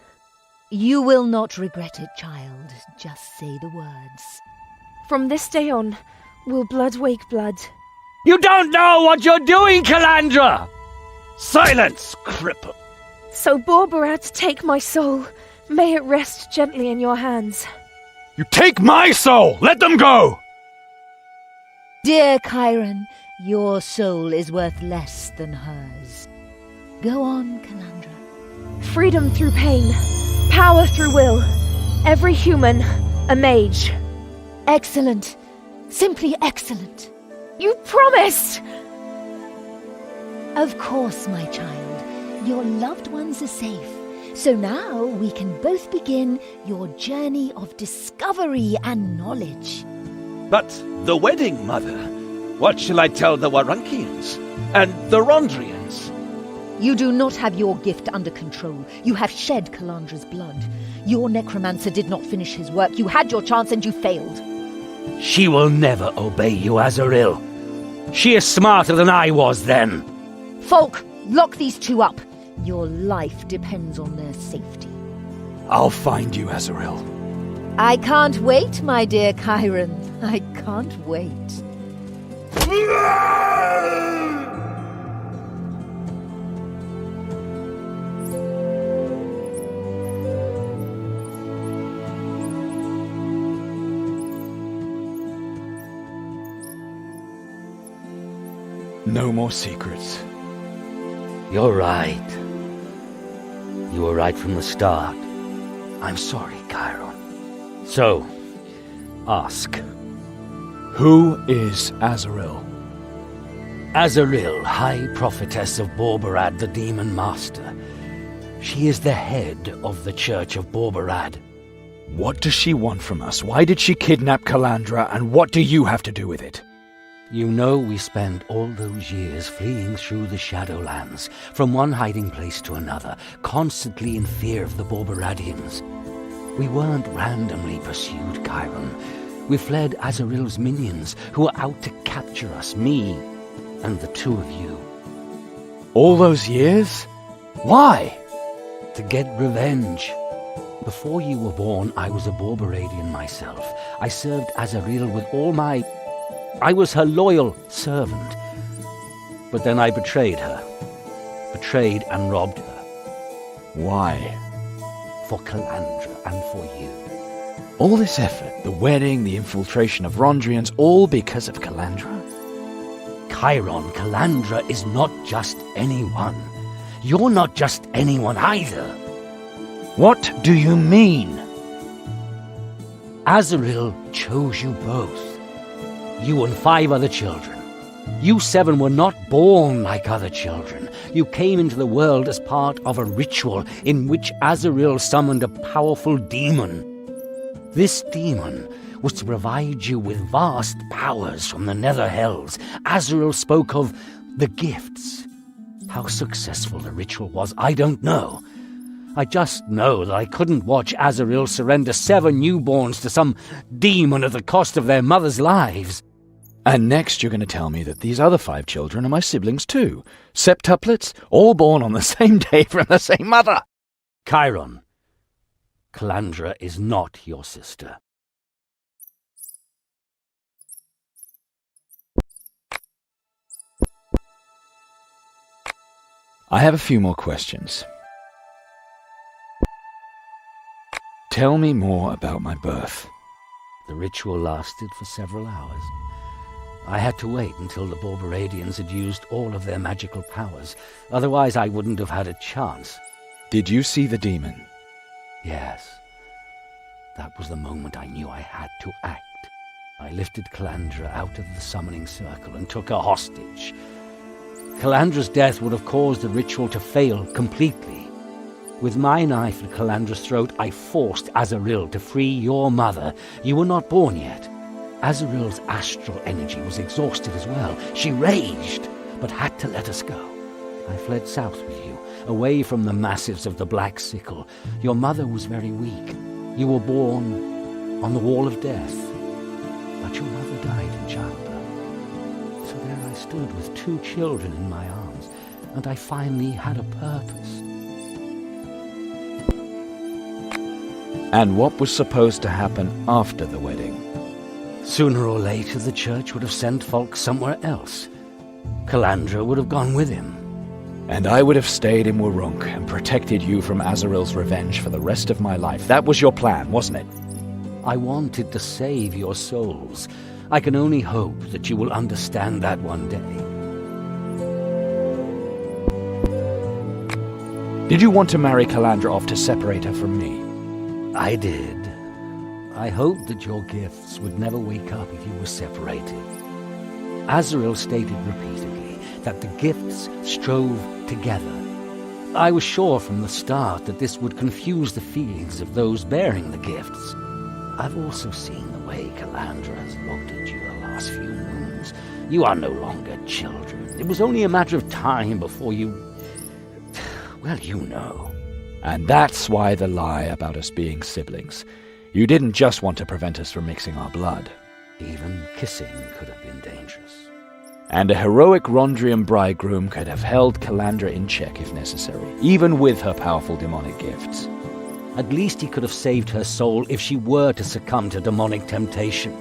You will not regret it, child. Just say the words. From this day on, will blood wake blood? You don't know what you're doing, Calandra! Silence, cripple! So Borbarat, take my soul. May it rest gently in your hands. You take my soul! Let them go! Dear Chiron, your soul is worth less than hers. Go on, Calandra. Freedom through pain. Power through will. Every human, a mage. Excellent. Simply excellent. You promised! Of course, my child. Your loved ones are safe. So now we can both begin your journey of discovery and knowledge. But the wedding, Mother? What shall I tell the Warunkians? And the Rondrians? You do not have your gift under control. You have shed Calandra's blood. Your necromancer did not finish his work. You had your chance and you failed. She will never obey you, Azaril. She is smarter than I was then. Folk, lock these two up. Your life depends on their safety. I'll find you, Azaril. I can't wait, my dear Chiron. I can't wait. No more secrets. You're right. You were right from the start. I'm sorry, Chiron. So, ask. Who is Azaril? Azaril, High Prophetess of Borbarad, the Demon Master. She is the head of the Church of Borbarad. What does she want from us? Why did she kidnap Calandra, and what do you have to do with it? You know we spent all those years fleeing through the Shadowlands, from one hiding place to another, constantly in fear of the Borbaradians. We weren't randomly pursued, Chiron. We fled Azaril's minions, who were out to capture us, me and the two of you. All those years? Why? To get revenge. Before you were born, I was a Borbaradian myself. I served Azaril with all my... I was her loyal servant. But then I betrayed her. Betrayed and robbed her. Why? For Calandra and for you. All this effort, the wedding, the infiltration of Rondrians, all because of Calandra? Chiron, Calandra is not just anyone. You're not just anyone either. What do you mean? Azaril chose you both. You and 5 other children. You 7 were not born like other children. You came into the world as part of a ritual in which Azaril summoned a powerful demon. This demon was to provide you with vast powers from the Nether Hells. Azaril spoke of the gifts. How successful the ritual was, I don't know. I just know that I couldn't watch Azaril surrender 7 newborns to some demon at the cost of their mothers' lives. And next you're going to tell me that these other 5 children are my siblings too. Septuplets, all born on the same day from the same mother. Chiron, Calandra is not your sister. I have a few more questions. Tell me more about my birth. The ritual lasted for several hours. I had to wait until the Borbaradians had used all of their magical powers. Otherwise, I wouldn't have had a chance. Did you see the demon? Yes. That was the moment I knew I had to act. I lifted Calandra out of the summoning circle and took her hostage. Calandra's death would have caused the ritual to fail completely. With my knife at Calandra's throat, I forced Azaril to free your mother. You were not born yet. Azaril's astral energy was exhausted as well. She raged, but had to let us go. I fled south with you, away from the massives of the Black Sickle. Your mother was very weak. You were born on the wall of death. But your mother died in childbirth. So there I stood with 2 children in my arms, and I finally had a purpose. And what was supposed to happen after the wedding? Sooner or later, the church would have sent Falk somewhere else. Calandra would have gone with him. And I would have stayed in Wurrunk and protected you from Azaril's revenge for the rest of my life. That was your plan, wasn't it? I wanted to save your souls. I can only hope that you will understand that one day. Did you want to marry Calandra off to separate her from me? I did. I hoped that your gifts would never wake up if you were separated. Azaril stated repeatedly that the gifts strove together. I was sure from the start that this would confuse the feelings of those bearing the gifts. I've also seen the way Calandra has looked at you the last few moons. You are no longer children. It was only a matter of time before you... Well, you know. And that's why the lie about us being siblings. You didn't just want to prevent us from mixing our blood. Even kissing could have been dangerous. And a heroic Rondrian bridegroom could have held Calandra in check if necessary, even with her powerful demonic gifts. At least he could have saved her soul if she were to succumb to demonic temptation.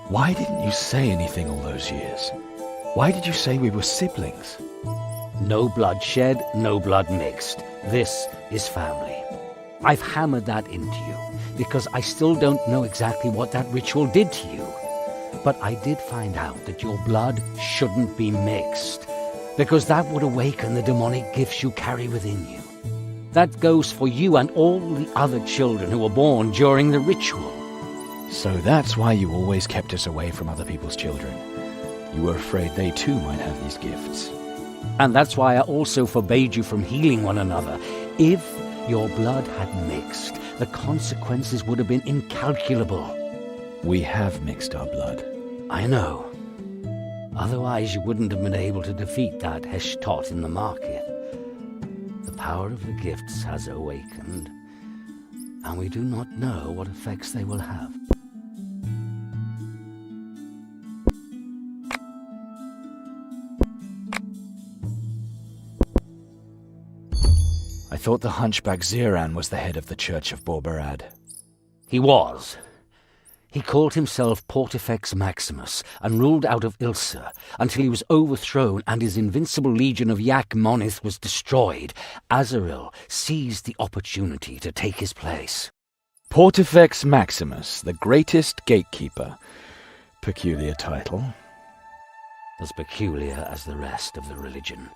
Why didn't you say anything all those years? Why did you say we were siblings? No blood shed, no blood mixed. This is family. I've hammered that into you, because I still don't know exactly what that ritual did to you. But I did find out that your blood shouldn't be mixed, because that would awaken the demonic gifts you carry within you. That goes for you and all the other children who were born during the ritual. So that's why you always kept us away from other people's children. You were afraid they too might have these gifts. And that's why I also forbade you from healing one another. If your blood had mixed, the consequences would have been incalculable. We have mixed our blood. I know. Otherwise you wouldn't have been able to defeat that Heshtot in the market. The power of the gifts has awakened, and we do not know what effects they will have. I thought the hunchback Ziran was the head of the Church of Borbarad. He was. He called himself Portifex Maximus and ruled out of Ilsa until he was overthrown and his invincible legion of Yak Monith was destroyed. Azaril seized the opportunity to take his place. Portifex Maximus, the greatest gatekeeper. Peculiar title. As peculiar as the rest of the religion.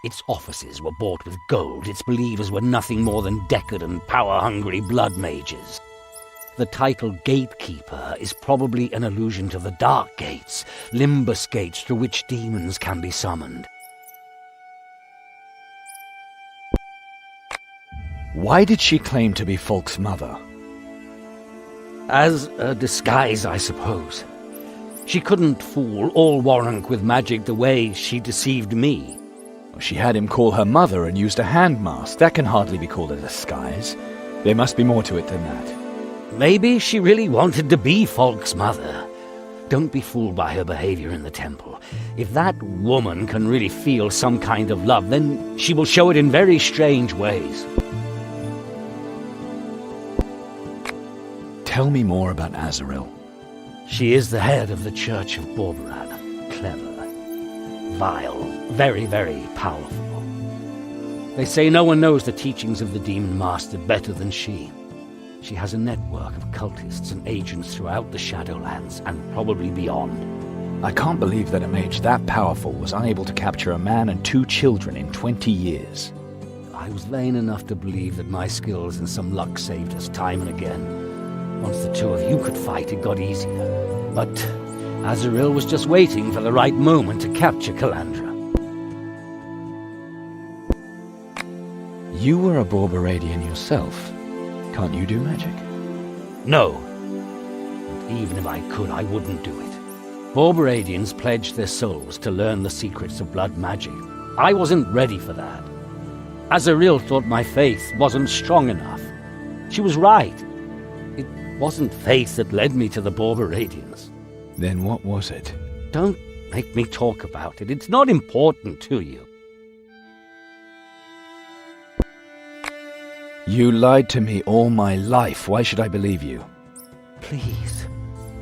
Its offices were bought with gold. Its believers were nothing more than decadent, power-hungry blood mages. The title Gatekeeper is probably an allusion to the Dark Gates, Limbus Gates through which demons can be summoned. Why did she claim to be Falk's mother? As a disguise, I suppose. She couldn't fool all Wurrunk with magic the way she deceived me. She had him call her mother and used a hand mask. That can hardly be called a disguise. There must be more to it than that. Maybe she really wanted to be Falk's mother. Don't be fooled by her behavior in the temple. If that woman can really feel some kind of love, then she will show it in very strange ways. Tell me more about Azaril. She is the head of the Church of Borbarad. Clever, vile, very, very powerful. They say no one knows the teachings of the Demon Master better than she. She has a network of cultists and agents throughout the Shadowlands, and probably beyond. I can't believe that a mage that powerful was unable to capture a man and 2 children in 20 years. I was vain enough to believe that my skills and some luck saved us time and again. Once the 2 of you could fight, it got easier. But Azaril was just waiting for the right moment to capture Calandra. You were a Borbaradian yourself. Can't you do magic? No. And even if I could, I wouldn't do it. Borberadians pledged their souls to learn the secrets of blood magic. I wasn't ready for that. Azrael thought my faith wasn't strong enough. She was right. It wasn't faith that led me to the Borberadians. Then what was it? Don't make me talk about it. It's not important to you. You lied to me all my life. Why should I believe you? Please.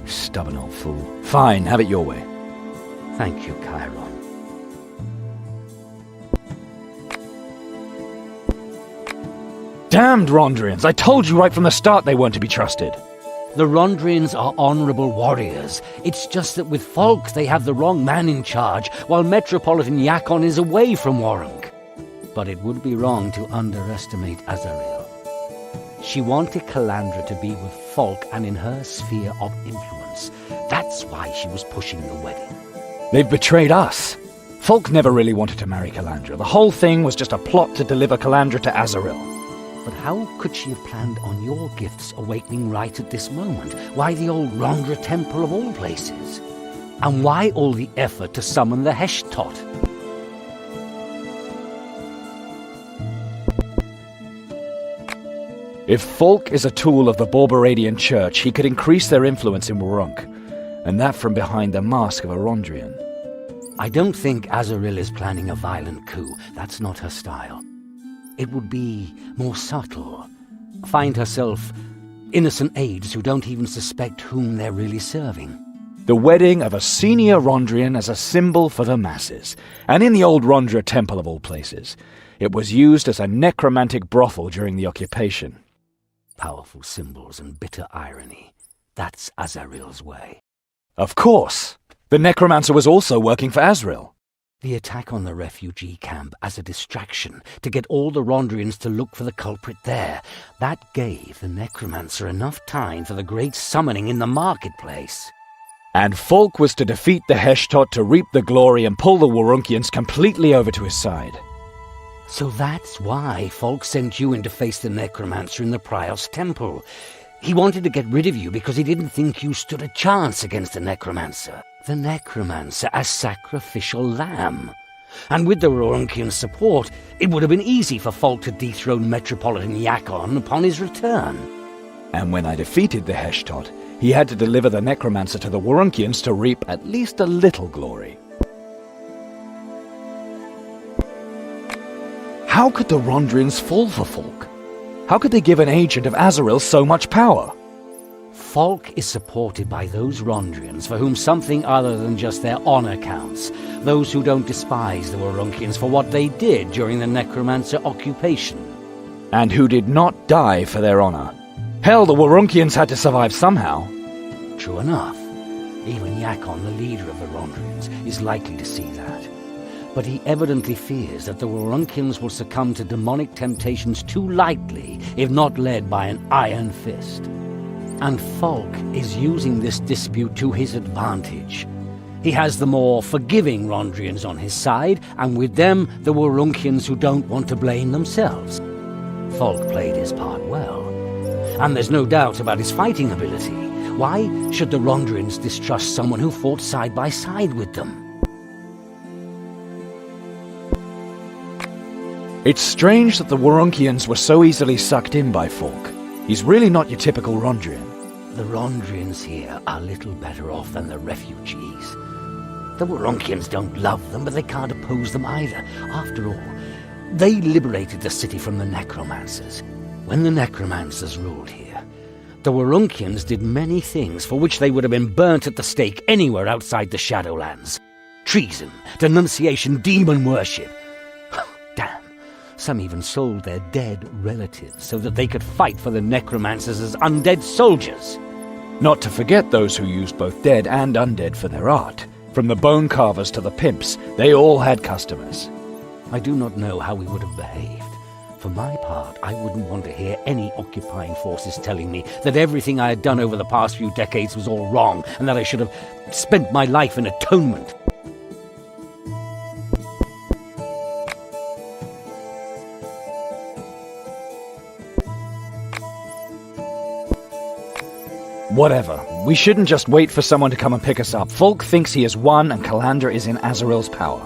Stubborn old fool. Fine, have it your way. Thank you, Chiron. Damned Rondrians! I told you right from the start they weren't to be trusted. The Rondrians are honorable warriors. It's just that with Folk they have the wrong man in charge, while Metropolitan Yakon is away from Warunk. But it would be wrong to underestimate Azrael. She wanted Calandra to be with Folk and in her sphere of influence. That's why she was pushing the wedding. They've betrayed us. Folk never really wanted to marry Calandra. The whole thing was just a plot to deliver Calandra to Azrael. But how could she have planned on your gifts awakening right at this moment? Why the old Rondra temple of all places? And why all the effort to summon the Heshtot? If Folk is a tool of the Borberadian Church, he could increase their influence in Warunk, and that from behind the mask of a Rondrian. I don't think Azrael is planning a violent coup. That's not her style. It would be more subtle. Find herself innocent aides who don't even suspect whom they're really serving. The wedding of a senior Rondrian as a symbol for the masses, and in the old Rondra temple of all places. It was used as a necromantic brothel during the occupation. Powerful symbols and bitter irony. That's Azrael's way. Of course! The necromancer was also working for Azrael. The attack on the refugee camp as a distraction to get all the Rondrians to look for the culprit there. That gave the necromancer enough time for the great summoning in the marketplace. And Folk was to defeat the Heshtot to reap the glory and pull the Warunkians completely over to his side. So that's why Folk sent you in to face the necromancer in the Prios temple. He wanted to get rid of you because he didn't think you stood a chance against the necromancer. The necromancer as sacrificial lamb. And with the Warunkian support, it would have been easy for Folk to dethrone Metropolitan Yakon upon his return. And when I defeated the Heshtot, he had to deliver the necromancer to the Warunkians to reap at least a little glory. How could the Rondrians fall for Folk? How could they give an agent of Azrael so much power? Folk is supported by those Rondrians for whom something other than just their honor counts. Those who don't despise the Warunkians for what they did during the necromancer occupation. And who did not die for their honor. Hell, the Warunkians had to survive somehow. True enough. Even Yakon, the leader of the Rondrians, is likely to see that. But he evidently fears that the Warunkians will succumb to demonic temptations too lightly if not led by an iron fist. And Folk is using this dispute to his advantage. He has the more forgiving Rondrians on his side, and with them the Warunkians who don't want to blame themselves. Folk played his part well. And there's no doubt about his fighting ability. Why should the Rondrians distrust someone who fought side by side with them? It's strange that the Warunkians were so easily sucked in by Folk. He's really not your typical Rondrian. The Rondrians here are little better off than the refugees. The Warunkians don't love them, but they can't oppose them either. After all, they liberated the city from the necromancers. When the necromancers ruled here, the Warunkians did many things for which they would have been burnt at the stake anywhere outside the Shadowlands. Treason, denunciation, demon worship. Damn. Some even sold their dead relatives so that they could fight for the necromancers as undead soldiers. Not to forget those who used both dead and undead for their art. From the bone carvers to the pimps, they all had customers. I do not know how we would have behaved. For my part, I wouldn't want to hear any occupying forces telling me that everything I had done over the past few decades was all wrong and that I should have spent my life in atonement. Whatever. We shouldn't just wait for someone to come and pick us up. Folk thinks he has won and Calandra is in Azaril's power.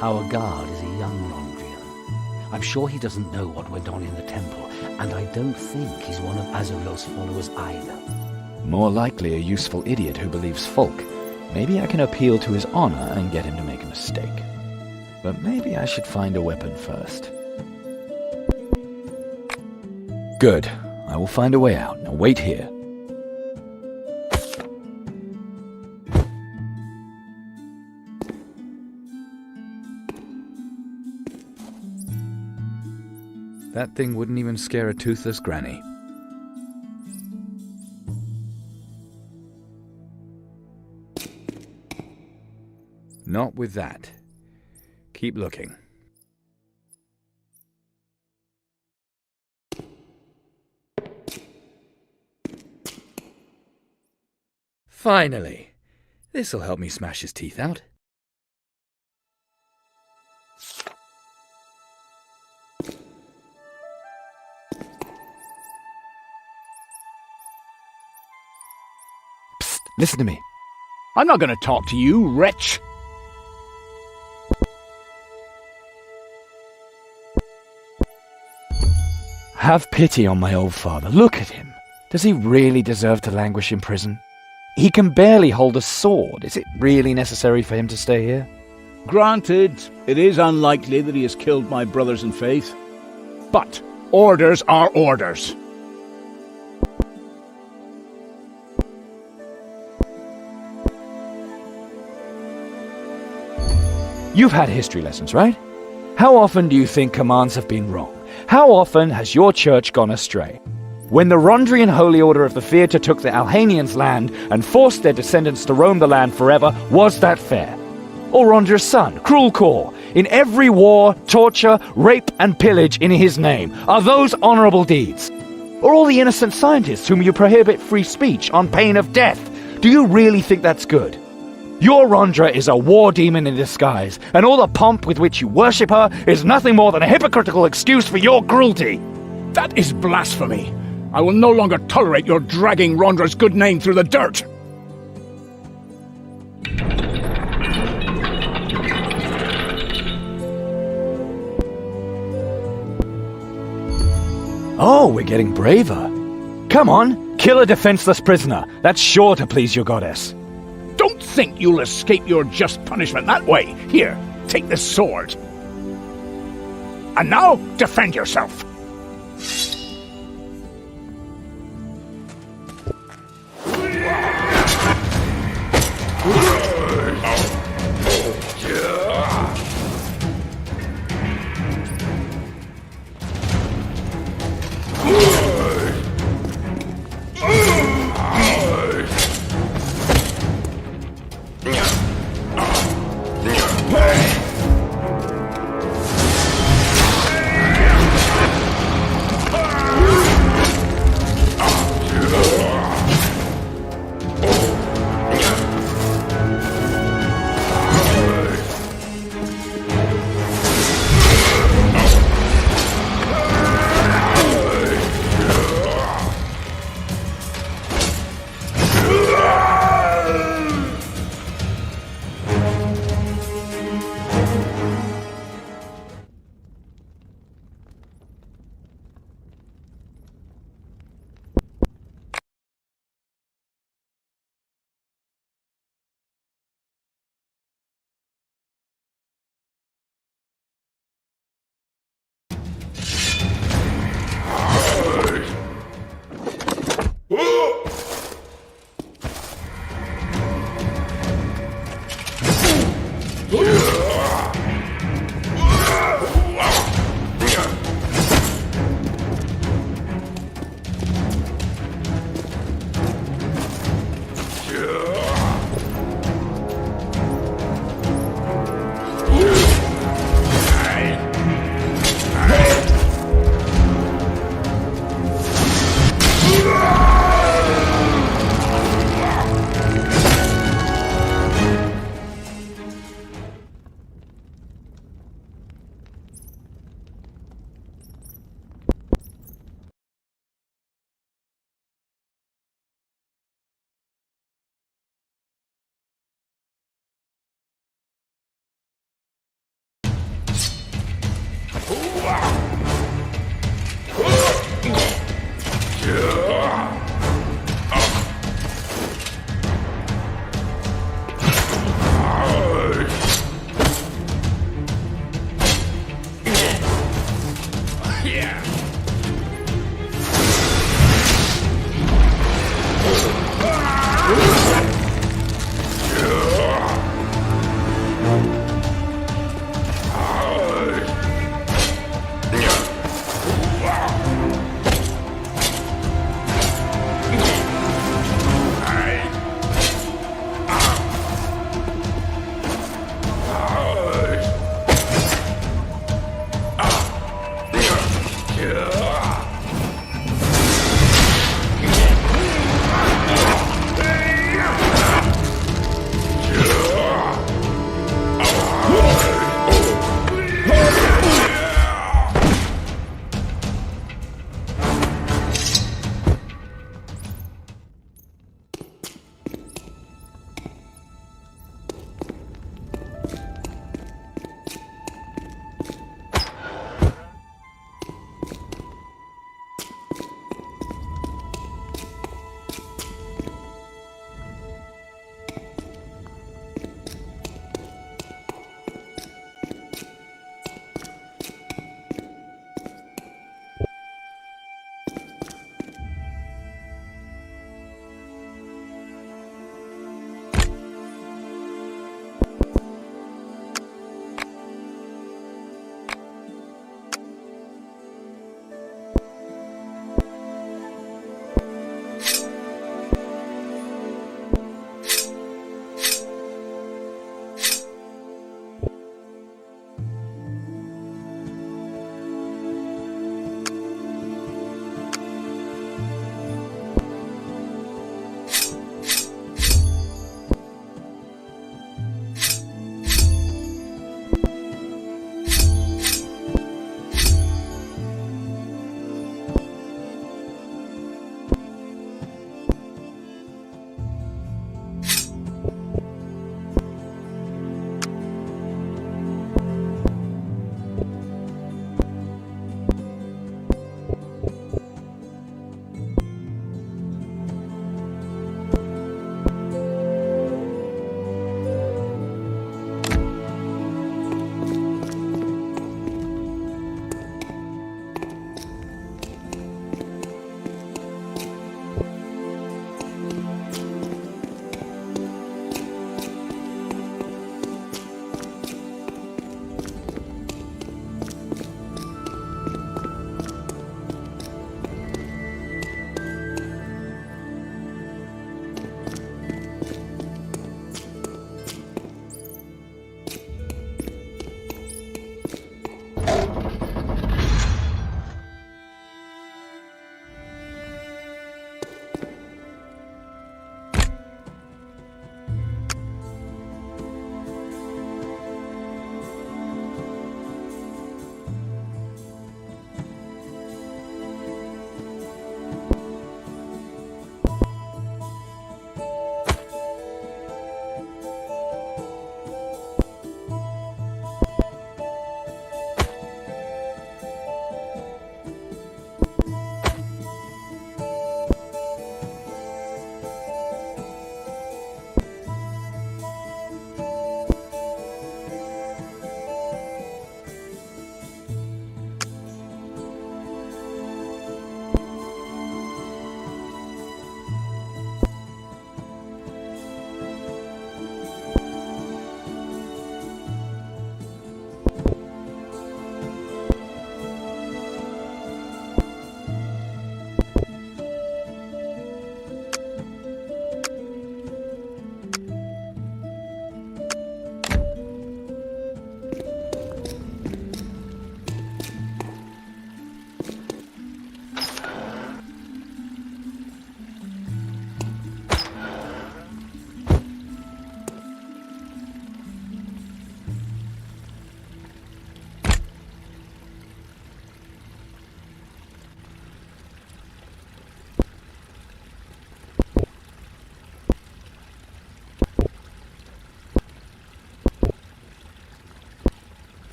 Our guard is a young Londrian. I'm sure he doesn't know what went on in the temple, and I don't think he's one of Azaril's followers either. More likely a useful idiot who believes folk. Maybe I can appeal to his honor and get him to make a mistake. But maybe I should find a weapon first. Good. I will find a way out. Now wait here. That thing wouldn't even scare a toothless granny. Not with that. Keep looking. Finally! This'll help me smash his teeth out. Psst, listen to me. I'm not going to talk to you, wretch. Have pity on my old father. Look at him. Does he really deserve to languish in prison? He can barely hold a sword. Is it really necessary for him to stay here? Granted, it is unlikely that he has killed my brothers in faith. But orders are orders. You've had history lessons, right? How often do you think commands have been wrong? How often has your church gone astray? When the Rondrian Holy Order of the Theatre took the Alhanians' land and forced their descendants to roam the land forever, was that fair? Or Rondra's son, Cruel Core, in every war, torture, rape and pillage in his name, are those honourable deeds? Or all the innocent scientists whom you prohibit free speech on pain of death? Do you really think that's good? Your Rondra is a war demon in disguise, and all the pomp with which you worship her is nothing more than a hypocritical excuse for your cruelty. That is blasphemy. I will no longer tolerate your dragging Rondra's good name through the dirt. Oh, we're getting braver. Come on, kill a defenseless prisoner. That's sure to please your goddess. Don't think you'll escape your just punishment that way. Here, take this sword. And now, defend yourself.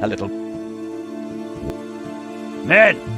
A little... Men!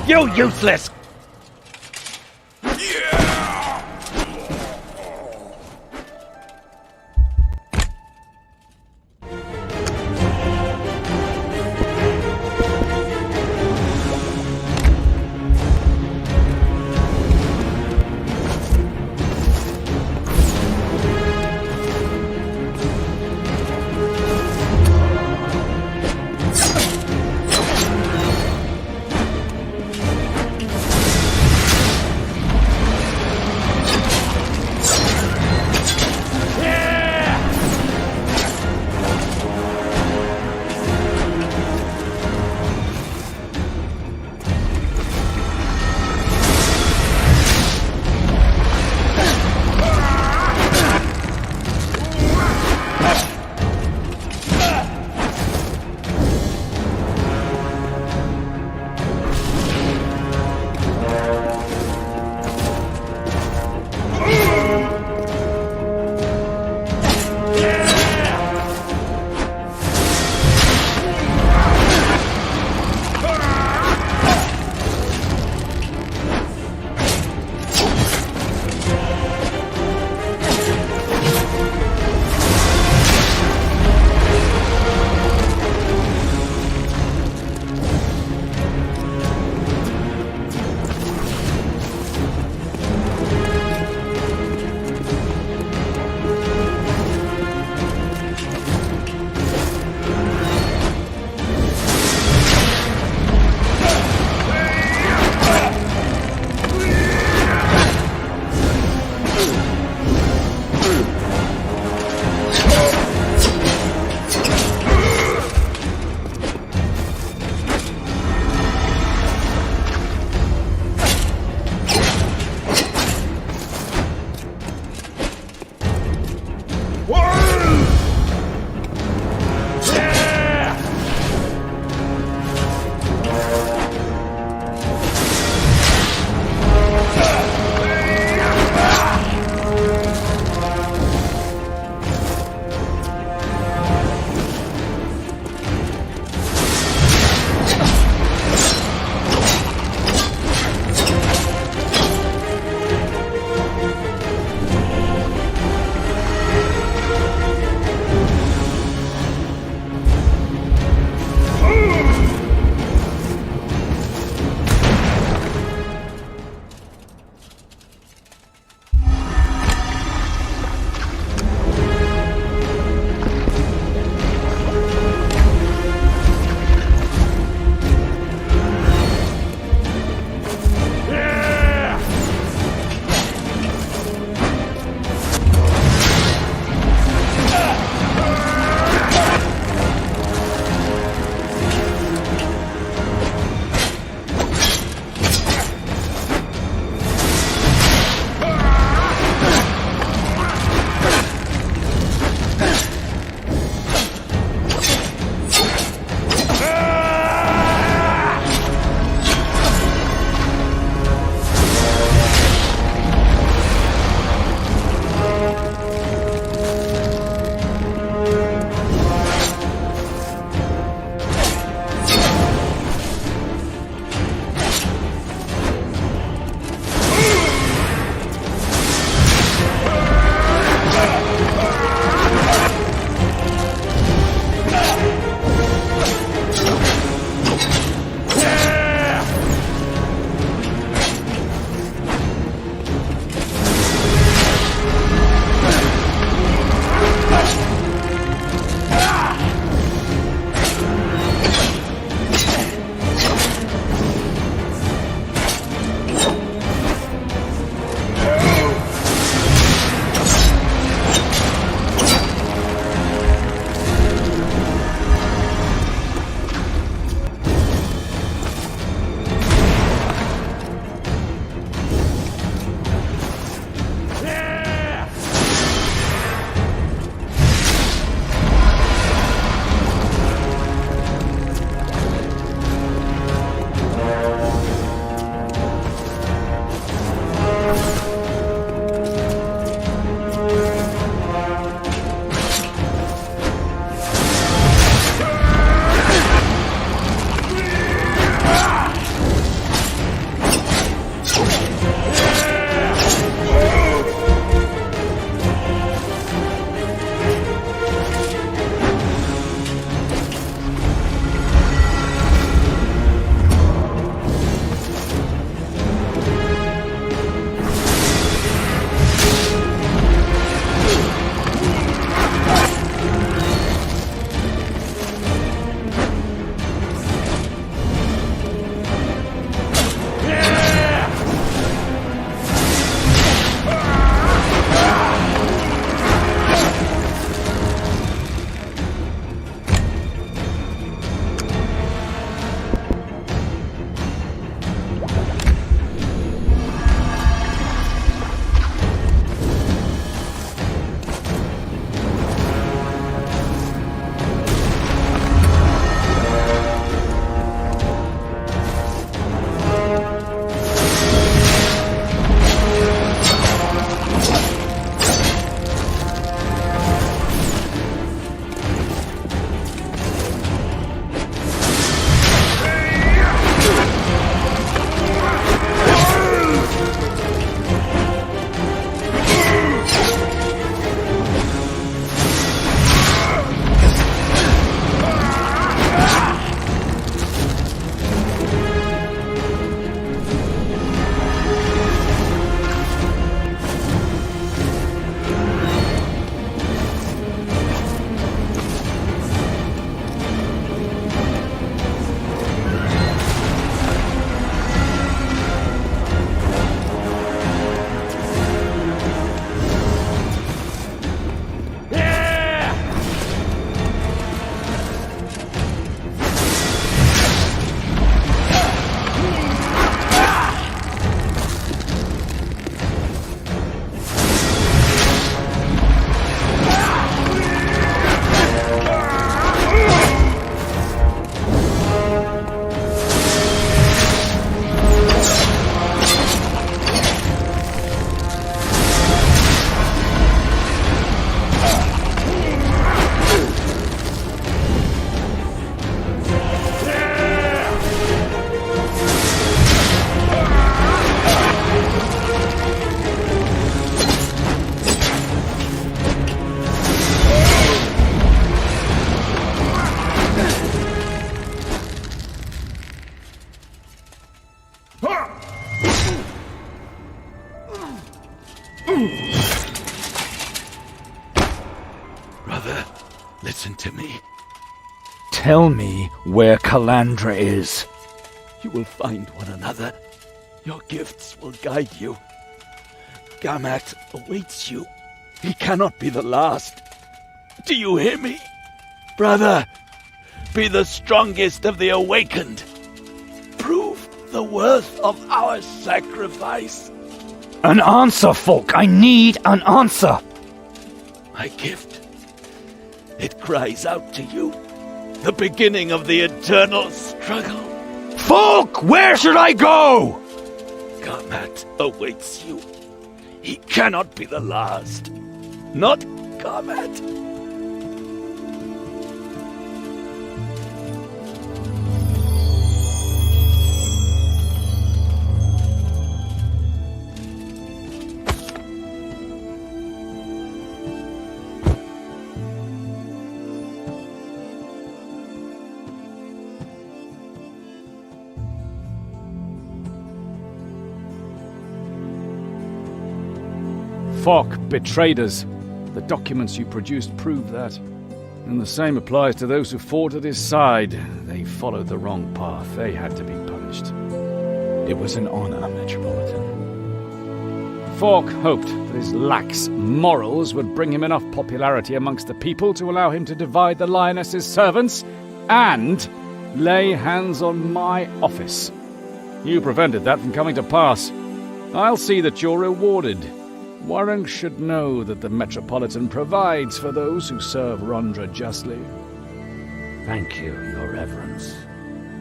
You useless! Tell me where Calandra is. You will find one another. Your gifts will guide you. Gamat awaits you. He cannot be the last. Do you hear me? Brother, be the strongest of the awakened. Prove the worth of our sacrifice. An answer, Folk! I need an answer! My gift. It cries out to you. The beginning of the eternal struggle. Folk! Where should I go? Gamat awaits you. He cannot be the last. Not Gamat. Falk betrayed us. The documents you produced prove that. And the same applies to those who fought at his side. They followed the wrong path. They had to be punished. It was an honor, Metropolitan. Falk hoped that his lax morals would bring him enough popularity amongst the people to allow him to divide the Lioness's servants and lay hands on my office. You prevented that from coming to pass. I'll see that you're rewarded. Warren should know that the Metropolitan provides for those who serve Rondra justly. Thank you, Your Reverence.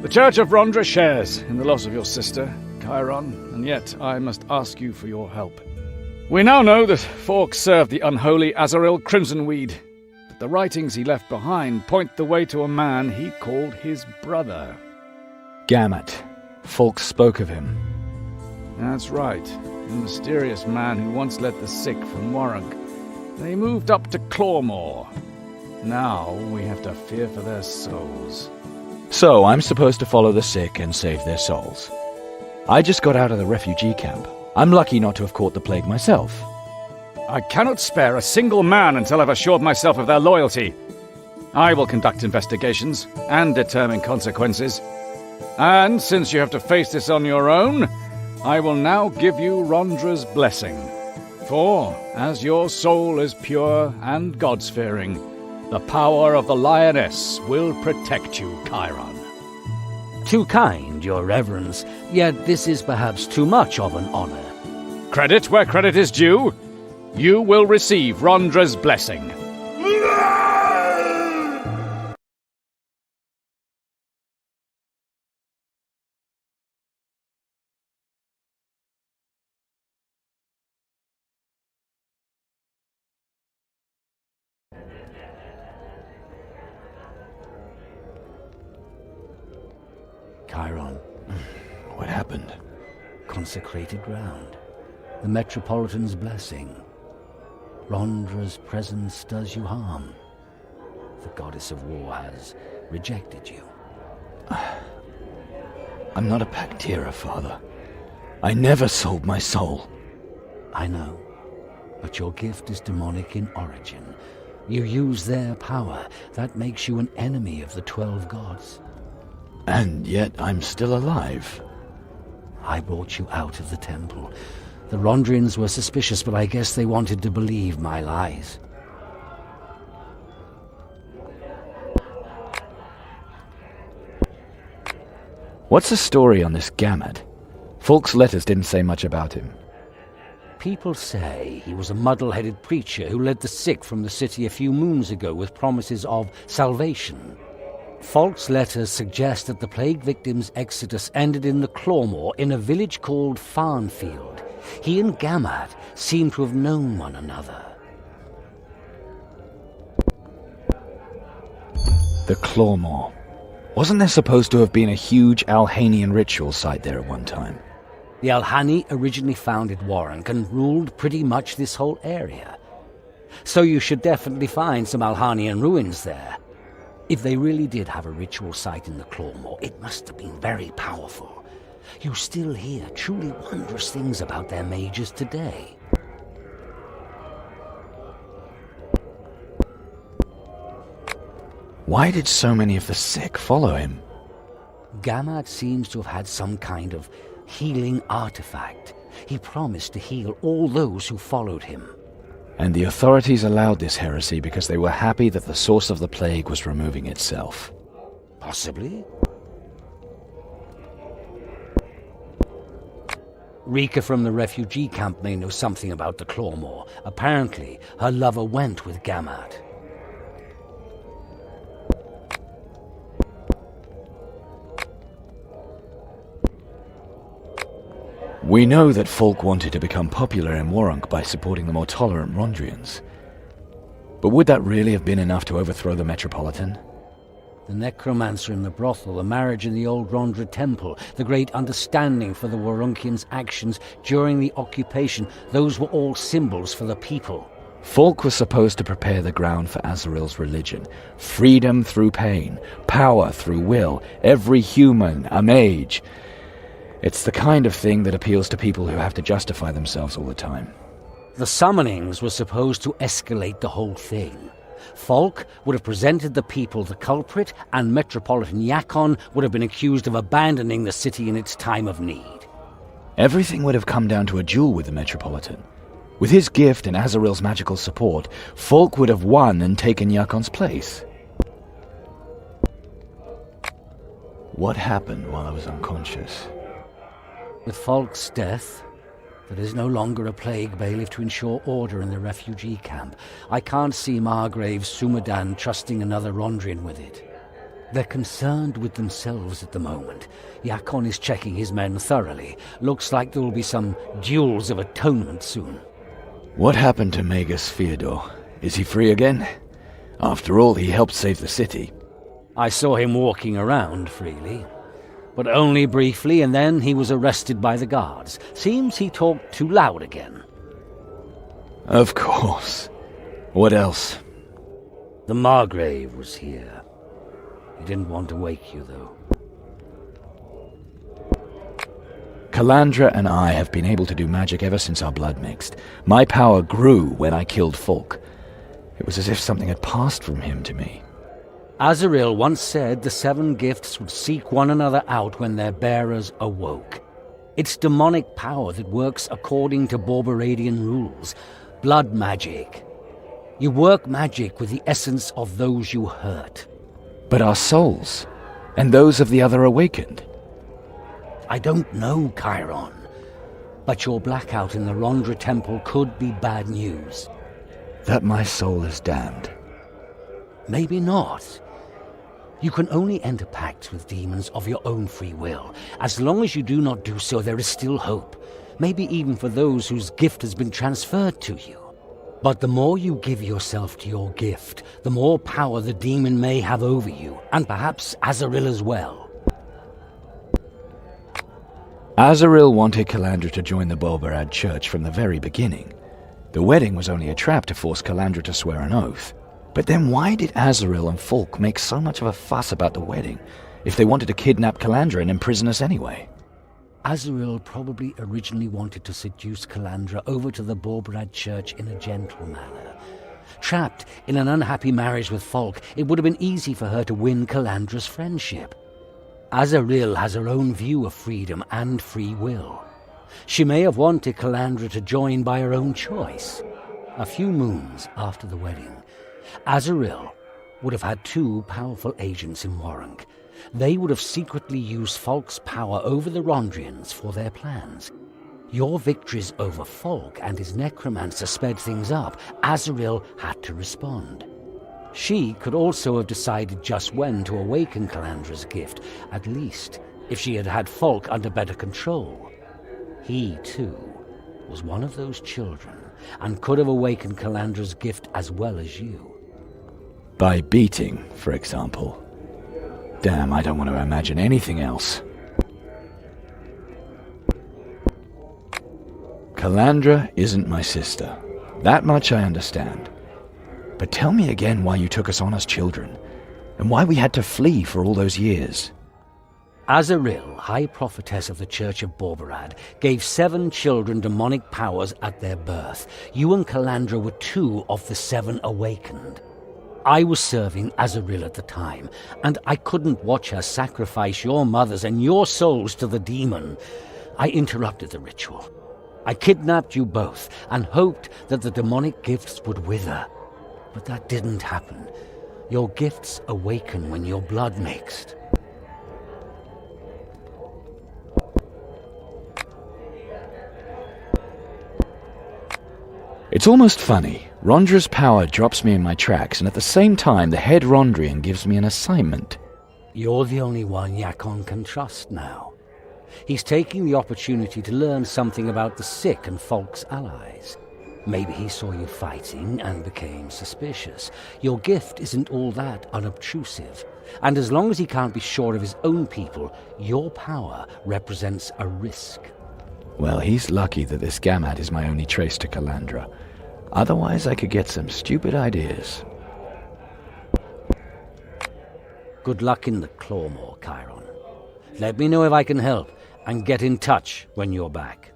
The Church of Rondra shares in the loss of your sister, Chiron, and yet I must ask you for your help. We now know that Falk served the unholy Azaril Crimsonweed, but the writings he left behind point the way to a man he called his brother. Gamat. Falk spoke of him. That's right. The mysterious man who once led the sick from Warrung. They moved up to Clawmore. Now we have to fear for their souls. So I'm supposed to follow the sick and save their souls. I just got out of the refugee camp. I'm lucky not to have caught the plague myself. I cannot spare a single man until I've assured myself of their loyalty. I will conduct investigations and determine consequences. And since you have to face this on your own, I will now give you Rondra's blessing. For, as your soul is pure and God-fearing, the power of the Lioness will protect you, Chiron. Too kind, Your Reverence, yet this is perhaps too much of an honor. Credit where credit is due. You will receive Rondra's blessing. Chiron. What happened? Consecrated ground. The Metropolitan's blessing. Rondra's presence does you harm. The goddess of war has rejected you. I'm not a Pactira, Father. I never sold my soul. I know, but your gift is demonic in origin. You use their power. That makes you an enemy of the 12 gods. And yet I'm still alive. I brought you out of the temple. The Rondrians were suspicious, but I guess they wanted to believe my lies. What's the story on this Gamat? Falk's letters didn't say much about him. People say he was a muddle-headed preacher who led the sick from the city a few moons ago with promises of salvation. Falk's letters suggest that the plague victims' exodus ended in the Clawmore in a village called Farnfield. He and Gamat seem to have known one another. The Clawmore. Wasn't there supposed to have been a huge Alhanian ritual site there at one time? The Alhani originally founded Warrung and ruled pretty much this whole area. So you should definitely find some Alhanian ruins there. If they really did have a ritual site in the Clawmore, it must have been very powerful. You still hear truly wondrous things about their mages today. Why did so many of the sick follow him? Gamad seems to have had some kind of healing artifact. He promised to heal all those who followed him. And the authorities allowed this heresy because they were happy that the source of the plague was removing itself. Possibly. Rika from the refugee camp may know something about the Clawmore. Apparently, her lover went with Gamad. We know that Folk wanted to become popular in Warunk by supporting the more tolerant Rondrians. But would that really have been enough to overthrow the Metropolitan? The necromancer in the brothel, the marriage in the old Rondra temple, the great understanding for the Warunkians' actions during the occupation, those were all symbols for the people. Folk was supposed to prepare the ground for Azaril's religion. Freedom through pain, power through will, every human a mage. It's the kind of thing that appeals to people who have to justify themselves all the time. The summonings were supposed to escalate the whole thing. Folk would have presented the people the culprit, and Metropolitan Yakon would have been accused of abandoning the city in its time of need. Everything would have come down to a duel with the Metropolitan. With his gift and Azaril's magical support, Folk would have won and taken Yakon's place. What happened while I was unconscious? With Folk's death, there is no longer a plague bailiff to ensure order in the refugee camp. I can't see Margrave Sumadan trusting another Rondrian with it. They're concerned with themselves at the moment. Yakon is checking his men thoroughly. Looks like there will be some duels of atonement soon. What happened to Magus Theodore? Is he free again? After all, he helped save the city. I saw him walking around freely. But only briefly, and then he was arrested by the guards. Seems he talked too loud again. Of course. What else? The Margrave was here. He didn't want to wake you, though. Calandra and I have been able to do magic ever since our blood mixed. My power grew when I killed Folk. It was as if something had passed from him to me. Azaril once said the 7 gifts would seek one another out when their bearers awoke. It's demonic power that works according to Borberadian rules. Blood magic. You work magic with the essence of those you hurt. But our souls, and those of the other awakened. I don't know, Chiron. But your blackout in the Rondra temple could be bad news. That my soul is damned. Maybe not. You can only enter pacts with demons of your own free will. As long as you do not do so, there is still hope. Maybe even for those whose gift has been transferred to you. But the more you give yourself to your gift, the more power the demon may have over you, and perhaps Azaril as well. Azaril wanted Calandra to join the Bolbarad Church from the very beginning. The wedding was only a trap to force Calandra to swear an oath. But then why did Azaril and Folk make so much of a fuss about the wedding, if they wanted to kidnap Calandra and imprison us anyway? Azaril probably originally wanted to seduce Calandra over to the Borbrad Church in a gentle manner. Trapped in an unhappy marriage with Folk, it would have been easy for her to win Calandra's friendship. Azaril has her own view of freedom and free will. She may have wanted Calandra to join by her own choice. A few moons after the wedding, Azaril would have had 2 powerful agents in Warunk. They would have secretly used Folk's power over the Rondrians for their plans. Your victories over Folk and his necromancer sped things up. Azaril had to respond. She could also have decided just when to awaken Calandra's gift, at least if she had had Folk under better control. He, too, was one of those children, and could have awakened Calandra's gift as well as you. By beating, for example. Damn, I don't want to imagine anything else. Calandra isn't my sister. That much I understand. But tell me again why you took us on as children, and why we had to flee for all those years. Azaril, High Prophetess of the Church of Borberad, gave 7 children demonic powers at their birth. You and Calandra were 2 of the 7 awakened. I was serving Azaril at the time, and I couldn't watch her sacrifice your mothers and your souls to the demon. I interrupted the ritual. I kidnapped you both and hoped that the demonic gifts would wither. But that didn't happen. Your gifts awaken when your blood mixed. It's almost funny. Rondra's power drops me in my tracks, and at the same time the head Rondrian gives me an assignment. You're the only one Yakon can trust now. He's taking the opportunity to learn something about the sick and Folk's allies. Maybe he saw you fighting and became suspicious. Your gift isn't all that unobtrusive. And as long as he can't be sure of his own people, your power represents a risk. Well, he's lucky that this Gamad is my only trace to Calandra. Otherwise, I could get some stupid ideas. Good luck in the Clawmore, Chiron. Let me know if I can help, and get in touch when you're back.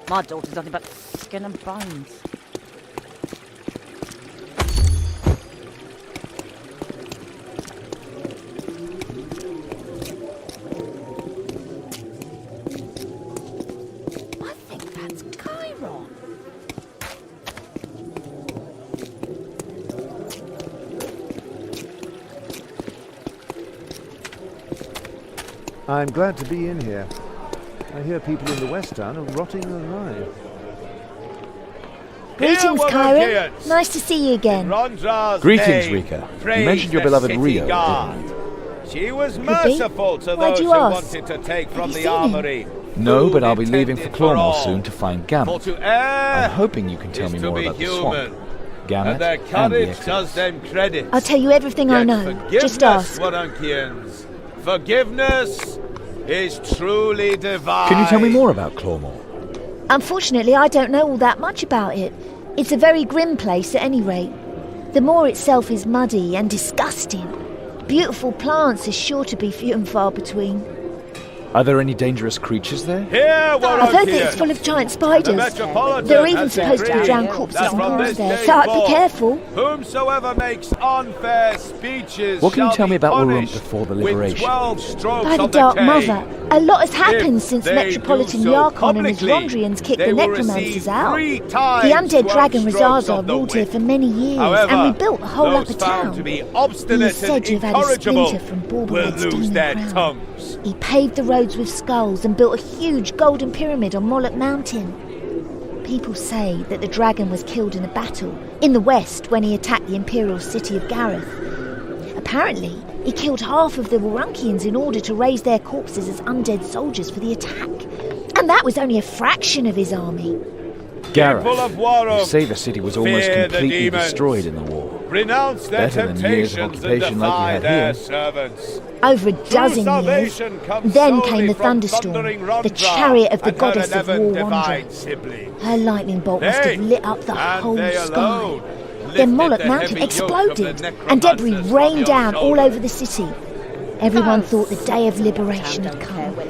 My daughter's nothing but skin and bones. I think that's Chiron. I'm glad to be in here. I hear people in the West Town are rotting alive. Greetings, Chiron. Nice to see you again. Greetings, Rika. You mentioned your beloved Rio, didn't you? She was merciful to those who wanted to take from the armory. No, but I'll be leaving for Clawmore soon to find Gamut. I'm hoping you can tell me more about the swamp. Gamut and their courage does them credit. I'll tell you everything I know. Just ask. Warankians. Forgiveness is truly divine. Can you tell me more about Clawmore? Unfortunately, I don't know all that much about it. It's a very grim place at any rate. The moor itself is muddy and disgusting. Beautiful plants are sure to be few and far between. Are there any dangerous creatures there? I've heard that it's full of giant spiders. There are even supposed to be drowned corpses and corpses there, so be careful. Whomsoever makes unfair speeches. What can you tell me about Urump before the liberation? By the Dark Mother, a lot has happened since Metropolitan Yarkon and his Rondrians kicked the necromancers out. The undead dragon Razazar ruled here for many years, and we built the whole upper town. He is said to have had a splinter from Borbarad's stony crown. He paved the roads with skulls and built a huge golden pyramid on Moloch Mountain. People say that the dragon was killed in a battle in the west when he attacked the imperial city of Gareth. Apparently, he killed half of the Warunkians in order to raise their corpses as undead soldiers for the attack. And that was only a fraction of his army. Gareth, you say the city was almost completely destroyed in the war. Renounce their Better than years of occupation like you had here. Over a dozen years. Then came the thunderstorm, the chariot of the goddess of war Wandra. Her lightning bolt must have lit up the whole sky. Then Moloch Mountain exploded, and debris rained down all over the city. Everyone thought the day of liberation had come, but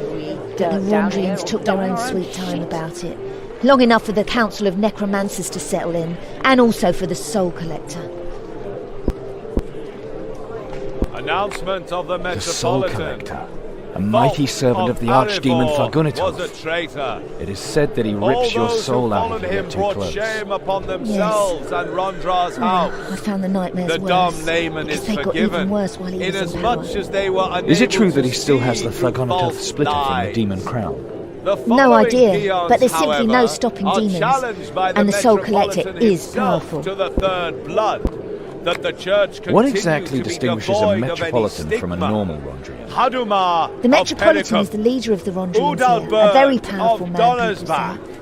the Wandrians took their own sweet time about it. Long enough for the Council of Necromancers to settle in, and also for the Soul Collector. Announcement of the The Soul Metropolitan. Collector, a mighty servant of the archdemon Was a Fargunitov. traitor. It is said that he rips your soul out if you him get too brought close. shame upon themselves and Rondra's house. I found the nightmares The worse. dumb layman is because they got forgiven, even worse while he was in inasmuch power. as they were unable Is it true to that he still has the see through Fargunitov false splitter from the lies. Demon Crown? The No following idea, peons, but there's simply no however, stopping are demons. challenged by the And the Soul Collector Metropolitan is himself powerful. to the third blood. that the church continue What exactly to be distinguishes a devoid of any metropolitan from a stigma. normal Rondrian? Haduma The Metropolitan of is the leader of the Rondrians here, Udalbert a very powerful of man, people say. Donnersbach,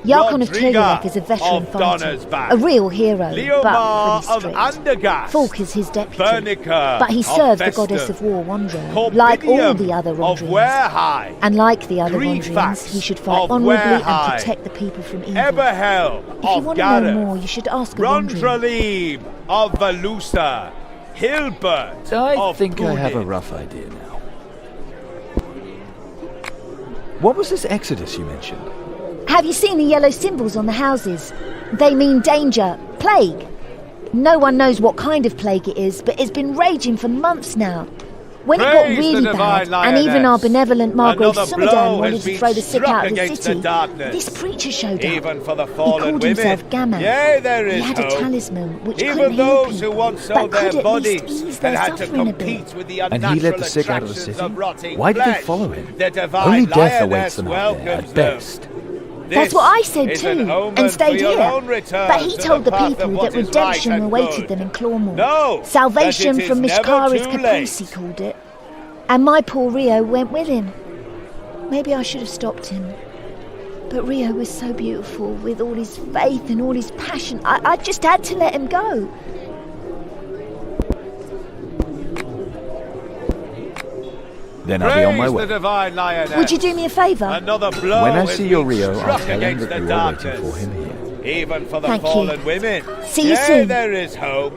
Yarkon of Rodriga Tregorek is a veteran of fighter, Donnersbach, a real hero, Leomar but of pretty strict. Andergast, Falk is his deputy, Bernica but he of serves the Festum, goddess of war, Wandra, Corbidium like all the other of Rondrians. Warehigh, And like the other Grifax Rondrians, he should fight of honourably Warehigh, and protect the people from evil. Eberhel If you of want to know Gareth, more, you should ask a Rondrian. Rondralim of Valusa, Hilbert I of think I have a Unit. rough idea now. What was this exodus you mentioned? Have you seen the yellow symbols on the houses? They mean danger, plague. No one knows what kind of plague it is, but it's been raging for months now. When it got Praise really the bad, divine and even our lioness. benevolent Margrave Another Sumadan blow wanted has to been throw the sick struck out of the against city, the darkness. this preacher showed up. Even for the He fallen called women. himself Gaman. Yea, there He is had a hope. talisman which Even couldn't heal those people, who once but sold could their at least bodies ease and their had to suffering a bit. compete with the And unnatural he led the sick out of the attractions city? of rotting Why did they flesh. follow him? The divine Only death lioness awaits them out there, welcomes at them. best. That's what I said is too, an omen and for stayed your here. own return But he to told the the path people of what that is redemption right and awaited good. them in Clawmore. No, Salvation that it from is never Mishkara's too caprice, he called it. And my poor Rio went with him. Maybe I should have stopped him. But Rio was so beautiful, with all his faith and all his passion. I just had to let him go. Then I'll be on my Praise way. the divine lioness. Would you do me a favour? Another blow When I has see your been Rio, I'll struck tell him against that the you are waiting darkness. for him here. Even for the Thank you. fallen women. See you Yea, soon. there is hope.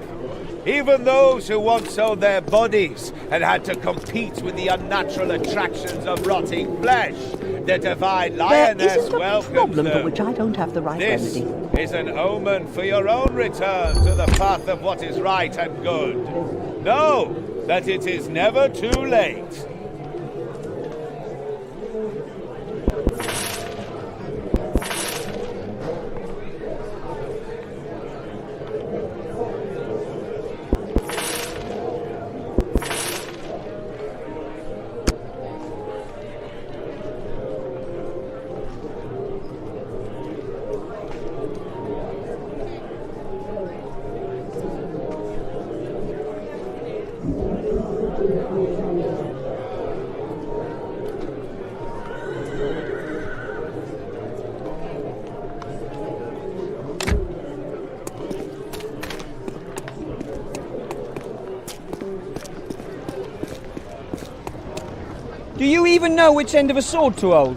Even those who once sold their bodies and had to compete with the unnatural attractions of rotting flesh. The divine There lioness isn't a welcomes problem for them. which I don't have the right This remedy. is an omen for your own return to the path of what is right and good. Know that it is never too late. Do you even know which end of a sword to hold?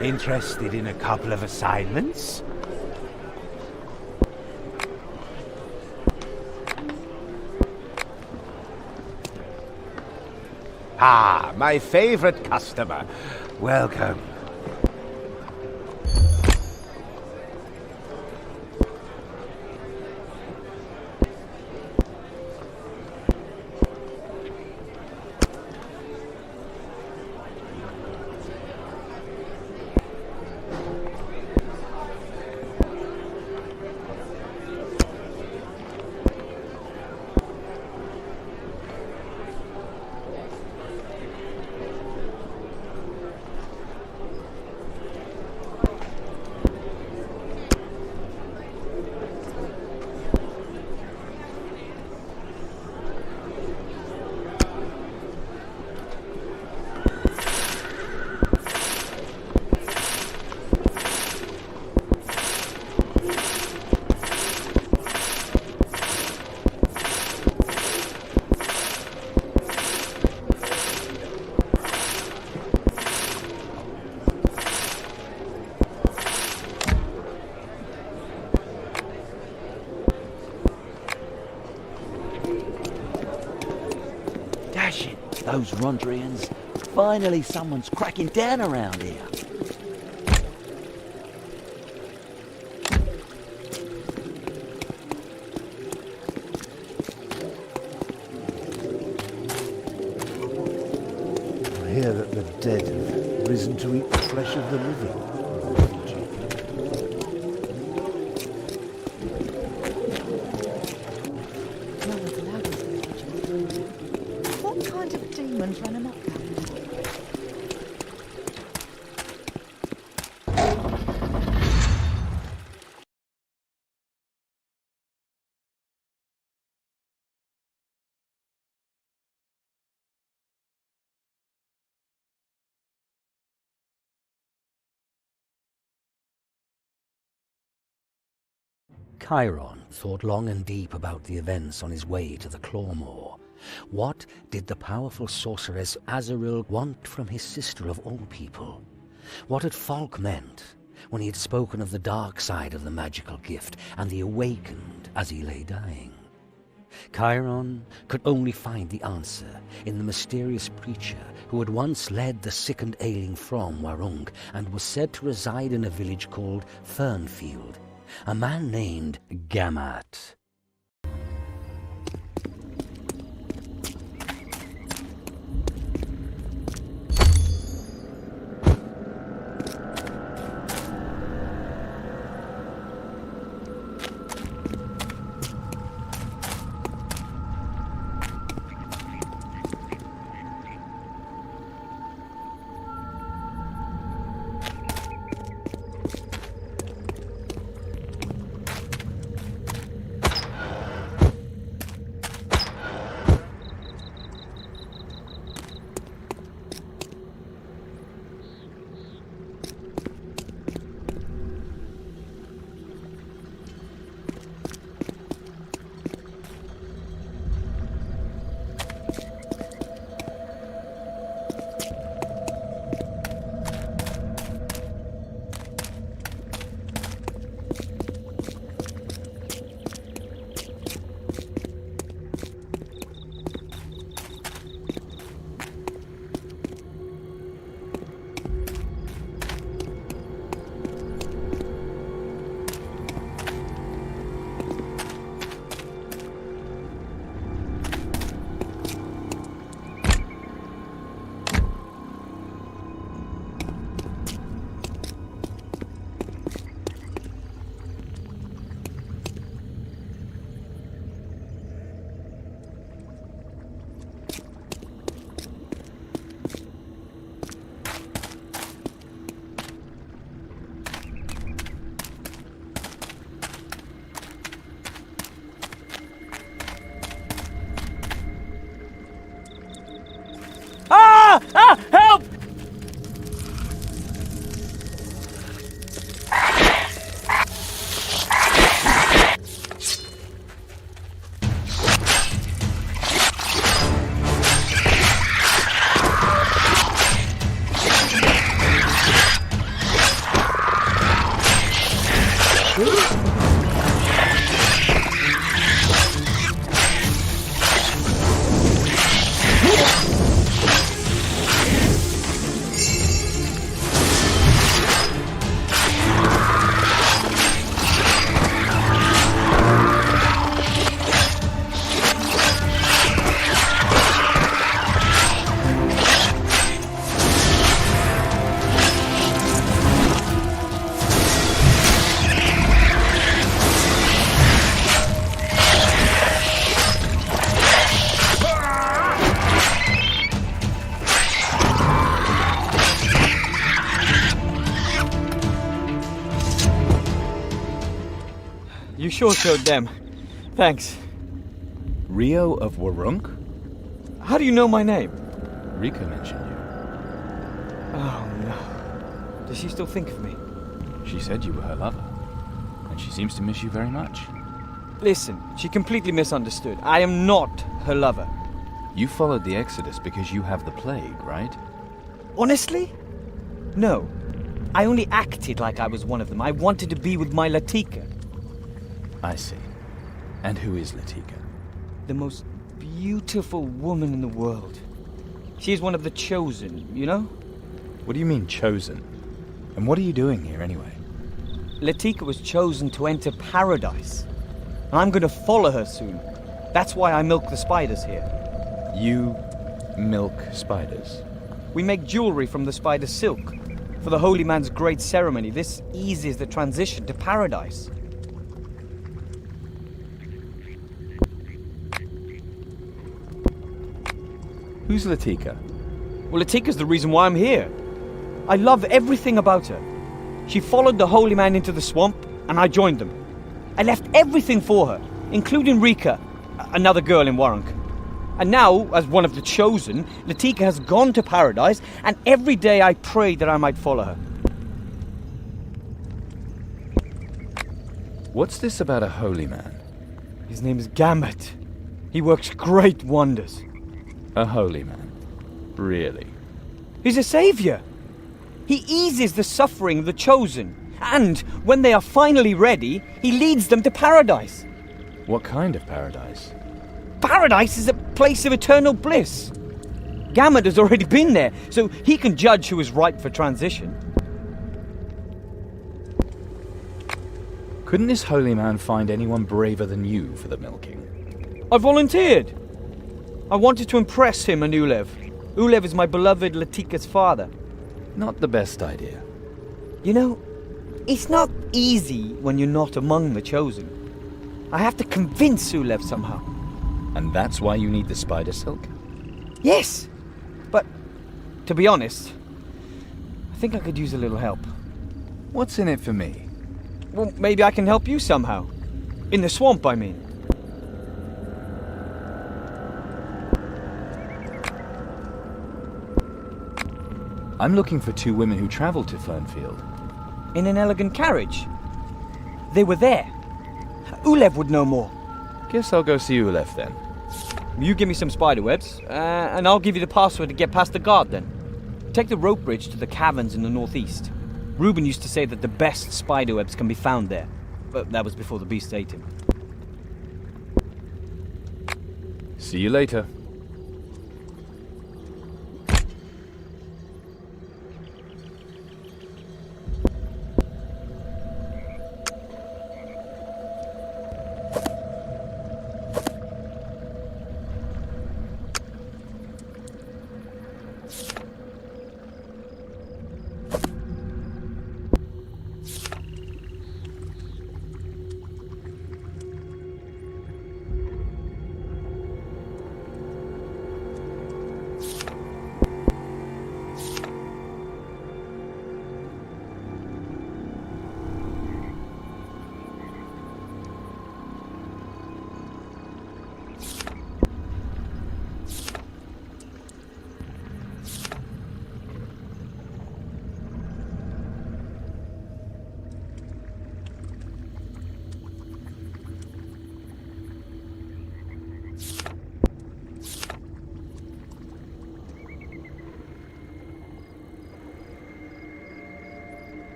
Interested in a couple of assignments? Ah, my favorite customer. Welcome. those Rondrians. Finally someone's cracking down around here. I hear that the dead have risen to eat the flesh of the living. What kind of demons run amok? Chiron thought long and deep about the events on his way to the Clawmore. What did the powerful sorceress Azaril want from his sister of all people? What had Falk meant when he had spoken of the dark side of the magical gift and the awakened as he lay dying? Chiron could only find the answer in the mysterious preacher who had once led the sick and ailing from Warung and was said to reside in a village called Fernfield. A man named Gamat. Help! You sure showed them. Thanks. Rio of Warunk? How do you know my name? Rika mentioned you. Oh no. Does she still think of me? She said you were her lover. And she seems to miss you very much. Listen, she completely misunderstood. I am not her lover. You followed the Exodus because you have the plague, right? Honestly? No. I only acted like I was one of them. I wanted to be with my Latika. I see. And who is Latika? The most beautiful woman in the world. She's one of the chosen, you know? What do you mean, chosen? And what are you doing here, anyway? Latika was chosen to enter paradise. I'm gonna follow her soon. That's why I milk the spiders here. You milk spiders? We make jewelry from the spider silk. For the holy man's great ceremony, this eases the transition to paradise. Who's Latika? Well, Latika's the reason why I'm here. I love everything about her. She followed the holy man into the swamp, and I joined them. I left everything for her, including Rika, another girl in Warunk. And now, as one of the chosen, Latika has gone to paradise, and every day I pray that I might follow her. What's this about a holy man? His name is Gamut. He works great wonders. A holy man? Really? He's a savior. He eases the suffering of the chosen, and when they are finally ready, he leads them to paradise. What kind of paradise? Paradise is a place of eternal bliss. Gamut has already been there, so he can judge who is ripe for transition. Couldn't this holy man find anyone braver than you for the milking? I volunteered. I wanted to impress him and Ulev. Ulev is my beloved Latika's father. Not the best idea. You know, it's not easy when you're not among the chosen. I have to convince Ulev somehow. And that's why you need the spider silk? Yes, but to be honest, I think I could use a little help. What's in it for me? Well, maybe I can help you somehow. In the swamp, I mean. I'm looking for 2 women who traveled to Fernfield. In an elegant carriage. They were there. Ulev would know more. Guess I'll go see Ulev then. You give me some spider webs, and I'll give you the password to get past the guard then. Take the rope bridge to the caverns in the northeast. Reuben used to say that the best spider webs can be found there, but that was before the beast ate him. See you later.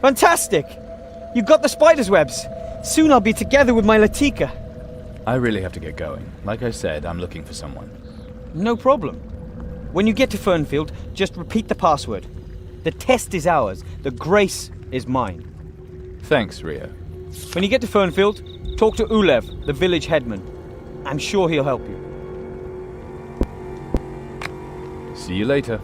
Fantastic! You got the spider's webs. Soon I'll be together with my Latika. I really have to get going. Like I said, I'm looking for someone. No problem. When you get to Fernfield, just repeat the password. The test is ours. The grace is mine. Thanks, Rio. When you get to Fernfield, talk to Ulev, the village headman. I'm sure he'll help you. See you later.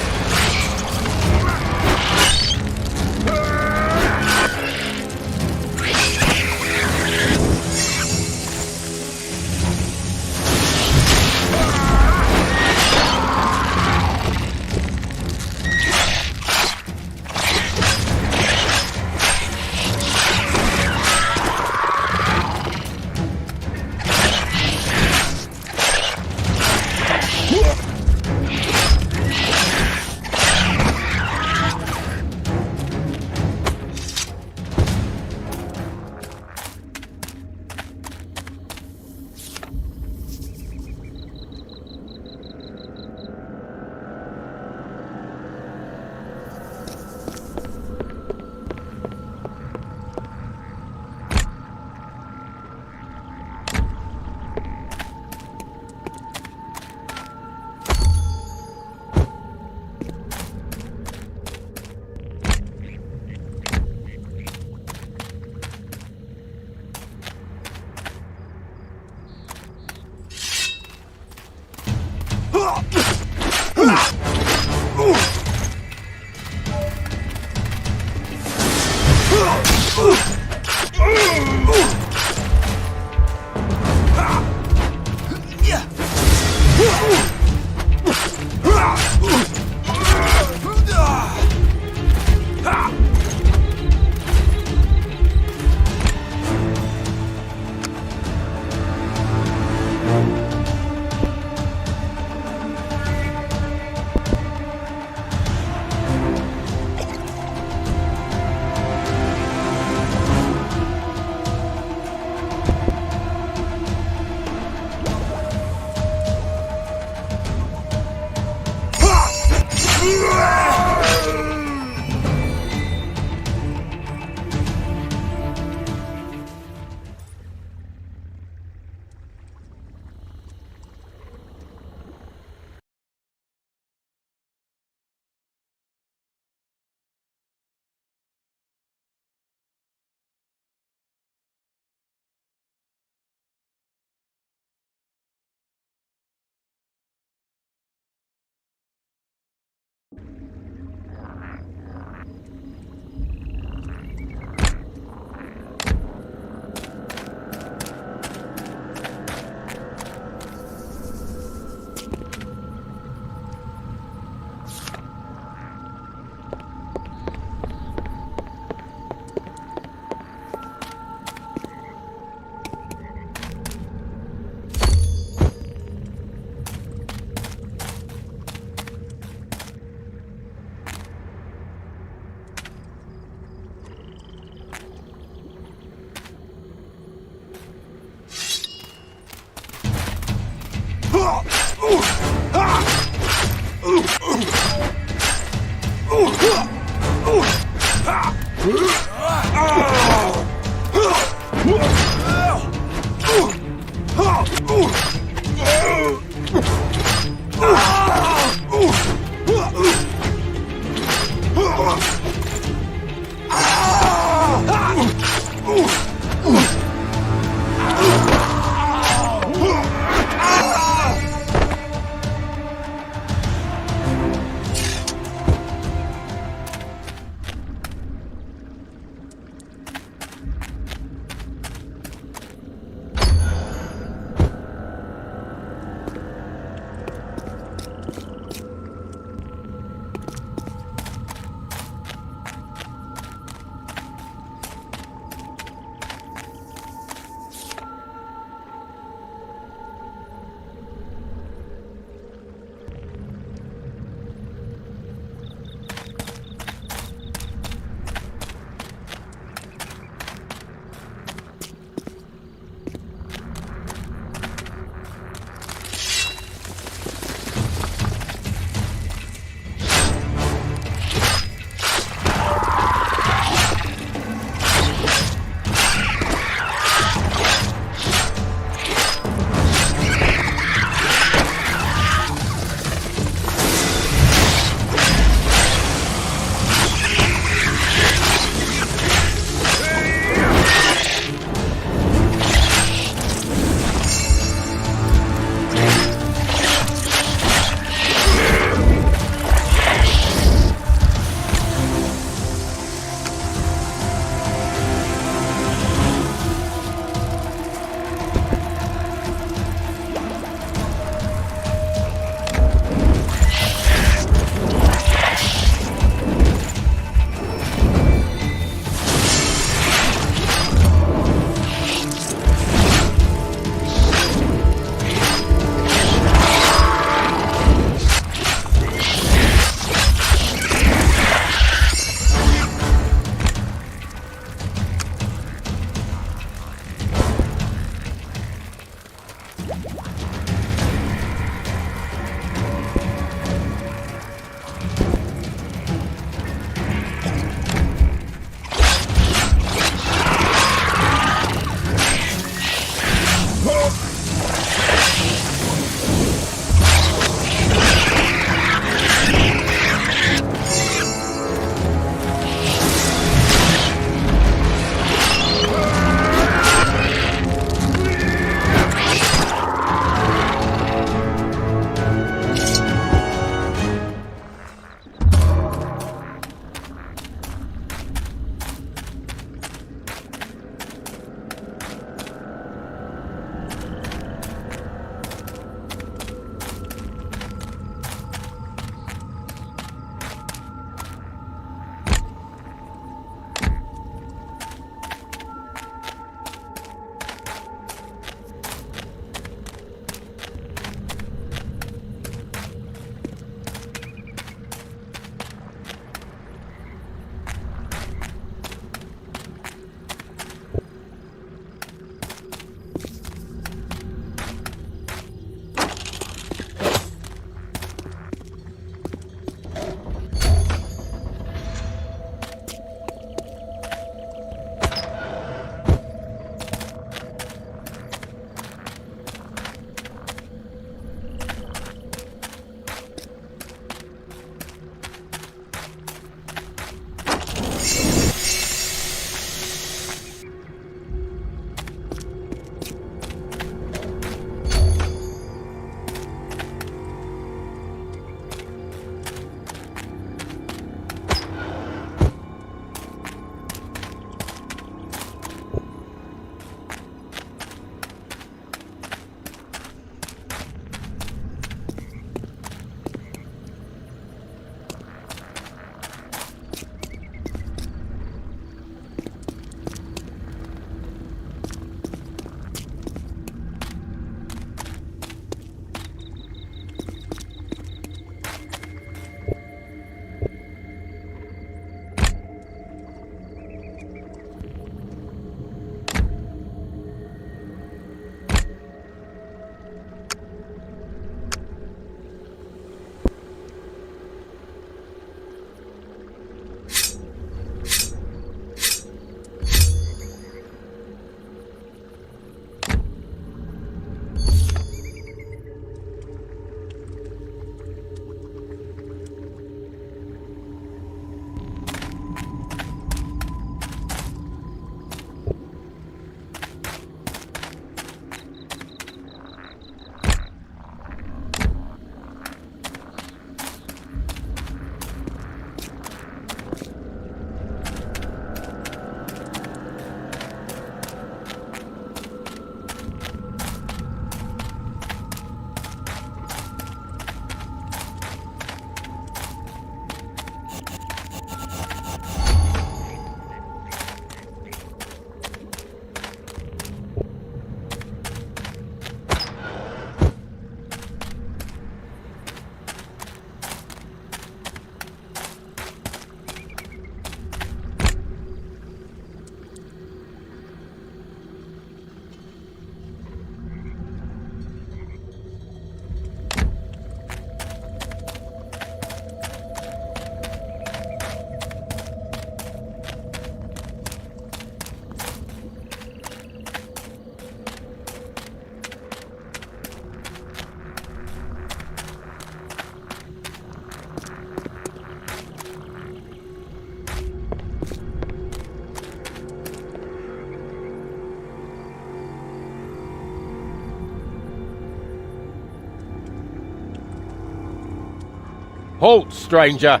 Halt, stranger!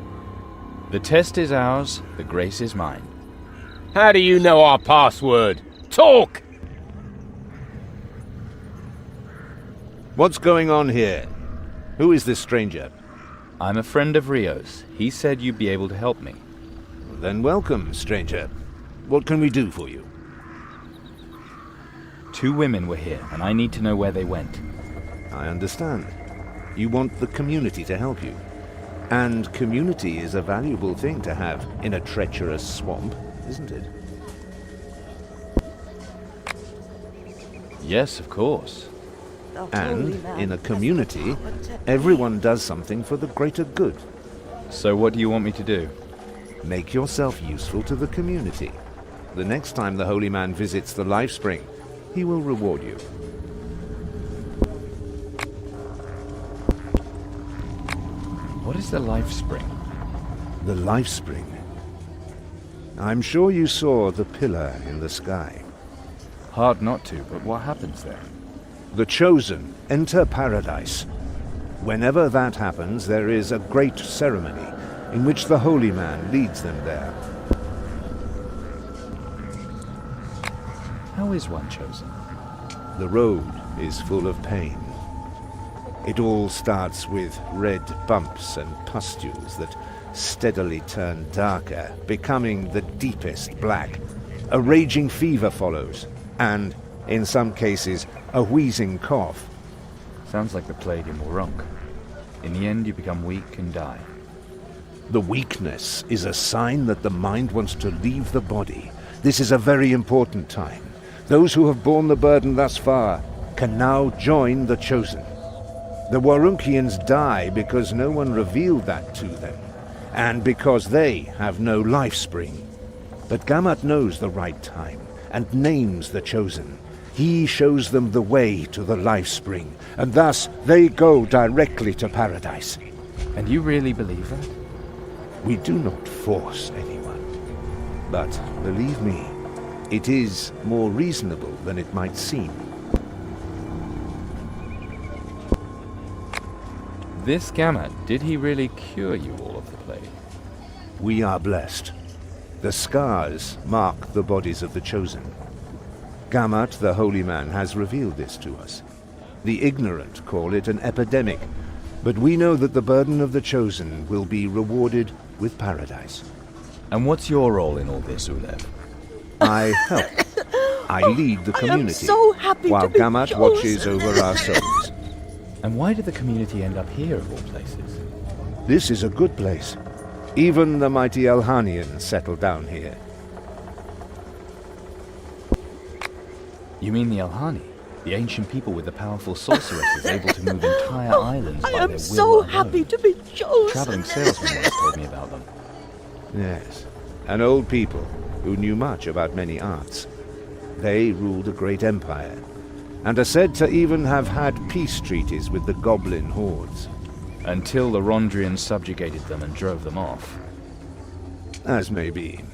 The test is ours, the grace is mine. How do you know our password? Talk! What's going on here? Who is this stranger? I'm a friend of Rio's. He said you'd be able to help me. Then welcome, stranger. What can we do for you? 2 women were here, and I need to know where they went. I understand. You want the community to help you. And community is a valuable thing to have in a treacherous swamp, isn't it? Yes, of course. And in a community, everyone does something for the greater good. So what do you want me to do? Make yourself useful to the community. The next time the Holy Man visits the Life Spring, he will reward you. What is the Life Spring? The Life Spring? I'm sure you saw the pillar in the sky. Hard not to, but what happens there? The Chosen enter paradise. Whenever that happens, there is a great ceremony in which the Holy Man leads them there. How is one chosen? The road is full of pain. It all starts with red bumps and pustules that steadily turn darker, becoming the deepest black. A raging fever follows, and, in some cases, a wheezing cough. Sounds like the plague in Warunk. In the end, you become weak and die. The weakness is a sign that the mind wants to leave the body. This is a very important time. Those who have borne the burden thus far can now join the Chosen. The Warunkians die because no one revealed that to them, and because they have no life spring. But Gamat knows the right time, and names the Chosen. He shows them the way to the life spring, and thus they go directly to paradise. And you really believe that? We do not force anyone. But, believe me, it is more reasonable than it might seem. This Gamat, did he really cure you all of the plague? We are blessed. The scars mark the bodies of the Chosen. Gamat, the Holy Man, has revealed this to us. The ignorant call it an epidemic, but we know that the burden of the Chosen will be rewarded with paradise. And what's your role in all this, Ulev? I help. I lead the community, I am so happy while to be Gamat chosen. watches over our souls. And why did the community end up here, of all places? This is a good place. Even the mighty Elhanians settle down here. You mean the Elhani? The ancient people with the powerful sorceresses able to move entire islands by their will I am so alone. happy to be chosen. Traveling salesman once told me about them. Yes, an old people who knew much about many arts. They ruled a great empire, and are said to even have had peace treaties with the goblin hordes. Until the Rondrians subjugated them and drove them off. As may be.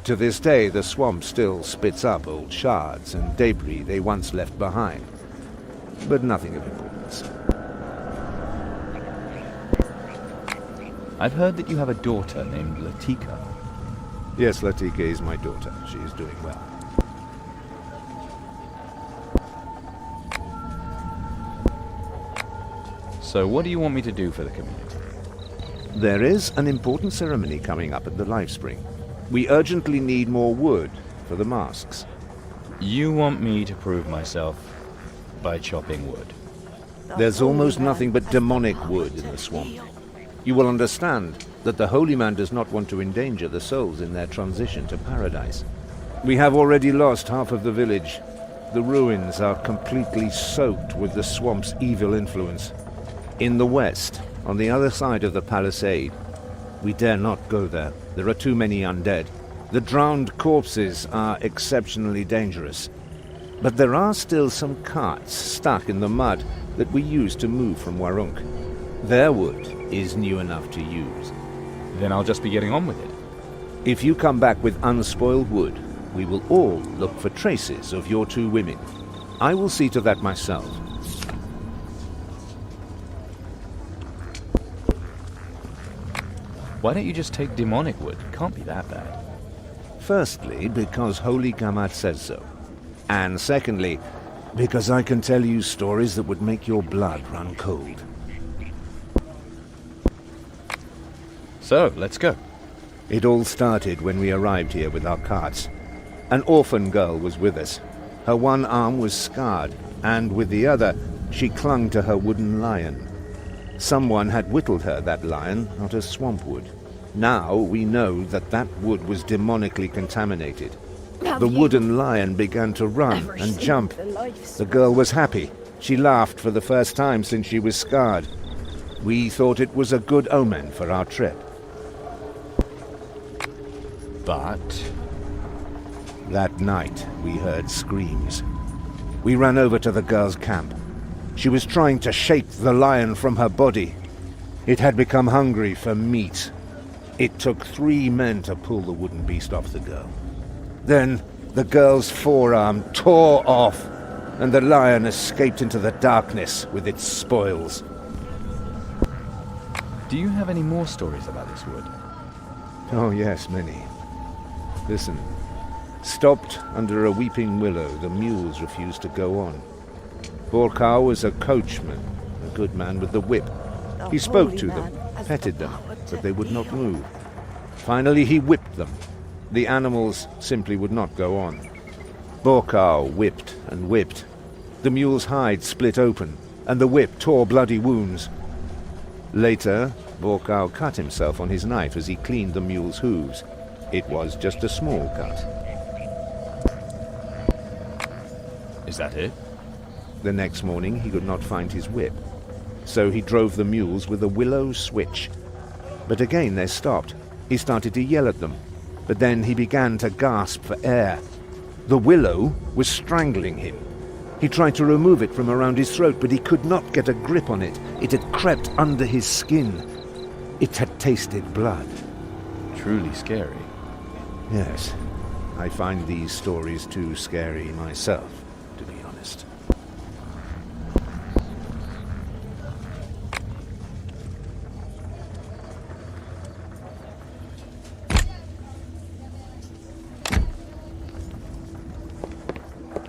To this day, the swamp still spits up old shards and debris they once left behind. But nothing of importance. I've heard that you have a daughter named Latika. Yes, Latika is my daughter. She is doing well. So what do you want me to do for the community? There is an important ceremony coming up at the Life Spring. We urgently need more wood for the masks. You want me to prove myself by chopping wood? There's almost nothing but demonic wood in the swamp. You will understand that the Holy Man does not want to endanger the souls in their transition to paradise. We have already lost half of the village. The ruins are completely soaked with the swamp's evil influence. In the west, on the other side of the palisade, we dare not go there. There are too many undead. The drowned corpses are exceptionally dangerous. But there are still some carts stuck in the mud that we use to move from Warunk. Their wood is new enough to use. Then I'll just be getting on with it. If you come back with unspoiled wood, we will all look for traces of your 2 women. I will see to that myself. Why don't you just take demonic wood? Can't be that bad. Firstly, because Holy Gamat says so. And secondly, because I can tell you stories that would make your blood run cold. So, let's go. It all started when we arrived here with our carts. An orphan girl was with us. Her one arm was scarred, and with the other, she clung to her wooden lion. Someone had whittled her that lion out of swamp wood. Now we know that that wood was demonically contaminated. The wooden lion began to run and jump. The girl was happy. She laughed for the first time since she was scarred. We thought it was a good omen for our trip. But that night, we heard screams. We ran over to the girl's camp. She was trying to shake the lion from her body. It had become hungry for meat. It took 3 men to pull the wooden beast off the girl. Then, the girl's forearm tore off, and the lion escaped into the darkness with its spoils. do you have any more stories about this wood? Oh yes, many. Listen. Stopped under a weeping willow, the mules refused to go on. Borkar was a coachman, a good man with the whip. He spoke to them, petted them, but they would not move. Finally he whipped them. The animals simply would not go on. Borkar whipped and whipped. The mule's hide split open, and the whip tore bloody wounds. Later, Borkar cut himself on his knife as he cleaned the mule's hooves. It was just a small cut. Is that it? The next morning he could not find his whip, so he drove the mules with a willow switch. But again they stopped. He started to yell at them, but then he began to gasp for air. The willow was strangling him. He tried to remove it from around his throat, but he could not get a grip on it. It had crept under his skin. It had tasted blood. Truly scary. Yes, I find these stories too scary myself, to be honest.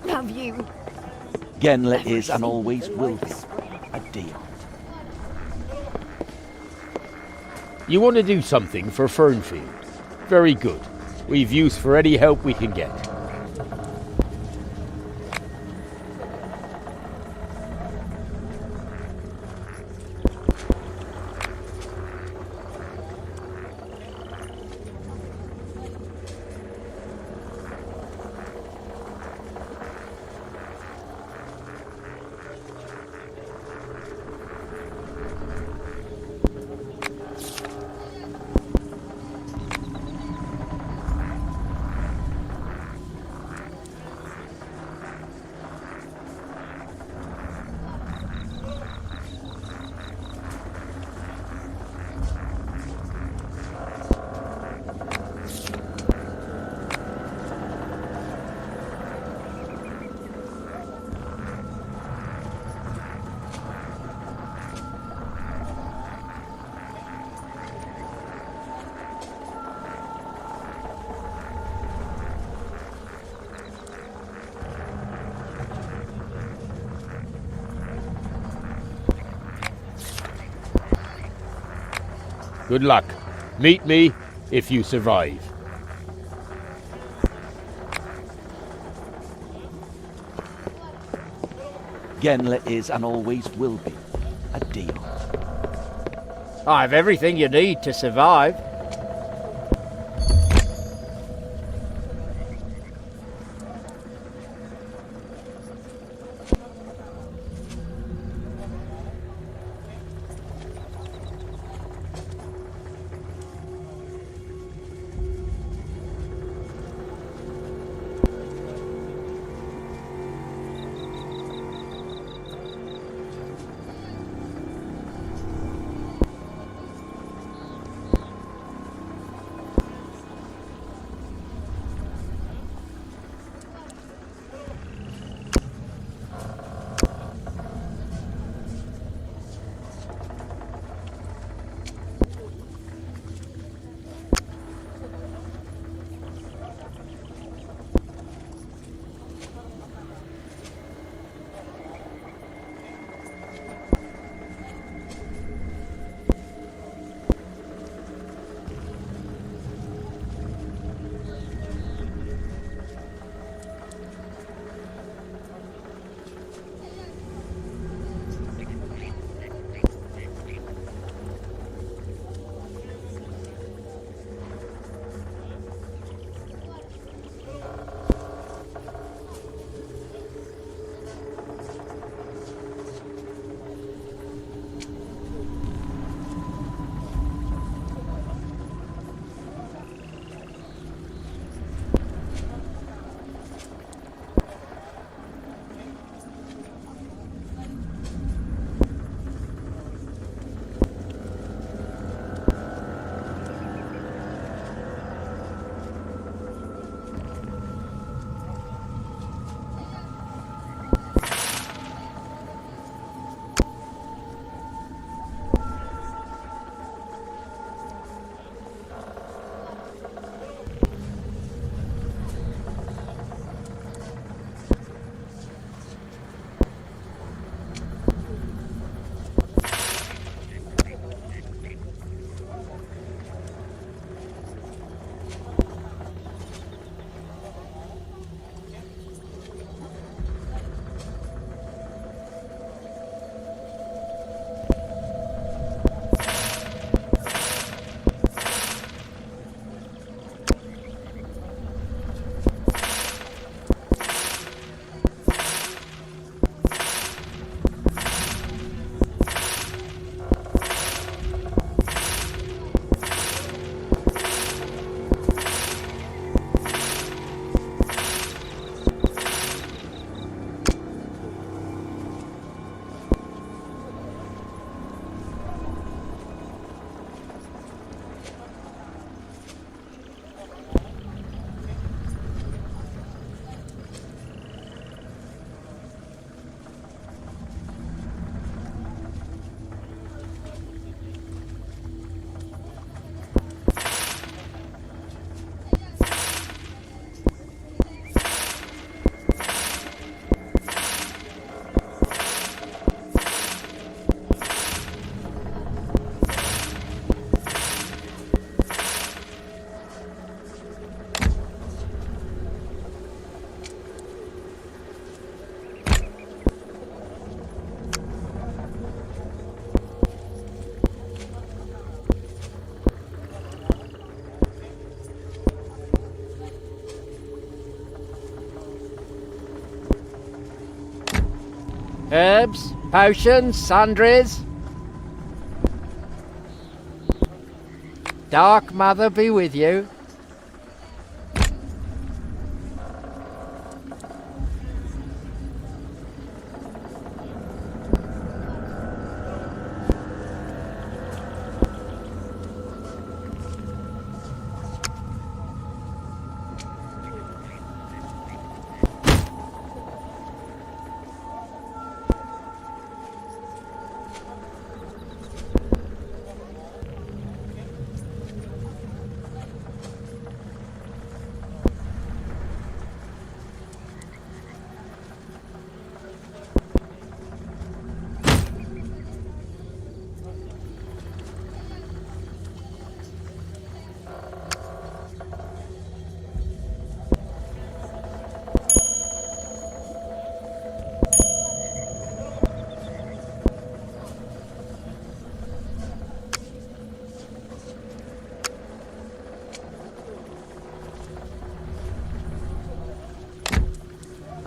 Have you? Genla is and always will be a deal. You want to do something for Fernfield? Very good. We've use for any help we can get. Good luck. Meet me if you survive. Genla is and always will be a deal. I have everything you need to survive. Herbs, potions, sundries. Dark Mother be with you.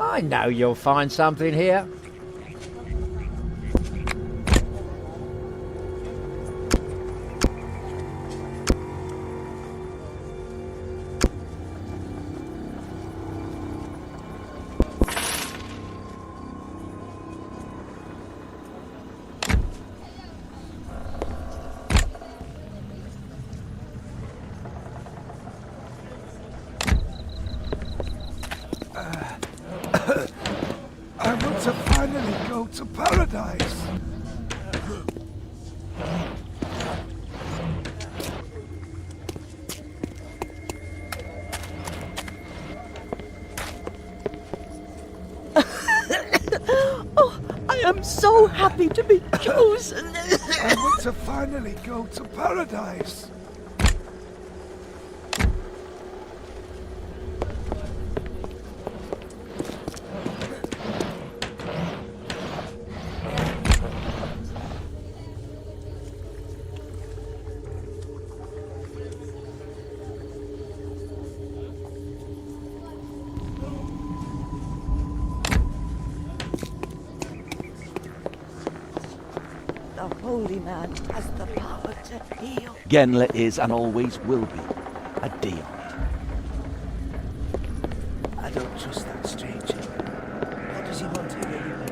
I know you'll find something here. I want to finally go to paradise. Oh, I am so happy to be chosen. I want to finally go to paradise. The holy man has the power to heal. Genla is and always will be a Dion. I don't trust that stranger. What does he want here anyway?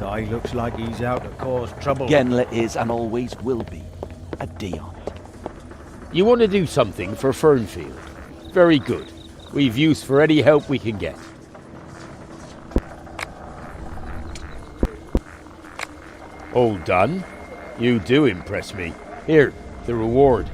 guy looks like he's out to cause trouble. Genla is and always will be a Deont. You want to do something for Fernfield? Very good. We've use for any help we can get. All done? You do impress me. Here, the reward.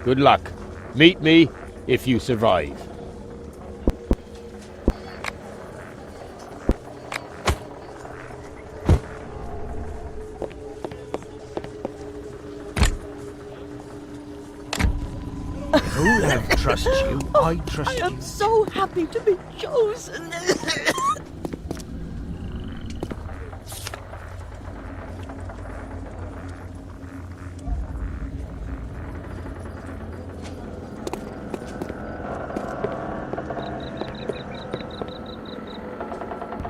Good luck. Meet me if you survive. Olaf trusts you. I trust you. I am so happy to be chosen.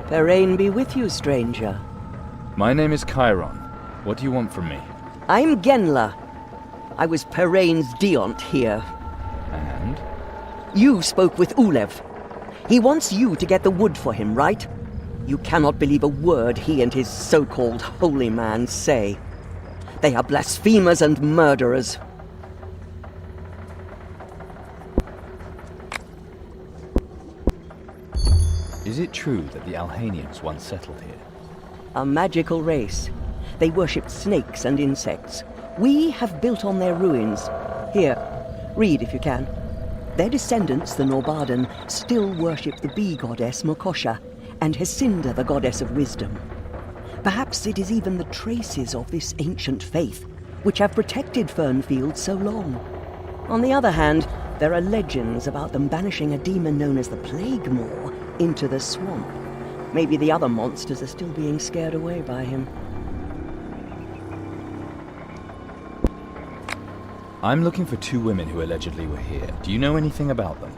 Parain be with you, stranger. My name is Chiron. What do you want from me? I'm Genla. I was Parain's Deont here. And? You spoke with Ulev. He wants you to get the wood for him, right? You cannot believe a word he and his so-called holy man say. They are blasphemers and murderers. Is it true that the Alhanians once settled here? A magical race. They worshipped snakes and insects. We have built on their ruins. Here, read if you can. Their descendants, the Norbarden, still worship the bee goddess Mokosha and Hesinda, the goddess of wisdom. Perhaps it is even the traces of this ancient faith which have protected Fernfield so long. On the other hand, there are legends about them banishing a demon known as the Plague Maw into the swamp. Maybe the other monsters are still being scared away by him. I'm looking for 2 women who allegedly were here. Do you know anything about them?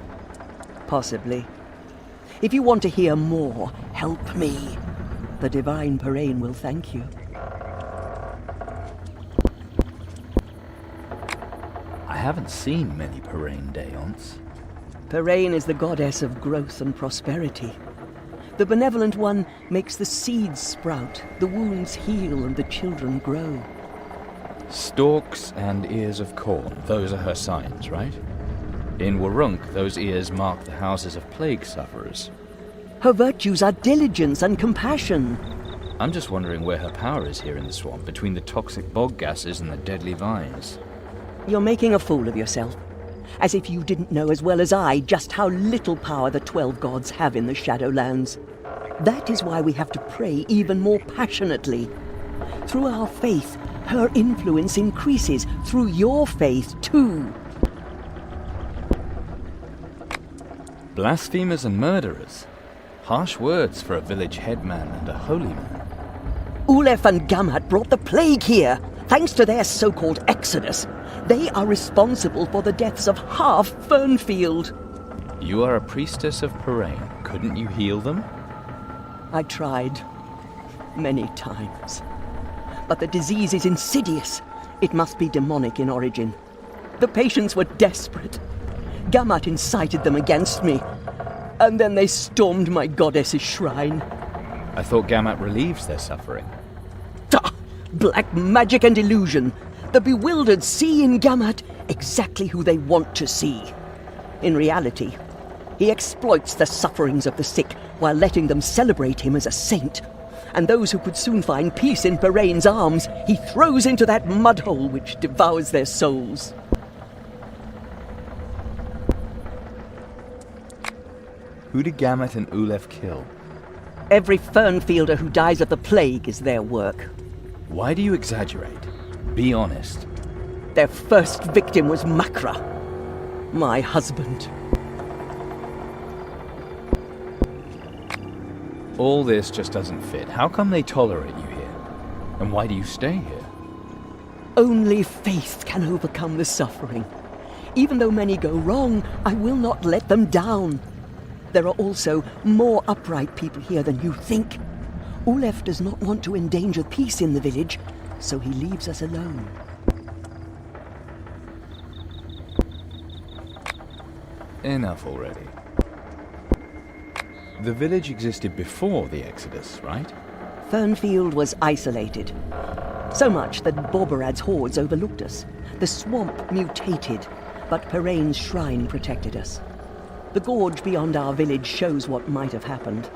Possibly. If you want to hear more, help me. The divine Parain will thank you. I haven't seen many Parain Deonts. Parain is the goddess of growth and prosperity. The benevolent one makes the seeds sprout, the wounds heal, and the children grow. Stalks and ears of corn, those are her signs, right? In Warunk, those ears mark the houses of plague sufferers. Her virtues are diligence and compassion. I'm just wondering where her power is here in the swamp, between the toxic bog gases and the deadly vines. You're making a fool of yourself. As if you didn't know as well as I just how little power the 12 gods have in the Shadowlands. That is why we have to pray even more passionately. Through our faith, her influence increases. Through your faith, too. Blasphemers and murderers. Harsh words for a village headman and a holy man. Ulef and Gamhat brought the plague here, thanks to their so-called exodus. They are responsible for the deaths of half Fernfield. You are a priestess of Parain. Couldn't you heal them? I tried. Many times. But the disease is insidious. It must be demonic in origin. The patients were desperate. Gamhat incited them against me. And then they stormed my goddess's shrine. I thought Gamhat relieves their suffering. Black magic and illusion. The bewildered see in Gamhat exactly who they want to see. In reality, he exploits the sufferings of the sick while letting them celebrate him as a saint. And those who could soon find peace in Parain's arms, he throws into that mudhole which devours their souls. Who did Gamhat and Ulef kill? Every Fernfielder who dies of the plague is their work. Why do you exaggerate? Be honest. Their first victim was Makra, my husband. All this just doesn't fit. How come they tolerate you here? And why do you stay here? Only faith can overcome the suffering. Even though many go wrong, I will not let them down. There are also more upright people here than you think. Ulef does not want to endanger peace in the village, so he leaves us alone. Enough already. The village existed before the Exodus, right? Fernfield was isolated. So much that Borbarad's hordes overlooked us. The swamp mutated, but Peraine's shrine protected us. The gorge beyond our village shows what might have happened.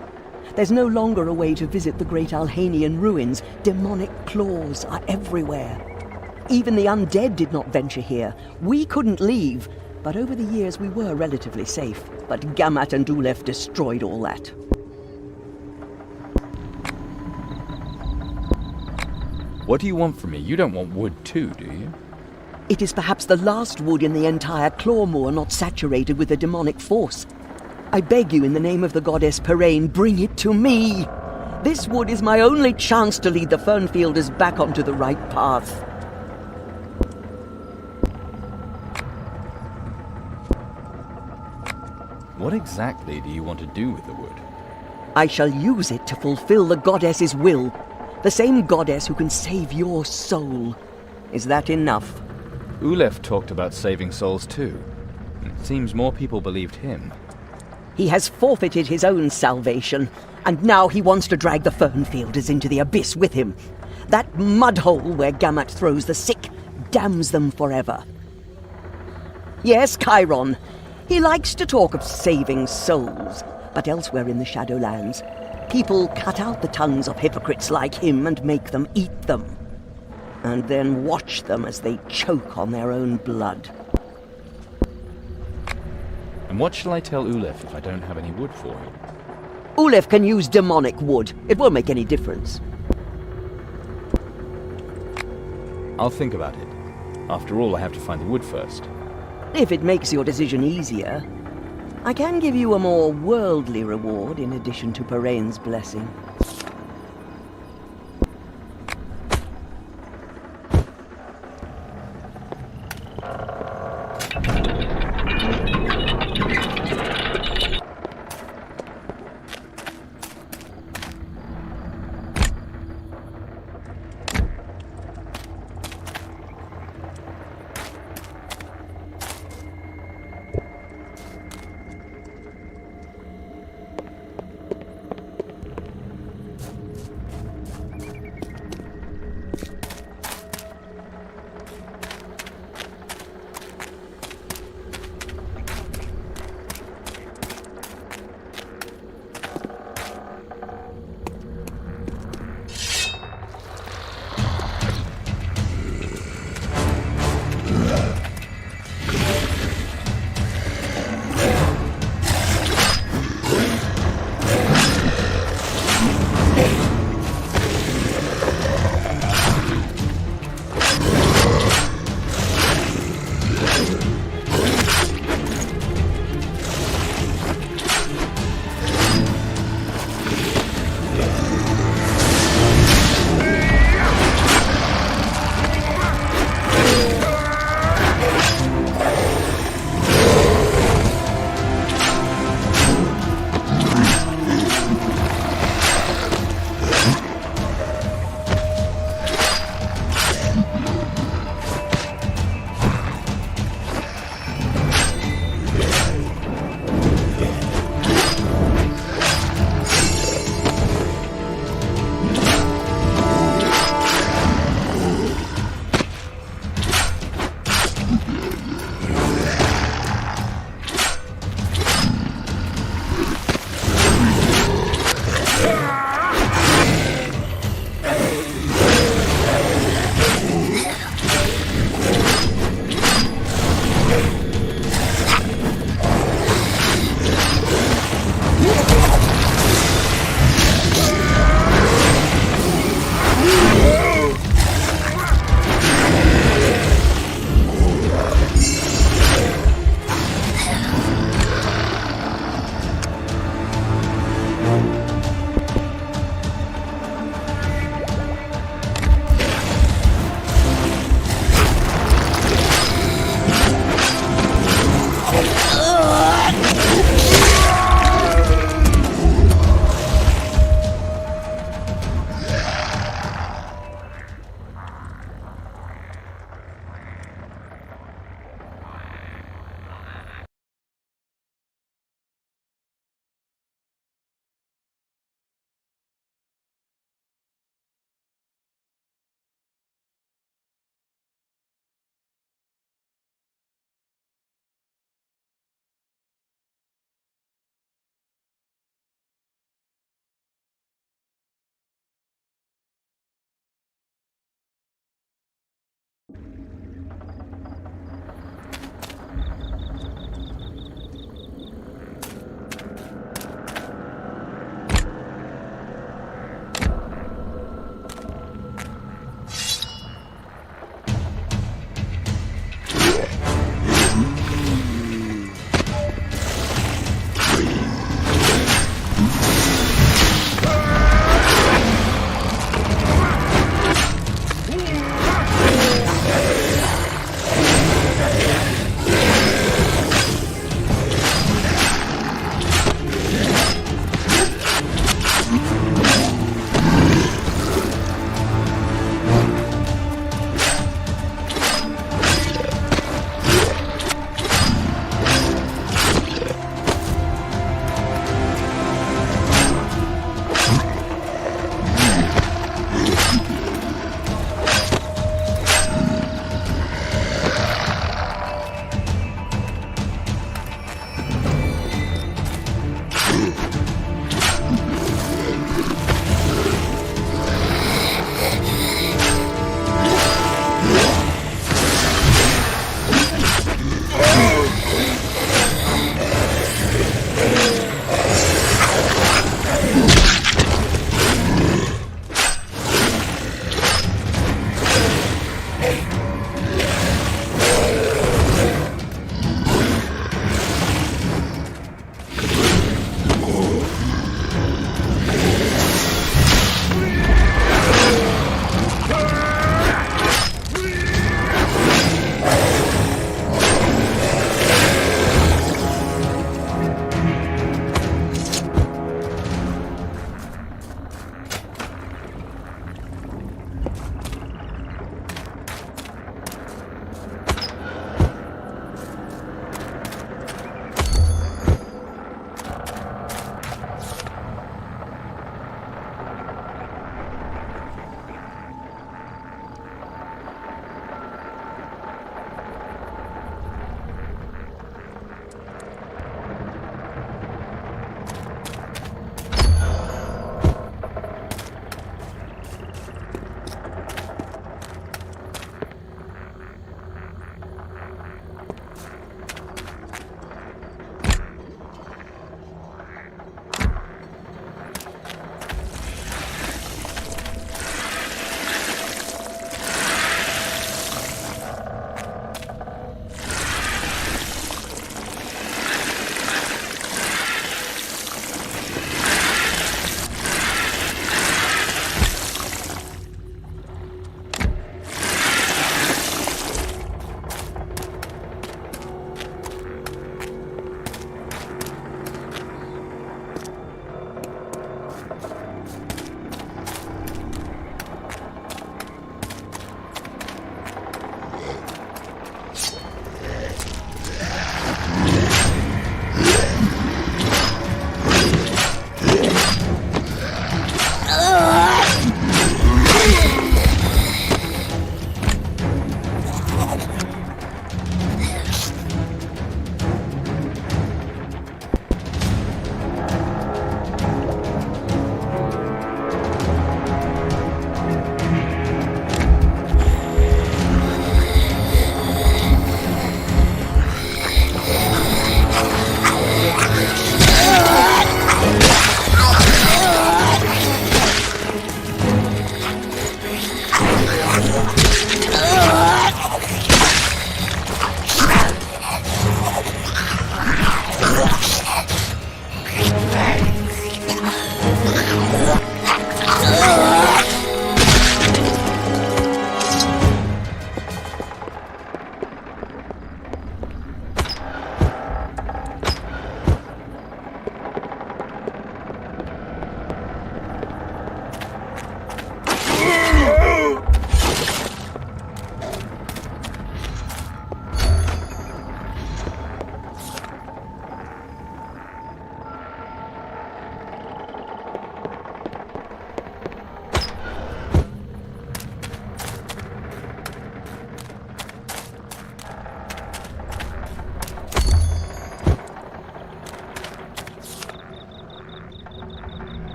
There's no longer a way to visit the great Alhanian ruins. Demonic claws are everywhere. Even the undead did not venture here. We couldn't leave, but over the years we were relatively safe. But Gamat and Ulef destroyed all that. What do you want from me? You don't want wood too, do you? It is perhaps the last wood in the entire Clawmoor not saturated with the demonic force. I beg you, in the name of the goddess Peraine, bring it to me. This wood is my only chance to lead the Fernfielders back onto the right path. What exactly do you want to do with the wood? I shall use it to fulfill the goddess's will. The same goddess who can save your soul. Is that enough? Ulef talked about saving souls too. It seems more people believed him. He has forfeited his own salvation, and now he wants to drag the Fernfielders into the abyss with him. That mudhole where Gamat throws the sick damns them forever. Yes, Chiron. He likes to talk of saving souls, but elsewhere in the Shadowlands, people cut out the tongues of hypocrites like him and make them eat them. And then watch them as they choke on their own blood. And what shall I tell Ulef if I don't have any wood for him? Ulef can use demonic wood. It won't make any difference. I'll think about it. After all, I have to find the wood first. If it makes your decision easier, I can give you a more worldly reward in addition to Peraine's blessing.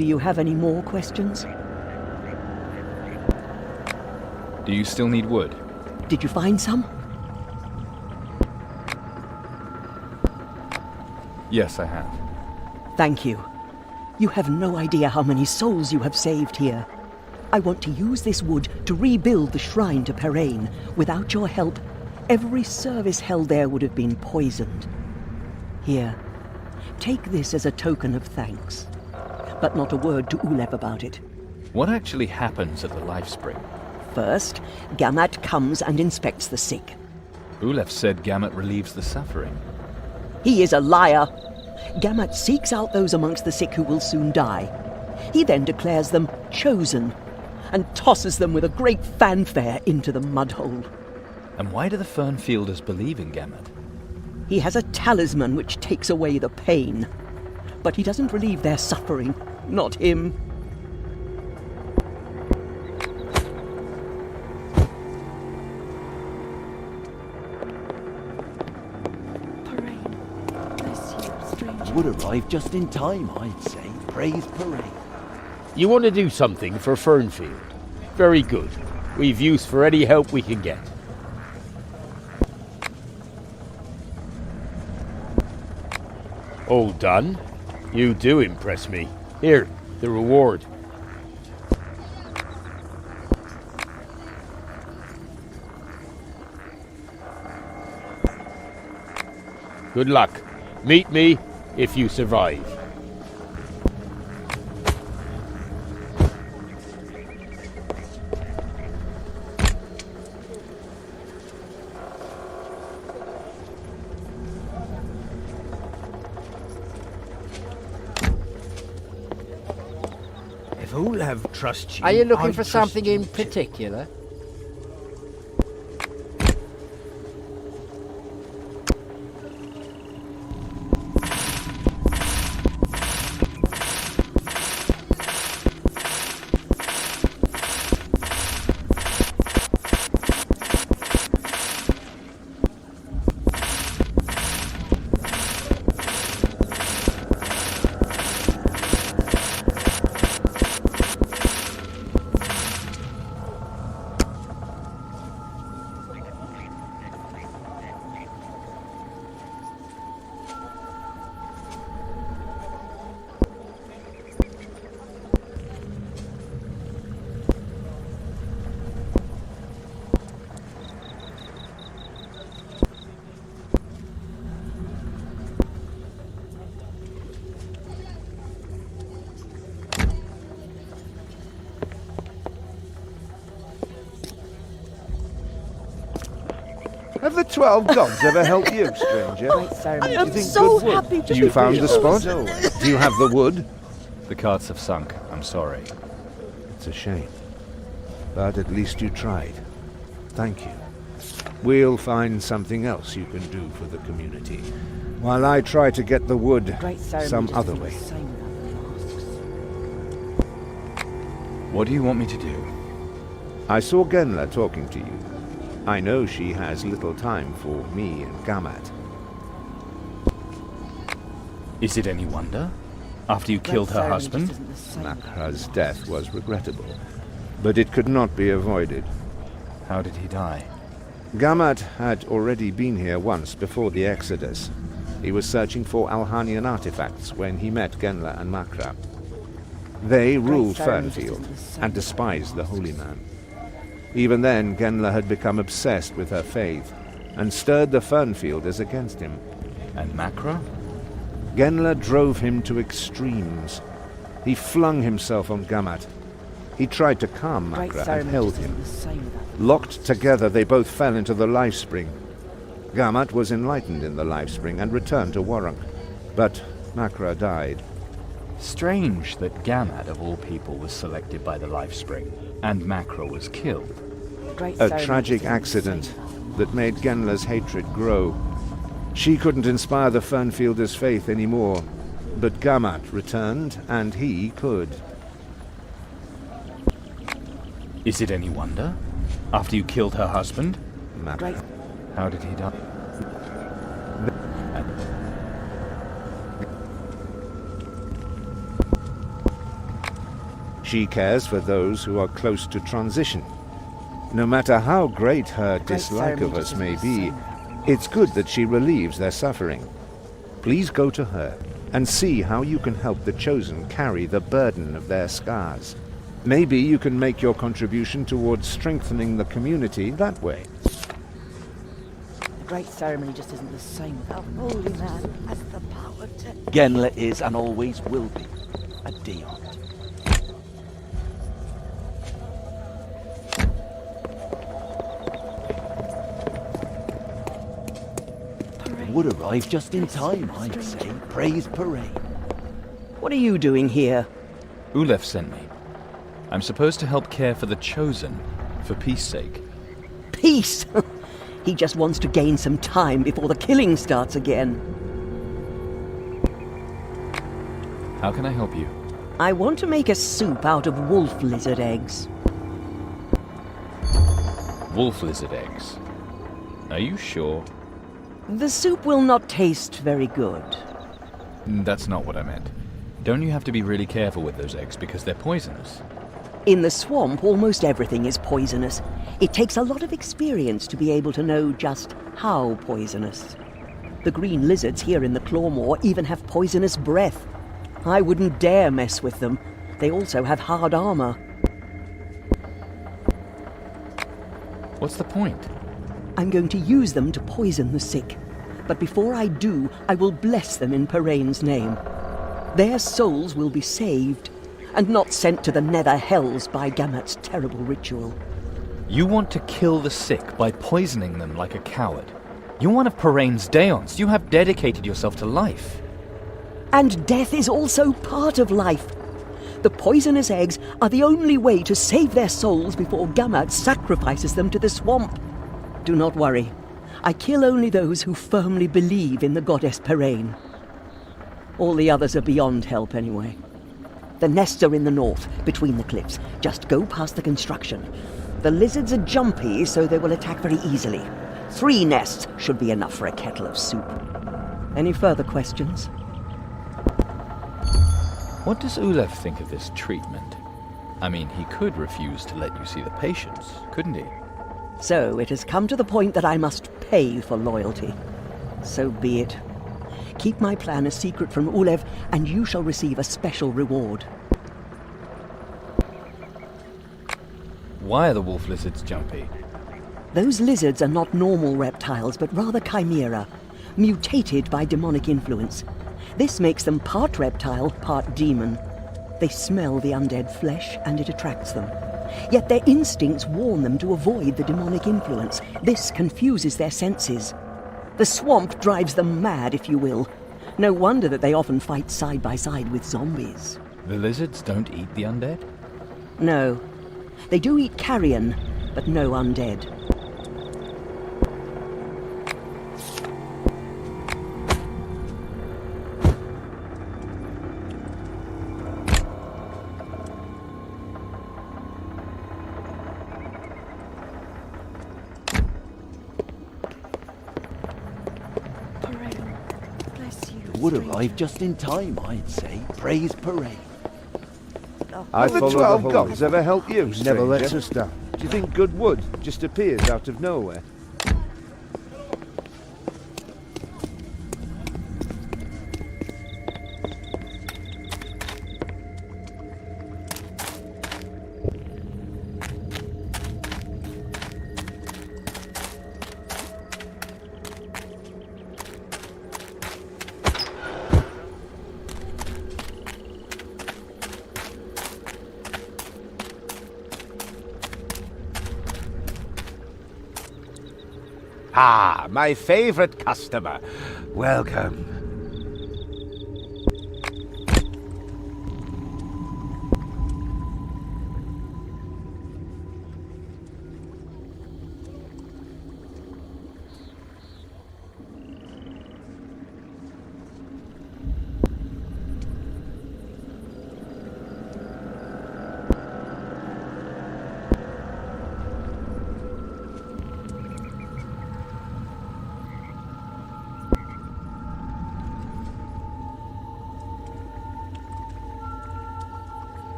Do you have any more questions? Do you still need wood? Did you find some? Yes, I have. Thank you. You have no idea how many souls you have saved here. I want to use this wood to rebuild the shrine to Perain. Without your help, every service held there would have been poisoned. Here, take this as a token of thanks. But not a word to Ulev about it. What actually happens at the life spring? First, Gamat comes and inspects the sick. Ulev said Gamat relieves the suffering. He is a liar. Gamat seeks out those amongst the sick who will soon die. He then declares them chosen and tosses them with a great fanfare into the mudhole. And why do the Fernfielders believe in Gamat? He has a talisman which takes away the pain. But he doesn't relieve their suffering, not him. Would arrive just in time, I'd say. Praise Parade. You want to do something for Fernfield? Very good. We've use for any help we can get. All done? You do impress me. Here, the reward. Good luck. Meet me if you survive. If Ulev trusts you, Are you looking I for trust something you in too. particular? Have the 12 gods ever helped you, stranger? I am so happy to You found the spot? Do you have the wood? The carts have sunk. I'm sorry. It's a shame. But at least you tried. Thank you. We'll find something else you can do for the community, while I try to get the wood some other way. What do you want me to do? I saw Genla talking to you. I know she has little time for me and Gamat. Is it any wonder? After you killed her husband? Makra's death was regrettable, but it could not be avoided. How did he die? Gamat had already been here once before the Exodus. He was searching for Alhanian artifacts when he met Genla and Makra. They ruled Fernfield and despised the Holy Man. Even then, Genla had become obsessed with her faith and stirred the Fernfielders against him. And Makra? Genla drove him to extremes. He flung himself on Gamat. He tried to calm Makra and held him. Locked together, they both fell into the life spring. Gamat was enlightened in the life spring and returned to Warrunk, but Makra died. Strange that Gamat, of all people, was selected by the life spring, and Makra was killed. A tragic accident that made Genla's hatred grow. She couldn't inspire the Fernfielders' faith anymore, but Gamat returned, and he could. Is it any wonder? After you killed her husband? Makra. How did he die? She cares for those who are close to transition. No matter how great her dislike of us may be, it's good that she relieves their suffering. Please go to her and see how you can help the Chosen carry the burden of their scars. Maybe you can make your contribution towards strengthening the community that way. The great ceremony just isn't the same without Holy Man has the power to... Genla is and always will be a Deon. Would arrive just in time, I'd say. Praise parade. What are you doing here? Ulef sent me. I'm supposed to help care for the Chosen, for peace sake. Peace? He just wants to gain some time before the killing starts again. How can I help you? I want to make a soup out of wolf lizard eggs. Wolf lizard eggs? Are you sure? The soup will not taste very good. That's not what I meant. Don't you have to be really careful with those eggs because they're poisonous? In the swamp, almost everything is poisonous. It takes a lot of experience to be able to know just how poisonous. The green lizards here in the Clawmore even have poisonous breath. I wouldn't dare mess with them. They also have hard armor. What's the point? I'm going to use them to poison the sick. But before I do, I will bless them in Parain's name. Their souls will be saved, and not sent to the nether hells by Gammat's terrible ritual. You want to kill the sick by poisoning them like a coward. You're one of Parain's Daeons. You have dedicated yourself to life. And death is also part of life. The poisonous eggs are the only way to save their souls before Gammat sacrifices them to the swamp. Do not worry. I kill only those who firmly believe in the goddess Parain. All the others are beyond help anyway. The nests are in the north, between the cliffs. Just go past the construction. The lizards are jumpy, so they will attack very easily. 3 nests should be enough for a kettle of soup. Any further questions? What does Ulef think of this treatment? I mean, he could refuse to let you see the patients, couldn't he? So it has come to the point that I must pay for loyalty. So be it. Keep my plan a secret from Ulef, and you shall receive a special reward. Why are the wolf lizards jumpy? Those lizards are not normal reptiles, but rather chimera, mutated by demonic influence. This makes them part reptile, part demon. They smell the undead flesh, and it attracts them. Yet their instincts warn them to avoid the demonic influence. This confuses their senses. The swamp drives them mad, if you will. No wonder that they often fight side by side with zombies. The lizards don't eat the undead? No. They do eat carrion, but no undead. Would arrive just in time, I'd say. Praise parade. I Have the follow 12 the gods gods ever help you, He never lets stranger? us down. Do you think good wood just appears out of nowhere? Ah, my favorite customer. Welcome.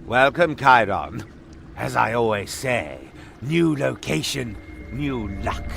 Welcome, Chiron. As I always say, new location, new luck.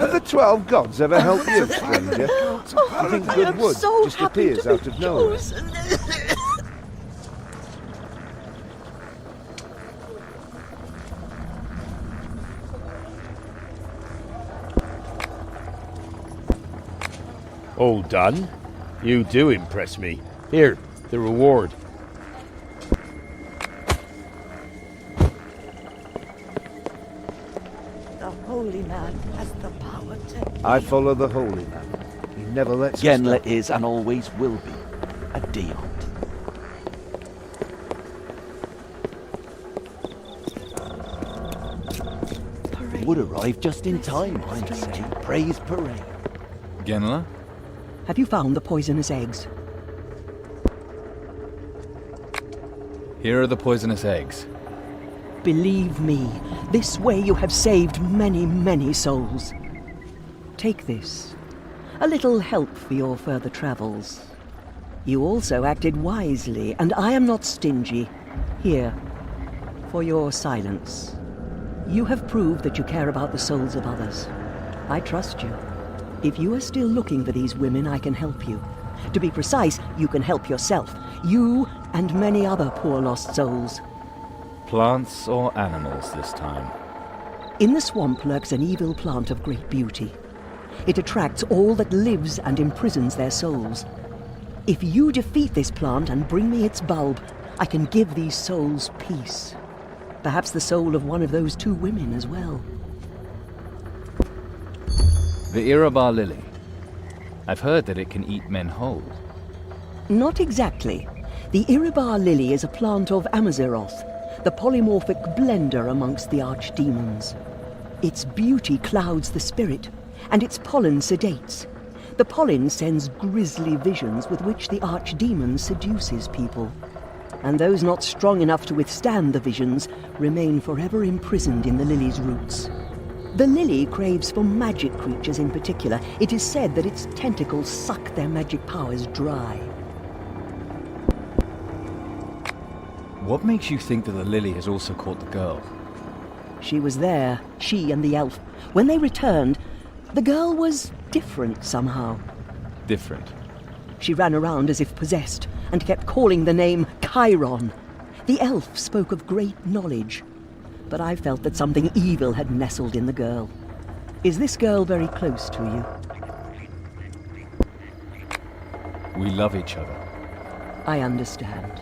Have the 12 gods ever helped you, stranger? You think good wood just appears out of nowhere? All done? You do impress me. Here, the reward. The holy man has the power to... I follow the holy man. He never lets Genla is and always will be a Dion. Would arrive just in time, I'd say. Praise parade. Genla? Have you found the poisonous eggs? Here are the poisonous eggs. Believe me, this way you have saved many, many souls. Take this. A little help for your further travels. You also acted wisely, and I am not stingy. Here, for your silence. You have proved that you care about the souls of others. I trust you. If you are still looking for these women, I can help you. To be precise, you can help yourself. You and many other poor lost souls. Plants or animals this time? In the swamp lurks an evil plant of great beauty. It attracts all that lives and imprisons their souls. If you defeat this plant and bring me its bulb, I can give these souls peace. Perhaps the soul of one of those two women as well. The Irabar lily. I've heard that it can eat men whole. Not exactly. The Irabar lily is a plant of Amazeroth, the polymorphic blender amongst the archdemons. Its beauty clouds the spirit, and its pollen sedates. The pollen sends grisly visions with which the archdemon seduces people. And those not strong enough to withstand the visions remain forever imprisoned in the lily's roots. The lily craves for magic creatures in particular. It is said that its tentacles suck their magic powers dry. What makes you think that the lily has also caught the girl? She was there, she and the elf. When they returned, the girl was different somehow. Different? She ran around as if possessed and kept calling the name Chiron. The elf spoke of great knowledge, but I felt that something evil had nestled in the girl. Is this girl very close to you? We love each other. I understand.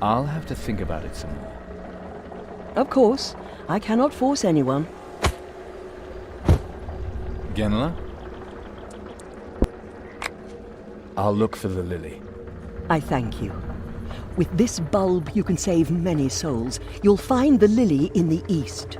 I'll have to think about it some more. Of course. I cannot force anyone. Genla? I'll look for the lily. I thank you. With this bulb you can save many souls. You'll find the lily in the east.